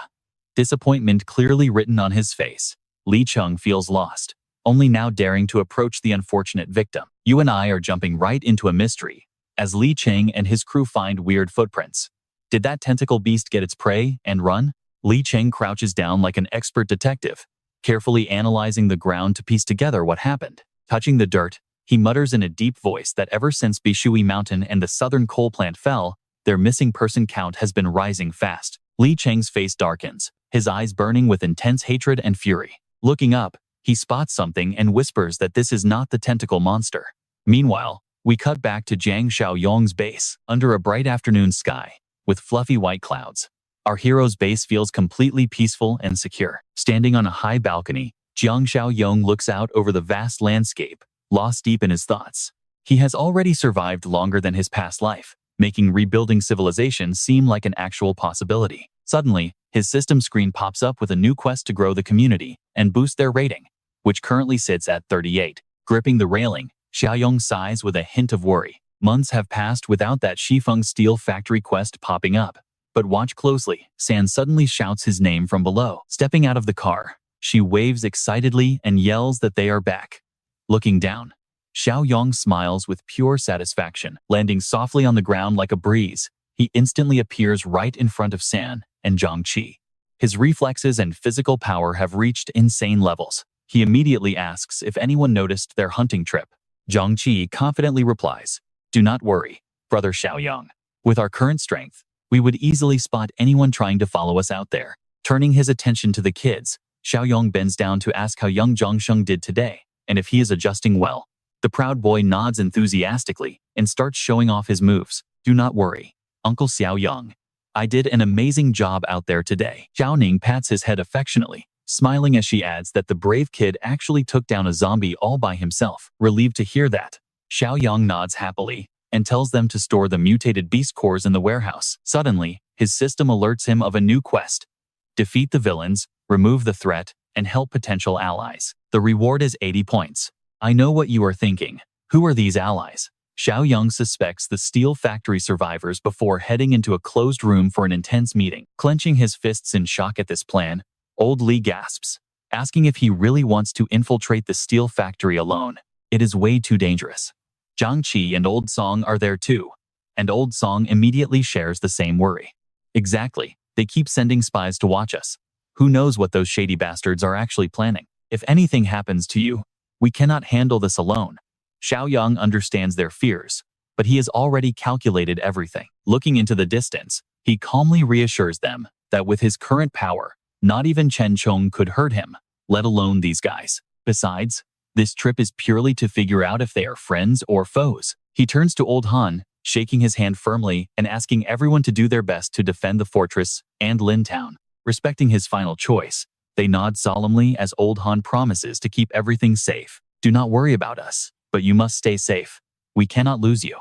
Disappointment clearly written on his face. Li Cheng feels lost, only now daring to approach the unfortunate victim. You and I are jumping right into a mystery, as Li Cheng and his crew find weird footprints. Did that tentacle beast get its prey and run? Li Cheng crouches down like an expert detective, carefully analyzing the ground to piece together what happened. Touching the dirt, he mutters in a deep voice that ever since Bishui Mountain and the southern coal plant fell, their missing person count has been rising fast. Li Cheng's face darkens, his eyes burning with intense hatred and fury. Looking up, he spots something and whispers that this is not the tentacle monster. Meanwhile, we cut back to Jiang Xiaoyong's base, under a bright afternoon sky, with fluffy white clouds. Our hero's base feels completely peaceful and secure. Standing on a high balcony, Jiang Xiaoyong looks out over the vast landscape, lost deep in his thoughts. He has already survived longer than his past life, making rebuilding civilization seem like an actual possibility. Suddenly, his system screen pops up with a new quest to grow the community and boost their rating, which currently sits at 38. Gripping the railing, Xiaoyong sighs with a hint of worry. Months have passed without that Shifeng Steel Factory quest popping up. But watch closely, San suddenly shouts his name from below. Stepping out of the car, she waves excitedly and yells that they are back. Looking down, Xiaoyong smiles with pure satisfaction. Landing softly on the ground like a breeze, he instantly appears right in front of San and Zhang Qi. His reflexes and physical power have reached insane levels. He immediately asks if anyone noticed their hunting trip. Zhang Qi confidently replies, do not worry, Brother Xiaoyong. With our current strength, we would easily spot anyone trying to follow us out there. Turning his attention to the kids, Xiaoyong bends down to ask how young Zhangsheng did today, and if he is adjusting well. The proud boy nods enthusiastically and starts showing off his moves. Do not worry, Uncle Xiaoyong. I did an amazing job out there today. Xiao Ning pats his head affectionately, smiling as she adds that the brave kid actually took down a zombie all by himself. Relieved to hear that, Xiaoyong nods happily and tells them to store the mutated beast cores in the warehouse. Suddenly, his system alerts him of a new quest: defeat the villains, remove the threat, and help potential allies. The reward is 80 points. I know what you are thinking. Who are these allies? Xiaoyong suspects the steel factory survivors before heading into a closed room for an intense meeting. Clenching his fists in shock at this plan, Old Li gasps, asking if he really wants to infiltrate the steel factory alone. It is way too dangerous. Zhang Qi and Old Song are there too, and Old Song immediately shares the same worry. Exactly, they keep sending spies to watch us. Who knows what those shady bastards are actually planning? If anything happens to you, we cannot handle this alone. Xiaoyong understands their fears, but he has already calculated everything. Looking into the distance, he calmly reassures them that with his current power, not even Chen Chong could hurt him, let alone these guys. Besides, this trip is purely to figure out if they are friends or foes. He turns to Old Han, shaking his hand firmly and asking everyone to do their best to defend the fortress and Lin Town. Respecting his final choice, they nod solemnly as Old Han promises to keep everything safe. Do not worry about us, but you must stay safe. We cannot lose you.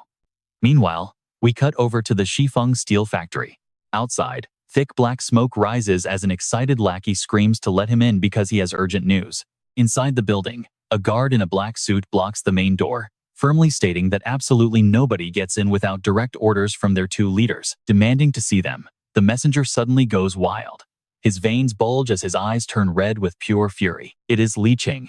Meanwhile, we cut over to the Shifeng steel factory. Outside, thick black smoke rises as an excited lackey screams to let him in because he has urgent news. Inside the building, a guard in a black suit blocks the main door, firmly stating that absolutely nobody gets in without direct orders from their two leaders. Demanding to see them, the messenger suddenly goes wild. His veins bulge as his eyes turn red with pure fury. It is Li Qing.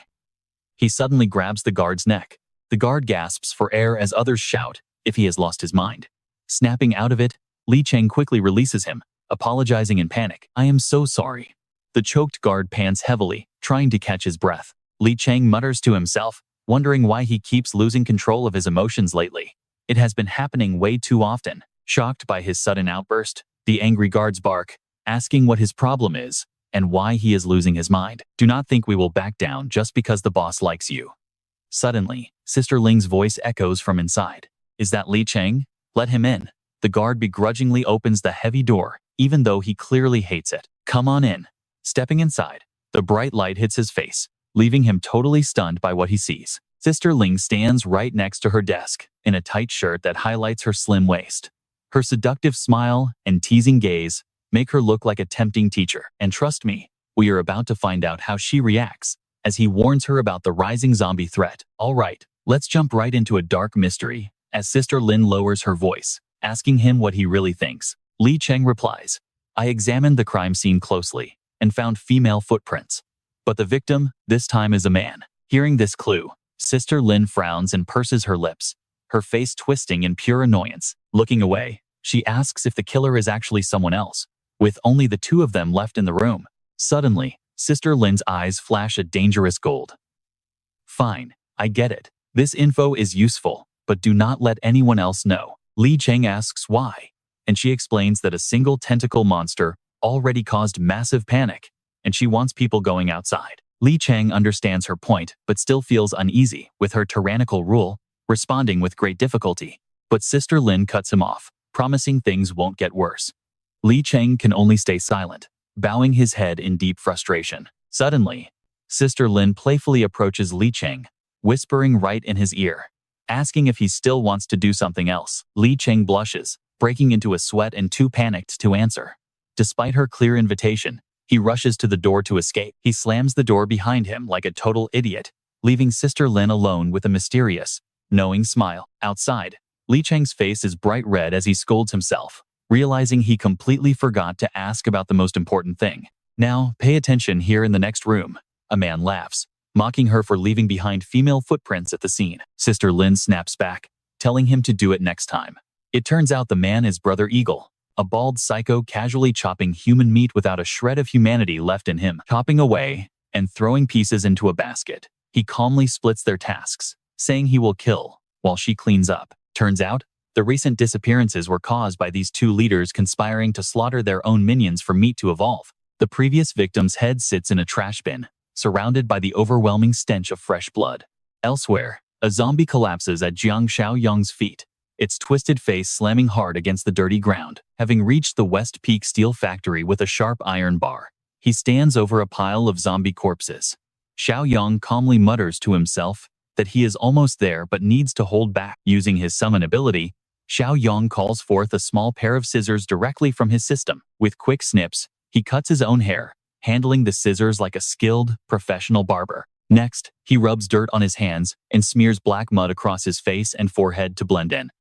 He suddenly grabs the guard's neck. The guard gasps for air as others shout if he has lost his mind. Snapping out of it, Li Qing quickly releases him, apologizing in panic. I am so sorry. The choked guard pants heavily, trying to catch his breath. Li Qing mutters to himself, wondering why he keeps losing control of his emotions lately. It has been happening way too often. Shocked by his sudden outburst, the angry guards bark, asking what his problem is and why he is losing his mind. Do not think we will back down just because the boss likes you. Suddenly, Sister Ling's voice echoes from inside. Is that Li Qing? Let him in. The guard begrudgingly opens the heavy door, even though he clearly hates it. Come on in. Stepping inside, the bright light hits his face, leaving him totally stunned by what he sees. Sister Ling stands right next to her desk, in a tight shirt that highlights her slim waist. Her seductive smile and teasing gaze make her look like a tempting teacher. And trust me, we are about to find out how she reacts, as he warns her about the rising zombie threat. All right, let's jump right into a dark mystery, as Sister Lin lowers her voice, asking him what he really thinks. Li Qing replies, I examined the crime scene closely and found female footprints. But the victim, this time, is a man. Hearing this clue, Sister Lin frowns and purses her lips, her face twisting in pure annoyance. Looking away, she asks if the killer is actually someone else, with only the two of them left in the room. Suddenly, Sister Lin's eyes flash a dangerous gold. Fine, I get it. This info is useful, but do not let anyone else know. Li Qing asks why, and she explains that a single tentacle monster already caused massive panic, and she wants people going outside. Li Qing understands her point, but still feels uneasy with her tyrannical rule, responding with great difficulty. But Sister Lin cuts him off, promising things won't get worse. Li Qing can only stay silent, bowing his head in deep frustration. Suddenly, Sister Lin playfully approaches Li Qing, whispering right in his ear, asking if he still wants to do something else. Li Qing blushes, breaking into a sweat and too panicked to answer. Despite her clear invitation, he rushes to the door to escape. He slams the door behind him like a total idiot, leaving Sister Lin alone with a mysterious, knowing smile. Outside, Li Qing's face is bright red as he scolds himself, realizing he completely forgot to ask about the most important thing. Now, pay attention here in the next room. A man laughs, mocking her for leaving behind female footprints at the scene. Sister Lin snaps back, telling him to do it next time. It turns out the man is Brother Eagle, a bald psycho casually chopping human meat without a shred of humanity left in him. Chopping away and throwing pieces into a basket, he calmly splits their tasks, saying he will kill while she cleans up. Turns out, the recent disappearances were caused by these two leaders conspiring to slaughter their own minions for meat to evolve. The previous victim's head sits in a trash bin, surrounded by the overwhelming stench of fresh blood. Elsewhere, a zombie collapses at Jiang Xiaoyong's feet, its twisted face slamming hard against the dirty ground. Having reached the West Peak steel factory with a sharp iron bar, He stands over a pile of zombie corpses. Xiaoyong calmly mutters to himself that he is almost there but needs to hold back. Using his summon ability, Xiaoyong calls forth a small pair of scissors directly from his system. With quick snips, he cuts his own hair, handling the scissors like a skilled, professional barber. Next, he rubs dirt on his hands and smears black mud across his face and forehead to blend in.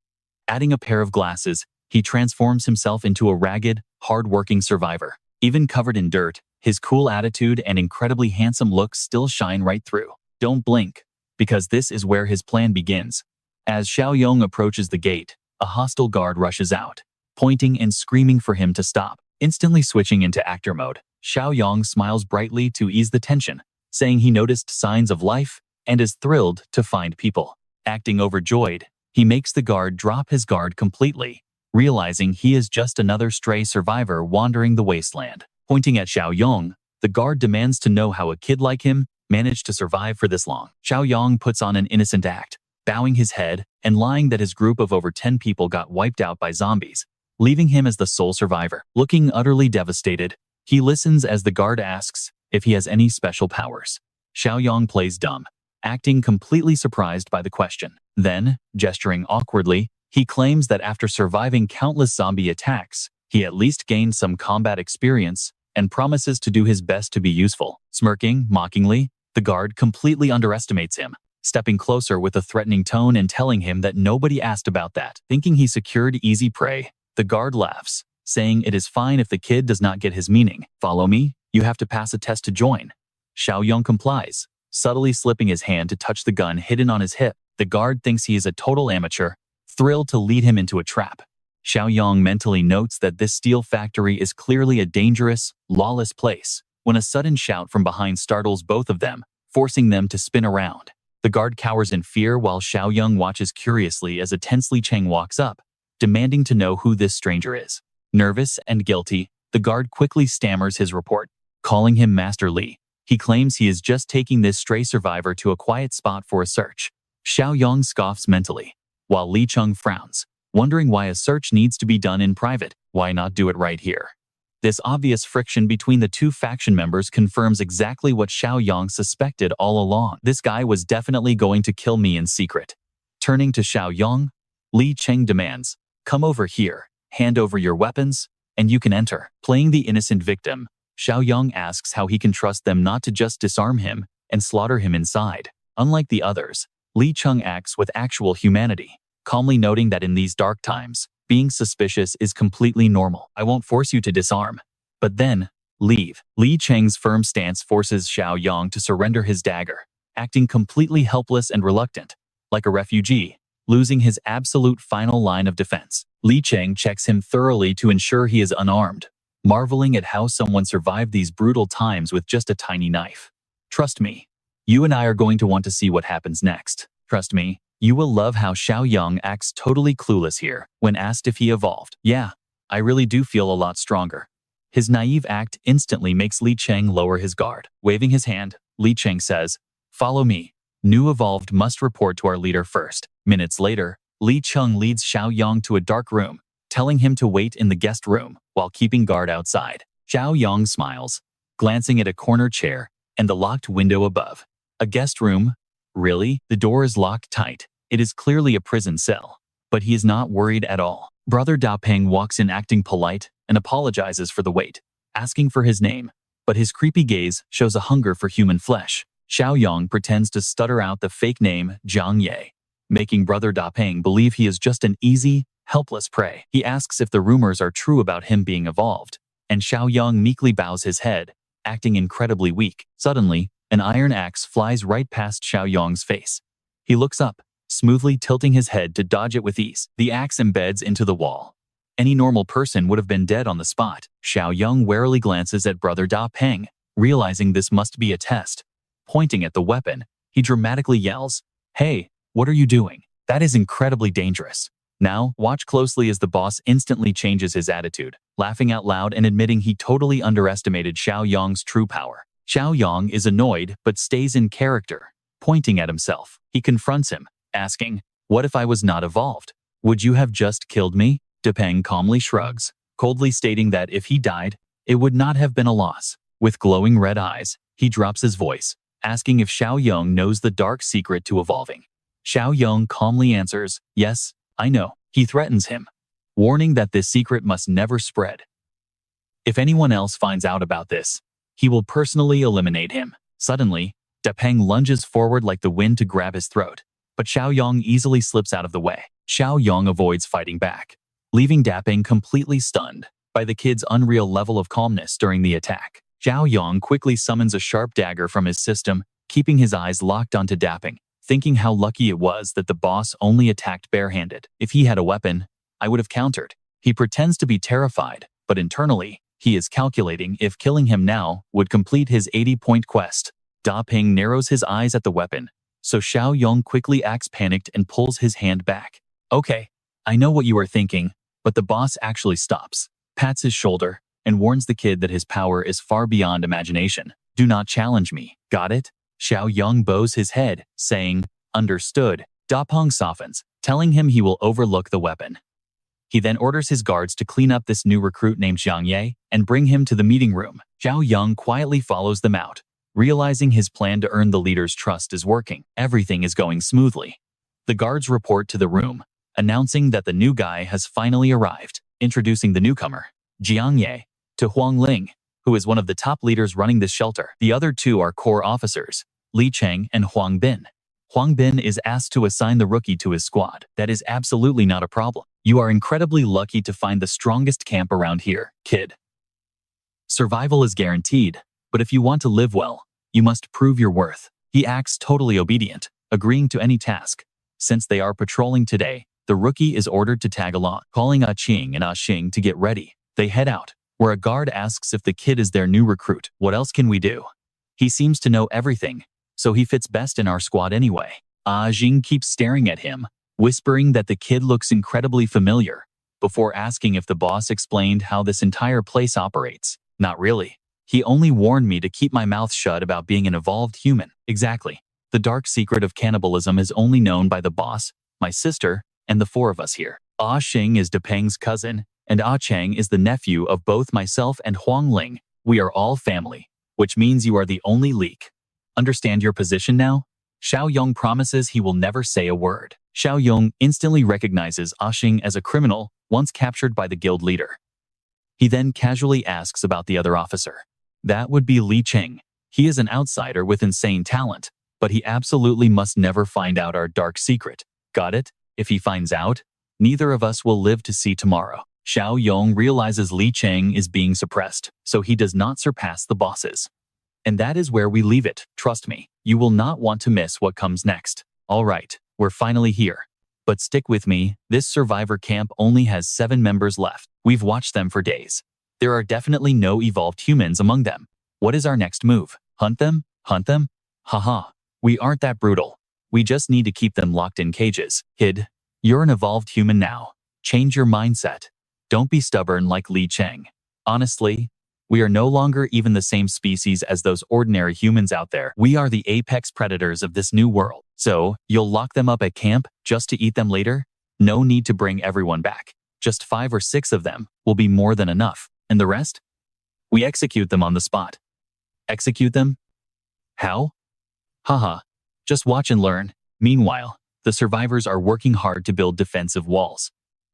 Adding a pair of glasses, he transforms himself into a ragged, hard-working survivor. Even covered in dirt, his cool attitude and incredibly handsome looks still shine right through. Don't blink, because this is where his plan begins. As Xiaoyong approaches the gate, a hostile guard rushes out, pointing and screaming for him to stop. Instantly switching into actor mode, Xiaoyong smiles brightly to ease the tension, saying he noticed signs of life and is thrilled to find people. Acting overjoyed, he makes the guard drop his guard completely, realizing he is just another stray survivor wandering the wasteland. Pointing at Xiaoyong, the guard demands to know how a kid like him managed to survive for this long. Xiaoyong puts on an innocent act, bowing his head and lying that his group of over 10 people got wiped out by zombies, leaving him as the sole survivor. Looking utterly devastated, he listens as the guard asks if he has any special powers. Xiaoyong plays dumb, acting completely surprised by the question. Then, gesturing awkwardly, he claims that after surviving countless zombie attacks, he at least gained some combat experience and promises to do his best to be useful. Smirking mockingly, the guard completely underestimates him, stepping closer with a threatening tone and telling him that nobody asked about that. Thinking he secured easy prey, the guard laughs, saying it is fine if the kid does not get his meaning. Follow me, you have to pass a test to join. Xiaoyong complies, subtly slipping his hand to touch the gun hidden on his hip. The guard thinks he is a total amateur, thrilled to lead him into a trap. Xiaoyong mentally notes that this steel factory is clearly a dangerous, lawless place, when a sudden shout from behind startles both of them, forcing them to spin around. The guard cowers in fear while Xiaoyong watches curiously as a tense Li Cheng walks up, demanding to know who this stranger is. Nervous and guilty, the guard quickly stammers his report, calling him Master Li. He claims he is just taking this stray survivor to a quiet spot for a search. Xiaoyong scoffs mentally, while Li Cheng frowns, wondering why a search needs to be done in private. Why not do it right here? This obvious friction between the two faction members confirms exactly what Xiaoyong suspected all along. This guy was definitely going to kill me in secret. Turning to Xiaoyong, Li Cheng demands, "Come over here, hand over your weapons, and you can enter." Playing the innocent victim, Xiaoyong asks how he can trust them not to just disarm him and slaughter him inside. Unlike the others, Li Cheng acts with actual humanity, calmly noting that in these dark times, being suspicious is completely normal. "I won't force you to disarm, but then, leave." Li Cheng's firm stance forces Xiaoyong to surrender his dagger, acting completely helpless and reluctant, like a refugee, losing his absolute final line of defense. Li Cheng checks him thoroughly to ensure he is unarmed, marveling at how someone survived these brutal times with just a tiny knife. "Trust me, you and I are going to want to see what happens next. Trust me, you will love how Xiaoyong acts totally clueless here when asked if he evolved. Yeah, I really do feel a lot stronger." His naive act instantly makes Li Cheng lower his guard. Waving his hand, Li Cheng says, "Follow me. New evolved must report to our leader first." Minutes later, Li Cheng leads Xiaoyong to a dark room, telling him to wait in the guest room while keeping guard outside. Xiaoyong smiles, glancing at a corner chair and the locked window above. A guest room? Really? The door is locked tight. It is clearly a prison cell. But he is not worried at all. Brother Da Peng walks in acting polite and apologizes for the wait, asking for his name, but his creepy gaze shows a hunger for human flesh. Xiaoyong pretends to stutter out the fake name Jiang Ye, making Brother Da Peng believe he is just an easy, helpless prey. He asks if the rumors are true about him being evolved, and Xiaoyong meekly bows his head, acting incredibly weak. Suddenly, an iron axe flies right past Xiaoyong's face. He looks up, smoothly tilting his head to dodge it with ease. The axe embeds into the wall. Any normal person would have been dead on the spot. Xiaoyong warily glances at Brother Da Peng, realizing this must be a test. Pointing at the weapon, he dramatically yells, "Hey, what are you doing? That is incredibly dangerous." Now, watch closely as the boss instantly changes his attitude, laughing out loud and admitting he totally underestimated Xiaoyong's true power. Xiaoyong is annoyed but stays in character, pointing at himself. He confronts him, asking, "What if I was not evolved? Would you have just killed me?" Da Peng calmly shrugs, coldly stating that if he died, it would not have been a loss. With glowing red eyes, he drops his voice, asking if Xiaoyong knows the dark secret to evolving. Xiaoyong calmly answers, "Yes, I know." He threatens him, warning that this secret must never spread. If anyone else finds out about this, he will personally eliminate him. Suddenly, Dapeng lunges forward like the wind to grab his throat, but Xiaoyong easily slips out of the way. Xiaoyong avoids fighting back, leaving Dapeng completely stunned by the kid's unreal level of calmness during the attack. Xiaoyong quickly summons a sharp dagger from his system, keeping his eyes locked onto Dapeng, thinking how lucky it was that the boss only attacked barehanded. If he had a weapon, I would have countered. He pretends to be terrified, but internally, he is calculating if killing him now would complete his 80-point quest. Dapeng narrows his eyes at the weapon, so Xiaoyong quickly acts panicked and pulls his hand back. "Okay, I know what you are thinking," but the boss actually stops, pats his shoulder, and warns the kid that his power is far beyond imagination. "Do not challenge me, got it?" Xiaoyong bows his head, saying, "Understood." Dapeng softens, telling him he will overlook the weapon. He then orders his guards to clean up this new recruit named Jiang Ye and bring him to the meeting room. Xiaoyong quietly follows them out, realizing his plan to earn the leader's trust is working. Everything is going smoothly. The guards report to the room, announcing that the new guy has finally arrived, introducing the newcomer, Jiang Ye, to Huang Ling, who is one of the top leaders running this shelter. The other two are core officers, Li Cheng and Huang Bin. Huang Bin is asked to assign the rookie to his squad. That is absolutely not a problem. "You are incredibly lucky to find the strongest camp around here, kid. Survival is guaranteed, but if you want to live well, you must prove your worth." He acts totally obedient, agreeing to any task. Since they are patrolling today, the rookie is ordered to tag along. Calling Ah Qing and Ah Xing to get ready, they head out, where a guard asks if the kid is their new recruit. "What else can we do? He seems to know everything, so he fits best in our squad anyway." Ah Xing keeps staring at him, whispering that the kid looks incredibly familiar, before asking if the boss explained how this entire place operates. "Not really. He only warned me to keep my mouth shut about being an evolved human." Exactly. The dark secret of cannibalism is only known by the boss, my sister, and the four of us here. Ah Xing is Dapeng's cousin, and Ah Cheng is the nephew of both myself and Huang Ling. We are all family, which means you are the only leak. Understand your position now? Xiaoyong promises he will never say a word. Xiaoyong instantly recognizes Ah Xing as a criminal once captured by the guild leader. He then casually asks about the other officer. That would be Li Cheng. He is an outsider with insane talent, but he absolutely must never find out our dark secret. Got it? If he finds out, neither of us will live to see tomorrow. Xiaoyong realizes Li Cheng is being suppressed, so he does not surpass the bosses. And that is where we leave it. Trust me, you will not want to miss what comes next. All right, we're finally here. But stick with me, this survivor camp only has 7 members left. We've watched them for days. There are definitely no evolved humans among them. What is our next move? Hunt them? Hunt them? Haha, we aren't that brutal. We just need to keep them locked in cages. Kid, you're an evolved human now. Change your mindset. Don't be stubborn like Li Cheng. Honestly, we are no longer even the same species as those ordinary humans out there. We are the apex predators of this new world. So, you'll lock them up at camp just to eat them later? No need to bring everyone back. Just 5 or 6 of them will be more than enough. And the rest? We execute them on the spot. Execute them? How? Haha. Just watch and learn. Meanwhile, the survivors are working hard to build defensive walls.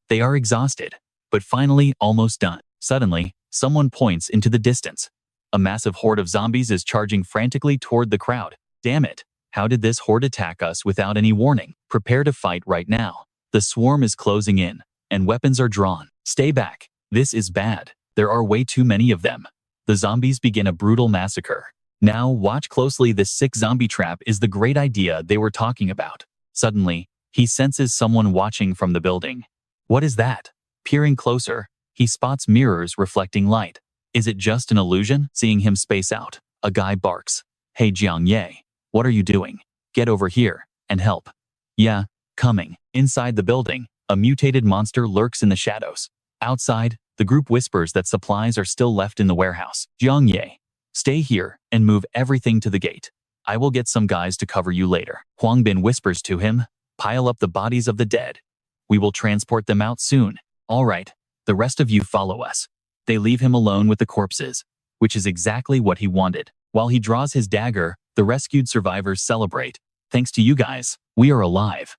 They are exhausted, but finally almost done. Suddenly, someone points into the distance. A massive horde of zombies is charging frantically toward the crowd. Damn it. How did this horde attack us without any warning? Prepare to fight right now. The swarm is closing in, and weapons are drawn. Stay back. This is bad. There are way too many of them. The zombies begin a brutal massacre. Now watch closely. This sick zombie trap is the great idea they were talking about. Suddenly, he senses someone watching from the building. What is that? Peering closer, he spots mirrors reflecting light. Is it just an illusion? Seeing him space out, a guy barks. Hey Jiang Ye, what are you doing? Get over here and help. Yeah, coming. Inside the building, a mutated monster lurks in the shadows. Outside, the group whispers that supplies are still left in the warehouse. Jiang Ye, stay here and move everything to the gate. I will get some guys to cover you later. Huang Bin whispers to him, pile up the bodies of the dead. We will transport them out soon. All right, the rest of you follow us. They leave him alone with the corpses. which is exactly what he wanted. While he draws his dagger, the rescued survivors celebrate. Thanks to you guys, we are alive.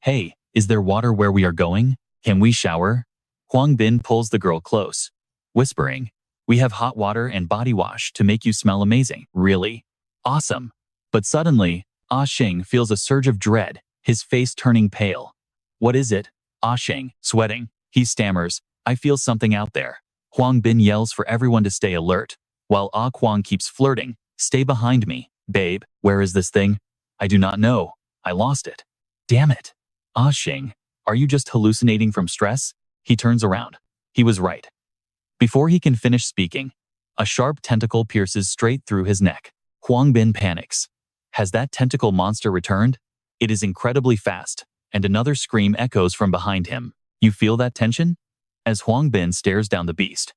Hey, is there water where we are going? Can we shower? Huang Bin pulls the girl close, whispering, we have hot water and body wash to make you smell amazing. Really? Awesome. But suddenly, Ah Xing feels a surge of dread, his face turning pale. What is it? Ah Xing, sweating. He stammers, I feel something out there. Huang Bin yells for everyone to stay alert, while Ah Kuang keeps flirting. Stay behind me, babe. Where is this thing? I do not know. I lost it. Damn it. Ah Xing, are you just hallucinating from stress? He turns around. He was right. Before he can finish speaking, a sharp tentacle pierces straight through his neck. Huang Bin panics. Has that tentacle monster returned? It is incredibly fast, and another scream echoes from behind him. You feel that tension? As Huang Bin stares down the beast,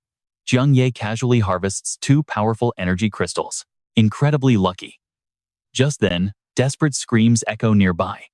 Jiang Ye casually harvests 2 powerful energy crystals. Incredibly lucky. Just then, desperate screams echo nearby.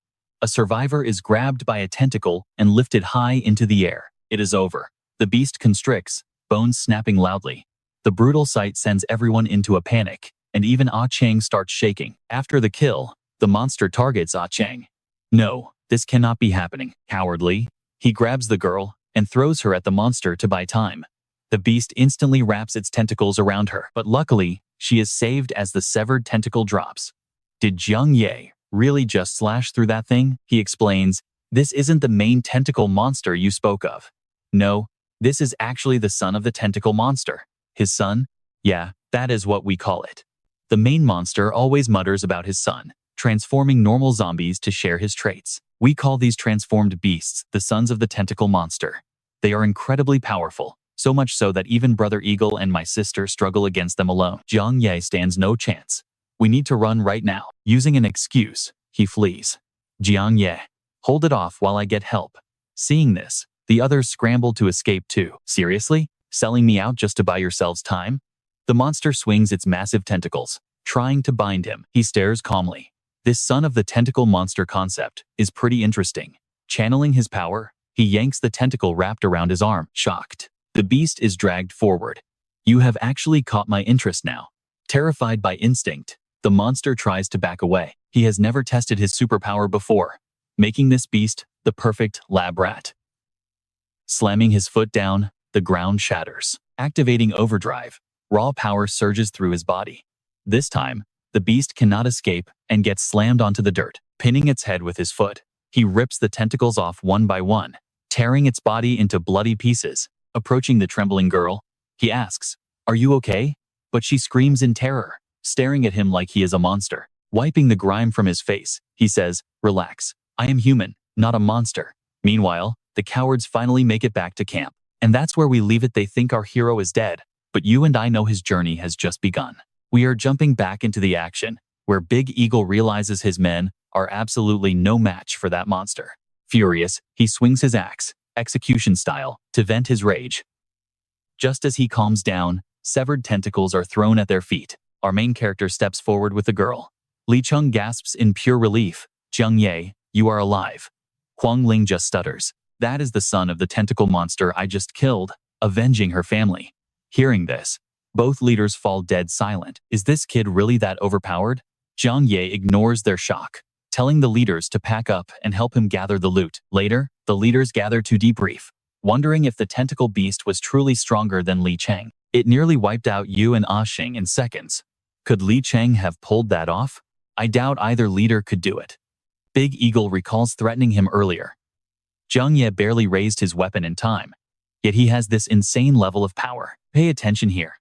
A survivor is grabbed by a tentacle and lifted high into the air. It is over. The beast constricts, bones snapping loudly. The brutal sight sends everyone into a panic, and even Ah Cheng starts shaking. After the kill, the monster targets Ah Cheng. No, this cannot be happening. Cowardly, he grabs the girl and throws her at the monster to buy time. The beast instantly wraps its tentacles around her, but luckily, she is saved as the severed tentacle drops. Did Jiang Ye really just slash through that thing? He explains, this isn't the main tentacle monster you spoke of. No, this is actually the son of the tentacle monster. His son? Yeah, that is what we call it. The main monster always mutters about his son, transforming normal zombies to share his traits. We call these transformed beasts the sons of the tentacle monster. They are incredibly powerful, so much so that even Brother Eagle and my sister struggle against them alone. Jiang Ye stands no chance. We need to run right now. Using an excuse, he flees. Jiang Ye, hold it off while I get help. Seeing this, the others scramble to escape too. Seriously? Selling me out just to buy yourselves time? The monster swings its massive tentacles, trying to bind him. He stares calmly. This son of the tentacle monster concept is pretty interesting. Channeling his power, he yanks the tentacle wrapped around his arm. Shocked, the beast is dragged forward. You have actually caught my interest now. Terrified by instinct, the monster tries to back away. He has never tested his superpower before, making this beast the perfect lab rat. Slamming his foot down, the ground shatters. Activating overdrive, raw power surges through his body. This time, the beast cannot escape and gets slammed onto the dirt. Pinning its head with his foot, he rips the tentacles off one by one, tearing its body into bloody pieces. Approaching the trembling girl, he asks, "Are you okay?" But she screams in terror, staring at him like he is a monster. Wiping the grime from his face, he says, "Relax. I am human, not a monster." Meanwhile, the cowards finally make it back to camp. And that's where we leave it. They think our hero is dead, but you and I know his journey has just begun. We are jumping back into the action, where Big Eagle realizes his men are absolutely no match for that monster. Furious, he swings his axe, execution style, to vent his rage. Just as he calms down, severed tentacles are thrown at their feet. Our main character steps forward with the girl. Li Cheng gasps in pure relief. "Jiang Ye, you are alive." Huang Ling just stutters. That is the son of the tentacle monster I just killed, avenging her family. Hearing this, both leaders fall dead silent. Is this kid really that overpowered? Jiang Ye ignores their shock, telling the leaders to pack up and help him gather the loot. Later, the leaders gather to debrief, wondering if the tentacle beast was truly stronger than Li Cheng. It nearly wiped out Yu and Ah Xing in seconds. Could Li Cheng have pulled that off? I doubt either leader could do it. Big Eagle recalls threatening him earlier. Jiang Ye barely raised his weapon in time, yet he has this insane level of power. Pay attention here.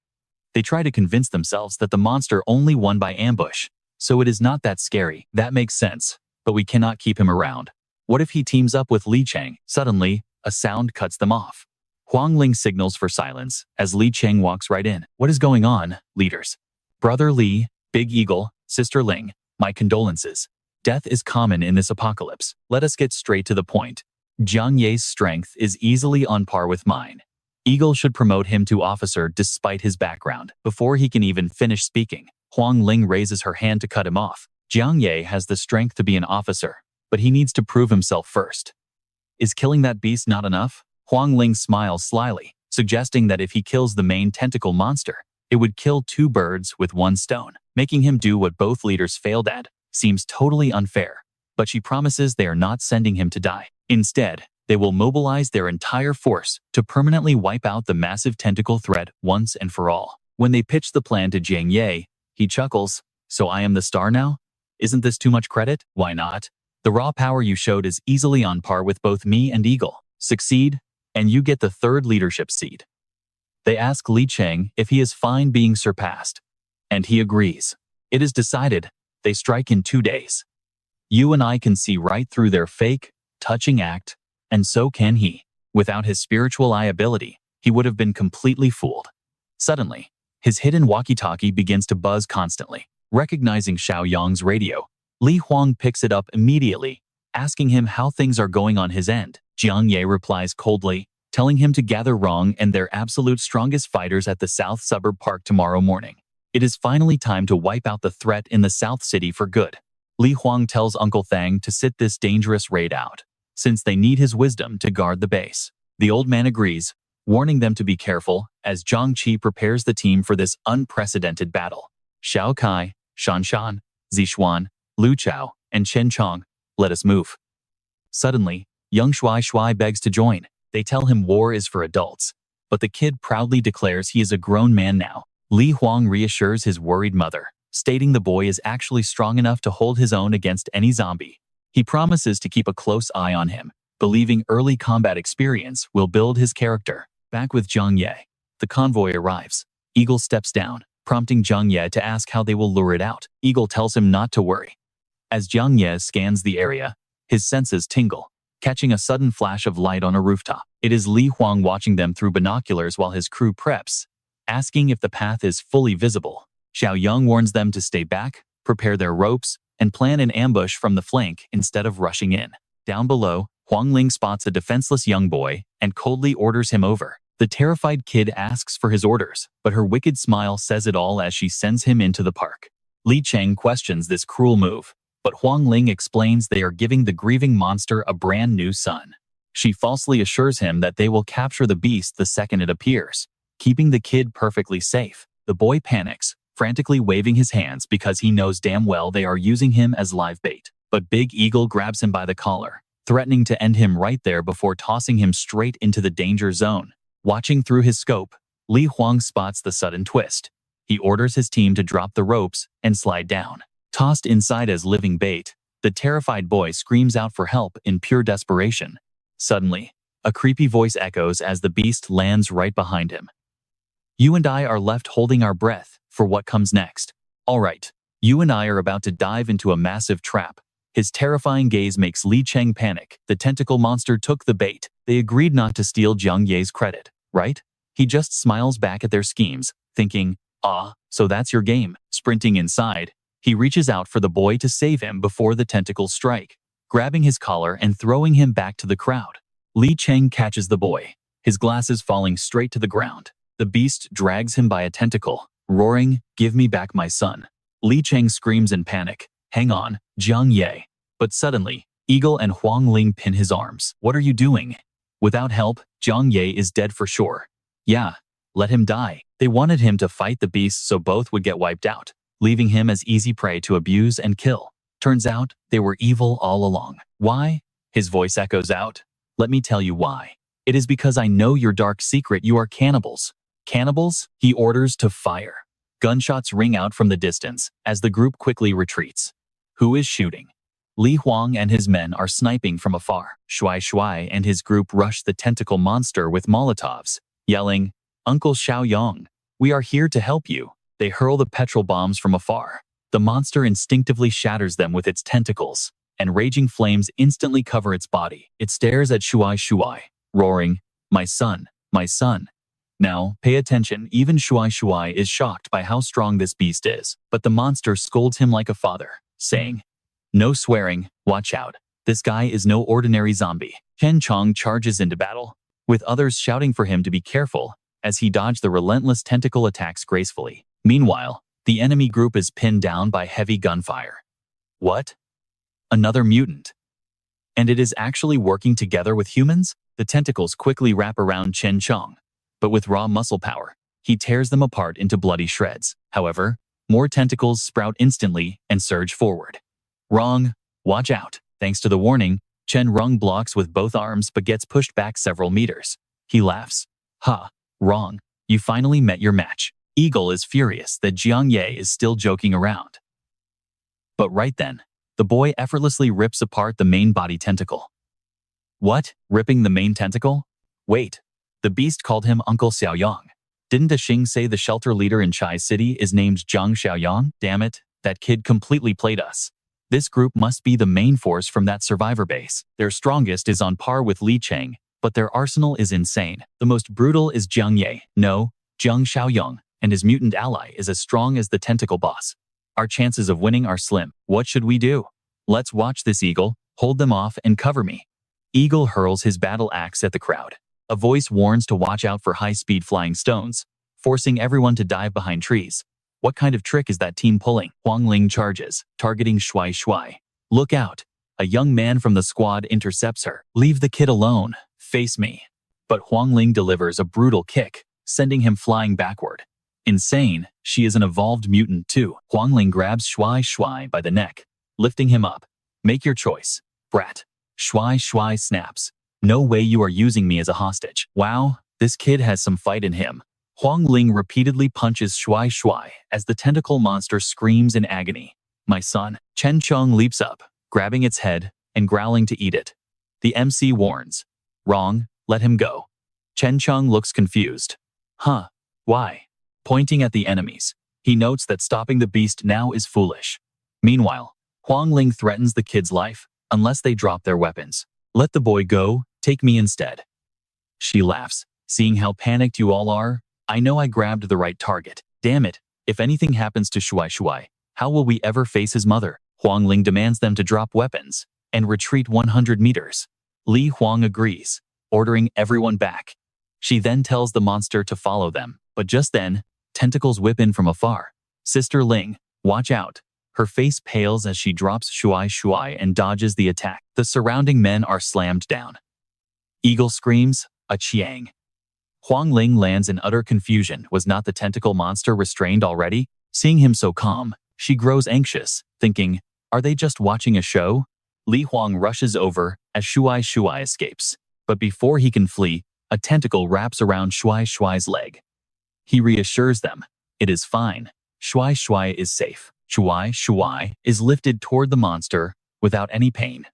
They try to convince themselves that the monster only won by ambush, so it is not that scary. That makes sense, but we cannot keep him around. What if he teams up with Li Cheng? Suddenly, a sound cuts them off. Huang Ling signals for silence as Li Cheng walks right in. What is going on, leaders? Brother Li, Big Eagle, Sister Ling, my condolences. Death is common in this apocalypse. Let us get straight to the point. Jiang Ye's strength is easily on par with mine. Eagle should promote him to officer despite his background. Before he can even finish speaking, Huang Ling raises her hand to cut him off. Jiang Ye has the strength to be an officer, but he needs to prove himself first. Is killing that beast not enough? Huang Ling smiles slyly, suggesting that if he kills the main tentacle monster, It would kill two birds with one stone. Making him do what both leaders failed at seems totally unfair, but she promises they are not sending him to die. Instead, they will mobilize their entire force to permanently wipe out the massive tentacle threat once and for all. When they pitch the plan to Jiang Ye, he chuckles, "So I am the star now? Isn't this too much credit? Why not? The raw power you showed is easily on par with both me and Eagle. Succeed, and you get the third leadership seat." They ask Li Cheng if he is fine being surpassed, and he agrees. It is decided. They strike in 2 days. You and I can see right through their fake, touching act, and so can he. Without his spiritual eye ability, he would have been completely fooled. Suddenly, his hidden walkie-talkie begins to buzz constantly. Recognizing Xiaoyong's radio, Li Huang picks it up immediately, asking him how things are going on his end. Jiang Ye replies coldly, telling him to gather Rong and their absolute strongest fighters at the South Suburb Park tomorrow morning. It is finally time to wipe out the threat in the South City for good. Li Huang tells Uncle Thang to sit this dangerous raid out, since they need his wisdom to guard the base. The old man agrees, warning them to be careful as Zhang Qi prepares the team for this unprecedented battle. Xiao Kai, Shan Shan, Zixuan, Lu Chao, and Chen Chong, let us move. Suddenly, young Shuai Shuai begs to join. They tell him war is for adults, but the kid proudly declares he is a grown man now. Li Huang reassures his worried mother, stating the boy is actually strong enough to hold his own against any zombie. He promises to keep a close eye on him, believing early combat experience will build his character. Back with Jiang Ye, the convoy arrives. Eagle steps down, prompting Jiang Ye to ask how they will lure it out. Eagle tells him not to worry. As Jiang Ye scans the area, his senses tingle, catching a sudden flash of light on a rooftop. It is Li Huang watching them through binoculars while his crew preps, asking if the path is fully visible. Xiaoyong warns them to stay back, prepare their ropes, and plan an ambush from the flank instead of rushing in. Down below, Huang Ling spots a defenseless young boy and coldly orders him over. The terrified kid asks for his orders, but her wicked smile says it all as she sends him into the park. Li Cheng questions this cruel move, but Huang Ling explains they are giving the grieving monster a brand new son. She falsely assures him that they will capture the beast the second it appears, keeping the kid perfectly safe. The boy panics, frantically waving his hands because he knows damn well they are using him as live bait. But Big Eagle grabs him by the collar, threatening to end him right there before tossing him straight into the danger zone. Watching through his scope, Li Huang spots the sudden twist. He orders his team to drop the ropes and slide down. Tossed inside as living bait, the terrified boy screams out for help in pure desperation. Suddenly, a creepy voice echoes as the beast lands right behind him. You and I are left holding our breath for what comes next. All right, you and I are about to dive into a massive trap. His terrifying gaze makes Li Cheng panic. The tentacle monster took the bait. They agreed not to steal Jiang Ye's credit, right? He just smiles back at their schemes, thinking, "Ah, so that's your game." Sprinting inside, he reaches out for the boy to save him before the tentacles strike, grabbing his collar and throwing him back to the crowd. Li Cheng catches the boy, his glasses falling straight to the ground. The beast drags him by a tentacle, roaring, "Give me back my son." Li Cheng screams in panic, "Hang on, Jiang Ye." But suddenly, Eagle and Huang Ling pin his arms. "What are you doing?" Without help, Jiang Ye is dead for sure. Yeah, let him die. They wanted him to fight the beast so both would get wiped out, leaving him as easy prey to abuse and kill. Turns out, they were evil all along. Why? His voice echoes out. Let me tell you why. It is because I know your dark secret. You are cannibals. Cannibals? He orders to fire. Gunshots ring out from the distance as the group quickly retreats. Who is shooting? Li Huang and his men are sniping from afar. Shuai Shuai and his group rush the tentacle monster with Molotovs, yelling, "Uncle Xiaoyong, we are here to help you." They hurl the petrol bombs from afar. The monster instinctively shatters them with its tentacles, and raging flames instantly cover its body. It stares at Shuai Shuai, roaring, my son, my son." Now, pay attention, even Shuai Shuai is shocked by how strong this beast is, but the monster scolds him like a father, saying, "No swearing, watch out. This guy is no ordinary zombie." Chen Chong charges into battle, with others shouting for him to be careful as he dodged the relentless tentacle attacks gracefully. Meanwhile, the enemy group is pinned down by heavy gunfire. What? Another mutant? And it is actually working together with humans? The tentacles quickly wrap around Chen Chong, but with raw muscle power, He tears them apart into bloody shreds. However, more tentacles sprout instantly and surge forward. Wrong. Watch out. Thanks to the warning, Chen Rong blocks with both arms but gets pushed back several meters. He laughs. Ha. Wrong. You finally met your match. Eagle is furious that Jiang Ye is still joking around. But right then, the boy effortlessly rips apart the main body tentacle. What? Ripping the main tentacle? Wait. The beast called him Uncle Xiaoyong. Didn't Xing say the shelter leader in Chai City is named Jiang Xiaoyong? Damn it, that kid completely played us. This group must be the main force from that survivor base. Their strongest is on par with Li Cheng, but their arsenal is insane. The most brutal is Jiang Ye, no, Jiang Xiaoyong, and his mutant ally is as strong as the tentacle boss. Our chances of winning are slim. What should we do? Let's watch this, Eagle. Hold them off and cover me. Eagle hurls his battle axe at the crowd. A voice warns to watch out for high-speed flying stones, forcing everyone to dive behind trees. What kind of trick is that team pulling? Huang Ling charges, targeting Shuai Shuai. Look out. A young man from the squad intercepts her. Leave the kid alone. Face me. But Huang Ling delivers a brutal kick, sending him flying backward. Insane, she is an evolved mutant too. Huang Ling grabs Shuai Shuai by the neck, lifting him up. Make your choice, brat. Shuai Shuai snaps. No way you are using me as a hostage. Wow, this kid has some fight in him. Huang Ling repeatedly punches Shuai Shuai as the tentacle monster screams in agony. My son. Chen Cheng leaps up, grabbing its head and growling to eat it. The MC warns. Wrong, let him go. Chen Cheng looks confused. Huh, why? Pointing at the enemies, he notes that stopping the beast now is foolish. Meanwhile, Huang Ling threatens the kid's life unless they drop their weapons. Let the boy go, take me instead. She laughs, seeing how panicked you all are. I know I grabbed the right target. Damn it, if anything happens to Shuai Shuai, how will we ever face his mother? Huang Ling demands them to drop weapons and retreat 100 meters. Li Huang agrees, ordering everyone back. She then tells the monster to follow them, but just then, tentacles whip in from afar. Sister Ling, watch out. Her face pales as she drops Shuai Shuai and dodges the attack. The surrounding men are slammed down. Eagle screams, a Chiang. Huang Ling lands in utter confusion. Was not the tentacle monster restrained already? Seeing him so calm, she grows anxious, thinking, are they just watching a show? Li Huang rushes over as Shuai Shuai escapes. But before he can flee, a tentacle wraps around Shuai Shuai's leg. He reassures them. It is fine. Shuai Shuai is safe. Shuai Shuai is lifted toward the monster without any pain.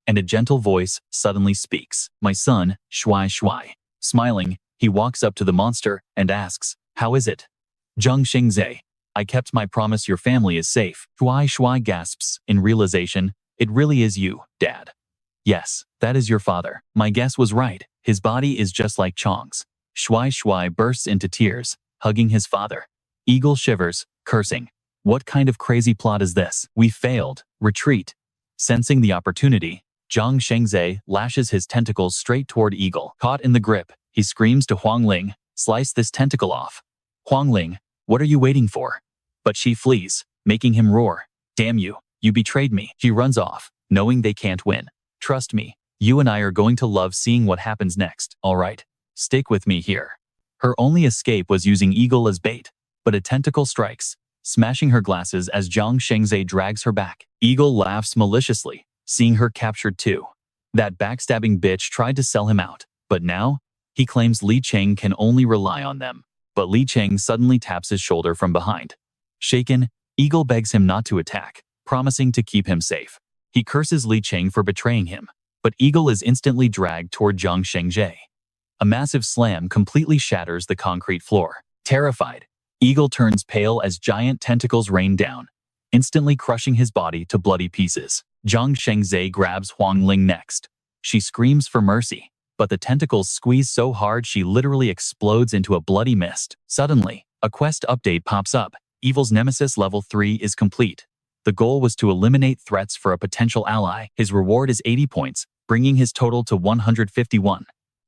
And a gentle voice suddenly speaks. My son, Shuai Shuai. Smiling, he walks up to the monster and asks, how is it? Zheng Xingzai. I kept my promise, your family is safe. Shuai Shuai gasps in realization. It really is you, Dad. Yes, that is your father. My guess was right. His body is just like Chong's. Shuai Shuai bursts into tears, hugging his father. Eagle shivers, cursing. What kind of crazy plot is this? We failed. Retreat. Sensing the opportunity, Zhang Shengzai lashes his tentacles straight toward Eagle. Caught in the grip, he screams to Huang Ling, slice this tentacle off. Huang Ling, what are you waiting for? But she flees, making him roar. Damn you, you betrayed me. She runs off, knowing they can't win. Trust me, you and I are going to love seeing what happens next. All right, stick with me here. Her only escape was using Eagle as bait, but a tentacle strikes, smashing her glasses as Zhang Shengzai drags her back. Eagle laughs maliciously, seeing her captured too. That backstabbing bitch tried to sell him out, but now, he claims Li Cheng can only rely on them. But Li Cheng suddenly taps his shoulder from behind. Shaken, Eagle begs him not to attack, promising to keep him safe. He curses Li Cheng for betraying him, but Eagle is instantly dragged toward Zhang Shengzai. A massive slam completely shatters the concrete floor. Terrified, Eagle turns pale as giant tentacles rain down, instantly crushing his body to bloody pieces. Zhang Shengzai grabs Huang Ling next. She screams for mercy, but the tentacles squeeze so hard she literally explodes into a bloody mist. Suddenly, a quest update pops up. Evil's Nemesis Level 3 is complete. The goal was to eliminate threats for a potential ally. His reward is 80 points, bringing his total to 151.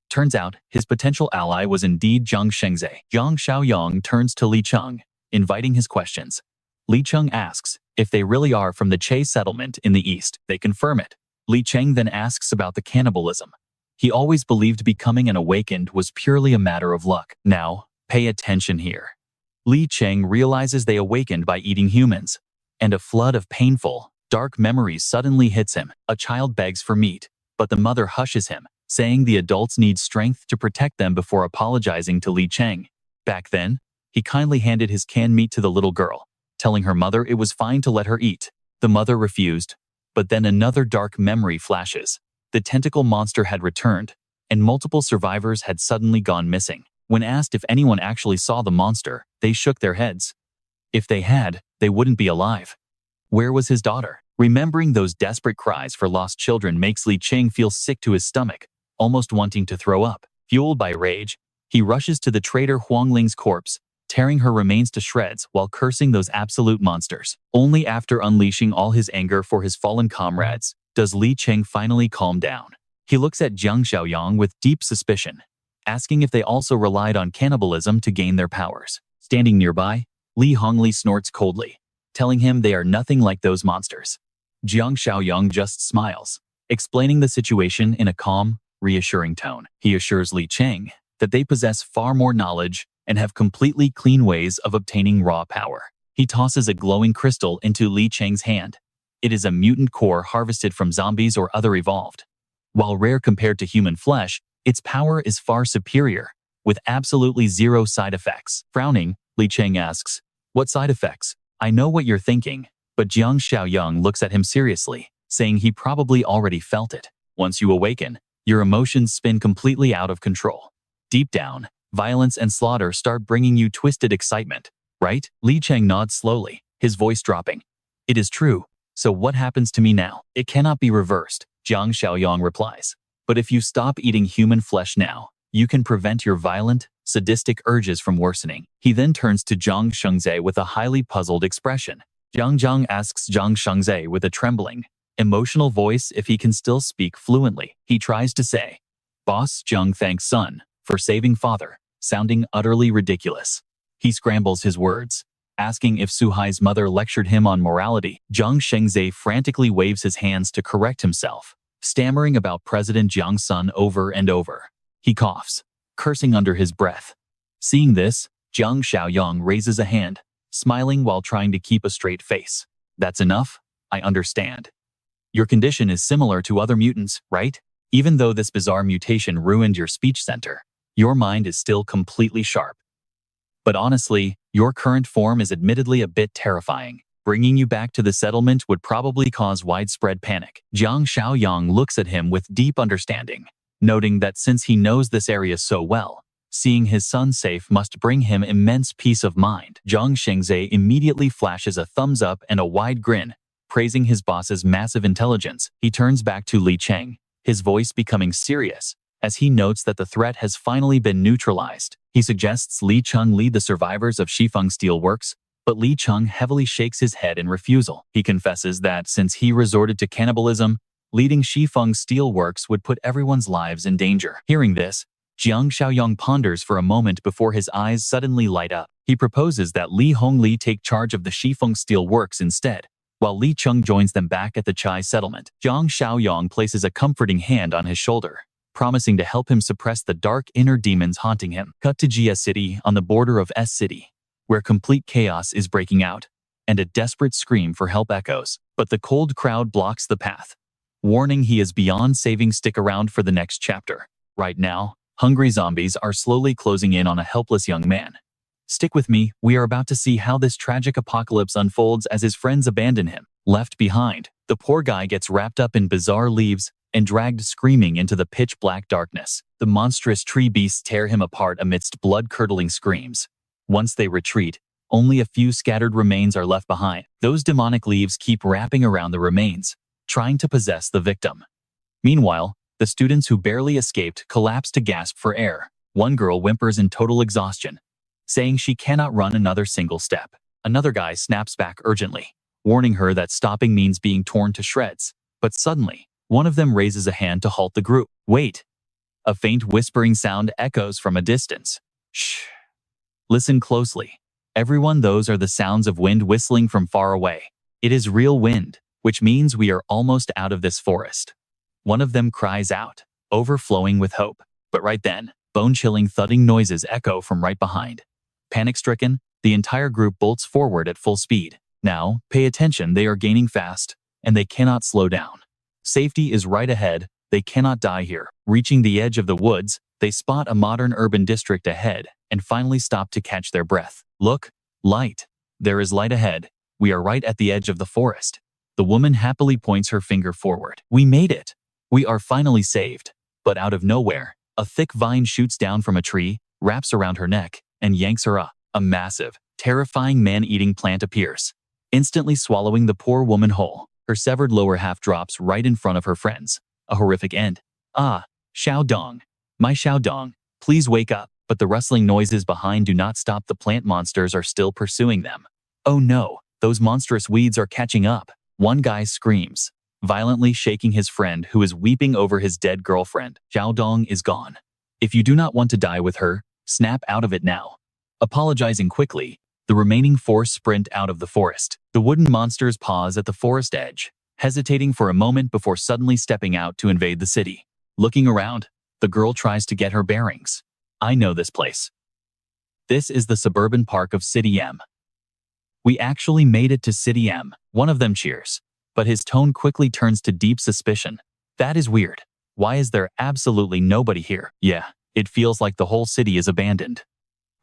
Turns out, his potential ally was indeed Jiang Shengzai. Jiang Xiaoyong turns to Li Cheng, inviting his questions. Li Cheng asks if they really are from the Che settlement in the east. They confirm it. Li Cheng then asks about the cannibalism. He always believed becoming an awakened was purely a matter of luck. Now, Pay attention here. Li Cheng realizes they awakened by eating humans, and a flood of painful, dark memories suddenly hits him. A child begs for meat, but the mother hushes him, saying the adults need strength to protect them before apologizing to Li Cheng. Back then, he kindly handed his canned meat to the little girl, telling her mother it was fine to let her eat. The mother refused, but then another dark memory flashes. The tentacle monster had returned, and multiple survivors had suddenly gone missing. When asked if anyone actually saw the monster, they shook their heads. If they had, they wouldn't be alive. Where was his daughter? Remembering those desperate cries for lost children makes Li Cheng feel sick to his stomach, almost wanting to throw up. Fueled by rage, he rushes to the traitor Huang Ling's corpse, tearing her remains to shreds while cursing those absolute monsters. Only after unleashing all his anger for his fallen comrades does Li Cheng finally calm down. He looks at Jiang Xiaoyong with deep suspicion, asking if they also relied on cannibalism to gain their powers. Standing nearby, Li Hongli snorts coldly, telling him they are nothing like those monsters. Jiang Xiaoyong just smiles, explaining the situation in a calm, reassuring tone. He assures Li Cheng that they possess far more knowledge and have completely clean ways of obtaining raw power. He tosses a glowing crystal into Li Cheng's hand. It is a mutant core harvested from zombies or other evolved. While rare compared to human flesh, its power is far superior, with absolutely zero side effects. Frowning, Li Cheng asks, "What side effects?" "I know what you're thinking," but Jiang Xiaoyong looks at him seriously, saying he probably already felt it. Once you awaken, your emotions spin completely out of control. Deep down, violence and slaughter start bringing you twisted excitement, right? Li Cheng nods slowly, his voice dropping. "It is true. So what happens to me now?" "It cannot be reversed," Jiang Xiaoyong replies. "But if you stop eating human flesh now, you can prevent your violent, sadistic urges from worsening." He then turns to Zhang Shengzai with a highly puzzled expression. Zhang asks Zhang Shengzai with a trembling, emotional voice if he can still speak fluently. He tries to say, "Boss Zhang thanks son for saving father," sounding utterly ridiculous. He scrambles his words, asking if Suhai's mother lectured him on morality. Zhang Shengzai frantically waves his hands to correct himself, stammering about President Jiang's son over and over. He coughs, cursing under his breath. Seeing this, Jiang Xiaoyong raises a hand, smiling while trying to keep a straight face. "That's enough, I understand. Your condition is similar to other mutants, right? Even though this bizarre mutation ruined your speech center, your mind is still completely sharp. But honestly, your current form is admittedly a bit terrifying. Bringing you back to the settlement would probably cause widespread panic." Jiang Xiaoyong looks at him with deep understanding, noting that since he knows this area so well, seeing his son safe must bring him immense peace of mind. Zhang Shengzai immediately flashes a thumbs up and a wide grin, praising his boss's massive intelligence. He turns back to Li Cheng, his voice becoming serious, as he notes that the threat has finally been neutralized. He suggests Li Cheng lead the survivors of Shifeng Steel Works, but Li Cheng heavily shakes his head in refusal. He confesses that since he resorted to cannibalism, leading Shifeng Steel Works would put everyone's lives in danger. Hearing this, Jiang Xiaoyong ponders for a moment before his eyes suddenly light up. He proposes that Li Hongli take charge of the Shifeng Steel Works instead, while Li Cheng joins them back at the Chai settlement. Jiang Xiaoyong places a comforting hand on his shoulder, promising to help him suppress the dark inner demons haunting him. Cut to Jia City on the border of S City, where complete chaos is breaking out, and a desperate scream for help echoes. But the cold crowd blocks the path, warning he is beyond saving. Stick around for the next chapter. Right now, hungry zombies are slowly closing in on a helpless young man. Stick with me, we are about to see how this tragic apocalypse unfolds as his friends abandon him. Left behind, the poor guy gets wrapped up in bizarre leaves and dragged screaming into the pitch-black darkness. The monstrous tree beasts tear him apart amidst blood-curdling screams. Once they retreat, only a few scattered remains are left behind. Those demonic leaves keep wrapping around the remains, trying to possess the victim. Meanwhile, the students who barely escaped collapse to gasp for air. One girl whimpers in total exhaustion, saying she cannot run another single step. Another guy snaps back urgently, warning her that stopping means being torn to shreds. But suddenly, one of them raises a hand to halt the group. "Wait!" A faint whispering sound echoes from a distance. "Shh! Listen closely. Everyone, those are the sounds of wind whistling from far away. It is real wind, which means we are almost out of this forest." One of them cries out, overflowing with hope. But right then, Bone-chilling thudding noises echo from right behind. Panic-stricken, the entire group bolts forward at full speed. Now, pay attention, they are gaining fast, and they cannot slow down. Safety is right ahead, they cannot die here. Reaching the edge of the woods, they spot a modern urban district ahead and finally stop to catch their breath. Look, light. There is light ahead. We are right at the edge of the forest. The woman happily points her finger forward. We made it. We are finally saved. But out of nowhere, a thick vine shoots down from a tree, wraps around her neck, and yanks her up. A massive, terrifying man-eating plant appears, instantly swallowing the poor woman whole. Her severed lower half drops right in front of her friends. A horrific end. Ah, Xiaodong. My Xiaodong, please wake up. But the rustling noises behind do not stop. The plant monsters are still pursuing them. Oh no, those monstrous weeds are catching up. One guy screams, violently shaking his friend who is weeping over his dead girlfriend. Xiaodong is gone. If you do not want to die with her, snap out of it now. Apologizing quickly, the remaining four sprint out of the forest. The wooden monsters pause at the forest edge, hesitating for a moment before suddenly stepping out to invade the city. Looking around, the girl tries to get her bearings. I know this place. This is the suburban park of City M. We actually made it to City M. One of them cheers, but his tone quickly turns to deep suspicion. That is weird. Why is there absolutely nobody here? Yeah, it feels like the whole city is abandoned.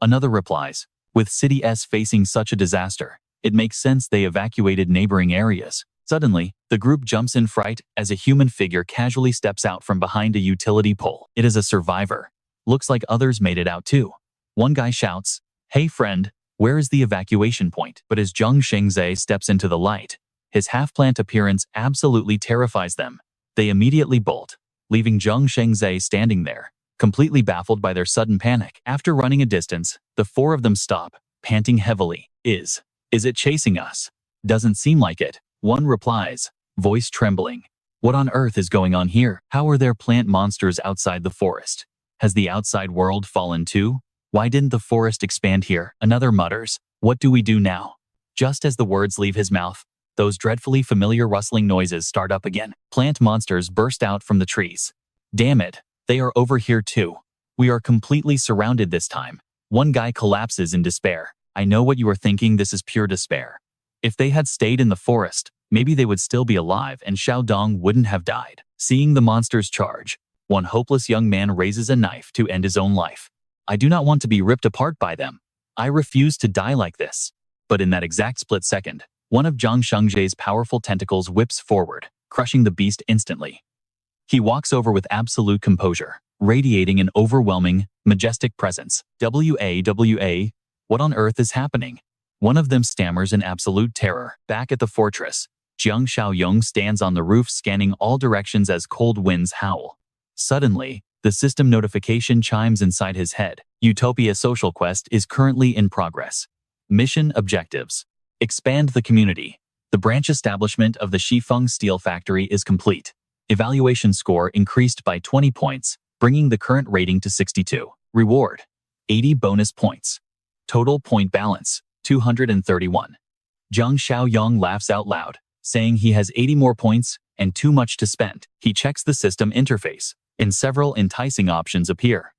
Another replies, with City S facing such a disaster, it makes sense they evacuated neighboring areas. Suddenly, the group jumps in fright as a human figure casually steps out from behind a utility pole. It is a survivor. Looks like others made it out too. One guy shouts, "Hey friend, where is the evacuation point?" But as Jiang Xiaoyong steps into the light, his half-plant appearance absolutely terrifies them. They immediately bolt, leaving Jiang Xiaoyong standing there, completely baffled by their sudden panic. After running a distance, the four of them stop, panting heavily. Is it chasing us? Doesn't seem like it. One replies, voice trembling. What on earth is going on here? How are there plant monsters outside the forest? Has the outside world fallen too? Why didn't the forest expand here? Another mutters, what do we do now? Just as the words leave his mouth, those dreadfully familiar rustling noises start up again. Plant monsters burst out from the trees. Damn it, they are over here too. We are completely surrounded this time. One guy collapses in despair. I know what you are thinking, this is pure despair. If they had stayed in the forest, maybe they would still be alive and Xiaodong wouldn't have died. Seeing the monsters charge, one hopeless young man raises a knife to end his own life. I do not want to be ripped apart by them. I refuse to die like this. But in that exact split second, one of Jiang Xiaoyong's powerful tentacles whips forward, crushing the beast instantly. He walks over with absolute composure, radiating an overwhelming, majestic presence. WA, what on earth is happening? One of them stammers in absolute terror. Back at the fortress, Jiang Xiaoyong stands on the roof scanning all directions as cold winds howl. Suddenly, the system notification chimes inside his head. Utopia Social Quest is currently in progress. Mission objectives. Expand the community. The branch establishment of the Shifeng Steel Factory is complete. Evaluation score increased by 20 points, bringing the current rating to 62. Reward: 80 bonus points. Total point balance: 231. Jiang Xiaoyong laughs out loud, saying he has 80 more points and too much to spend. He checks the system interface, and several enticing options appear.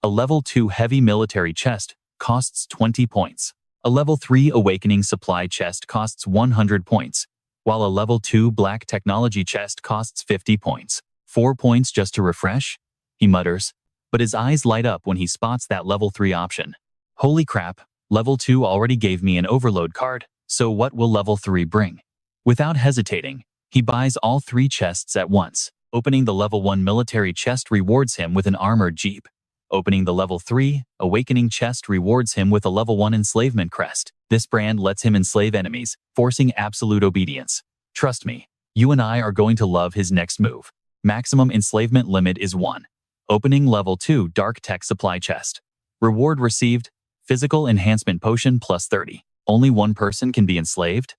A level 2 heavy military chest costs 20 points. A level 3 awakening supply chest costs 100 points, while a level 2 black technology chest costs 50 points. 4 points just to refresh? He mutters, but his eyes light up when he spots that level 3 option. Holy crap, level 2 already gave me an overload card, so what will level 3 bring? Without hesitating, he buys all 3 chests at once. Opening the level 1 military chest rewards him with an armored jeep. Opening the level 3 awakening chest rewards him with a level 1 enslavement crest. This brand lets him enslave enemies, forcing absolute obedience. Trust me, you and I are going to love his next move. Maximum enslavement limit is 1. Opening level 2 dark tech supply chest. Reward received: physical enhancement potion plus 30. Only one person can be enslaved?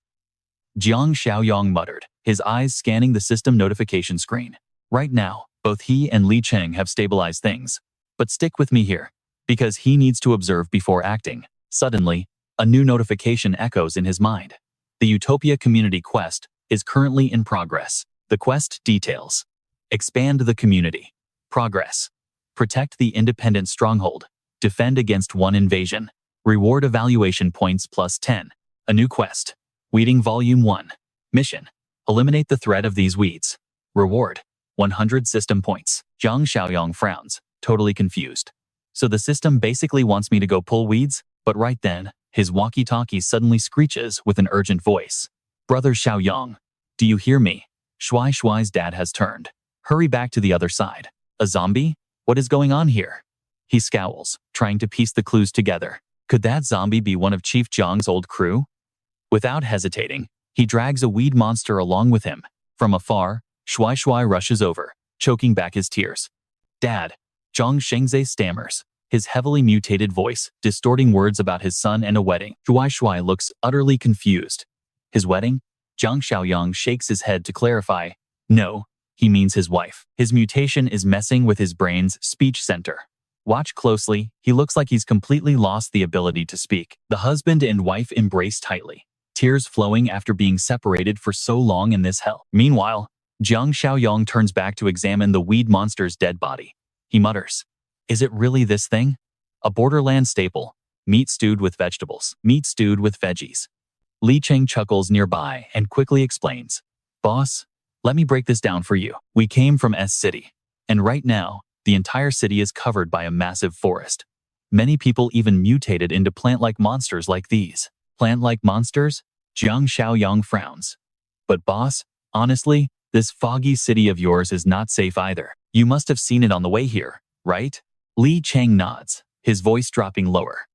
Jiang Xiaoyong muttered, his eyes scanning the system notification screen. Right now, both he and Li Cheng have stabilized things. But stick with me here, because he needs to observe before acting. Suddenly, a new notification echoes in his mind. The Utopia Community Quest is currently in progress. The quest details: expand the community. Progress. Protect the independent stronghold. Defend against one invasion. Reward evaluation points plus 10. A new quest. Weeding Volume 1. Mission. Eliminate the threat of these weeds. Reward. 100 system points. Jiang Xiaoyong frowns, totally confused. So the system basically wants me to go pull weeds? But right then, his walkie-talkie suddenly screeches with an urgent voice. Brother Xiaoyong, do you hear me? Shuai's dad has turned. Hurry back to the other side. A zombie? What is going on here? He scowls, trying to piece the clues together. Could that zombie be one of Chief Jiang's old crew? Without hesitating, he drags a weed monster along with him. From afar, Shuai rushes over, choking back his tears. Dad, Zhang Shengzai stammers, his heavily mutated voice distorting words about his son and a wedding. Shuai looks utterly confused. His wedding? Jiang Xiaoyong shakes his head to clarify. No, he means his wife. His mutation is messing with his brain's speech center. Watch closely, he looks like he's completely lost the ability to speak. The husband and wife embrace tightly, tears flowing after being separated for so long in this hell. Meanwhile, Jiang Xiaoyong turns back to examine the weed monster's dead body. He mutters, "Is it really this thing? A borderland staple. Meat stewed with vegetables. Meat stewed with veggies." Li Cheng chuckles nearby and quickly explains, "Boss, let me break this down for you. We came from S City, and right now, the entire city is covered by a massive forest. Many people even mutated into plant-like monsters like these." Plant-like monsters? Jiang Xiaoyong frowns. "But boss, honestly, this foggy city of yours is not safe either. You must have seen it on the way here, right?" Li Cheng nods, his voice dropping lower.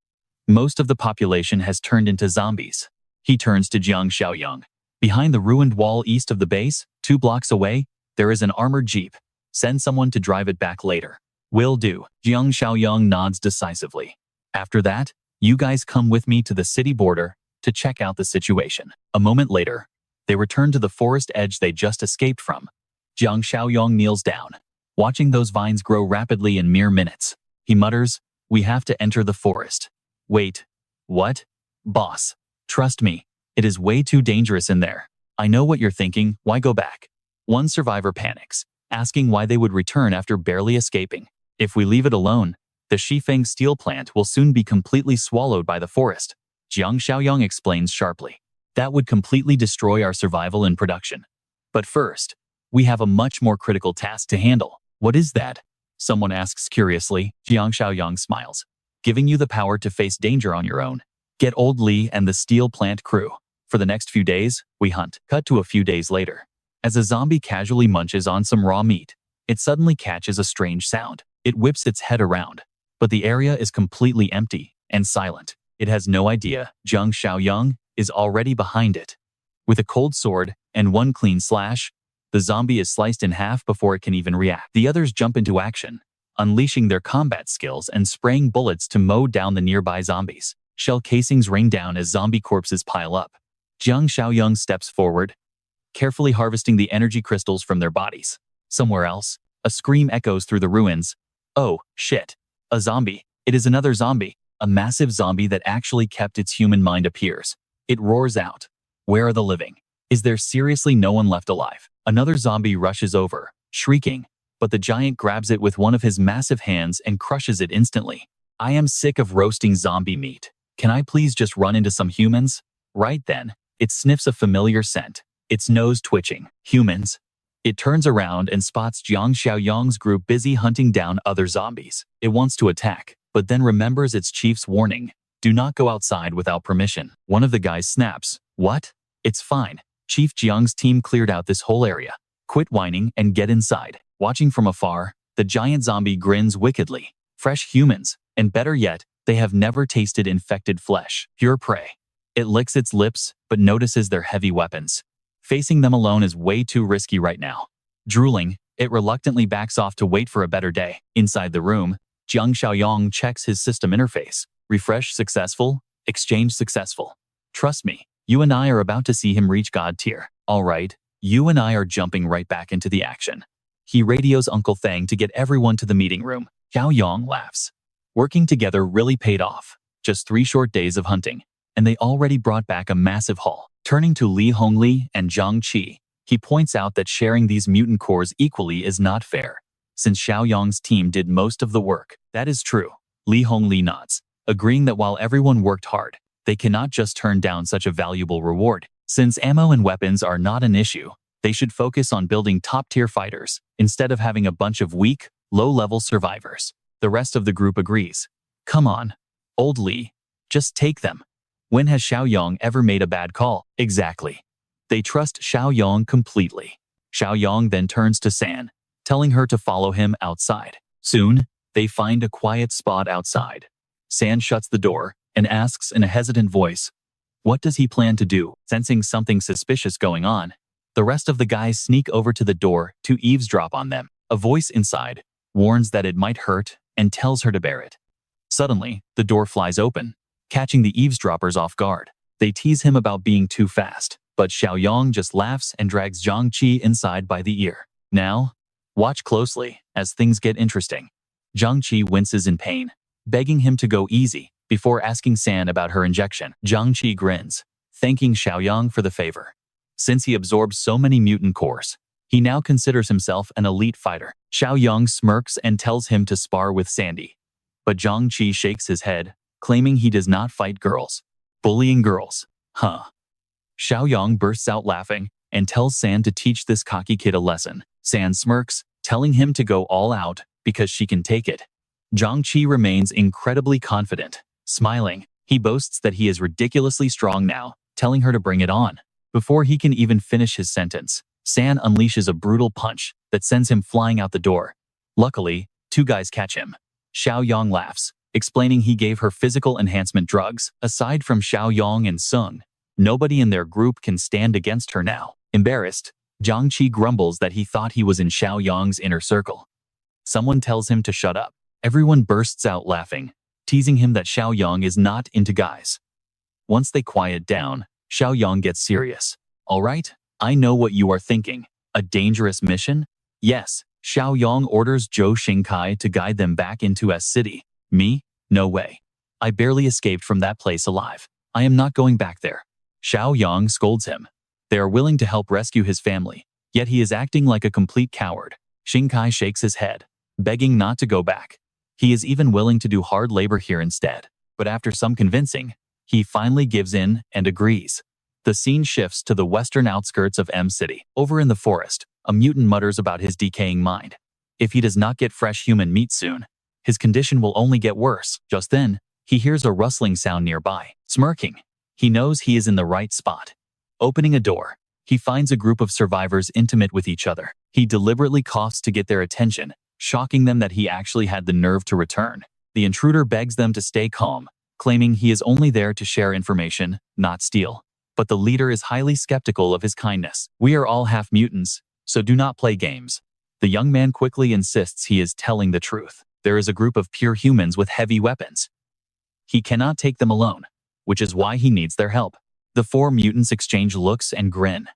"Most of the population has turned into zombies." He turns to Jiang Xiaoyong. "Behind the ruined wall east of the base, 2 blocks away, there is an armored jeep. Send someone to drive it back later." "Will do." Jiang Xiaoyong nods decisively. "After that, you guys come with me to the city border to check out the situation." A moment later, they return to the forest edge they just escaped from. Jiang Xiaoyong kneels down, watching those vines grow rapidly in mere minutes. He mutters, "We have to enter the forest." "Wait, what?" "Boss, trust me, it is way too dangerous in there." "I know what you're thinking, why go back?" One survivor panics, asking why they would return after barely escaping. "If we leave it alone, the Shifeng steel plant will soon be completely swallowed by the forest," Jiang Xiaoyong explains sharply. "That would completely destroy our survival and production. But first, we have a much more critical task to handle." "What is that?" someone asks curiously. Jiang Xiaoyong smiles. "Giving you the power to face danger on your own. Get old Li and the steel plant crew. For the next few days, we hunt." Cut to a few days later. As a zombie casually munches on some raw meat, it suddenly catches a strange sound. It whips its head around, but the area is completely empty and silent. It has no idea Jiang Xiaoyong is already behind it. With a cold sword and one clean slash, the zombie is sliced in half before it can even react. The others jump into action, unleashing their combat skills and spraying bullets to mow down the nearby zombies. Shell casings rain down as zombie corpses pile up. Jiang Xiaoyong steps forward, carefully harvesting the energy crystals from their bodies. Somewhere else, a scream echoes through the ruins. "Oh, shit. A zombie. It is another zombie." A massive zombie that actually kept its human mind appears. It roars out. "Where are the living? Is there seriously no one left alive?" Another zombie rushes over, shrieking, but the giant grabs it with one of his massive hands and crushes it instantly. "I am sick of roasting zombie meat. Can I please just run into some humans?" Right then, it sniffs a familiar scent, its nose twitching. Humans. It turns around and spots Jiang Xiaoyong's group busy hunting down other zombies. It wants to attack, but then remembers its chief's warning. Do not go outside without permission. One of the guys snaps. "What? It's fine. Chief Jiang's team cleared out this whole area. Quit whining and get inside." Watching from afar, the giant zombie grins wickedly. Fresh humans, and better yet, they have never tasted infected flesh. Pure prey. It licks its lips, but notices their heavy weapons. Facing them alone is way too risky right now. Drooling, it reluctantly backs off to wait for a better day. Inside the room, Jiang Xiaoyong checks his system interface. Refresh successful, exchange successful. "Trust me, you and I are about to see him reach God tier." "All right, you and I are jumping right back into the action." He radios Uncle Thang to get everyone to the meeting room. Xiaoyong laughs. Working together really paid off. Just 3 short days of hunting, and they already brought back a massive haul. Turning to Li Hongli and Zhang Qi, he points out that sharing these mutant cores equally is not fair. since Xiaoyong's team did most of the work. That is true. Li Hongli nods, agreeing that while everyone worked hard, they cannot just turn down such a valuable reward. Since ammo and weapons are not an issue, they should focus on building top-tier fighters, instead of having a bunch of weak, low-level survivors. The rest of the group agrees. Come on, old Li, just take them. When has Xiaoyong ever made a bad call? Exactly. They trust Xiaoyong completely. Xiaoyong then turns to San, telling her to follow him outside. Soon, they find a quiet spot outside. San shuts the door and asks in a hesitant voice, "What does he plan to do?" Sensing something suspicious going on, the rest of the guys sneak over to the door to eavesdrop on them. A voice inside warns that it might hurt and tells her to bear it. Suddenly, the door flies open, catching the eavesdroppers off guard. They tease him about being too fast, but Xiaoyong just laughs and drags Jiang Qi inside by the ear. Now, watch closely as things get interesting. Jiang Qi winces in pain, begging him to go easy before asking San about her injection. Jiang Qi grins, thanking Xiaoyong for the favor. Since he absorbed so many mutant cores, he now considers himself an elite fighter. Xiaoyong smirks and tells him to spar with Sandy. But Jiang Qi shakes his head, claiming he does not fight girls. Bullying girls, huh? Xiaoyong bursts out laughing and tells San to teach this cocky kid a lesson. San smirks, telling him to go all out because she can take it. Jiang Qi remains incredibly confident. Smiling, he boasts that he is ridiculously strong now, telling her to bring it on. Before he can even finish his sentence, San unleashes a brutal punch that sends him flying out the door. Luckily, two guys catch him. Xiaoyong laughs, explaining he gave her physical enhancement drugs. Aside from Xiaoyong and Sung, nobody in their group can stand against her now. Embarrassed, Jiang Qi grumbles that he thought he was in Xiaoyong's inner circle. Someone tells him to shut up. Everyone bursts out laughing, teasing him that Xiaoyong is not into guys. Once they quiet down, Xiaoyong gets serious. All right, I know what you are thinking. A dangerous mission? Yes, Xiaoyong orders Zhou Xingkai to guide them back into S City. Me? No way. I barely escaped from that place alive. I am not going back there. Xiaoyong scolds him. They are willing to help rescue his family, yet he is acting like a complete coward. Xingkai shakes his head, begging not to go back. He is even willing to do hard labor here instead. But after some convincing, he finally gives in and agrees. The scene shifts to the western outskirts of M City. Over in the forest, a mutant mutters about his decaying mind. If he does not get fresh human meat soon, his condition will only get worse. Just then, he hears a rustling sound nearby. Smirking, he knows he is in the right spot. Opening a door, he finds a group of survivors intimate with each other. He deliberately coughs to get their attention, shocking them that he actually had the nerve to return. The intruder begs them to stay calm, claiming he is only there to share information, not steal. But the leader is highly skeptical of his kindness. We are all half mutants, so do not play games. The young man quickly insists he is telling the truth. There is a group of pure humans with heavy weapons. He cannot take them alone, which is why he needs their help. The four mutants exchange looks and grin.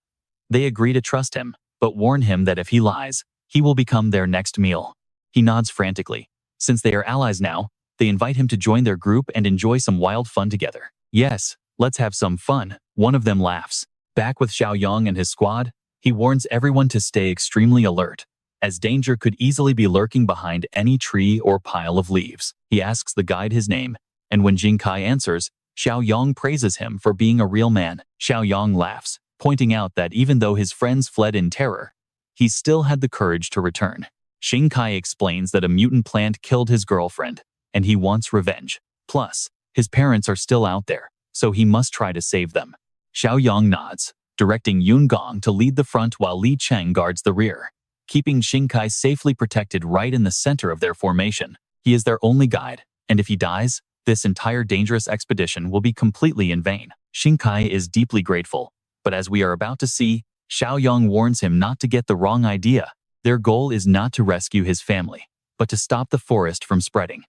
They agree to trust him, but warn him that if he lies, he will become their next meal. He nods frantically. Since they are allies now, they invite him to join their group and enjoy some wild fun together. Yes, let's have some fun. One of them laughs. Back with Xiaoyong and his squad, he warns everyone to stay extremely alert, as danger could easily be lurking behind any tree or pile of leaves. He asks the guide his name, and when Xingkai answers, Xiaoyong praises him for being a real man. Xiaoyong laughs, pointing out that even though his friends fled in terror, he still had the courage to return. Xingkai explains that a mutant plant killed his girlfriend, and he wants revenge. Plus, his parents are still out there, so he must try to save them. Xiaoyong nods, directing Yun Gong to lead the front while Li Cheng guards the rear, keeping Xingkai safely protected right in the center of their formation. He is their only guide, and if he dies, this entire dangerous expedition will be completely in vain. Xingkai is deeply grateful, but as we are about to see, Xiaoyong warns him not to get the wrong idea. Their goal is not to rescue his family, but to stop the forest from spreading.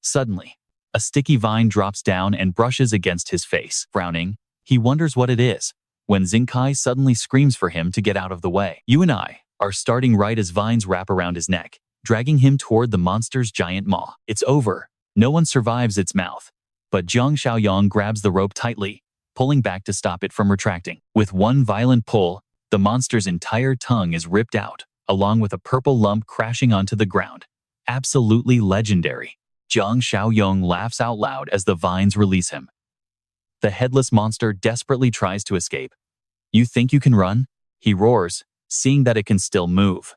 Suddenly, a sticky vine drops down and brushes against his face. Frowning, he wonders what it is, when Xingkai suddenly screams for him to get out of the way. You and I are starting right as vines wrap around his neck, dragging him toward the monster's giant maw. It's over. No one survives its mouth. But Jiang Xiaoyong grabs the rope tightly, pulling back to stop it from retracting. With one violent pull, the monster's entire tongue is ripped out. along with a purple lump crashing onto the ground. Absolutely legendary. Jiang Xiaoyong laughs out loud as the vines release him. The headless monster desperately tries to escape. You think you can run? He roars, seeing that it can still move.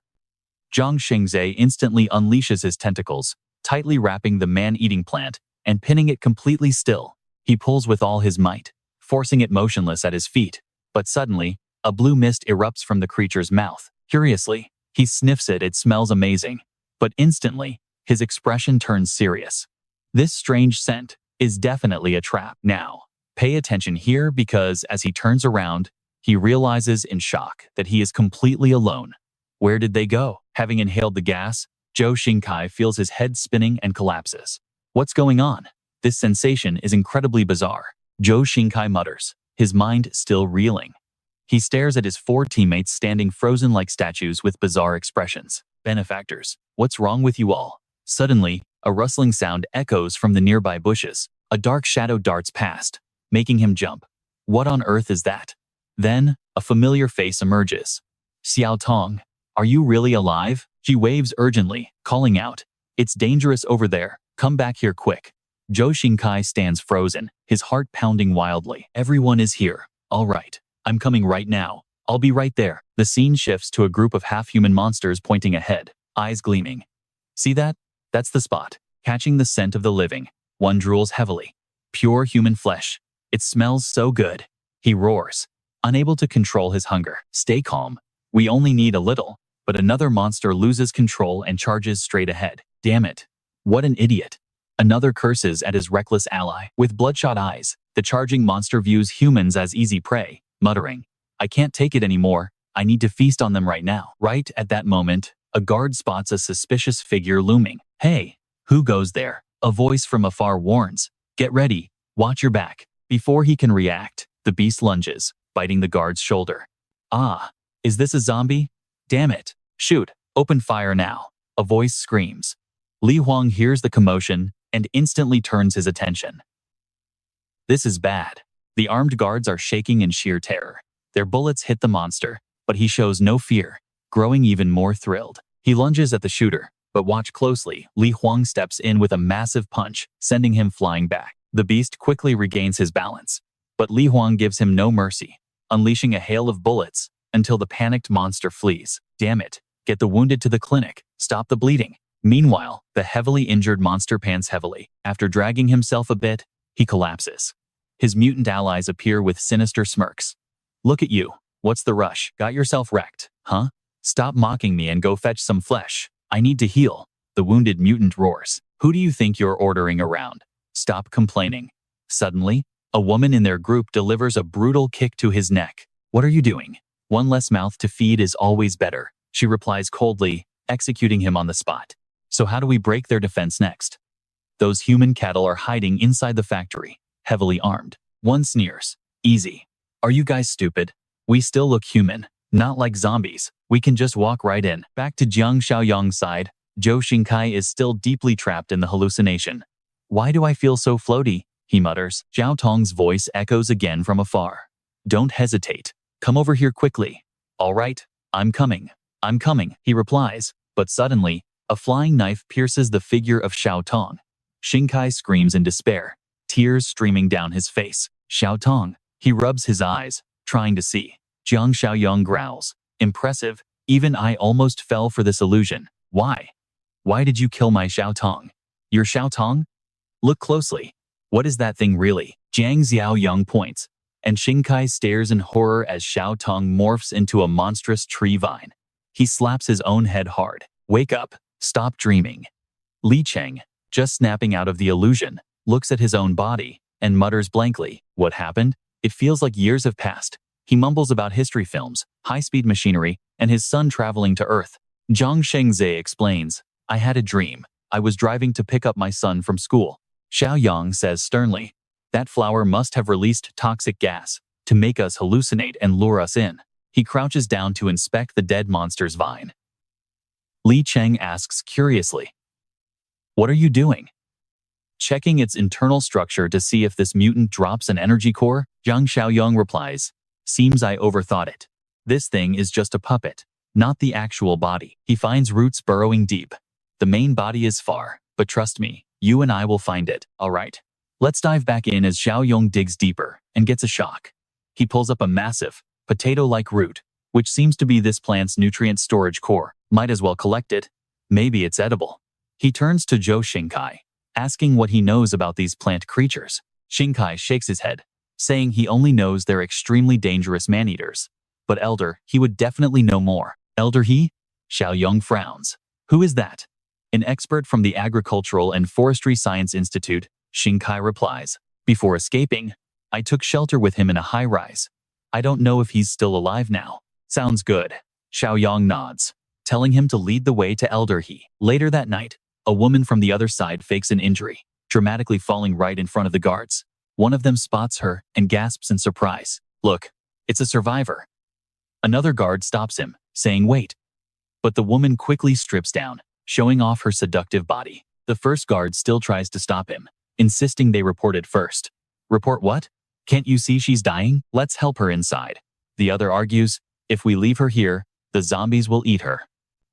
Zhang Xingzhe instantly unleashes his tentacles, tightly wrapping the man-eating plant and pinning it completely still. He pulls with all his might, forcing it motionless at his feet. But suddenly, a blue mist erupts from the creature's mouth. Curiously, he sniffs it. It smells amazing. But instantly, his expression turns serious. This strange scent is definitely a trap. Now, pay attention here because as he turns around, he realizes in shock that he is completely alone. Where did they go? Having inhaled the gas, Zhou Xingkai feels his head spinning and collapses. What's going on? This sensation is incredibly bizarre. Zhou Xingkai mutters, his mind still reeling. He stares at his 4 teammates standing frozen like statues with bizarre expressions. Benefactors, what's wrong with you all? Suddenly, a rustling sound echoes from the nearby bushes. A dark shadow darts past, making him jump. What on earth is that? Then, a familiar face emerges. Xiao Tong, are you really alive? She waves urgently, calling out. It's dangerous over there. Come back here quick. Zhou Xingkai stands frozen, his heart pounding wildly. Everyone is here. All right. I'm coming right now. I'll be right there. The scene shifts to a group of half-human monsters pointing ahead, eyes gleaming. See that? That's the spot. Catching the scent of the living, one drools heavily. Pure human flesh. It smells so good. He roars, unable to control his hunger. Stay calm. We only need a little. But another monster loses control and charges straight ahead. Damn it. What an idiot. Another curses at his reckless ally. With bloodshot eyes, the charging monster views humans as easy prey, muttering, I can't take it anymore. I need to feast on them right now. Right at that moment, a guard spots a suspicious figure looming. Hey, who goes there? A voice from afar warns. Get ready. Watch your back. Before he can react, the beast lunges, biting the guard's shoulder. Ah, is this a zombie? Damn it. Shoot. Open fire now. A voice screams. Li Huang hears the commotion and instantly turns his attention. This is bad. The armed guards are shaking in sheer terror. Their bullets hit the monster, but he shows no fear, growing even more thrilled. He lunges at the shooter, but watch closely. Li Huang steps in with a massive punch, sending him flying back. The beast quickly regains his balance, but Li Huang gives him no mercy, unleashing a hail of bullets until the panicked monster flees. Damn it. Get the wounded to the clinic. Stop the bleeding. Meanwhile, the heavily injured monster pants heavily. After dragging himself a bit, he collapses. His mutant allies appear with sinister smirks. Look at you. What's the rush? Got yourself wrecked, huh? Stop mocking me and go fetch some flesh. I need to heal. The wounded mutant roars. Who do you think you're ordering around? Stop complaining. Suddenly, a woman in their group delivers a brutal kick to his neck. What are you doing? One less mouth to feed is always better, she replies coldly, executing him on the spot. So how do we break their defense next? Those human cattle are hiding inside the factory, heavily armed. One sneers. Easy. Are you guys stupid? We still look human, not like zombies. We can just walk right in. Back to Jiang Xiaoyong's side, Zhou Xingkai is still deeply trapped in the hallucination. Why do I feel so floaty? He mutters. Zhao Tong's voice echoes again from afar. Don't hesitate. Come over here quickly. All right, I'm coming. I'm coming, he replies, but suddenly, a flying knife pierces the figure of Xiao Tong. Xingkai screams in despair, tears streaming down his face. Xiao Tong. He rubs his eyes, trying to see. Jiang Xiaoyong growls. Impressive, even I almost fell for this illusion. Why? Why did you kill my Xiao Tong? Your Xiao Tong? Look closely. What is that thing really? Jiang Xiaoyong points, and Xingkai stares in horror as Xiao Tong morphs into a monstrous tree vine. He slaps his own head hard. Wake up. Stop dreaming. Li Cheng, just snapping out of the illusion, looks at his own body and mutters blankly. What happened? It feels like years have passed. He mumbles about history films, high-speed machinery, and his son traveling to Earth. Zhang Shengzhe explains, I had a dream. I was driving to pick up my son from school. Xiaoyong says sternly, that flower must have released toxic gas to make us hallucinate and lure us in. He crouches down to inspect the dead monster's vine. Li Cheng asks curiously, what are you doing? Checking its internal structure to see if this mutant drops an energy core, Jiang Xiaoyong replies, seems I overthought it. This thing is just a puppet. not the actual body. He finds roots burrowing deep. The main body is far, but trust me, you and I will find it. Alright. Let's dive back in as Xiaoyong digs deeper and gets a shock. He pulls up a massive, potato-like root, which seems to be this plant's nutrient storage core. Might as well collect it. Maybe it's edible. He turns to Zhou Xingkai, asking what he knows about these plant creatures. Xingkai shakes his head, saying he only knows they're extremely dangerous man-eaters. But Elder, he would definitely know more. Elder he? Xiaoyong frowns. Who is that? An expert from the Agricultural and Forestry Science Institute, Xingkai replies. Before escaping, I took shelter with him in a high-rise. I don't know if he's still alive now. Sounds good. Xiaoyong nods, telling him to lead the way to Elder he. Later that night, a woman from the other side fakes an injury, dramatically falling right in front of the guards. One of them spots her and gasps in surprise. Look, it's a survivor. Another guard stops him, saying wait. But the woman quickly strips down, showing off her seductive body. The first guard still tries to stop him, insisting they report it first. Report what? Can't you see she's dying? Let's help her inside. The other argues, if we leave her here, the zombies will eat her.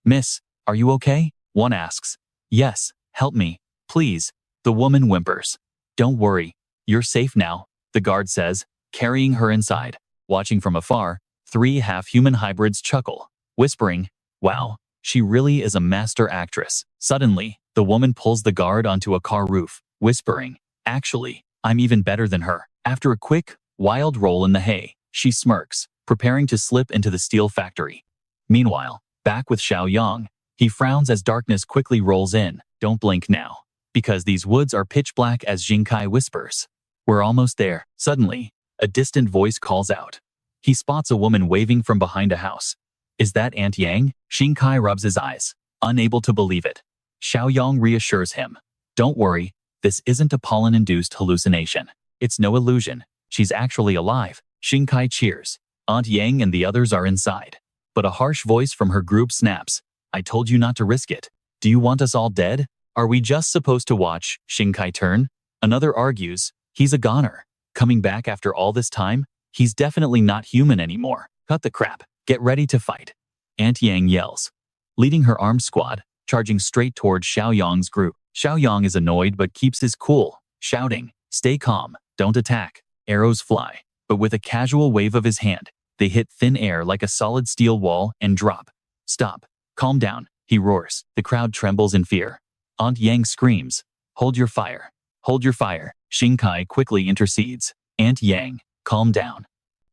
Miss, are you okay? One asks. Yes, help me, please. The woman whimpers. Don't worry, you're safe now, the guard says, carrying her inside. Watching from afar, 3 half-human hybrids chuckle, whispering, wow, she really is a master actress. Suddenly, the woman pulls the guard onto a car roof, whispering, actually, I'm even better than her. After a quick, wild roll in the hay, she smirks, preparing to slip into the steel factory. Meanwhile, back with Xiaoyong, he frowns as darkness quickly rolls in. Don't blink now, because these woods are pitch black as Xingkai whispers. We're almost there. Suddenly, a distant voice calls out. He spots a woman waving from behind a house. Is that Aunt Yang? Xingkai rubs his eyes, unable to believe it. Xiaoyong reassures him. Don't worry, this isn't a pollen-induced hallucination. It's no illusion. She's actually alive. Xingkai cheers. Aunt Yang and the others are inside. But a harsh voice from her group snaps. I told you not to risk it. Do you want us all dead? Are we just supposed to watch Xingkai turn? Another argues. He's a goner. Coming back after all this time? He's definitely not human anymore. Cut the crap. Get ready to fight. Aunt Yang yells, leading her armed squad, charging straight toward Xiaoyong's group. Xiaoyong is annoyed but keeps his cool, shouting, stay calm, don't attack. Arrows fly, but with a casual wave of his hand, they hit thin air like a solid steel wall and drop. Stop. Calm down, he roars. The crowd trembles in fear. Aunt Yang screams, hold your fire. Hold your fire. Xingkai quickly intercedes. Aunt Yang, calm down.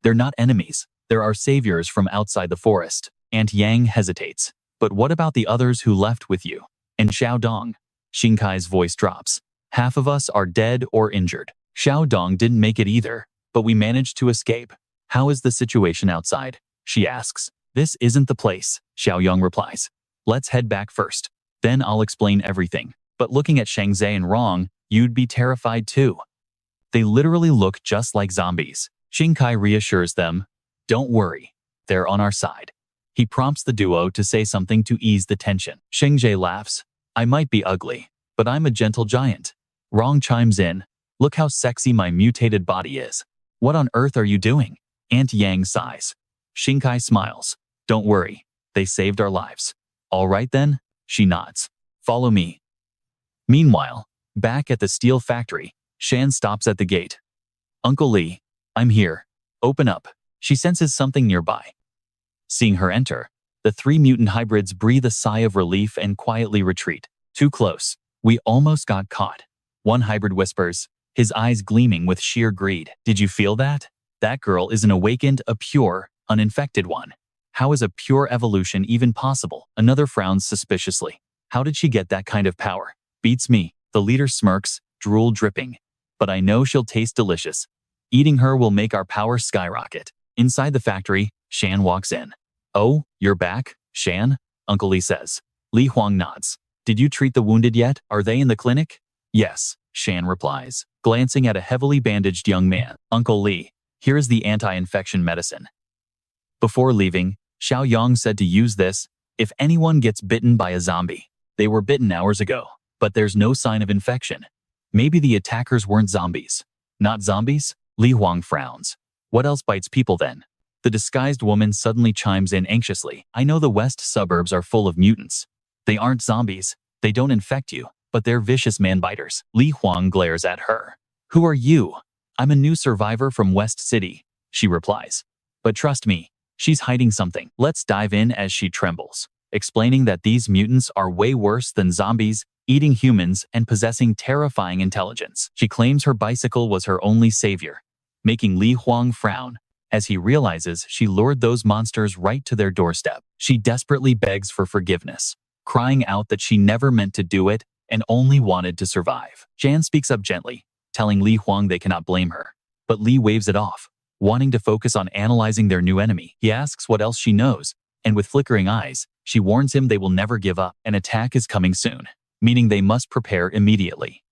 They're not enemies. There are saviors from outside the forest. Aunt Yang hesitates. But what about the others who left with you? And Xiaodong? Xingkai's voice drops. Half of us are dead or injured. Xiaodong didn't make it either, but we managed to escape. How is the situation outside? She asks. This isn't the place, Xiaoyong replies. Let's head back first. Then I'll explain everything. But looking at Shangzai and Rong, you'd be terrified too. They literally look just like zombies. Xingkai reassures them. Don't worry. They're on our side. He prompts the duo to say something to ease the tension. Shangzai laughs. I might be ugly, but I'm a gentle giant. Rong chimes in. Look how sexy my mutated body is. What on earth are you doing? Aunt Yang sighs. Xingkai smiles. Don't worry. They saved our lives. All right then? She nods. Follow me. Meanwhile, back at the steel factory, Shan stops at the gate. Uncle Lee, I'm here. Open up. She senses something nearby. Seeing her enter, the 3 mutant hybrids breathe a sigh of relief and quietly retreat. Too close. We almost got caught. One hybrid whispers, his eyes gleaming with sheer greed. Did you feel that? That girl is an awakened, a pure, uninfected one. How is a pure evolution even possible? Another frowns suspiciously. How did she get that kind of power? Beats me. The leader smirks, drool dripping. But I know she'll taste delicious. Eating her will make our power skyrocket. Inside the factory, Shan walks in. Oh, you're back, Shan? Uncle Lee says. Li Huang nods. Did you treat the wounded yet? Are they in the clinic? Yes, Shan replies, glancing at a heavily bandaged young man. Uncle Lee, here is the anti-infection medicine. Before leaving, Xiaoyong said to use this if anyone gets bitten by a zombie. They were bitten hours ago, but there's no sign of infection. Maybe the attackers weren't zombies. Not zombies? Li Huang frowns. What else bites people then? The disguised woman suddenly chimes in anxiously. I know the west suburbs are full of mutants. They aren't zombies. They don't infect you, but they're vicious man-biters. Li Huang glares at her. Who are you? I'm a new survivor from West City, she replies. But trust me, she's hiding something. Let's dive in as she trembles, explaining that these mutants are way worse than zombies, eating humans and possessing terrifying intelligence. She claims her bicycle was her only savior, making Li Huang frown as he realizes she lured those monsters right to their doorstep. She desperately begs for forgiveness, crying out that she never meant to do it and only wanted to survive. Jan speaks up gently, telling Li Huang they cannot blame her. But Li waves it off, wanting to focus on analyzing their new enemy. He asks what else she knows, and with flickering eyes, she warns him they will never give up. An attack is coming soon, meaning they must prepare immediately.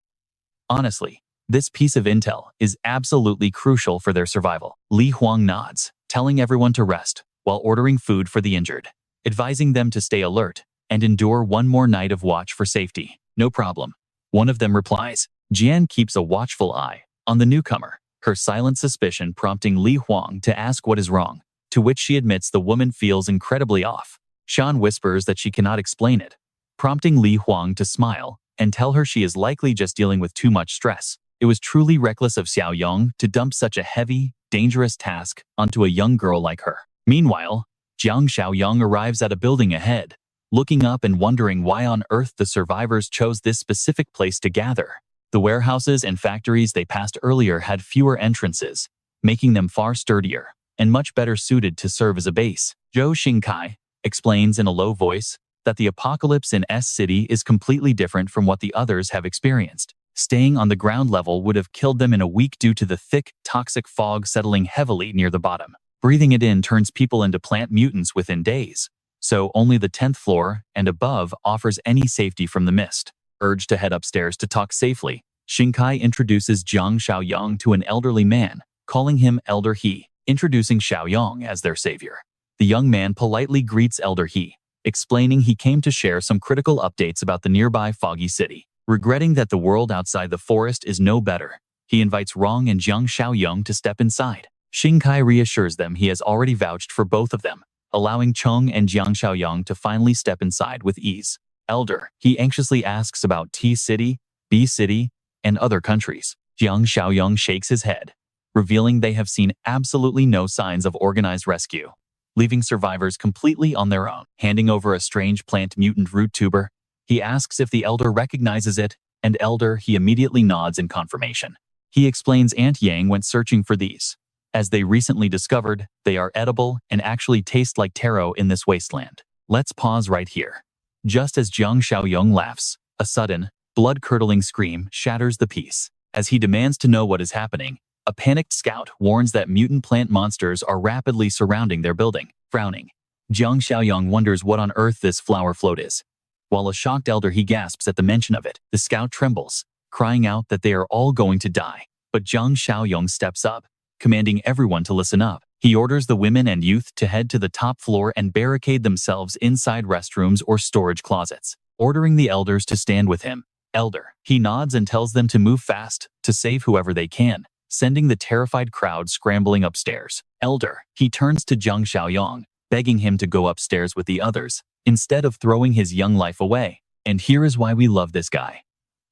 Honestly, this piece of intel is absolutely crucial for their survival. Li Huang nods, telling everyone to rest while ordering food for the injured, advising them to stay alert and endure one more night of watch for safety. No problem, one of them replies. Jian keeps a watchful eye on the newcomer, her silent suspicion prompting Li Huang to ask what is wrong, to which she admits the woman feels incredibly off. Shan whispers that she cannot explain it, prompting Li Huang to smile and tell her she is likely just dealing with too much stress. It was truly reckless of Xiaoyong to dump such a heavy, dangerous task onto a young girl like her. Meanwhile, Jiang Xiaoyong arrives at a building ahead, looking up and wondering why on earth the survivors chose this specific place to gather. The warehouses and factories they passed earlier had fewer entrances, making them far sturdier and much better suited to serve as a base. Zhou Xingkai explains in a low voice that the apocalypse in S City is completely different from what the others have experienced. Staying on the ground level would have killed them in a week due to the thick, toxic fog settling heavily near the bottom. Breathing it in turns people into plant mutants within days, so only the 10th floor and above offers any safety from the mist. Urged to head upstairs to talk safely, Xingkai introduces Jiang Xiaoyong to an elderly man, calling him Elder He, introducing Xiaoyong as their savior. The young man politely greets Elder He, explaining he came to share some critical updates about the nearby foggy city. Regretting that the world outside the forest is no better, he invites Rong and Jiang Xiaoyong to step inside. Xingkai reassures them he has already vouched for both of them, allowing Cheng and Jiang Xiaoyong to finally step inside with ease. Elder, he anxiously asks about T City, B City, and other countries. Jiang Xiaoyong shakes his head, revealing they have seen absolutely no signs of organized rescue, leaving survivors completely on their own. Handing over a strange plant mutant root tuber, he asks if the elder recognizes it, and Elder he immediately nods in confirmation. He explains Aunt Yang went searching for these, as they recently discovered they are edible and actually taste like taro in this wasteland. Let's pause right here. Just as Jiang Xiaoyong laughs, a sudden, blood-curdling scream shatters the peace. As he demands to know what is happening, a panicked scout warns that mutant plant monsters are rapidly surrounding their building. Frowning, Jiang Xiaoyong wonders what on earth this flower float is. While a shocked elder he gasps at the mention of it, the scout trembles, crying out that they are all going to die. But Jiang Xiaoyong steps up, commanding everyone to listen up. He orders the women and youth to head to the top floor and barricade themselves inside restrooms or storage closets, ordering the elders to stand with him. Elder, he nods and tells them to move fast, to save whoever they can, sending the terrified crowd scrambling upstairs. Elder, he turns to Jiang Xiaoyong, begging him to go upstairs with the others, instead of throwing his young life away. And here is why we love this guy.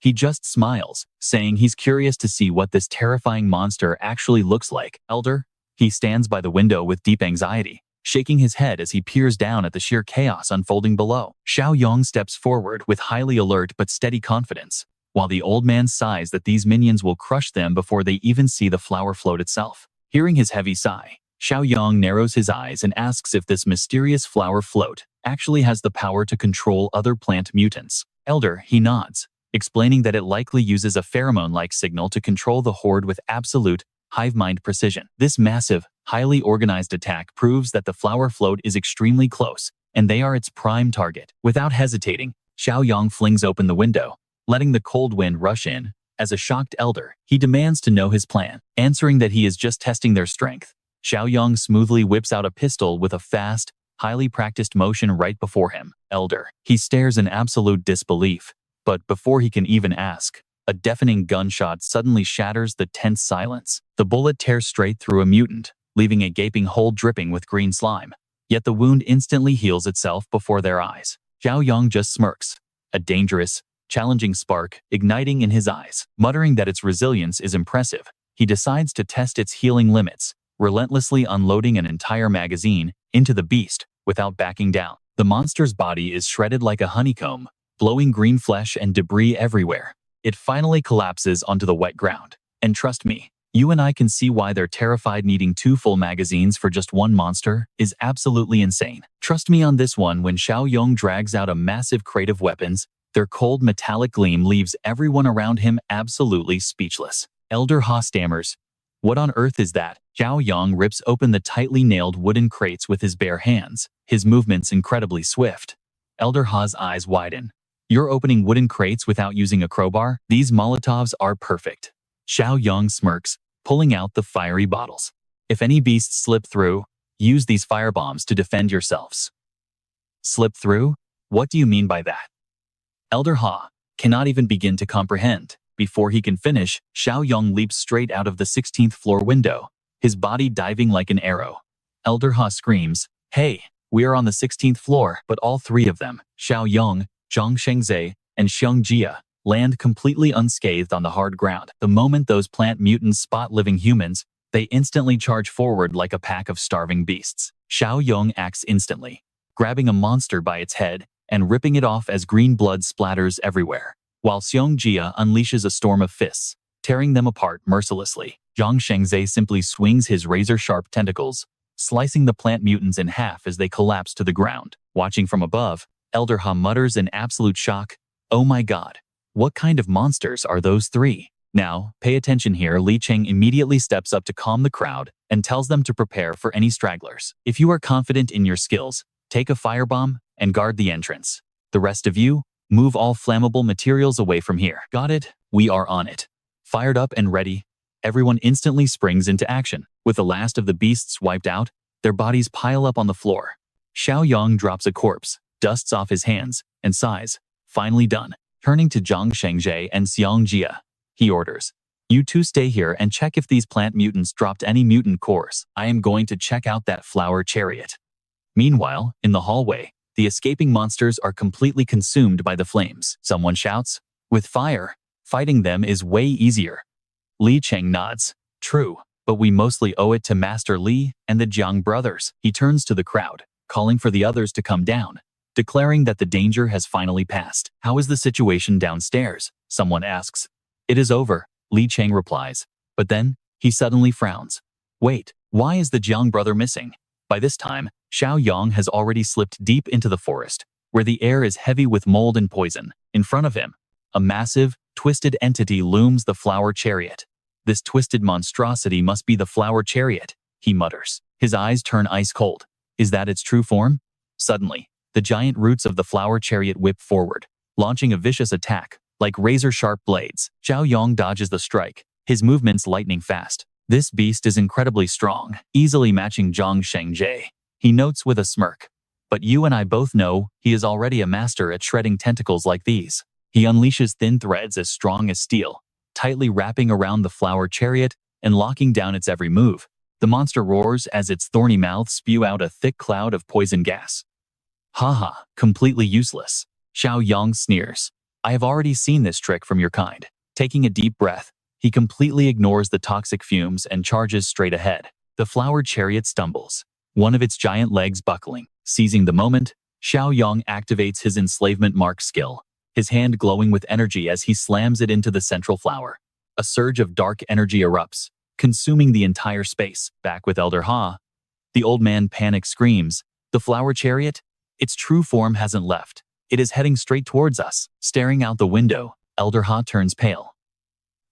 He just smiles, saying he's curious to see what this terrifying monster actually looks like. Elder, he stands by the window with deep anxiety, shaking his head as he peers down at the sheer chaos unfolding below. Xiaoyong steps forward with highly alert but steady confidence, while the old man sighs that these minions will crush them before they even see the flower float itself. Hearing his heavy sigh, Xiaoyong narrows his eyes and asks if this mysterious flower float actually has the power to control other plant mutants. Elder, he nods, explaining that it likely uses a pheromone-like signal to control the horde with absolute, hive-mind precision. This massive, highly organized attack proves that the flower float is extremely close, and they are its prime target. Without hesitating, Xiaoyong flings open the window, letting the cold wind rush in. As a shocked elder, he demands to know his plan, answering that he is just testing their strength. Xiaoyong smoothly whips out a pistol with a fast, highly practiced motion right before him. Elder, he stares in absolute disbelief, but before he can even ask, a deafening gunshot suddenly shatters the tense silence. The bullet tears straight through a mutant, leaving a gaping hole dripping with green slime. Yet the wound instantly heals itself before their eyes. Xiaoyong just smirks, a dangerous, challenging spark igniting in his eyes. Muttering that its resilience is impressive, he decides to test its healing limits, relentlessly unloading an entire magazine into the beast without backing down. The monster's body is shredded like a honeycomb, blowing green flesh and debris everywhere. It finally collapses onto the wet ground. And trust me, you and I can see why they're terrified. Needing 2 full magazines for just one monster is absolutely insane. Trust me on this one. When Xiaoyong drags out a massive crate of weapons, their cold metallic gleam leaves everyone around him absolutely speechless. Elder Ha stammers, "What on earth is that?" Xiaoyong rips open the tightly nailed wooden crates with his bare hands, his movements incredibly swift. Elder Ha's eyes widen. "You're opening wooden crates without using a crowbar? These Molotovs are perfect." Xiaoyong smirks, pulling out the fiery bottles. "If any beasts slip through, use these firebombs to defend yourselves." Slip through? What do you mean by that? Elder Ha cannot even begin to comprehend. Before he can finish, Xiaoyong leaps straight out of the 16th floor window, his body diving like an arrow. Elder Ha screams, "Hey, we are on the 16th floor," but all 3 of them, Xiaoyong, Jiang Xiaoyong, and Xiangjia, land completely unscathed on the hard ground. The moment those plant mutants spot living humans, they instantly charge forward like a pack of starving beasts. Xiaoyong acts instantly, grabbing a monster by its head and ripping it off as green blood splatters everywhere, while Xiangjia unleashes a storm of fists, tearing them apart mercilessly. Jiang Xiaoyong simply swings his razor-sharp tentacles, slicing the plant mutants in half as they collapse to the ground. Watching from above, Elder Ha mutters in absolute shock, "Oh my god, what kind of monsters are those 3? Now, pay attention here." Li Cheng immediately steps up to calm the crowd and tells them to prepare for any stragglers. "If you are confident in your skills, take a firebomb and guard the entrance. The rest of you, move all flammable materials away from here." "Got it, we are on it." Fired up and ready, everyone instantly springs into action. With the last of the beasts wiped out, their bodies pile up on the floor. Xiaoyong drops a corpse, dusts off his hands, and sighs, "Finally done." Turning to Jiang Xiaoyong and Xiangjia, he orders, "You 2 stay here and check if these plant mutants dropped any mutant cores. I am going to check out that flower chariot." Meanwhile, in the hallway, the escaping monsters are completely consumed by the flames. Someone shouts, "With fire, fighting them is way easier." Li Cheng nods, "True, but we mostly owe it to Master Li and the Jiang brothers." He turns to the crowd, calling for the others to come down, declaring that the danger has finally passed. "How is the situation downstairs?" someone asks. "It is over," Li Cheng replies, but then he suddenly frowns. "Wait, why is the Jiang brother missing?" By this time, Xiaoyong has already slipped deep into the forest, where the air is heavy with mold and poison. In front of him, a massive, twisted entity looms, the flower chariot. "This twisted monstrosity must be the flower chariot," he mutters. His eyes turn ice cold. Is that its true form? Suddenly, the giant roots of the flower chariot whip forward, launching a vicious attack, like razor-sharp blades. Xiaoyong dodges the strike, his movements lightning fast. This beast is incredibly strong, easily matching Jiang Xiaoyong. He notes with a smirk. "But you and I both know he is already a master at shredding tentacles like these." He unleashes thin threads as strong as steel, tightly wrapping around the flower chariot and locking down its every move. The monster roars as its thorny mouth spew out a thick cloud of poison gas. "Haha, completely useless." Xiaoyong sneers. "I have already seen this trick from your kind." Taking a deep breath, he completely ignores the toxic fumes and charges straight ahead. The flower chariot stumbles, one of its giant legs buckling. Seizing the moment, Xiaoyong activates his enslavement mark skill, his hand glowing with energy as he slams it into the central flower. A surge of dark energy erupts, consuming the entire space. Back with Elder Ha, the old man panic screams, "The flower chariot? Its true form hasn't left. It is heading straight towards us." Staring out the window, Elder Ha turns pale.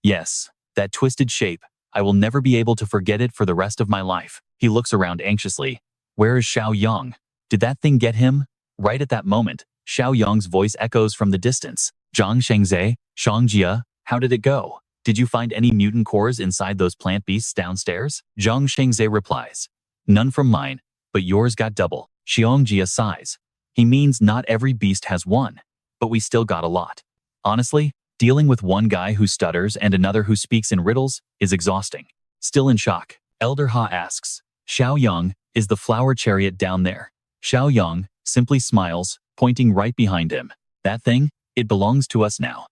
"Yes, that twisted shape. I will never be able to forget it for the rest of my life." He looks around anxiously. Where is Xiaoyong? Did that thing get him? Right at that moment, Xiaoyong's voice echoes from the distance. "Jiang Xiaoyong, Xiangjia, how did it go? Did you find any mutant cores inside those plant beasts downstairs?" Jiang Xiaoyong replies, "None from mine, but yours got double." Xiangjia sighs. He means not every beast has one, but we still got a lot. Honestly, dealing with one guy who stutters and another who speaks in riddles is exhausting. Still in shock, Elder Ha asks, Xiaoyong, is the flower chariot down there? Xiaoyong simply smiles, pointing right behind him. That thing? It belongs to us now.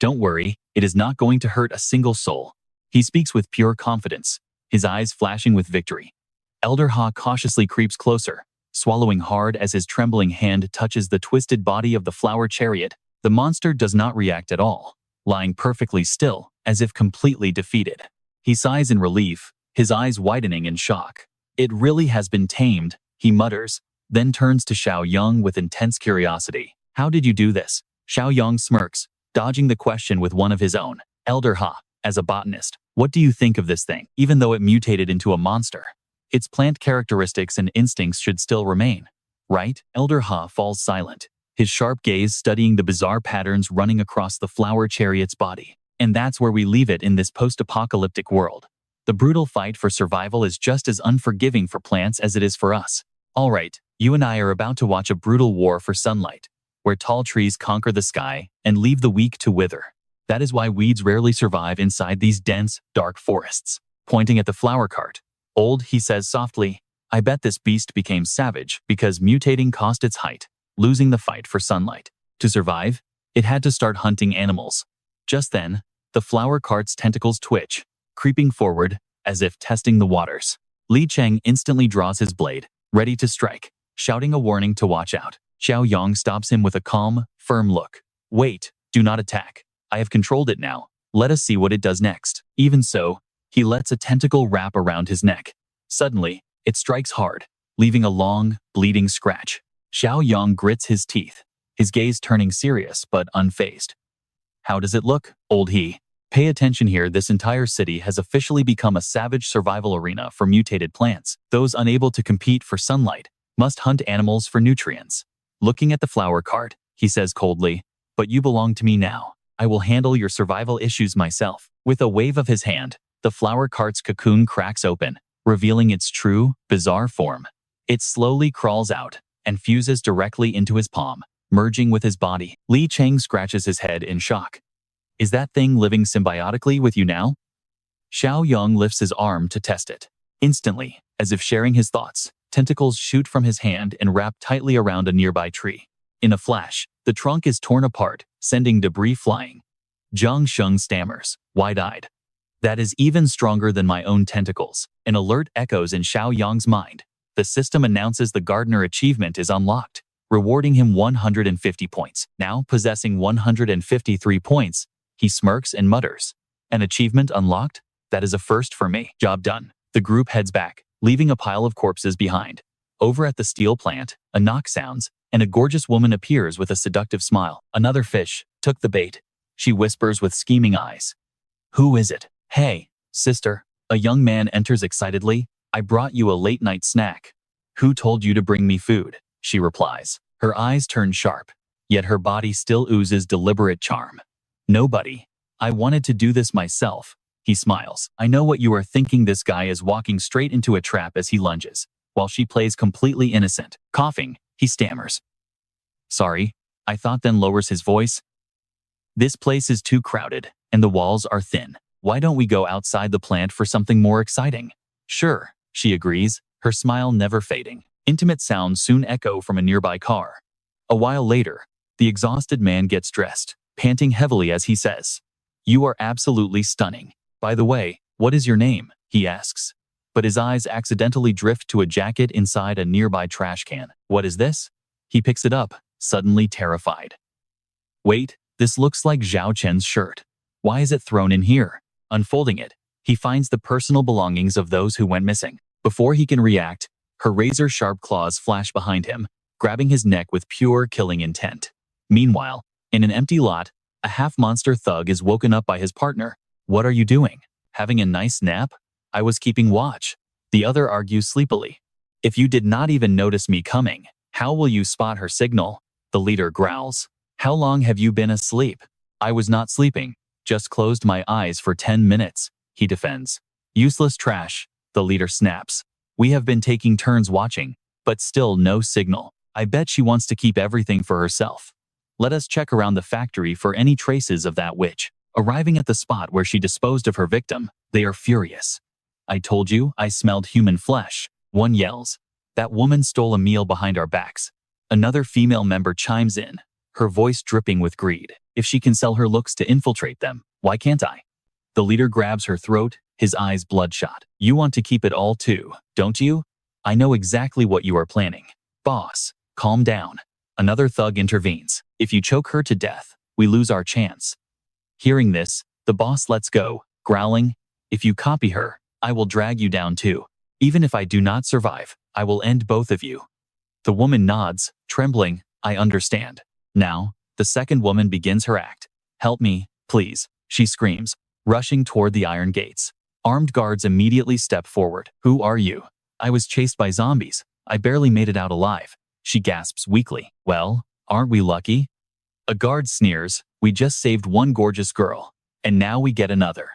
Don't worry, it is not going to hurt a single soul. He speaks with pure confidence, his eyes flashing with victory. Elder Ha cautiously creeps closer, swallowing hard as his trembling hand touches the twisted body of the flower chariot. The monster does not react at all, lying perfectly still, as if completely defeated. He sighs in relief, his eyes widening in shock. It really has been tamed, he mutters, then turns to Xiaoyong with intense curiosity. How did you do this? Xiaoyong smirks, dodging the question with one of his own. Elder Ha, as a botanist, what do you think of this thing? Even though it mutated into a monster, its plant characteristics and instincts should still remain, right? Elder Ha falls silent, his sharp gaze studying the bizarre patterns running across the flower chariot's body. And that's where we leave it in this post-apocalyptic world. The brutal fight for survival is just as unforgiving for plants as it is for us. All right, you and I are about to watch a brutal war for sunlight, where tall trees conquer the sky and leave the weak to wither. That is why weeds rarely survive inside these dense, dark forests. Pointing at the flower cart, Old, he says softly, I bet this beast became savage because mutating cost its height, losing the fight for sunlight. To survive, it had to start hunting animals. Just then, the flower cart's tentacles twitch, creeping forward, as if testing the waters. Li Cheng instantly draws his blade, ready to strike, shouting a warning to watch out. Xiaoyong stops him with a calm, firm look. Wait, do not attack. I have controlled it now. Let us see what it does next. Even so, he lets a tentacle wrap around his neck. Suddenly, it strikes hard, leaving a long, bleeding scratch. Xiaoyong grits his teeth, his gaze turning serious but unfazed. How does it look, old he? Pay attention here, this entire city has officially become a savage survival arena for mutated plants. Those unable to compete for sunlight must hunt animals for nutrients. Looking at the flower cart, he says coldly, but you belong to me now. I will handle your survival issues myself. With a wave of his hand, the flower cart's cocoon cracks open, revealing its true, bizarre form. It slowly crawls out and fuses directly into his palm, merging with his body. Li Cheng scratches his head in shock. Is that thing living symbiotically with you now? Xiaoyong lifts his arm to test it. Instantly, as if sharing his thoughts, tentacles shoot from his hand and wrap tightly around a nearby tree. In a flash, the trunk is torn apart, sending debris flying. Jiang Xiaoyong stammers, wide-eyed. That is even stronger than my own tentacles. An alert echoes in Xiaoyong's mind. The system announces the gardener achievement is unlocked, rewarding him 150 points. Now possessing 153 points, he smirks and mutters. An achievement unlocked? That is a first for me. Job done. The group heads back, leaving a pile of corpses behind. Over at the steel plant, a knock sounds, and a gorgeous woman appears with a seductive smile. Another fish took the bait, she whispers with scheming eyes. Who is it? Hey, sister. A young man enters excitedly. I brought you a late-night snack. Who told you to bring me food? She replies. Her eyes turn sharp, yet her body still oozes deliberate charm. Nobody. I wanted to do this myself. He smiles. I know what you are thinking, this guy is walking straight into a trap as he lunges, while she plays completely innocent. Coughing, he stammers. Sorry, I thought, then lowers his voice. This place is too crowded, and the walls are thin. Why don't we go outside the plant for something more exciting? Sure, she agrees, her smile never fading. Intimate sounds soon echo from a nearby car. A while later, the exhausted man gets dressed, panting heavily as he says, You are absolutely stunning. By the way, what is your name? He asks. But his eyes accidentally drift to a jacket inside a nearby trash can. What is this? He picks it up, suddenly terrified. Wait, this looks like Zhao Chen's shirt. Why is it thrown in here? Unfolding it, he finds the personal belongings of those who went missing. Before he can react, her razor-sharp claws flash behind him, grabbing his neck with pure killing intent. Meanwhile, in an empty lot, a half-monster thug is woken up by his partner. What are you doing? Having a nice nap? I was keeping watch. The other argues sleepily. If you did not even notice me coming, how will you spot her signal? The leader growls. How long have you been asleep? I was not sleeping, just closed my eyes for 10 minutes, he defends. Useless trash, the leader snaps. We have been taking turns watching, but still no signal. I bet she wants to keep everything for herself. Let us check around the factory for any traces of that witch. Arriving at the spot where she disposed of her victim, they are furious. I told you I smelled human flesh. One yells. That woman stole a meal behind our backs. Another female member chimes in, her voice dripping with greed. If she can sell her looks to infiltrate them, why can't I? The leader grabs her throat, his eyes bloodshot. You want to keep it all too, don't you? I know exactly what you are planning. Boss, calm down. Another thug intervenes. If you choke her to death, we lose our chance. Hearing this, the boss lets go, growling, if you copy her, I will drag you down too. Even if I do not survive, I will end both of you. The woman nods, trembling, I understand. Now, the second woman begins her act. Help me, please, she screams, rushing toward the iron gates. Armed guards immediately step forward. Who are you? I was chased by zombies. I barely made it out alive. She gasps weakly. Well, aren't we lucky? A guard sneers. We just saved one gorgeous girl, and now we get another.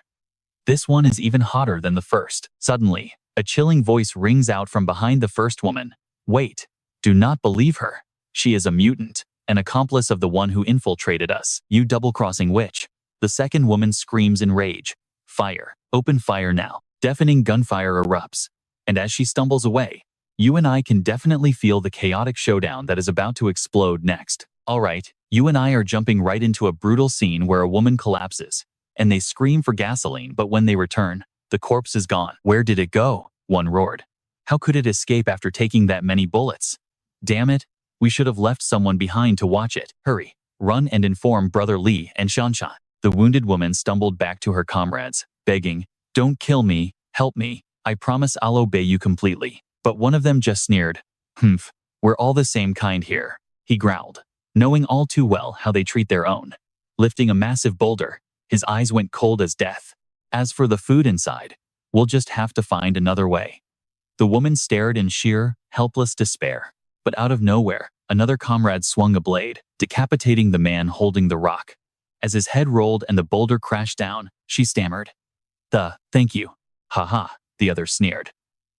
This one is even hotter than the first. Suddenly, a chilling voice rings out from behind the first woman. Wait, do not believe her. She is a mutant, an accomplice of the one who infiltrated us. You double-crossing witch. The second woman screams in rage. Fire. Open fire now. Deafening gunfire erupts. And as she stumbles away, you and I can definitely feel the chaotic showdown that is about to explode next. Alright, you and I are jumping right into a brutal scene where a woman collapses, and they scream for gasoline, but when they return, the corpse is gone. Where did it go? One roared. How could it escape after taking that many bullets? Damn it, we should have left someone behind to watch it. Hurry, run and inform Brother Li and Shanshan. The wounded woman stumbled back to her comrades, begging, don't kill me, help me, I promise I'll obey you completely. But one of them just sneered. Humph, we're all the same kind here, he growled, knowing all too well how they treat their own. Lifting a massive boulder, his eyes went cold as death. As for the food inside, we'll just have to find another way. The woman stared in sheer, helpless despair. But out of nowhere, another comrade swung a blade, decapitating the man holding the rock. As his head rolled and the boulder crashed down, she stammered. Thank you. Haha, the other sneered.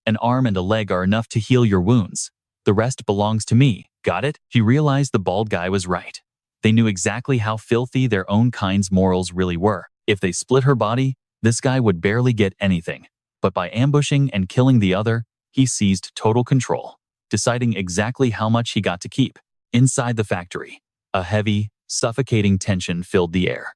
An arm and a leg are enough to heal your wounds. The rest belongs to me, got it? She realized the bald guy was right. They knew exactly how filthy their own kind's morals really were. If they split her body, this guy would barely get anything. But by ambushing and killing the other, he seized total control, deciding exactly how much he got to keep. Inside the factory, a heavy, suffocating tension filled the air.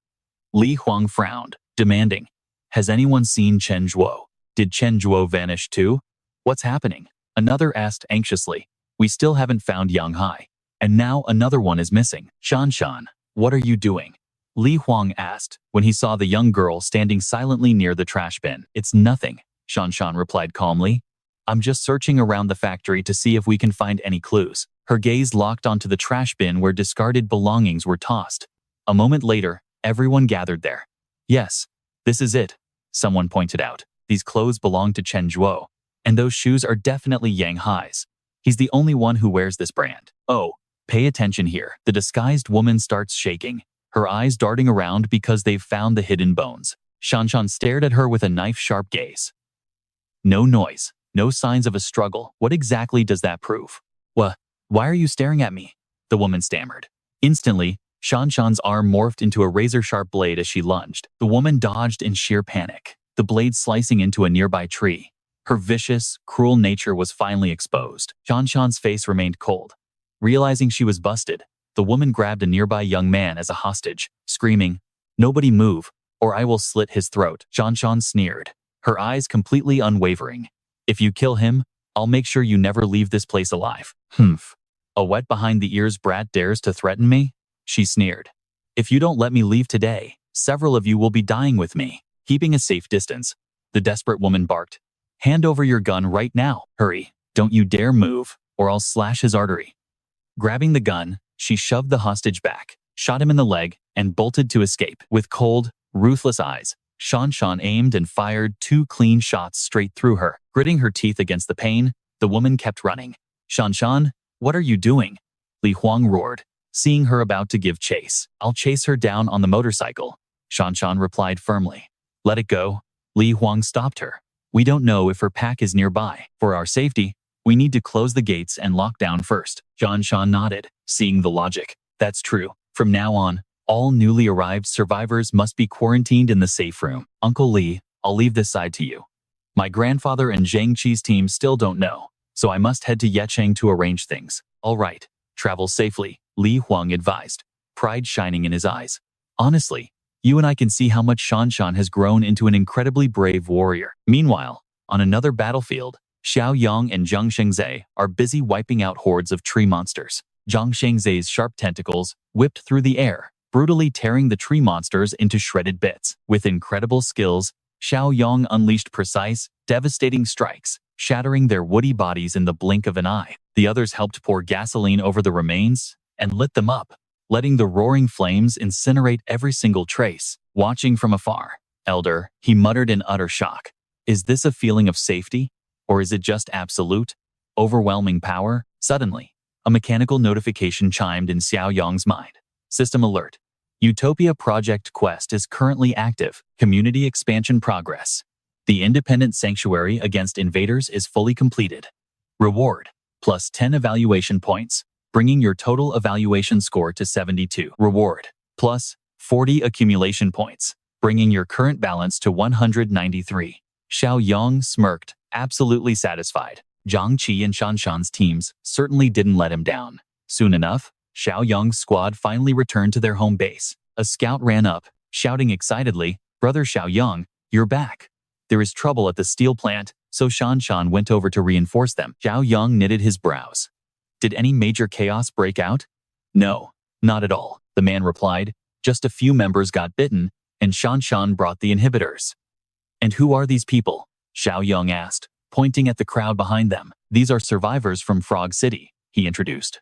Li Huang frowned, demanding, has anyone seen Chen Zhuo? Did Chen Zhuo vanish too? What's happening? Another asked anxiously. We still haven't found Yang Hai. And now another one is missing. Shanshan, what are you doing? Li Huang asked when he saw the young girl standing silently near the trash bin. It's nothing, Shanshan replied calmly. I'm just searching around the factory to see if we can find any clues. Her gaze locked onto the trash bin where discarded belongings were tossed. A moment later, everyone gathered there. Yes, this is it, someone pointed out. These clothes belong to Chen Zhuo, and those shoes are definitely Yang Hai's. He's the only one who wears this brand. Oh, pay attention here. The disguised woman starts shaking, her eyes darting around because they've found the hidden bones. Shanshan stared at her with a knife-sharp gaze. No noise, no signs of a struggle. What exactly does that prove? Why are you staring at me? The woman stammered. Instantly, Shanshan's arm morphed into a razor-sharp blade as she lunged. The woman dodged in sheer panic, the blade slicing into a nearby tree. Her vicious, cruel nature was finally exposed. Shanshan's face remained cold. Realizing she was busted, the woman grabbed a nearby young man as a hostage, screaming, "Nobody move, or I will slit his throat." Shanshan sneered, her eyes completely unwavering. "If you kill him, I'll make sure you never leave this place alive." Humph. A wet behind the ears brat dares to threaten me? She sneered. If you don't let me leave today, several of you will be dying with me. Keeping a safe distance, the desperate woman barked. Hand over your gun right now. Hurry, don't you dare move, or I'll slash his artery. Grabbing the gun, she shoved the hostage back, shot him in the leg, and bolted to escape. With cold, ruthless eyes, Shanshan aimed and fired 2 clean shots straight through her. Gritting her teeth against the pain, the woman kept running. Shanshan, what are you doing? Li Huang roared, seeing her about to give chase. I'll chase her down on the motorcycle, Shanshan replied firmly. Let it go. Li Huang stopped her. We don't know if her pack is nearby. For our safety, we need to close the gates and lock down first. Shanshan nodded, seeing the logic. That's true. From now on, all newly arrived survivors must be quarantined in the safe room. Uncle Li, I'll leave this side to you. My grandfather and Zhang Qi's team still don't know, so I must head to Yecheng to arrange things. All right, travel safely, Li Huang advised, pride shining in his eyes. Honestly, you and I can see how much Shanshan has grown into an incredibly brave warrior. Meanwhile, on another battlefield, Xiaoyong and Jiang Xiaoyong are busy wiping out hordes of tree monsters. Jiang Xiaoyong's sharp tentacles whipped through the air, brutally tearing the tree monsters into shredded bits. With incredible skills, Xiaoyong unleashed precise, devastating strikes, shattering their woody bodies in the blink of an eye. The others helped pour gasoline over the remains and lit them up, letting the roaring flames incinerate every single trace. Watching from afar, Elder, he muttered in utter shock. Is this a feeling of safety? Or is it just absolute, overwhelming power? Suddenly, a mechanical notification chimed in Xiaoyong's mind. System alert. Utopia Project Quest is currently active. Community expansion progress. The independent sanctuary against invaders is fully completed. Reward, plus 10 evaluation points, bringing your total evaluation score to 72. Reward, plus 40 accumulation points, bringing your current balance to 193. Xiaoyong smirked, absolutely satisfied. Jiang Qi and Shanshan's teams certainly didn't let him down. Soon enough, Xiaoyong's squad finally returned to their home base. A scout ran up, shouting excitedly, "Brother Xiaoyong, you're back." There is trouble at the steel plant, so Shanshan went over to reinforce them. Xiaoyong knitted his brows. Did any major chaos break out? No, not at all, the man replied. Just a few members got bitten, and Shanshan brought the inhibitors. And who are these people? Xiaoyong asked, pointing at the crowd behind them. These are survivors from Frog City, he introduced.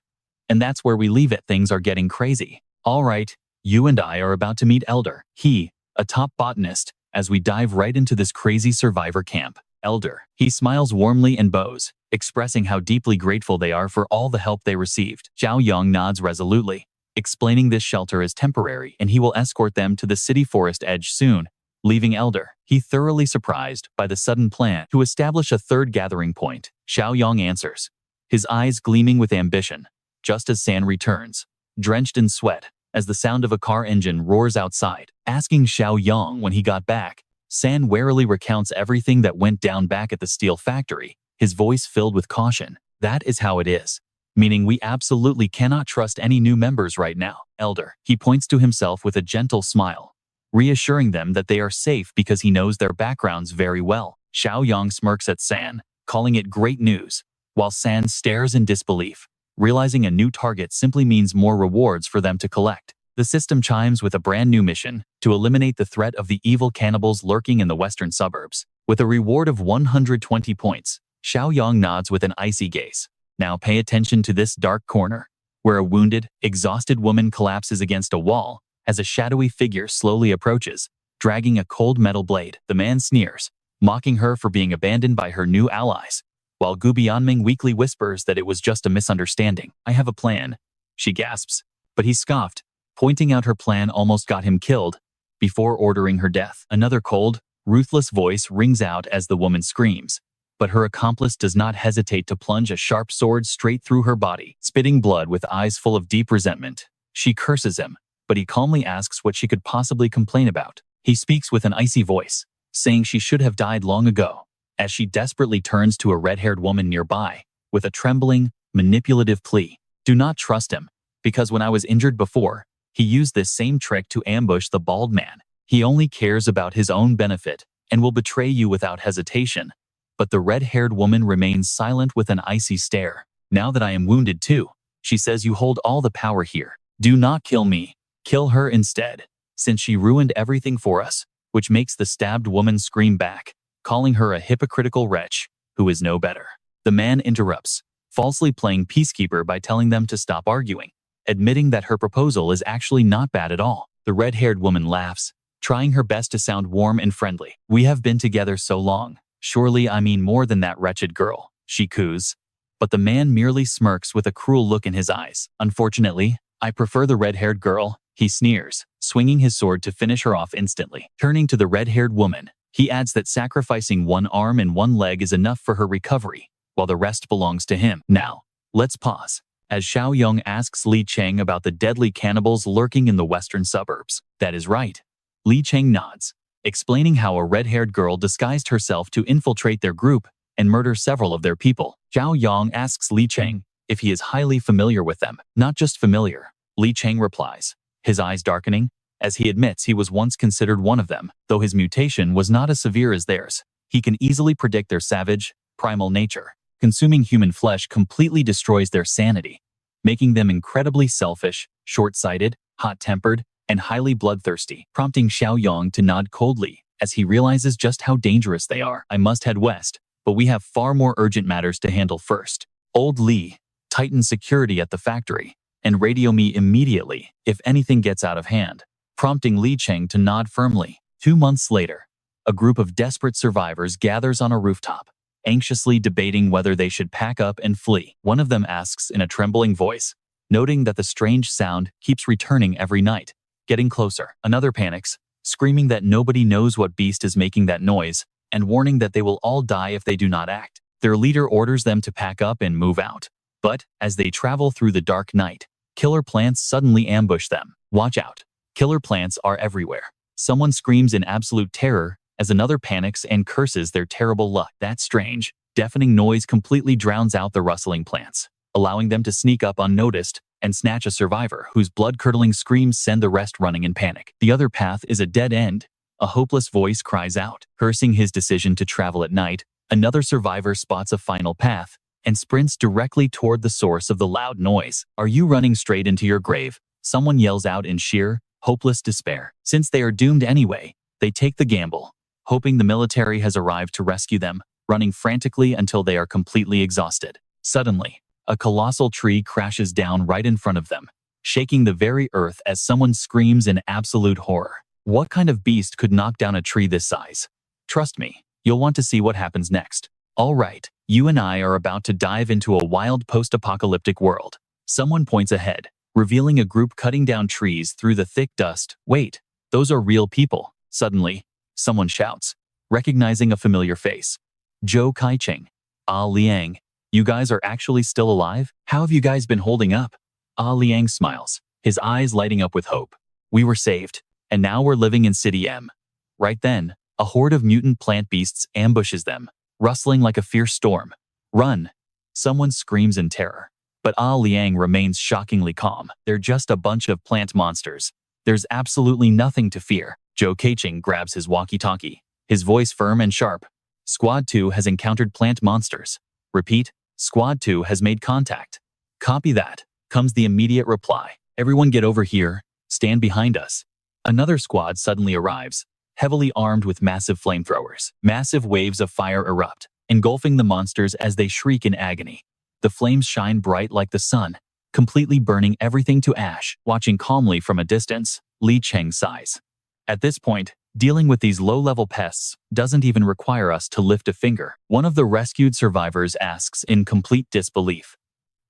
And that's where we leave it. Things are getting crazy. All right, you and I are about to meet Elder. He, a top botanist, as we dive right into this crazy survivor camp. Elder, he smiles warmly and bows, expressing how deeply grateful they are for all the help they received. Xiaoyong nods resolutely, explaining this shelter is temporary and he will escort them to the city forest edge soon. Leaving Elder, he thoroughly surprised by the sudden plan to establish a third gathering point. Xiaoyong answers, his eyes gleaming with ambition, just as San returns, drenched in sweat, as the sound of a car engine roars outside. Asking Xiaoyong when he got back, San warily recounts everything that went down back at the steel factory, his voice filled with caution. That is how it is. Meaning we absolutely cannot trust any new members right now. Elder, he points to himself with a gentle smile, reassuring them that they are safe because he knows their backgrounds very well. Xiaoyong smirks at San, calling it great news, while San stares in disbelief, realizing a new target simply means more rewards for them to collect. The system chimes with a brand new mission to eliminate the threat of the evil cannibals lurking in the western suburbs. With a reward of 120 points, Xiaoyong nods with an icy gaze. Now pay attention to this dark corner, where a wounded, exhausted woman collapses against a wall as a shadowy figure slowly approaches, dragging a cold metal blade. The man sneers, mocking her for being abandoned by her new allies, while Gu Bianming weakly whispers that it was just a misunderstanding. I have a plan, she gasps, but he scoffed, pointing out her plan almost got him killed before ordering her death. Another cold, ruthless voice rings out as the woman screams, but her accomplice does not hesitate to plunge a sharp sword straight through her body. Spitting blood with eyes full of deep resentment, she curses him, but he calmly asks what she could possibly complain about. He speaks with an icy voice, saying she should have died long ago, as she desperately turns to a red-haired woman nearby, with a trembling, manipulative plea. Do not trust him, because when I was injured before, he used this same trick to ambush the bald man. He only cares about his own benefit and will betray you without hesitation. But the red-haired woman remains silent with an icy stare. Now that I am wounded too, she says, you hold all the power here. Do not kill me. Kill her instead, since she ruined everything for us, which makes the stabbed woman scream back, calling her a hypocritical wretch who is no better. The man interrupts, falsely playing peacekeeper by telling them to stop arguing, admitting that her proposal is actually not bad at all. The red-haired woman laughs, trying her best to sound warm and friendly. We have been together so long. Surely I mean more than that wretched girl, she coos. But the man merely smirks with a cruel look in his eyes. Unfortunately, I prefer the red-haired girl, he sneers, swinging his sword to finish her off instantly. Turning to the red-haired woman, he adds that sacrificing one arm and one leg is enough for her recovery, while the rest belongs to him. Now, let's pause, as Xiaoyong asks Li Cheng about the deadly cannibals lurking in the western suburbs. That is right. Li Cheng nods, explaining how a red-haired girl disguised herself to infiltrate their group and murder several of their people. Xiaoyong asks Li Cheng if he is highly familiar with them. Not just familiar, Li Cheng replies, his eyes darkening, as he admits he was once considered one of them. Though his mutation was not as severe as theirs, he can easily predict their savage, primal nature. Consuming human flesh completely destroys their sanity, making them incredibly selfish, short-sighted, hot-tempered, and highly bloodthirsty, prompting Xiaoyong to nod coldly as he realizes just how dangerous they are. I must head west, but we have far more urgent matters to handle first. Old Li, tighten security at the factory, and radio me immediately if anything gets out of hand, prompting Li Cheng to nod firmly. 2 months later, a group of desperate survivors gathers on a rooftop, anxiously debating whether they should pack up and flee. One of them asks in a trembling voice, noting that the strange sound keeps returning every night, getting closer. Another panics, screaming that nobody knows what beast is making that noise, and warning that they will all die if they do not act. Their leader orders them to pack up and move out. But, as they travel through the dark night, killer plants suddenly ambush them. Watch out. Killer plants are everywhere. Someone screams in absolute terror as another panics and curses their terrible luck. That strange, deafening noise completely drowns out the rustling plants, allowing them to sneak up unnoticed and snatch a survivor whose blood-curdling screams send the rest running in panic. The other path is a dead end. A hopeless voice cries out. Cursing his decision to travel at night, another survivor spots a final path and sprints directly toward the source of the loud noise. Are you running straight into your grave? Someone yells out in sheer, hopeless despair. Since they are doomed anyway, they take the gamble, hoping the military has arrived to rescue them, running frantically until they are completely exhausted. Suddenly, a colossal tree crashes down right in front of them, shaking the very earth as someone screams in absolute horror. What kind of beast could knock down a tree this size? Trust me, you'll want to see what happens next. All right, you and I are about to dive into a wild post-apocalyptic world. Someone points ahead, revealing a group cutting down trees through the thick dust. Wait, those are real people. Suddenly, someone shouts, recognizing a familiar face. Zhou Kaicheng. Ah Liang, you guys are actually still alive? How have you guys been holding up? Ah Liang smiles, his eyes lighting up with hope. We were saved, and now we're living in City M. Right then, a horde of mutant plant beasts ambushes them, rustling like a fierce storm. Run! Someone screams in terror, but Ah Liang remains shockingly calm. They're just a bunch of plant monsters. There's absolutely nothing to fear. Zhou Kaicheng grabs his walkie-talkie, his voice firm and sharp. Squad 2 has encountered plant monsters. Repeat, Squad 2 has made contact. Copy that, comes the immediate reply. Everyone get over here, stand behind us. Another squad suddenly arrives, heavily armed with massive flamethrowers. Massive waves of fire erupt, engulfing the monsters as they shriek in agony. The flames shine bright like the sun, completely burning everything to ash. Watching calmly from a distance, Li Cheng sighs. At this point, dealing with these low-level pests doesn't even require us to lift a finger. One of the rescued survivors asks in complete disbelief.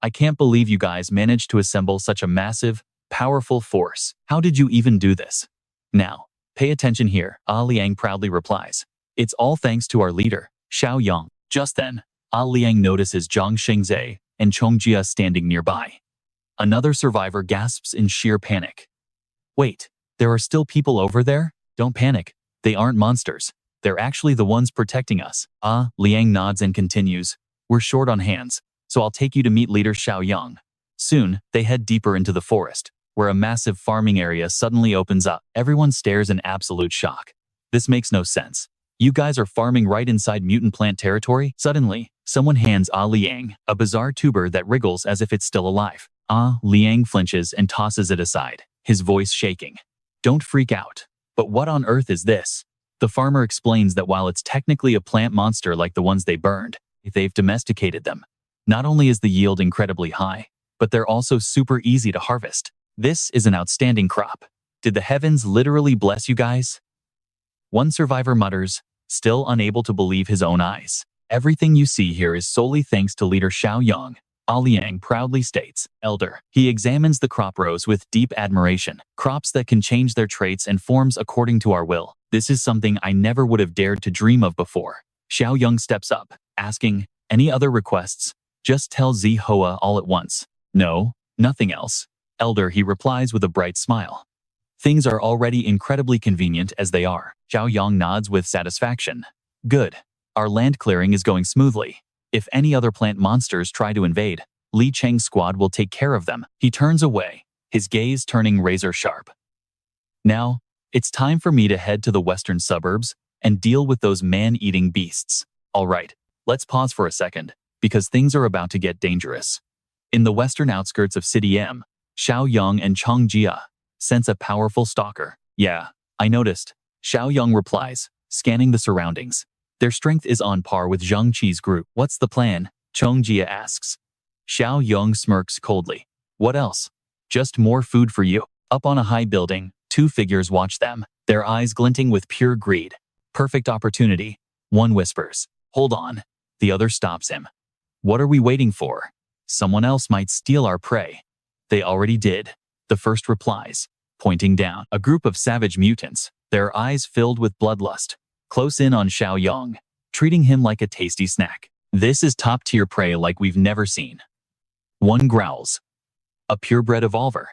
I can't believe you guys managed to assemble such a massive, powerful force. How did you even do this? Now, pay attention here, Ah Liang proudly replies. It's all thanks to our leader, Xiaoyong. Just then, Ah Liang notices Jiang Xiaoyong and Chongjia standing nearby. Another survivor gasps in sheer panic. Wait, there are still people over there? Don't panic. They aren't monsters. They're actually the ones protecting us. Ah Liang nods and continues. We're short on hands, so I'll take you to meet leader Xiaoyong. Soon, they head deeper into the forest, where a massive farming area suddenly opens up. Everyone stares in absolute shock. This makes no sense. You guys are farming right inside mutant plant territory? Suddenly, someone hands Ah Liang a bizarre tuber that wriggles as if it's still alive. Ah Liang flinches and tosses it aside, his voice shaking. Don't freak out. But what on earth is this? The farmer explains that while it's technically a plant monster like the ones they burned, they've domesticated them. Not only is the yield incredibly high, but they're also super easy to harvest. This is an outstanding crop. Did the heavens literally bless you guys? One survivor mutters, still unable to believe his own eyes. Everything you see here is solely thanks to leader Xiaoyong, Ah Liang proudly states. Elder. He examines the crop rows with deep admiration. Crops that can change their traits and forms according to our will. This is something I never would have dared to dream of before. Xiaoyong steps up, asking, any other requests? Just tell Zi Hoa all at once. No, nothing else. Elder, he replies with a bright smile. Things are already incredibly convenient as they are. Xiaoyong nods with satisfaction. Good. Our land clearing is going smoothly. If any other plant monsters try to invade, Li Cheng's squad will take care of them. He turns away, his gaze turning razor sharp. Now, it's time for me to head to the western suburbs and deal with those man-eating beasts. All right, let's pause for a second, because things are about to get dangerous. In the western outskirts of City M, Xiaoyong and Chongjia sense a powerful stalker. Yeah, I noticed. Xiaoyong replies, scanning the surroundings. Their strength is on par with Zhang Qi's group. What's the plan? Chongjia asks. Xiaoyong smirks coldly. What else? Just more food for you. Up on a high building, two figures watch them, their eyes glinting with pure greed. Perfect opportunity. One whispers, hold on. The other stops him. What are we waiting for? Someone else might steal our prey. They already did. The first replies, pointing down. A group of savage mutants, their eyes filled with bloodlust, close in on Xiaoyong, treating him like a tasty snack. This is top-tier prey like we've never seen. One growls. A purebred evolver.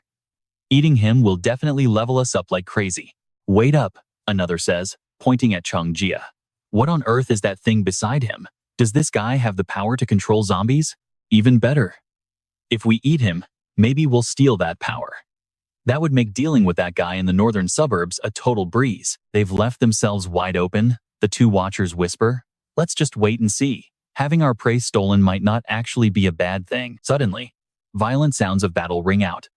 Eating him will definitely level us up like crazy. Wait up, another says, pointing at Chongjia. What on earth is that thing beside him? Does this guy have the power to control zombies? Even better. If we eat him, maybe we'll steal that power. That would make dealing with that guy in the northern suburbs a total breeze. They've left themselves wide open, the two watchers whisper. Let's just wait and see. Having our prey stolen might not actually be a bad thing. Suddenly, violent sounds of battle ring out.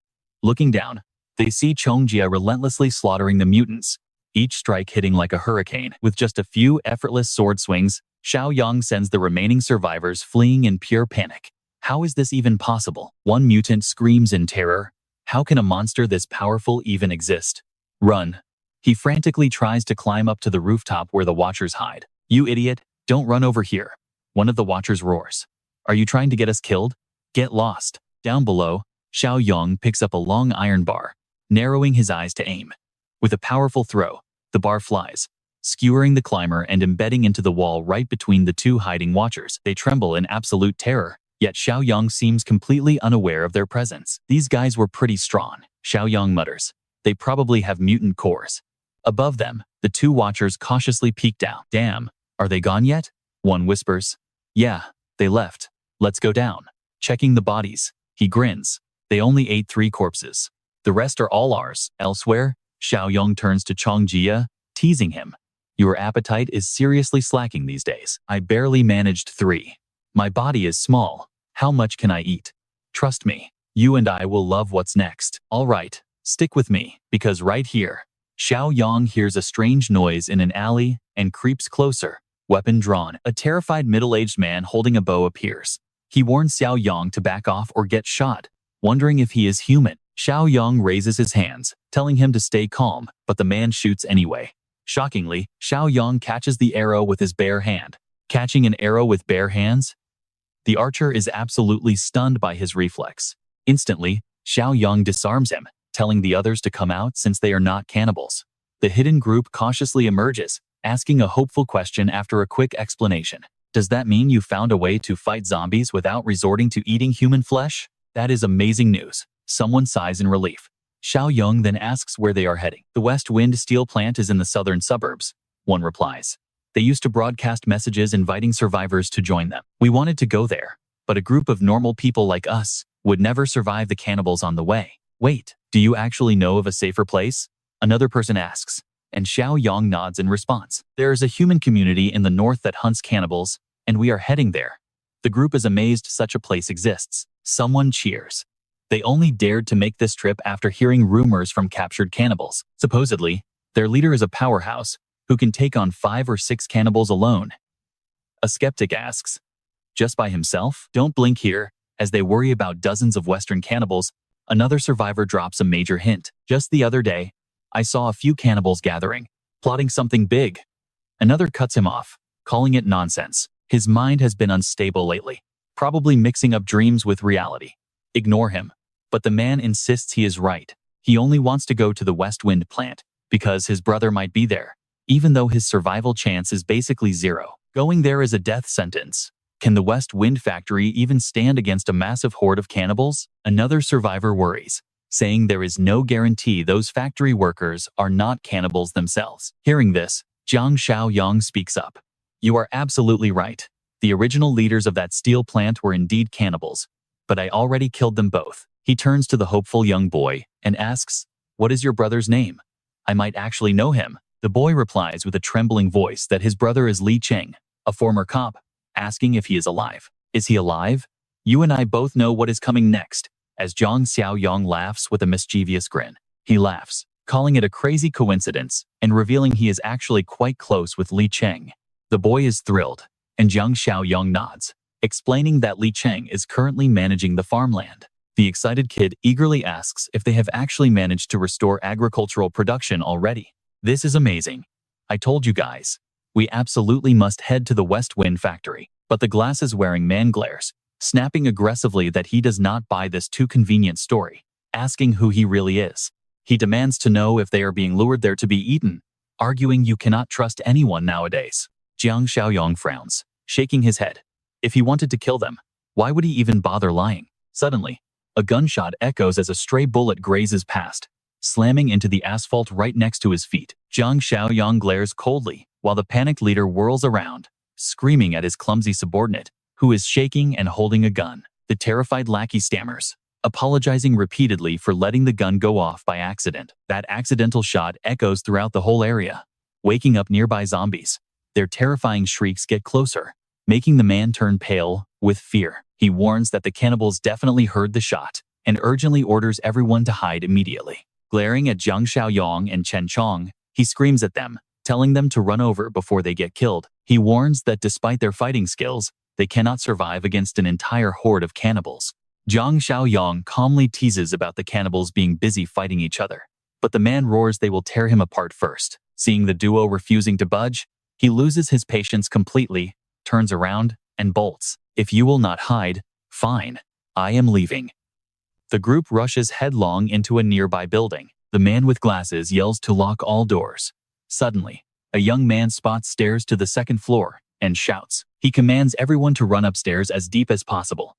Looking down, they see Chongjia relentlessly slaughtering the mutants, each strike hitting like a hurricane. With just a few effortless sword swings, Xiaoyong sends the remaining survivors fleeing in pure panic. How is this even possible? One mutant screams in terror. How can a monster this powerful even exist? Run. He frantically tries to climb up to the rooftop where the watchers hide. You idiot, don't run over here. One of the watchers roars. Are you trying to get us killed? Get lost. Down below, Xiaoyong picks up a long iron bar, narrowing his eyes to aim. With a powerful throw, the bar flies, skewering the climber and embedding into the wall right between the two hiding watchers. They tremble in absolute terror, yet Xiaoyong seems completely unaware of their presence. These guys were pretty strong, Xiaoyong mutters. They probably have mutant cores. Above them, the two watchers cautiously peek down. Damn, are they gone yet? One whispers. Yeah, they left. Let's go down. Checking the bodies, he grins. They only ate 3 corpses. The rest are all ours. Elsewhere, Xiaoyong turns to Chongjia, teasing him. Your appetite is seriously slacking these days. I barely managed 3. My body is small. How much can I eat? Trust me, you and I will love what's next. All right, stick with me, because right here, Xiaoyong hears a strange noise in an alley and creeps closer, weapon drawn. A terrified middle-aged man holding a bow appears. He warns Xiaoyong to back off or get shot, wondering if he is human. Xiaoyong raises his hands, telling him to stay calm, but the man shoots anyway. Shockingly, Xiaoyong catches the arrow with his bare hand. Catching an arrow with bare hands? The archer is absolutely stunned by his reflex. Instantly, Xiaoyong disarms him, telling the others to come out since they are not cannibals. The hidden group cautiously emerges, asking a hopeful question after a quick explanation. Does that mean you found a way to fight zombies without resorting to eating human flesh? That is amazing news. Someone sighs in relief. Xiaoyong then asks where they are heading. The West Wind steel plant is in the southern suburbs, one replies. They used to broadcast messages inviting survivors to join them. We wanted to go there, but a group of normal people like us would never survive the cannibals on the way. Wait, do you actually know of a safer place? Another person asks, and Xiaoyong nods in response. There is a human community in the north that hunts cannibals, and we are heading there. The group is amazed such a place exists. Someone cheers. They only dared to make this trip after hearing rumors from captured cannibals. Supposedly, their leader is a powerhouse who can take on 5 or 6 cannibals alone. A skeptic asks, just by himself? Don't blink here, as they worry about dozens of Western cannibals. Another survivor drops a major hint. Just the other day, I saw a few cannibals gathering, plotting something big. Another cuts him off, calling it nonsense. His mind has been unstable lately, probably mixing up dreams with reality. Ignore him. But the man insists he is right. He only wants to go to the West Wind plant because his brother might be there, even though his survival chance is basically 0. Going there is a death sentence. Can the West Wind factory even stand against a massive horde of cannibals? Another survivor worries, saying there is no guarantee those factory workers are not cannibals themselves. Hearing this, Jiang Xiaoyong speaks up. You are absolutely right. The original leaders of that steel plant were indeed cannibals, but I already killed them both. He turns to the hopeful young boy and asks, "What is your brother's name? I might actually know him." The boy replies with a trembling voice that his brother is Li Cheng, a former cop, asking if he is alive. Is he alive? You and I both know what is coming next, as Jiang Xiaoyong laughs with a mischievous grin. He laughs, calling it a crazy coincidence and revealing he is actually quite close with Li Cheng. The boy is thrilled, and Jiang Xiaoyong nods, explaining that Li Cheng is currently managing the farmland. The excited kid eagerly asks if they have actually managed to restore agricultural production already. This is amazing. I told you guys. We absolutely must head to the West Wind factory. But the glasses-wearing man glares, snapping aggressively that he does not buy this too convenient story, asking who he really is. He demands to know if they are being lured there to be eaten, arguing you cannot trust anyone nowadays. Jiang Xiaoyong frowns, shaking his head. If he wanted to kill them, why would he even bother lying? Suddenly, a gunshot echoes as a stray bullet grazes past, slamming into the asphalt right next to his feet. Jiang Xiaoyong glares coldly, while the panicked leader whirls around, screaming at his clumsy subordinate, who is shaking and holding a gun. The terrified lackey stammers, apologizing repeatedly for letting the gun go off by accident. That accidental shot echoes throughout the whole area, waking up nearby zombies. Their terrifying shrieks get closer, making the man turn pale with fear. He warns that the cannibals definitely heard the shot and urgently orders everyone to hide immediately. Glaring at Jiang Xiaoyong and Chen Chong, he screams at them, telling them to run over before they get killed. He warns that despite their fighting skills, they cannot survive against an entire horde of cannibals. Jiang Xiaoyong calmly teases about the cannibals being busy fighting each other, but the man roars they will tear him apart first. Seeing the duo refusing to budge, he loses his patience completely, turns around, and bolts. If you will not hide, fine. I am leaving. The group rushes headlong into a nearby building. The man with glasses yells to lock all doors. Suddenly, a young man spots stairs to the second floor and shouts. He commands everyone to run upstairs as deep as possible.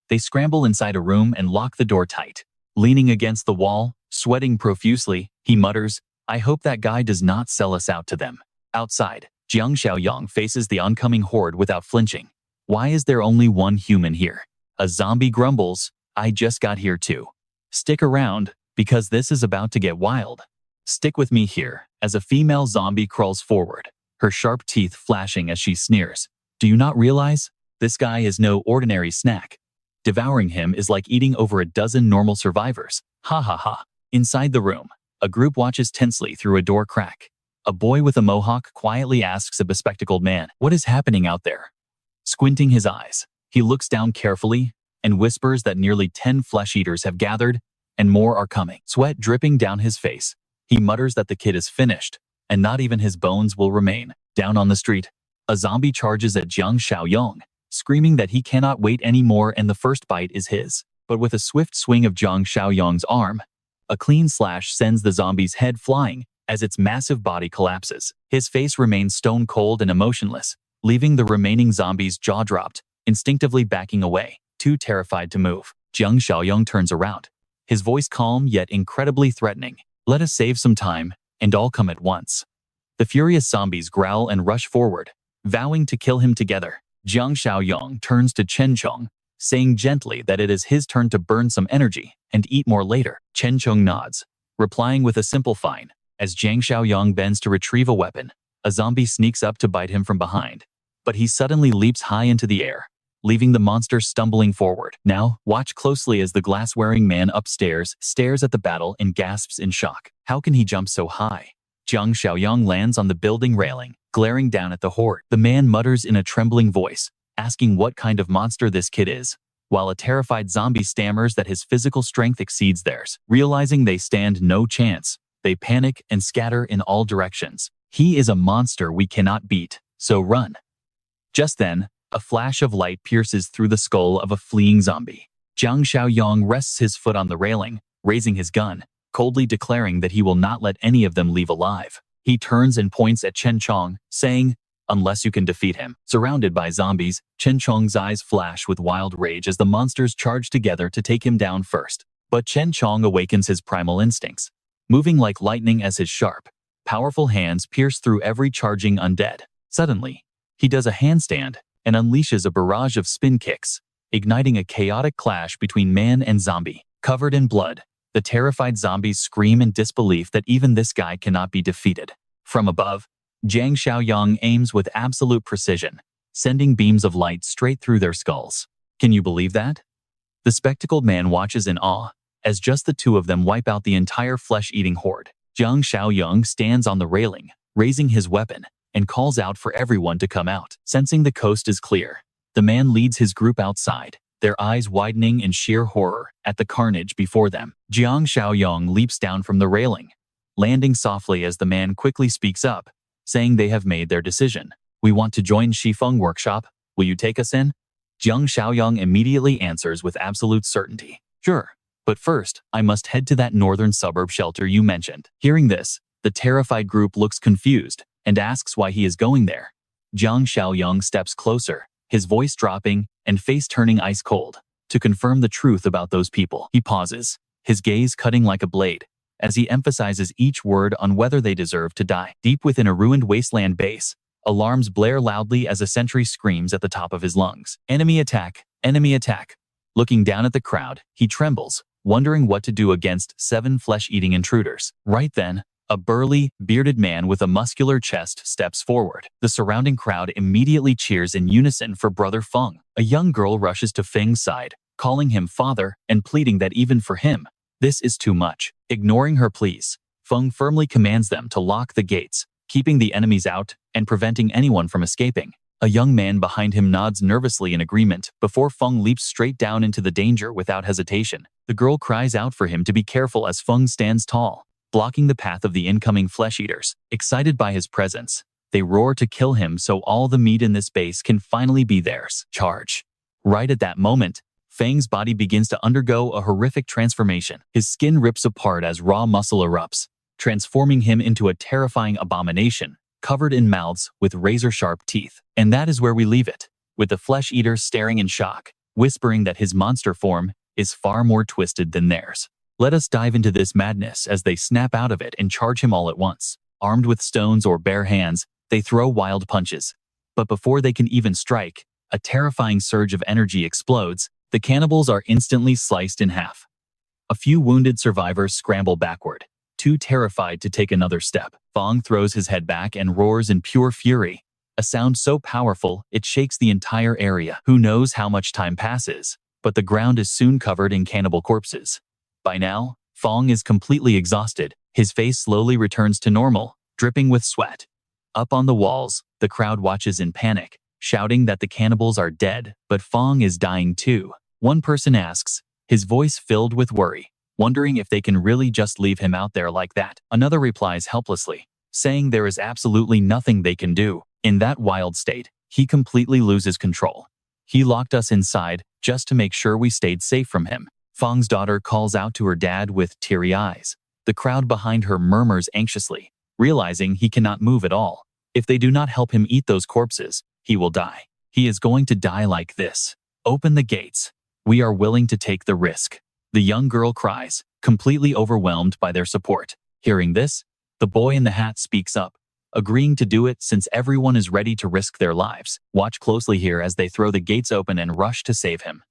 They scramble inside a room and lock the door tight. Leaning against the wall, sweating profusely, he mutters, "I hope that guy does not sell us out to them." Outside, Jiang Xiaoyong faces the oncoming horde without flinching. Why is there only one human here? A zombie grumbles, "I just got here too. Stick around, because this is about to get wild." Stick with me here, as a female zombie crawls forward, her sharp teeth flashing as she sneers. Do you not realize? This guy is no ordinary snack. Devouring him is like eating over a dozen normal survivors. Ha ha ha. Inside the room, a group watches tensely through a door crack. A boy with a mohawk quietly asks a bespectacled man, "What is happening out there?" Squinting his eyes, he looks down carefully and whispers that nearly 10 flesh-eaters have gathered and more are coming. Sweat dripping down his face, he mutters that the kid is finished and not even his bones will remain. Down on the street, a zombie charges at Jiang Xiaoyong, screaming that he cannot wait anymore and the first bite is his. But with a swift swing of Jiang Xiaoyong's arm, a clean slash sends the zombie's head flying as its massive body collapses. His face remains stone cold and emotionless, leaving the remaining zombies jaw-dropped, instinctively backing away, too terrified to move. Jiang Xiaoyong turns around, his voice calm yet incredibly threatening. "Let us save some time, and all come at once." The furious zombies growl and rush forward, vowing to kill him together. Jiang Xiaoyong turns to Chen Chong, saying gently that it is his turn to burn some energy and eat more later. Chen Chong nods, replying with a simple "fine." As Jiang Xiaoyong bends to retrieve a weapon, a zombie sneaks up to bite him from behind, but he suddenly leaps high into the air, leaving the monster stumbling forward. Now, watch closely as the glass-wearing man upstairs stares at the battle and gasps in shock. How can he jump so high? Jiang Xiaoyong lands on the building railing, glaring down at the horde. The man mutters in a trembling voice, asking what kind of monster this kid is, while a terrified zombie stammers that his physical strength exceeds theirs. Realizing they stand no chance, they panic and scatter in all directions. "He is a monster we cannot beat, so run." Just then, a flash of light pierces through the skull of a fleeing zombie. Jiang Xiaoyong rests his foot on the railing, raising his gun, coldly declaring that he will not let any of them leave alive. He turns and points at Chen Chong, saying, "Unless you can defeat him." Surrounded by zombies, Chen Chong's eyes flash with wild rage as the monsters charge together to take him down first. But Chen Chong awakens his primal instincts, moving like lightning as his sharp, powerful hands pierce through every charging undead. Suddenly, he does a handstand and unleashes a barrage of spin kicks, igniting a chaotic clash between man and zombie. Covered in blood, the terrified zombies scream in disbelief that even this guy cannot be defeated. From above, Jiang Xiaoyong aims with absolute precision, sending beams of light straight through their skulls. Can you believe that? The spectacled man watches in awe, as just the two of them wipe out the entire flesh-eating horde. Jiang Xiaoyong stands on the railing, raising his weapon, and calls out for everyone to come out. Sensing the coast is clear, the man leads his group outside, their eyes widening in sheer horror at the carnage before them. Jiang Xiaoyong leaps down from the railing, landing softly as the man quickly speaks up, saying they have made their decision. We want to join Shifeng Workshop. Will you take us in? Jiang Xiaoyong immediately answers with absolute certainty. Sure, but first, I must head to that northern suburb shelter you mentioned. Hearing this, the terrified group looks confused and asks why he is going there. Jiang Xiaoyong steps closer, his voice dropping and face turning ice cold. To confirm the truth about those people, he pauses, his gaze cutting like a blade, as he emphasizes each word on whether they deserve to die. Deep within a ruined wasteland base, alarms blare loudly as a sentry screams at the top of his lungs. Enemy attack! Enemy attack! Looking down at the crowd, he trembles, wondering what to do against 7 flesh-eating intruders. Right then, a burly, bearded man with a muscular chest steps forward. The surrounding crowd immediately cheers in unison for Brother Feng. A young girl rushes to Feng's side, calling him father and pleading that even for him, this is too much. Ignoring her pleas, Feng firmly commands them to lock the gates, keeping the enemies out and preventing anyone from escaping. A young man behind him nods nervously in agreement before Feng leaps straight down into the danger without hesitation. The girl cries out for him to be careful as Feng stands tall, blocking the path of the incoming flesh-eaters. Excited by his presence, they roar to kill him so all the meat in this base can finally be theirs. Charge! Right at that moment, Feng's body begins to undergo a horrific transformation. His skin rips apart as raw muscle erupts, transforming him into a terrifying abomination, covered in mouths with razor-sharp teeth. And that is where we leave it, with the flesh-eater staring in shock, whispering that his monster form is far more twisted than theirs. Let us dive into this madness as they snap out of it and charge him all at once. Armed with stones or bare hands, they throw wild punches. But before they can even strike, a terrifying surge of energy explodes. The cannibals are instantly sliced in half. A few wounded survivors scramble backward, too terrified to take another step. Feng throws his head back and roars in pure fury, a sound so powerful it shakes the entire area. Who knows how much time passes, but the ground is soon covered in cannibal corpses. By now, Feng is completely exhausted. His face slowly returns to normal, dripping with sweat. Up on the walls, the crowd watches in panic, shouting that the cannibals are dead, but Feng is dying too. One person asks, his voice filled with worry, wondering if they can really just leave him out there like that. Another replies helplessly, saying there is absolutely nothing they can do. In that wild state, he completely loses control. He locked us inside just to make sure we stayed safe from him. Feng's daughter calls out to her dad with teary eyes. The crowd behind her murmurs anxiously, realizing he cannot move at all. If they do not help him eat those corpses, he will die. He is going to die like this. Open the gates. We are willing to take the risk. The young girl cries, completely overwhelmed by their support. Hearing this, the boy in the hat speaks up, agreeing to do it since everyone is ready to risk their lives. Watch closely here as they throw the gates open and rush to save him.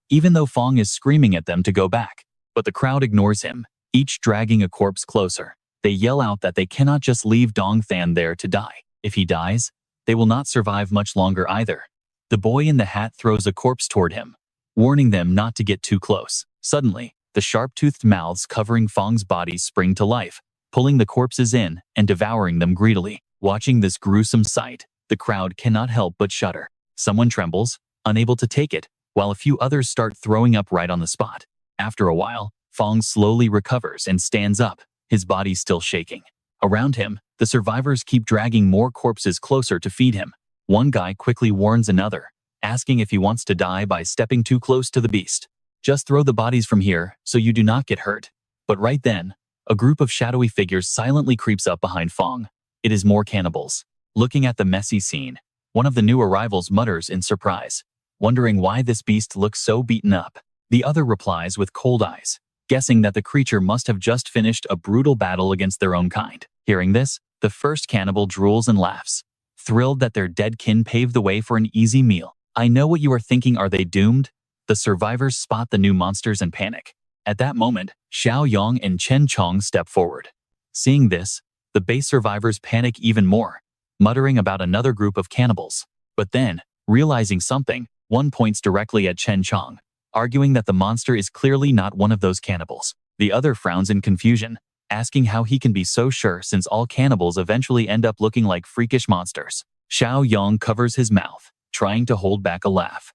Even though Feng is screaming at them to go back, but the crowd ignores him, each dragging a corpse closer. They yell out that they cannot just leave Dong Than there to die. If he dies, they will not survive much longer either. The boy in the hat throws a corpse toward him, warning them not to get too close. Suddenly, the sharp-toothed mouths covering Feng's body spring to life, pulling the corpses in and devouring them greedily. Watching this gruesome sight, the crowd cannot help but shudder. Someone trembles, unable to take it, while a few others start throwing up right on the spot. After a while, Feng slowly recovers and stands up, his body still shaking. Around him, the survivors keep dragging more corpses closer to feed him. One guy quickly warns another, asking if he wants to die by stepping too close to the beast. Just throw the bodies from here so you do not get hurt. But right then, a group of shadowy figures silently creeps up behind Feng. It is more cannibals. Looking at the messy scene, one of the new arrivals mutters in surprise, wondering why this beast looks so beaten up. The other replies with cold eyes, guessing that the creature must have just finished a brutal battle against their own kind. Hearing this, the first cannibal drools and laughs, thrilled that their dead kin paved the way for an easy meal. I know what you are thinking, are they doomed? The survivors spot the new monsters and panic. At that moment, Xiaoyong and Chen Chong step forward. Seeing this, the base survivors panic even more, muttering about another group of cannibals. But then, realizing something, one points directly at Chen Chong, arguing that the monster is clearly not one of those cannibals. The other frowns in confusion, asking how he can be so sure since all cannibals eventually end up looking like freakish monsters. Xiaoyong covers his mouth, trying to hold back a laugh.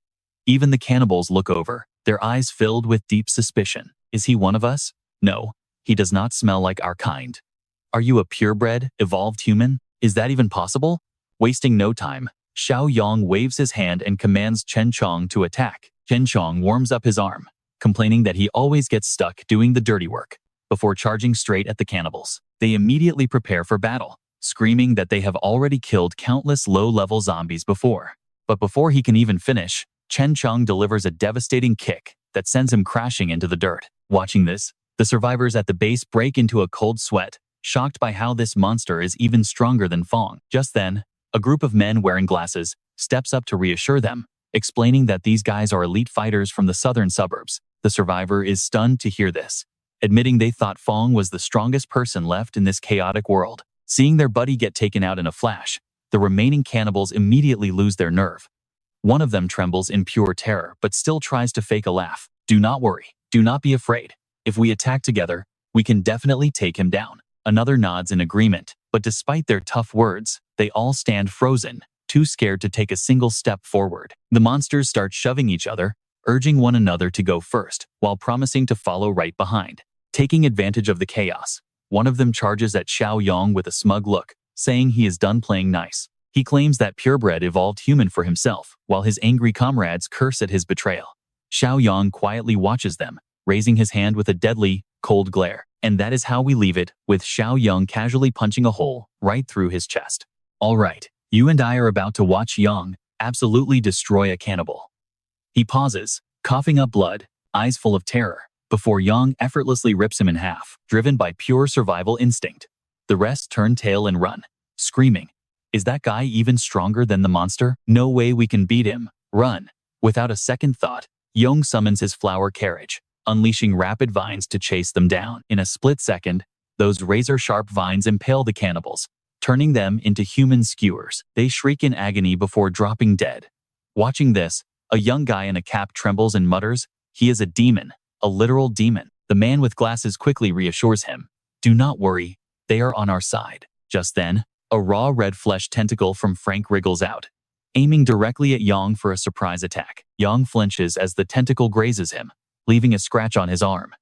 Even the cannibals look over, their eyes filled with deep suspicion. Is he one of us? No, he does not smell like our kind. Are you a purebred, evolved human? Is that even possible? Wasting no time, Xiaoyong waves his hand and commands Chen Chong to attack. Chen Chong warms up his arm, complaining that he always gets stuck doing the dirty work. Before charging straight at the cannibals, they immediately prepare for battle, screaming that they have already killed countless low-level zombies before. But before he can even finish, Chen Chong delivers a devastating kick that sends him crashing into the dirt. Watching this, the survivors at the base break into a cold sweat, shocked by how this monster is even stronger than Fong. Just then, a group of men wearing glasses steps up to reassure them, explaining that these guys are elite fighters from the southern suburbs. The survivor is stunned to hear this, admitting they thought Fong was the strongest person left in this chaotic world. Seeing their buddy get taken out in a flash, the remaining cannibals immediately lose their nerve. One of them trembles in pure terror but still tries to fake a laugh. Do not worry. Do not be afraid. If we attack together, we can definitely take him down. Another nods in agreement, but despite their tough words, they all stand frozen, too scared to take a single step forward. The monsters start shoving each other, urging one another to go first, while promising to follow right behind. Taking advantage of the chaos, one of them charges at Xiaoyong with a smug look, saying he is done playing nice. He claims that purebred evolved human for himself, while his angry comrades curse at his betrayal. Xiaoyong quietly watches them, raising his hand with a deadly, cold glare. And that is how we leave it, with Xiaoyong casually punching a hole right through his chest. All right, you and I are about to watch Yang absolutely destroy a cannibal. He pauses, coughing up blood, eyes full of terror, before Yang effortlessly rips him in half, driven by pure survival instinct. The rest turn tail and run, screaming, "Is that guy even stronger than the monster? No way we can beat him. Run." Without a second thought, Yong summons his flower carriage, unleashing rapid vines to chase them down. In a split second, those razor-sharp vines impale the cannibals, turning them into human skewers. They shriek in agony before dropping dead. Watching this, a young guy in a cap trembles and mutters, "He is a demon, a literal demon." The man with glasses quickly reassures him, "Do not worry, they are on our side." Just then, a raw red flesh tentacle from Frank wriggles out, aiming directly at Yang for a surprise attack. Yang flinches as the tentacle grazes him, leaving a scratch on his arm.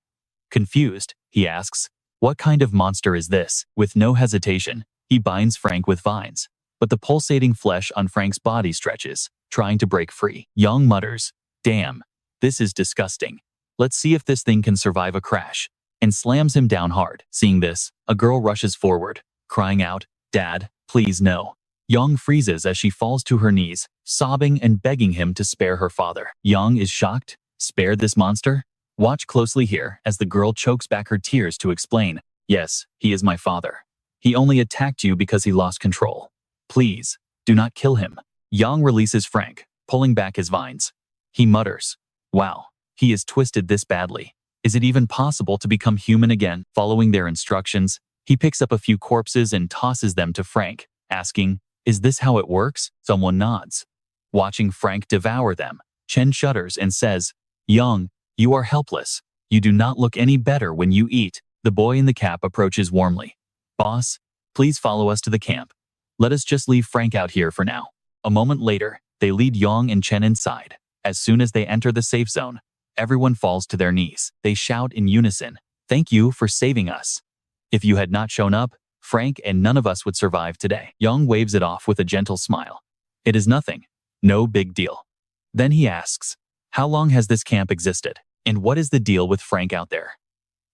Confused, he asks, "What kind of monster is this?" With no hesitation, he binds Frank with vines, but the pulsating flesh on Frank's body stretches, trying to break free. Yang mutters, "Damn, this is disgusting. Let's see if this thing can survive a crash," and slams him down hard. Seeing this, a girl rushes forward, crying out, "Dad, please no." Yang freezes as she falls to her knees, sobbing and begging him to spare her father. Yang is shocked. Spare this monster? Watch closely here as the girl chokes back her tears to explain, "Yes, he is my father. He only attacked you because he lost control. Please, do not kill him." Yang releases Frank, pulling back his vines. He mutters, "Wow, he is twisted this badly. Is it even possible to become human again?" Following their instructions, he picks up a few corpses and tosses them to Frank, asking, "Is this how it works?" Someone nods. Watching Frank devour them, Chen shudders and says, "Young, you are helpless. You do not look any better when you eat." The boy in the cap approaches warmly. "Boss, please follow us to the camp. Let us just leave Frank out here for now." A moment later, they lead Yang and Chen inside. As soon as they enter the safe zone, everyone falls to their knees. They shout in unison, "Thank you for saving us. If you had not shown up, Frank and none of us would survive today." Yang waves it off with a gentle smile. "It is nothing. No big deal." Then he asks, "How long has this camp existed? And what is the deal with Frank out there?"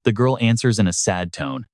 The girl answers in a sad tone,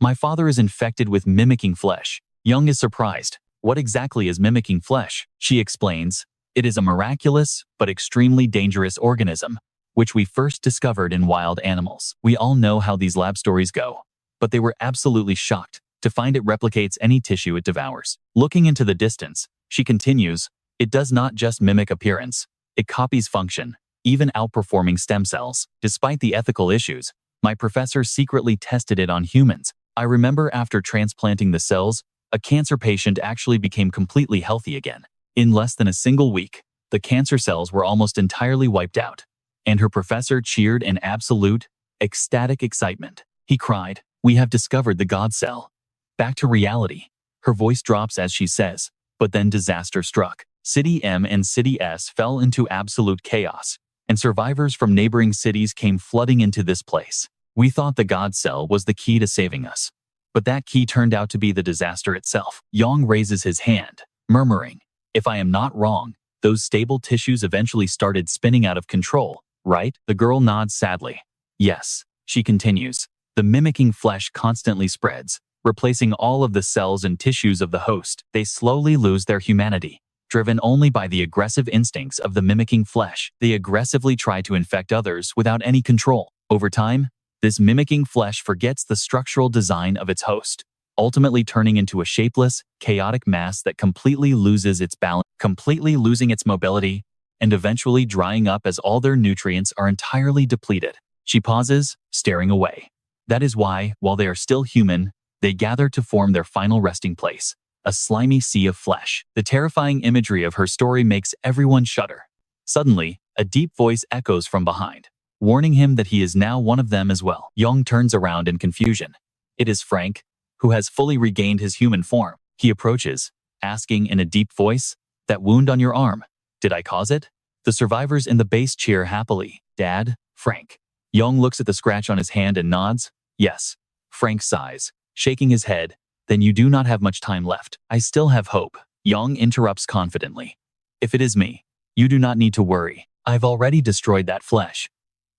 "My father is infected with mimicking flesh." Young is surprised. What exactly is mimicking flesh? She explains, "It is a miraculous but extremely dangerous organism. which we first discovered in wild animals. We all know how these lab stories go, but they were absolutely shocked to find it replicates any tissue it devours. Looking into the distance, she continues, it does not just mimic appearance, it copies function, even outperforming stem cells. Despite the ethical issues, my professor secretly tested it on humans. I remember after transplanting the cells, a cancer patient actually became completely healthy again. In less than a single week, the cancer cells were almost entirely wiped out, and her professor cheered in absolute, ecstatic excitement. He cried, "We have discovered the God cell." Back to reality. Her voice drops as she says, but then disaster struck. City M and City S fell into absolute chaos, and survivors from neighboring cities came flooding into this place. We thought the God cell was the key to saving us, but that key turned out to be the disaster itself. Yang raises his hand, murmuring, "If I am not wrong, those stable tissues eventually started spinning out of control, right?" The girl nods sadly. "Yes," she continues. "The mimicking flesh constantly spreads, replacing all of the cells and tissues of the host. They slowly lose their humanity, driven only by the aggressive instincts of the mimicking flesh. They aggressively try to infect others without any control. Over time, this mimicking flesh forgets the structural design of its host, ultimately turning into a shapeless, chaotic mass that completely loses its balance, completely losing its mobility, and eventually drying up as all their nutrients are entirely depleted." She pauses, staring away. That is why, while they are still human, they gather to form their final resting place, a slimy sea of flesh. The terrifying imagery of her story makes everyone shudder. Suddenly, a deep voice echoes from behind, warning him that he is now one of them as well. Yang turns around in confusion. It is Frank, who has fully regained his human form. He approaches, asking in a deep voice, "That wound on your arm, did I cause it?" The survivors in the base cheer happily. "Dad, Frank." Yang looks at the scratch on his hand and nods. "Yes." Frank sighs, shaking his head. "Then you do not have much time left." "I still have hope," Yang interrupts confidently. "If it is me, you do not need to worry. I've already destroyed that flesh."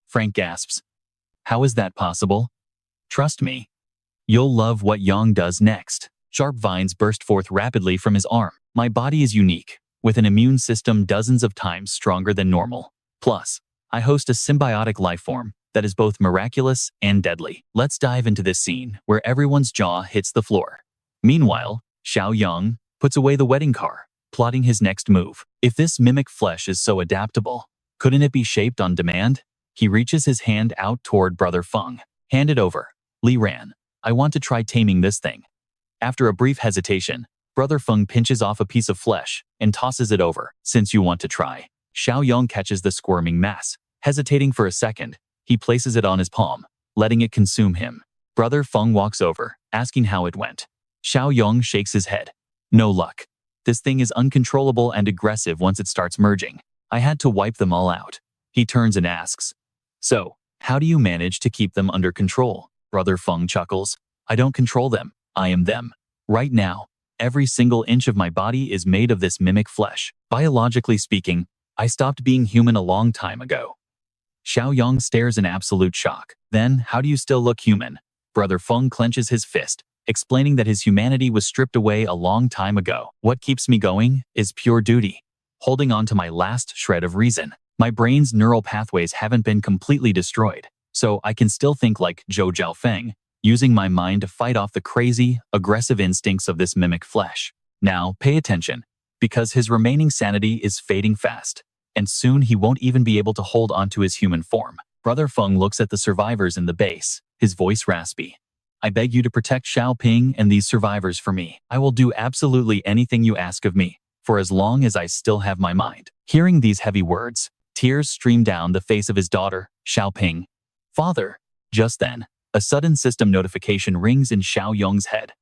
Frank gasps. "How is that possible?" "Trust me. You'll love what Yang does next." Sharp vines burst forth rapidly from his arm. "My body is unique, with an immune system dozens of times stronger than normal. Plus, I host a symbiotic life form that is both miraculous and deadly." Let's dive into this scene where everyone's jaw hits the floor. Meanwhile, Xiaoyong puts away the wedding car, plotting his next move. If this mimic flesh is so adaptable, couldn't it be shaped on demand? He reaches his hand out toward Brother Feng. "Hand it over, Li Ran. I want to try taming this thing." After a brief hesitation, Brother Feng pinches off a piece of flesh and tosses it over. "Since you want to try." Xiaoyong catches the squirming mass. Hesitating for a second, he places it on his palm, letting it consume him. Brother Feng walks over, asking how it went. Xiaoyong shakes his head. "No luck. This thing is uncontrollable and aggressive once it starts merging. I had to wipe them all out." He turns and asks, "So, how do you manage to keep them under control?" Brother Feng chuckles. "I don't control them. I am them. Right now, every single inch of my body is made of this mimic flesh. Biologically speaking, I stopped being human a long time ago." Xiaoyong stares in absolute shock. "Then, how do you still look human?" Brother Feng clenches his fist, explaining that his humanity was stripped away a long time ago. "What keeps me going is pure duty. Holding on to my last shred of reason. My brain's neural pathways haven't been completely destroyed, so I can still think like Zhou Zhaofeng, using my mind to fight off the crazy, aggressive instincts of this mimic flesh. Now, pay attention, because his remaining sanity is fading fast, and soon he won't even be able to hold onto his human form." Brother Feng looks at the survivors in the base, his voice raspy. "I beg you to protect Xiaoping and these survivors for me. I will do absolutely anything you ask of me, for as long as I still have my mind." Hearing these heavy words, tears stream down the face of his daughter, Xiaoping. "Father." Just then, a sudden system notification rings in Xiaoyong's head.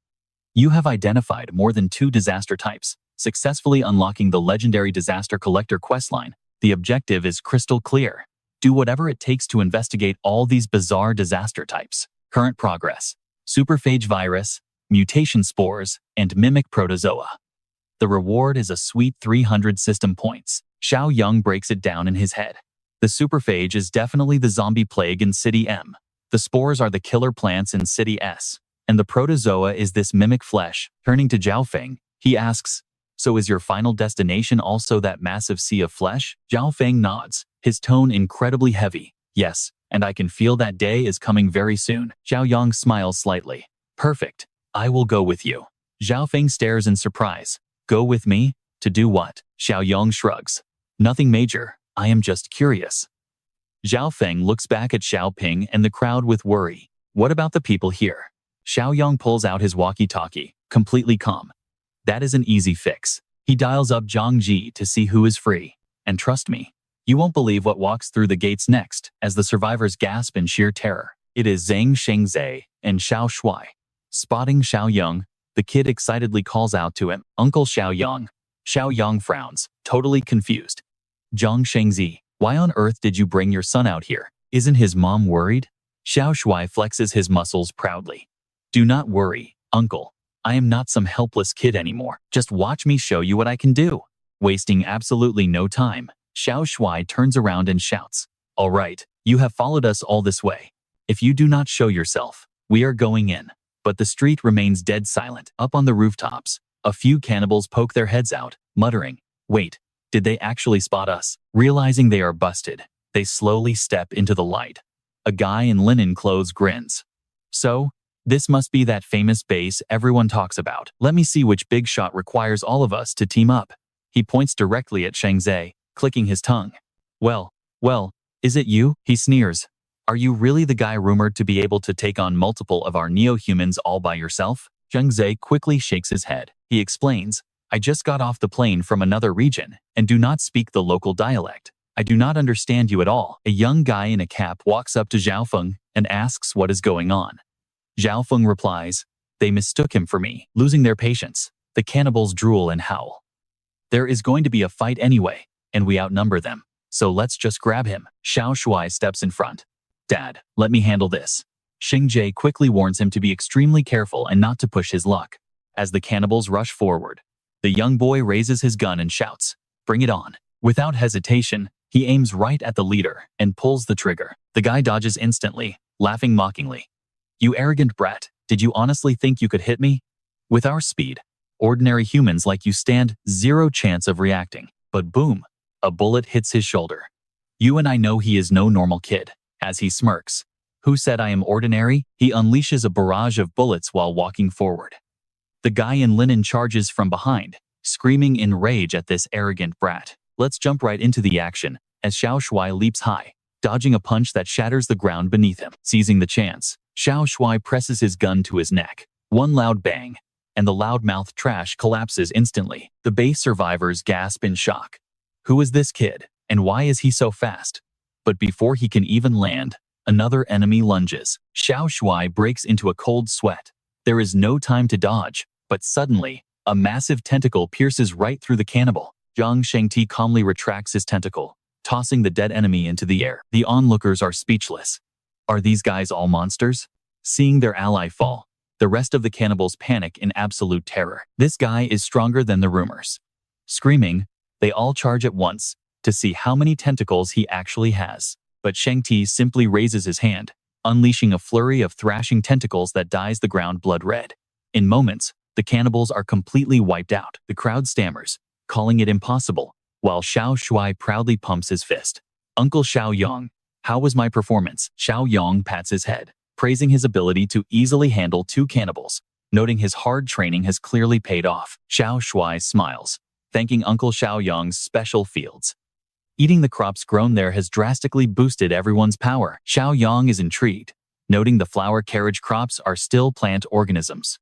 "You have identified more than 2 disaster types, successfully unlocking the legendary Disaster Collector questline. The objective is crystal clear. Do whatever it takes to investigate all these bizarre disaster types. Current progress: superphage virus, mutation spores, and mimic protozoa. The reward is a sweet 300 system points." Xiaoyong breaks it down in his head. The superphage is definitely the zombie plague in City M. The spores are the killer plants in City S. And the protozoa is this mimic flesh. Turning to Zhaofeng, he asks, So is your final destination also that massive sea of flesh? Zhao Feng nods, his tone incredibly heavy. Yes, and I can feel that day is coming very soon. Xiaoyong smiles slightly. Perfect. I will go with you. Zhao Feng stares in surprise. Go with me? To do what? Xiaoyong shrugs. Nothing major. I am just curious. Zhao Feng looks back at Xiao Ping and the crowd with worry. What about the people here? Xiaoyong pulls out his walkie-talkie, completely calm. That is an easy fix. He dials up Zhang Ji to see who is free. And trust me, you won't believe what walks through the gates next, as the survivors gasp in sheer terror. It is Zhang Shengzai and Xiao Shuai. Spotting Xiaoyong, the kid excitedly calls out to him, Uncle Xiaoyong. Xiaoyong frowns, totally confused. Zhang Shengzi, why on earth did you bring your son out here? Isn't his mom worried? Xiao Shuai flexes his muscles proudly. Do not worry, uncle. I am not some helpless kid anymore. Just watch me show you what I can do. Wasting absolutely no time, Xiao Shuai turns around and shouts, all right, you have followed us all this way. If you do not show yourself, we are going in. But the street remains dead silent. Up on the rooftops, a few cannibals poke their heads out, muttering, wait, did they actually spot us? Realizing they are busted, they slowly step into the light. A guy in linen clothes grins. So, this must be that famous base everyone talks about. Let me see which big shot requires all of us to team up. He points directly at Shengzai, clicking his tongue. Well, is it you? He sneers. Are you really the guy rumored to be able to take on multiple of our neo-humans all by yourself? Shengzai quickly shakes his head. He explains, I just got off the plane from another region and do not speak the local dialect. I do not understand you at all. A young guy in a cap walks up to Zhao Feng and asks what is going on. Zhao Feng replies, they mistook him for me. Losing their patience, the cannibals drool and howl. There is going to be a fight anyway, and we outnumber them. So let's just grab him. Xiao Shuai steps in front. Dad, let me handle this. Xingjie quickly warns him to be extremely careful and not to push his luck. As the cannibals rush forward, the young boy raises his gun and shouts, bring it on. Without hesitation, he aims right at the leader and pulls the trigger. The guy dodges instantly, laughing mockingly. You arrogant brat, did you honestly think you could hit me? With our speed, ordinary humans like you stand zero chance of reacting. But boom, a bullet hits his shoulder. You and I know he is no normal kid, as he smirks. Who said I am ordinary? He unleashes a barrage of bullets while walking forward. The guy in linen charges from behind, screaming in rage at this arrogant brat. Let's jump right into the action, as Xiao Shuai leaps high, dodging a punch that shatters the ground beneath him. Seizing the chance, Xiao Shuai presses his gun to his neck. One loud bang, and the loudmouth trash collapses instantly. The base survivors gasp in shock. Who is this kid, and why is he so fast? But before he can even land, another enemy lunges. Xiao Shuai breaks into a cold sweat. There is no time to dodge, but suddenly, a massive tentacle pierces right through the cannibal. Zhang Shengti calmly retracts his tentacle, tossing the dead enemy into the air. The onlookers are speechless. Are these guys all monsters? Seeing their ally fall, the rest of the cannibals panic in absolute terror. This guy is stronger than the rumors. Screaming, they all charge at once to see how many tentacles he actually has. But Shengti simply raises his hand, unleashing a flurry of thrashing tentacles that dyes the ground blood red. In moments, the cannibals are completely wiped out. The crowd stammers, calling it impossible, while Xiao Shuai proudly pumps his fist. Uncle Xiaoyong, how was my performance? Xiaoyong pats his head, praising his ability to easily handle two cannibals, noting his hard training has clearly paid off. Xiao Shuai smiles, thanking Uncle Xiaoyong's special fields. Eating the crops grown there has drastically boosted everyone's power. Xiaoyong is intrigued, noting the flower carriage crops are still plant organisms.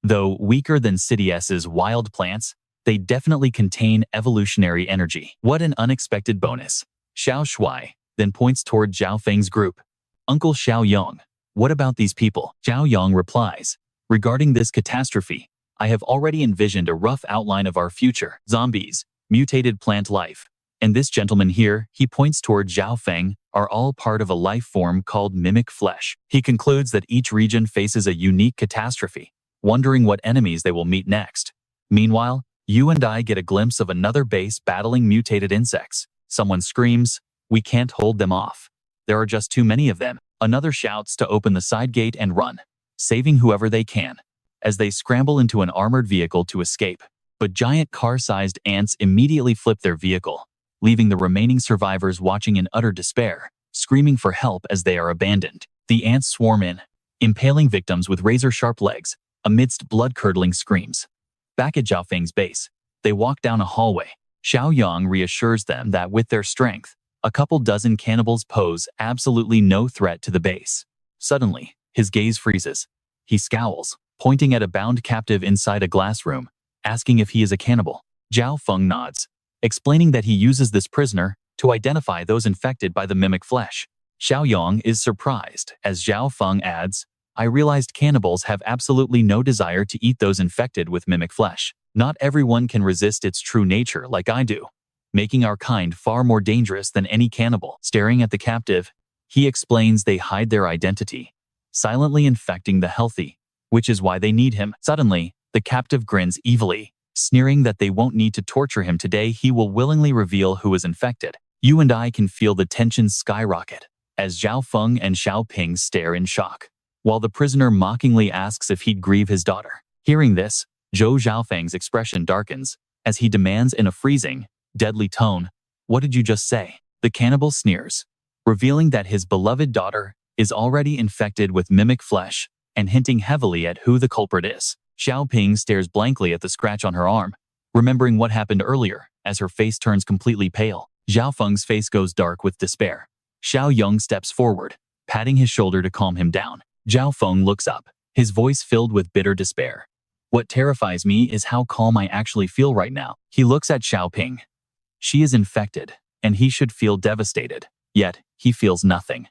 Though weaker than CDS's wild plants, they definitely contain evolutionary energy. What an unexpected bonus. Xiao Shuai then points toward Zhao Feng's group. Uncle Xiaoyong, what about these people? Xiaoyong replies, regarding this catastrophe, I have already envisioned a rough outline of our future. Zombies, mutated plant life, and this gentleman here, he points toward Zhao Feng, are all part of a life form called mimic flesh. He concludes that each region faces a unique catastrophe, wondering what enemies they will meet next. Meanwhile, you and I get a glimpse of another base battling mutated insects. Someone screams, we can't hold them off. There are just too many of them. Another shouts to open the side gate and run, saving whoever they can, as they scramble into an armored vehicle to escape. but giant car-sized ants immediately flip their vehicle, leaving the remaining survivors watching in utter despair, screaming for help as they are abandoned. The ants swarm in, impaling victims with razor-sharp legs, amidst blood-curdling screams. Back at Zhao Feng's base, they walk down a hallway. Xiaoyong reassures them that with their strength, a couple dozen cannibals pose absolutely no threat to the base. Suddenly, his gaze freezes. He scowls, pointing at a bound captive inside a glass room, asking if he is a cannibal. Zhao Feng nods, explaining that he uses this prisoner to identify those infected by the mimic flesh. Xiaoyong is surprised as Zhao Feng adds, I realized cannibals have absolutely no desire to eat those infected with mimic flesh. Not everyone can resist its true nature like I do, making our kind far more dangerous than any cannibal. Staring at the captive, he explains they hide their identity, silently infecting the healthy, which is why they need him. Suddenly, the captive grins evilly, sneering that they won't need to torture him today. He will willingly reveal who is infected. You and I can feel the tension skyrocket as Zhao Feng and Xiao Ping stare in shock, while the prisoner mockingly asks if he'd grieve his daughter. Hearing this, Zhou Xiaofeng's expression darkens as he demands in a freezing, deadly tone, what did you just say? The cannibal sneers, revealing that his beloved daughter is already infected with mimic flesh and hinting heavily at who the culprit is. Xiao Ping stares blankly at the scratch on her arm, remembering what happened earlier as her face turns completely pale. Zhao Feng's face goes dark with despair. Xiaoyong steps forward, patting his shoulder to calm him down. Zhao Feng looks up, his voice filled with bitter despair. What terrifies me is how calm I actually feel right now. He looks at Xiao Ping. She is infected, and he should feel devastated, yet he feels nothing.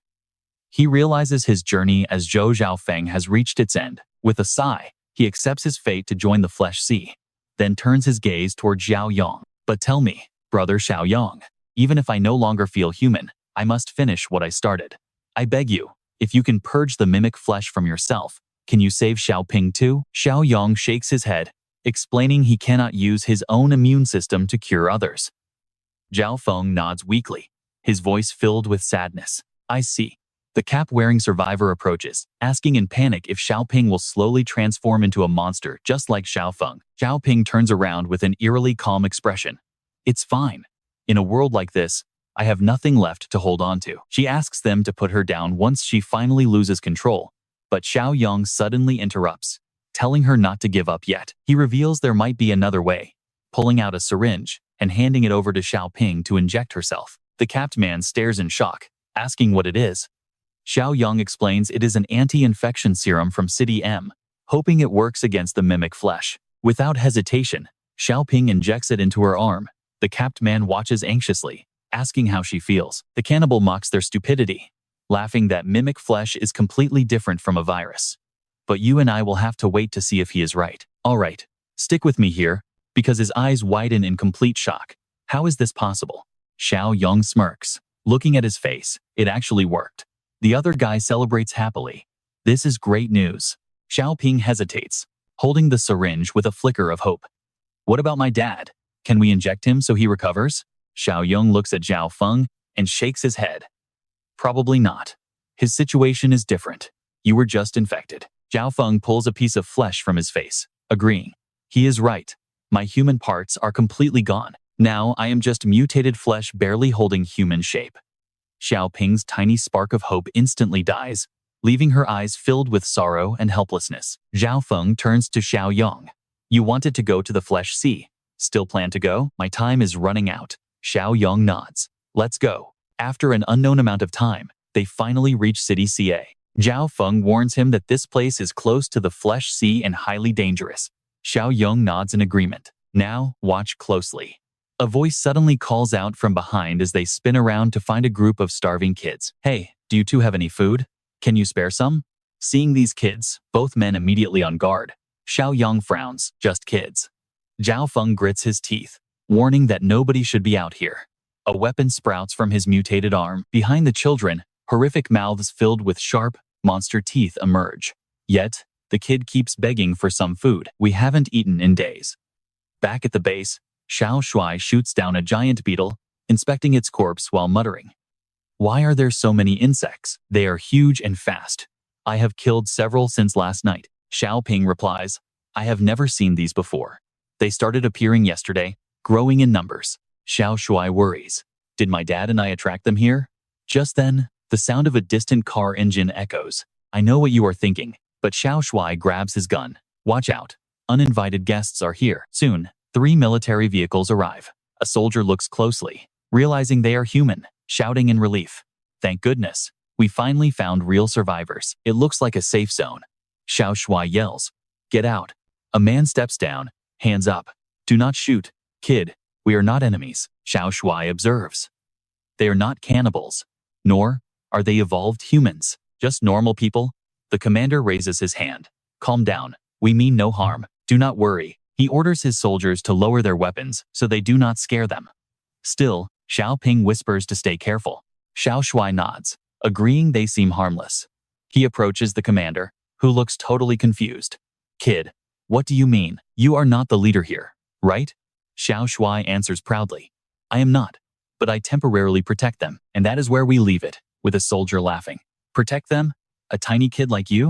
He realizes his journey as Zhou Xiaofeng has reached its end. With a sigh, he accepts his fate to join the Flesh Sea, then turns his gaze toward Xiaoyong. But tell me, brother Xiaoyong, even if I no longer feel human, I must finish what I started. I beg you, if you can purge the mimic flesh from yourself, can you save Xiao Ping too? Xiaoyong shakes his head, explaining he cannot use his own immune system to cure others. Zhao Feng nods weakly, his voice filled with sadness. I see. The cap-wearing survivor approaches, asking in panic if Xiao Ping will slowly transform into a monster just like Xiao Feng. Xiao Ping turns around with an eerily calm expression. It's fine. In a world like this, I have nothing left to hold on to. She asks them to put her down once she finally loses control, but Xiaoyong suddenly interrupts, telling her not to give up yet. He reveals there might be another way, pulling out a syringe and handing it over to Xiao Ping to inject herself. The capped man stares in shock, asking what it is. Xiaoyong explains it is an anti-infection serum from City M, hoping it works against the mimic flesh. Without hesitation, Xiao Ping injects it into her arm. The capped man watches anxiously, asking how she feels. The cannibal mocks their stupidity, laughing that mimic flesh is completely different from a virus. But you and I will have to wait to see if he is right. All right, stick with me here, because his eyes widen in complete shock. How is this possible? Xiaoyong smirks, looking at his face. It actually worked. The other guy celebrates happily. This is great news. Xiao Ping hesitates, holding the syringe with a flicker of hope. What about my dad? Can we inject him so he recovers? Xiaoyong looks at Zhao Feng and shakes his head. Probably not. His situation is different. You were just infected. Zhao Feng pulls a piece of flesh from his face, agreeing. He is right. My human parts are completely gone. Now I am just mutated flesh barely holding human shape. Xiao Ping's tiny spark of hope instantly dies, leaving her eyes filled with sorrow and helplessness. Zhao Feng turns to Xiaoyong. You wanted to go to the Flesh Sea. Still plan to go? My time is running out. Xiaoyong nods. Let's go. After an unknown amount of time, they finally reach City CA. Zhao Feng warns him that this place is close to the Flesh Sea and highly dangerous. Xiaoyong nods in agreement. Now, watch closely. A voice suddenly calls out from behind as they spin around to find a group of starving kids. Hey, do you two have any food? Can you spare some? Seeing these kids, both men immediately on guard. Xiaoyong frowns. Just kids. Zhao Feng grits his teeth, warning that nobody should be out here. A weapon sprouts from his mutated arm. Behind the children, horrific mouths filled with sharp, monster teeth emerge. Yet, the kid keeps begging for some food. We haven't eaten in days. Back at the base, Xiao Shui shoots down a giant beetle, inspecting its corpse while muttering. Why are there so many insects? They are huge and fast. I have killed several since last night. Xiao Ping replies, I have never seen these before. They started appearing yesterday, growing in numbers. Xiao Shuai worries. Did my dad and I attract them here? Just then, the sound of a distant car engine echoes. I know what you are thinking, but Xiao Shuai grabs his gun. Watch out. Uninvited guests are here. Soon, 3 military vehicles arrive. A soldier looks closely, realizing they are human, shouting in relief. Thank goodness. We finally found real survivors. It looks like a safe zone. Xiao Shuai yells. Get out. A man steps down, hands up. Do not shoot, kid. We are not enemies. Xiao Shuai observes. They are not cannibals. Nor are they evolved humans. Just normal people. The commander raises his hand. Calm down. We mean no harm. Do not worry. He orders his soldiers to lower their weapons so they do not scare them. Still, Xiao Ping whispers to stay careful. Xiao Shuai nods, agreeing they seem harmless. He approaches the commander, who looks totally confused. Kid, what do you mean? You are not the leader here, right? Xiao Shuai answers proudly. I am not, but I temporarily protect them, and that is where we leave it, with a soldier laughing. Protect them? A tiny kid like you?